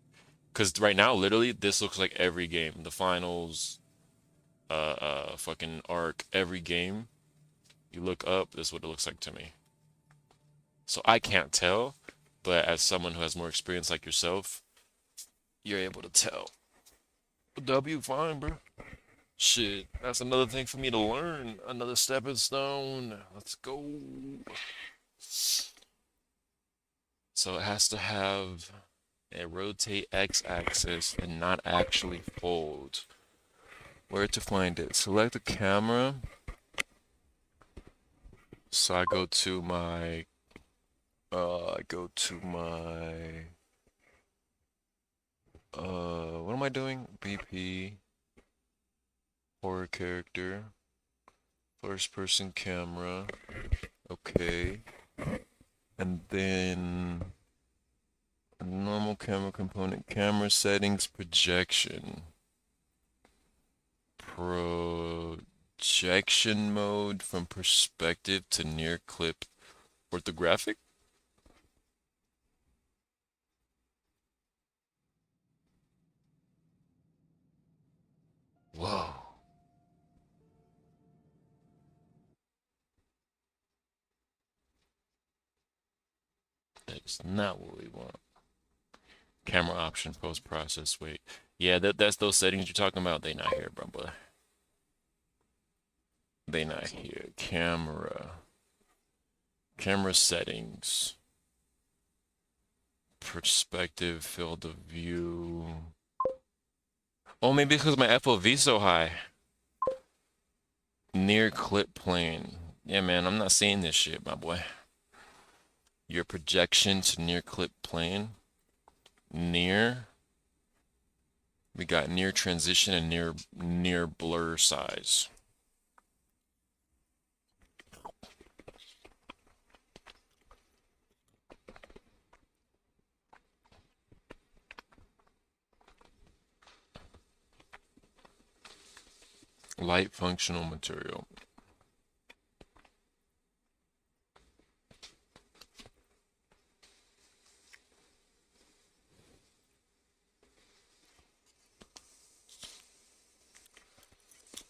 Because right now, literally, this looks like every game. The finals, fucking arc, every game. You look up, this is what it looks like to me. So I can't tell, but as someone who has more experience like yourself, you're able to tell. W, fine, bro. Shit, that's another thing for me to learn. Another stepping stone. Let's go. So it has to have a rotate x-axis and not actually fold. Where to find it? Select the camera. So I go to my what am I doing? BP, horror character, first person camera, okay, and then normal camera component, camera settings, projection, projection mode from perspective to near clip orthographic. Whoa. That's not what we want. Camera option, post process, wait. Yeah, that's those settings you're talking about. They not here, bro. They not here. Camera settings. Perspective, field of view. Oh, maybe because my FOV so high. Near clip plane. Yeah, man, I'm not seeing this shit, my boy. Your projection to near clip plane. Near. We got near transition and near blur size. Light functional material.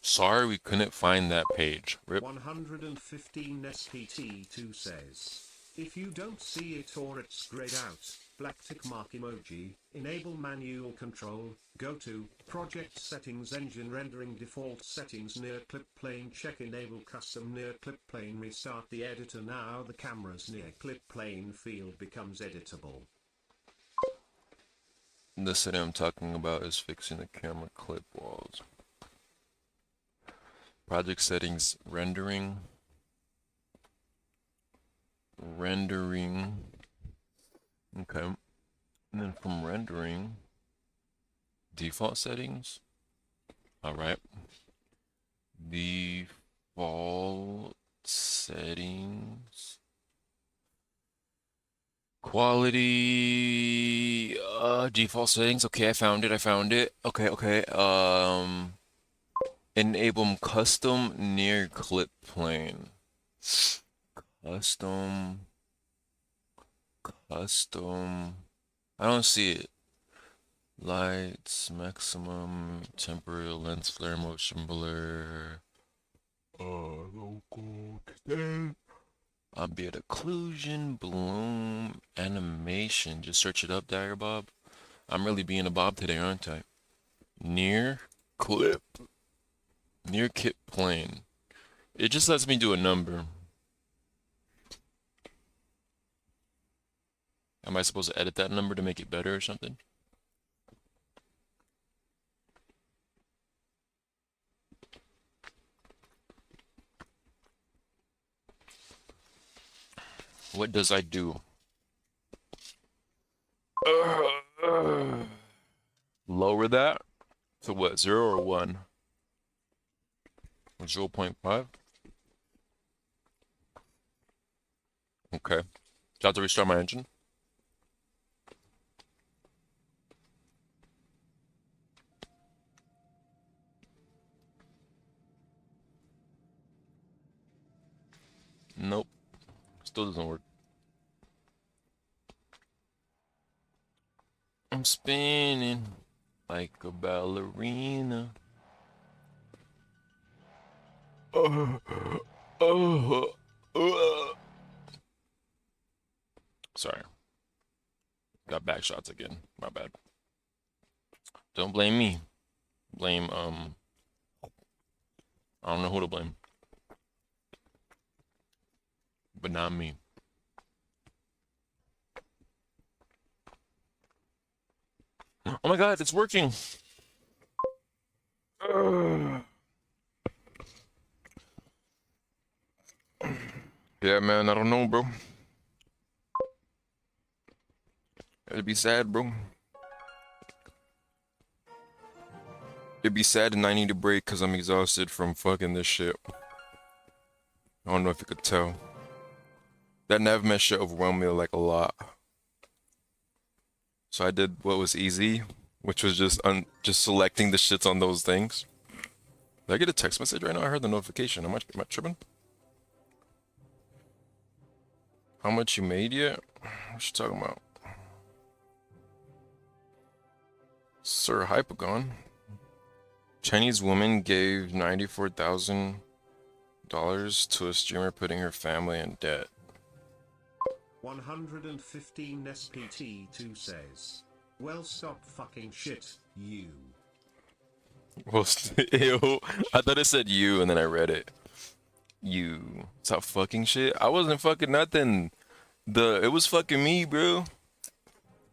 Sorry we couldn't find that page. Rip. 115 SPT2 says, if you don't see it or it's grayed out, black tick mark emoji, enable manual control, go to project settings, engine rendering, default settings, near clip plane, check enable custom near clip plane, restart the editor. Now the camera's near clip plane field becomes editable. The setting I'm talking about is fixing the camera clip walls. Project settings, rendering. Okay. And then from rendering, default settings. Alright. Default settings. Quality, default settings. Okay, I found it. Okay. Enable custom near clip plane. Custom. I don't see it. Lights, maximum, temporary lens flare, motion blur. Local extend. Ambient occlusion, bloom, animation. Just search it up, Dagger Bob. I'm really being a Bob today, aren't I? Near clip plane. It just lets me do a number. Am I supposed to edit that number to make it better or something? What does I do? Lower that to what, 0 or 1? 0.5? Okay. Do I have to restart my engine? Nope. Still doesn't work. I'm spinning like a ballerina. Sorry. Got back shots again. My bad. Don't blame me. Blame, I don't know who to blame. But not me. Oh my god, it's working! Yeah, man, I don't know, bro. It'd be sad, bro. It'd be sad and I need a break because I'm exhausted from fucking this shit. I don't know if you could tell. That nav mesh shit overwhelmed me like a lot. So I did what was easy, which was just selecting the shits on those things. Did I get a text message right now? I heard the notification. Am I tripping? How much you made yet? What you talking about? Sir Hypagon. Chinese woman gave $94,000 to a streamer, putting her family in debt. 115 SPT2 says, Well, stop fucking shit, you. Well, ew. I thought it said you, and then I read it. You. Stop fucking shit. I wasn't fucking nothing. It was fucking me, bro.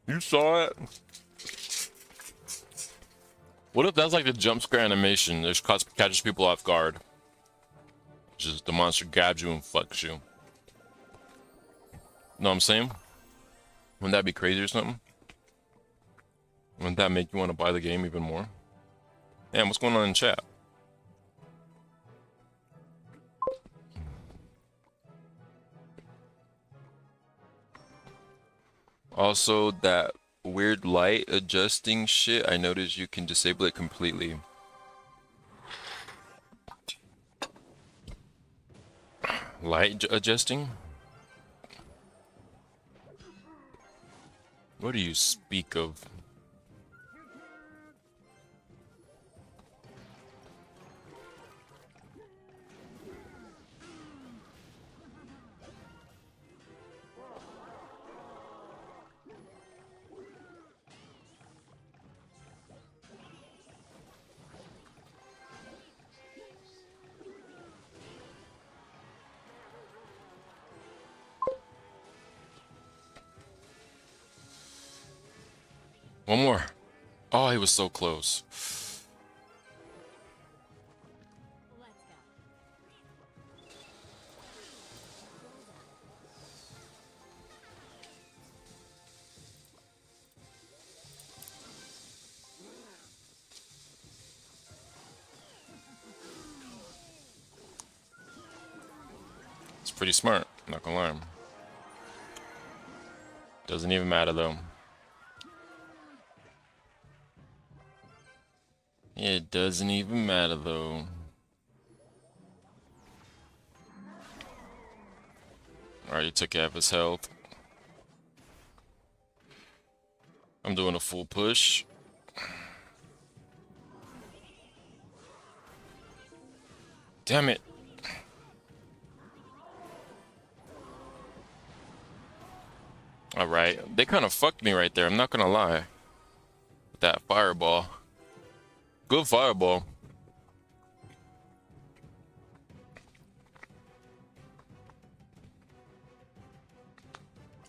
You saw it. What if that's like the jump scare animation? It catches people off guard. Just the monster grabs you and fucks you. Know what I'm saying? Wouldn't that be crazy or something? Wouldn't that make you want to buy the game even more? Damn, what's going on in chat? Also, that weird light adjusting shit, I noticed you can disable it completely. Light adjusting? What do you speak of? One more. Oh, he was so close. It's pretty smart, not gonna lie. Doesn't even matter though. It doesn't even matter though. Alright, he took half his health. I'm doing a full push. Damn it. Alright, they kind of fucked me right there, I'm not gonna lie. That fireball. Good fireball.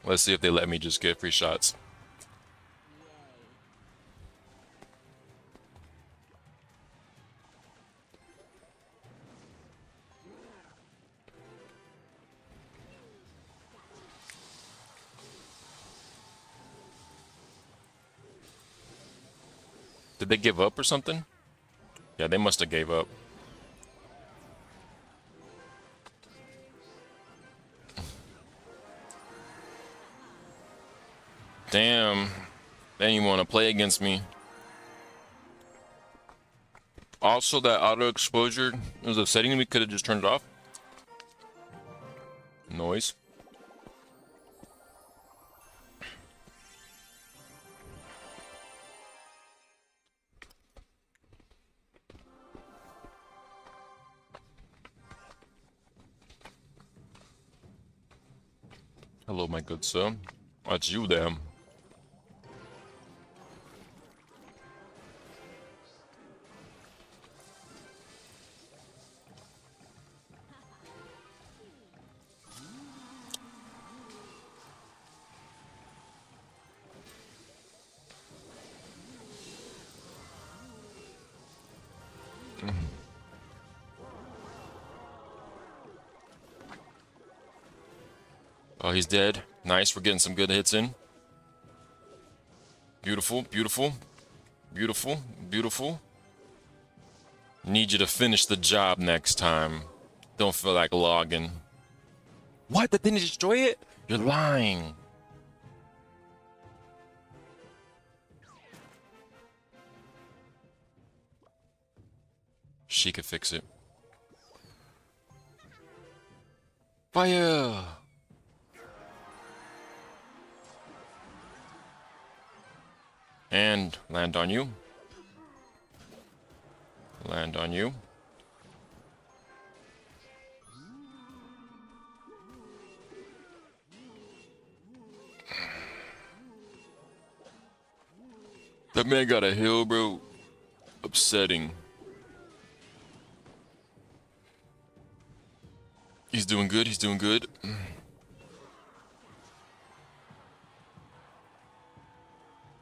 Let's see if they let me just get free shots. Did they give up or something? Yeah, they must have gave up. Damn. Then you want to play against me. Also, that auto exposure was a setting we could have just turned it off. Noise. Hello, my good sir. That's you, damn. Oh, he's dead. Nice, we're getting some good hits in. Beautiful, beautiful, beautiful, beautiful. Need you to finish the job next time. Don't feel like logging. What? That didn't destroy it? You're lying. She could fix it. Fire! And land on you. Land on you. That man got a hill, bro. Upsetting. He's doing good. He's doing good.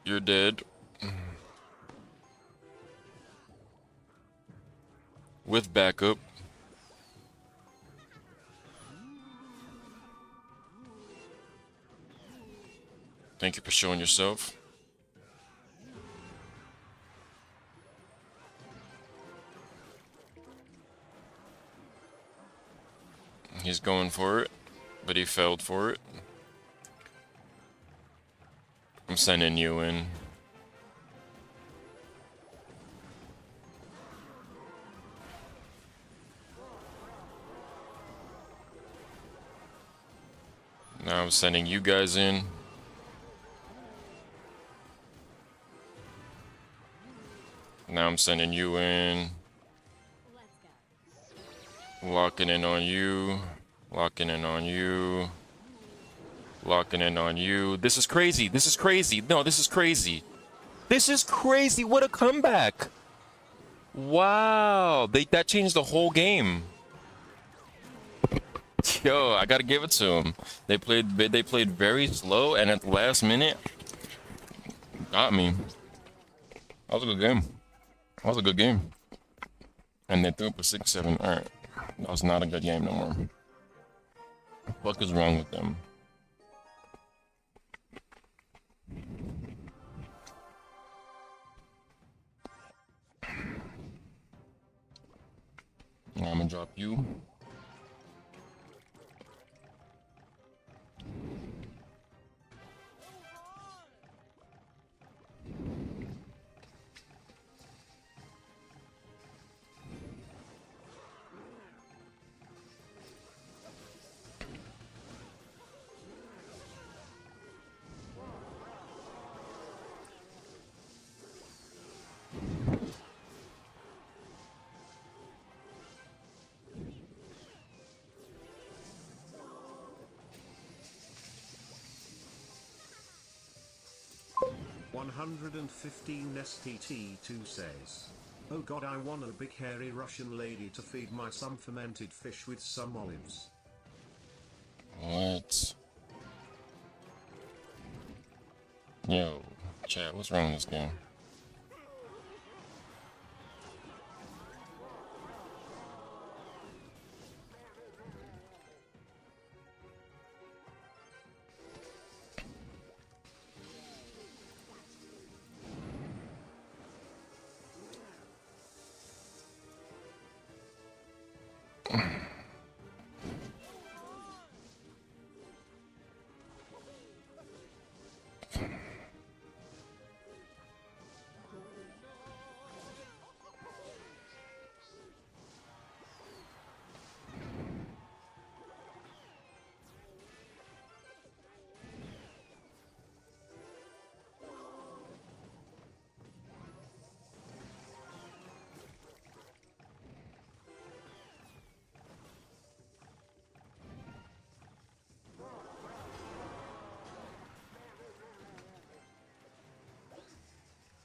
You're dead. With backup. Thank you for showing yourself. He's going for it, but he failed for it. I'm sending you in. Now I'm sending you guys in. Now I'm sending you in. Locking in on you. Locking in on you. Locking in on you. This is crazy. This is crazy. No, this is crazy. This is crazy. What a comeback. Wow. That changed the whole game. Yo, I gotta give it to them. They played very slow, and at the last minute, got me. That was a good game. That was a good game. And they threw up a 6-7. All right, that was not a good game no more. What the fuck is wrong with them? I'm gonna drop you. STT2 says, "Oh god, I want a big hairy Russian lady to feed my some fermented fish with some olives." What? Yo, chat, what's wrong with this game?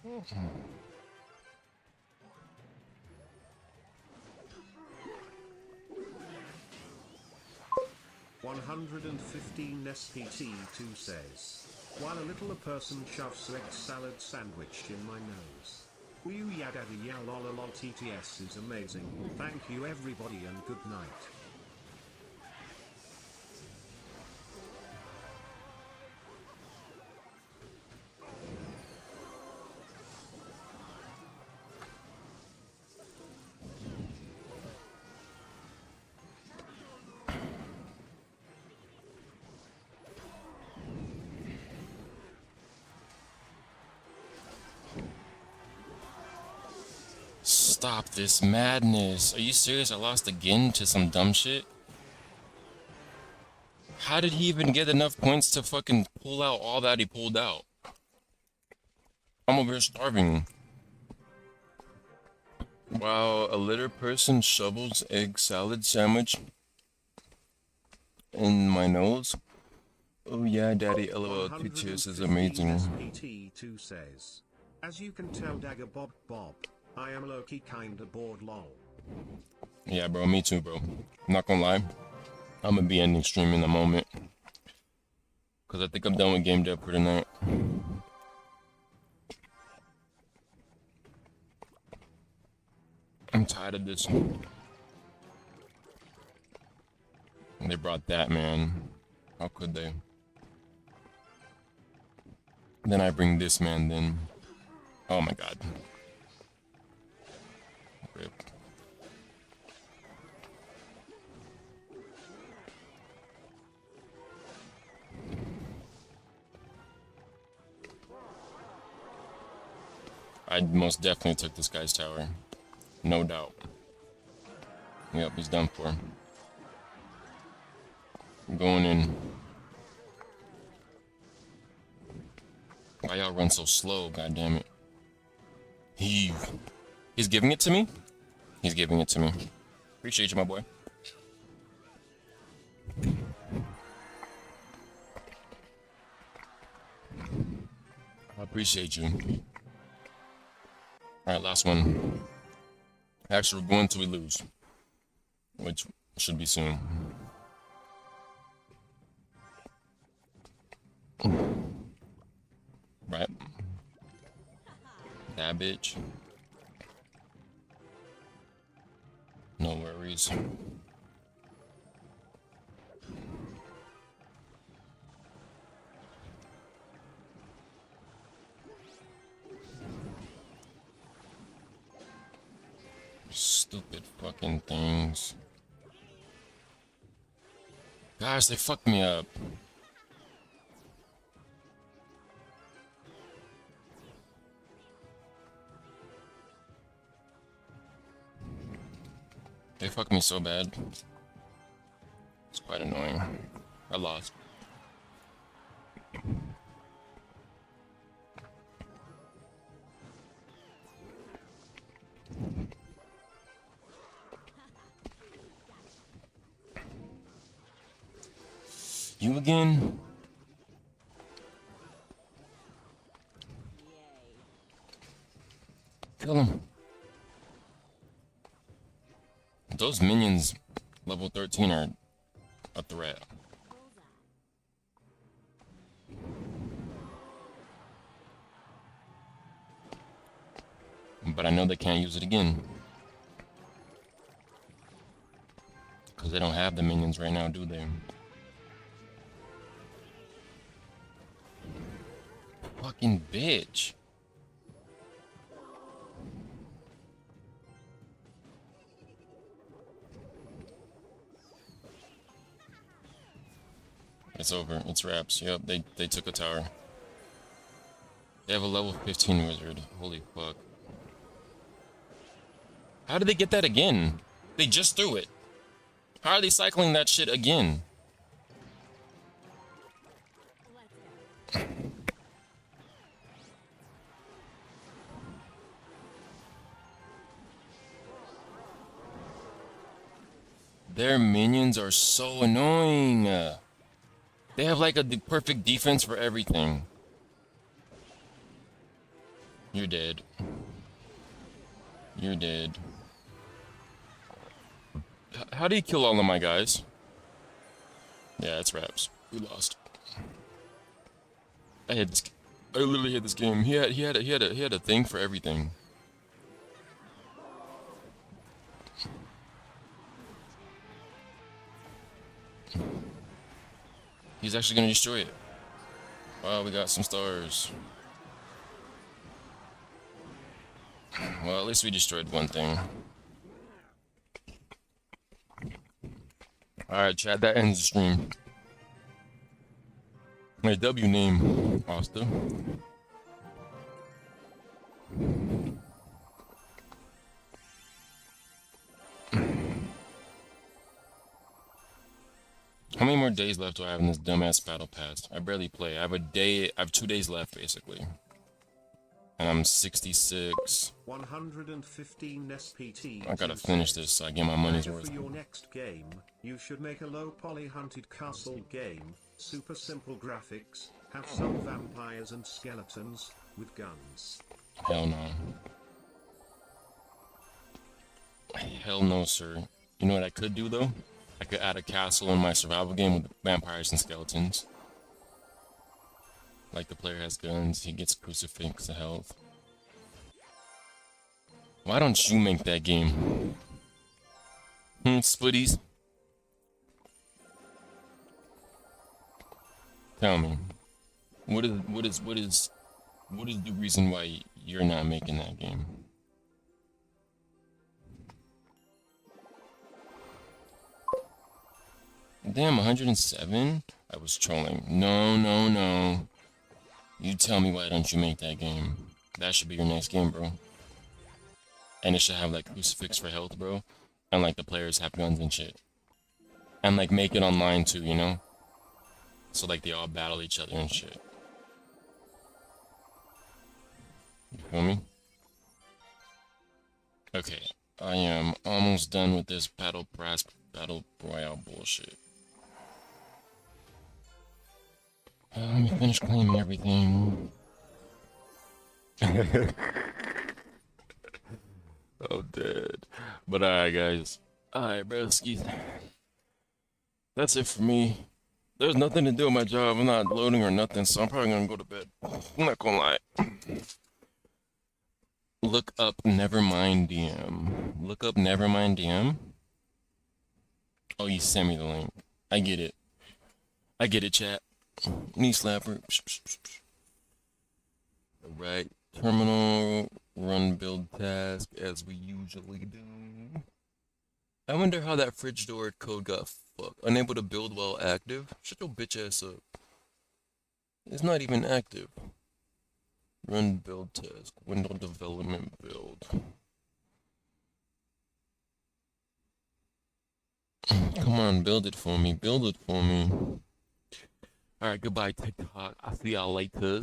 Mm-hmm. 115 SPT2 says, "While a little a person shoves egg salad sandwich in my nose. Woo yada ya lol lol TTS is amazing. Thank you everybody and good night." Stop this madness. Are you serious? I lost again to some dumb shit? How did he even get enough points to fucking pull out all that he pulled out? I'm over here starving. Wow, a litter person shovels egg salad sandwich in my nose? Oh yeah, daddy, LOL, TTS is amazing. SPT2 says, As you can tell, Dagger Bob, I am low-key kinda bored lol. Yeah, bro, me too, bro. I'm not gonna lie. I'm gonna be ending stream in a moment. Because I think I'm done with game dev for tonight. I'm tired of this. They brought that, man. How could they? Then I bring this, man, then. Oh my god. Rip. I most definitely took this guy's tower. No doubt. Yep, he's done for. Going in. Why y'all run so slow, goddammit? He's giving it to me? He's giving it to me. Appreciate you, my boy. I appreciate you. Alright, last one. Actually, we're going till we lose. Which should be soon. Right. That bitch. No worries. Stupid fucking things. Gosh, they fucked me up. They fucked me so bad. It's quite annoying. I lost. You again? Kill him. Those minions level 13 are a threat. But I know they can't use it again. Because they don't have the minions right now, do they? Fucking bitch. It's over. It's wraps. Yep, they took a tower. They have a level 15 wizard. Holy fuck. How did they get that again? They just threw it. How are they cycling that shit again? Their minions are so annoying. They have like a perfect defense for everything. You're dead. You're dead. How do you kill all of my guys? Yeah, it's wraps. We lost. I literally hate this game. He had a thing for everything. He's actually gonna destroy it. Wow, we got some stars. Well, at least we destroyed one thing. Alright, chat, that ends the stream. My W name, Asta. How many more days left do I have in this dumbass battle pass? I barely play. I have 2 days left, basically. And I'm 66. 115 SPT. I gotta finish this so I get my money's worth. For your next game, you should make a low poly hunted castle game, super simple graphics, have some vampires and skeletons, with guns. Hell no. Hell no, sir. You know what I could do though? I could add a castle in my survival game with vampires and skeletons. Like the player has guns, he gets crucifix to health. Why don't you make that game? Splitties? Tell me. What is the reason why you're not making that game? Damn, 107? I was trolling. No, no, no. You tell me why don't you make that game? That should be your next game, bro. And it should have like crucifix for health, bro. And like the players have guns and shit. And like make it online too, you know? So like they all battle each other and shit. You feel me? Okay, I am almost done with this battle royale bullshit. Let me finish claiming everything. I'm dead. But alright, guys. Alright, broskies. That's it for me. There's nothing to do with my job. I'm not loading or nothing, so I'm probably gonna go to bed. I'm not gonna lie. Look up Nevermind DM. Look up Nevermind DM. Oh, you sent me the link. I get it. I get it, chat. Knee slapper. Alright. Terminal. Run build task as we usually do. I wonder how that fridge door code got fucked. Unable to build while active? Shut your bitch ass up. It's not even active. Run build task. Window development build. Come on, build it for me. Build it for me. Alright, goodbye TikTok. I'll see y'all later.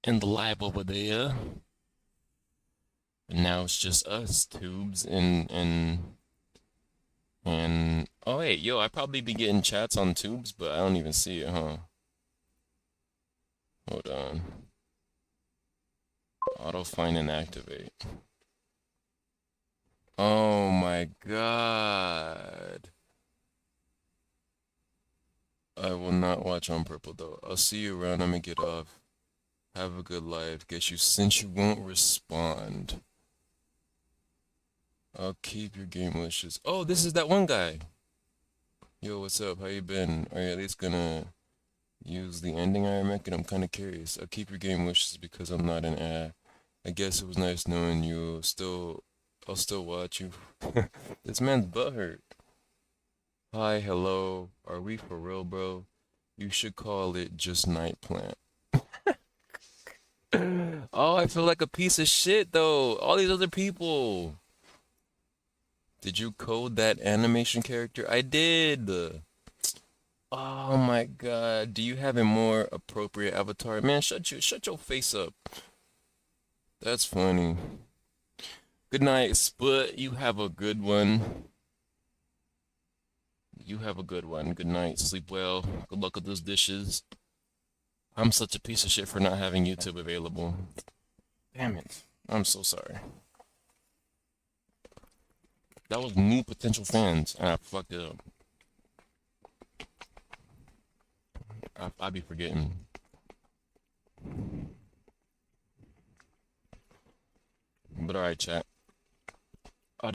In the live over there. And now it's just us, Tubes, and oh wait, yo, I probably be getting chats on Tubes, but I don't even see it, huh? Hold on. Auto find and activate. Oh my god. I will not watch on purple though. I'll see you around. I'm gonna get off. Have a good life. Guess you since you won't respond. I'll keep your game wishes. Oh, this is that one guy. Yo, what's up? How you been? Are you at least gonna use the ending I make? I'm kind of curious. I'll keep your game wishes because I'm not an ad. I guess it was nice knowing you. I'll still watch you. This man's butthurt. Hi, hello. Are we for real, bro? You should call it just night plant. Oh, I feel like a piece of shit though. All these other people. Did you code that animation character? I did. Oh my god. Do you have a more appropriate avatar? Man, shut your face up. That's funny. Good night, Split. You have a good one. You have a good one. Good night. Sleep well. Good luck with those dishes. I'm such a piece of shit for not having YouTube available. Damn it. I'm so sorry. That was new potential fans, and I fucked it up. I be forgetting. But alright, chat.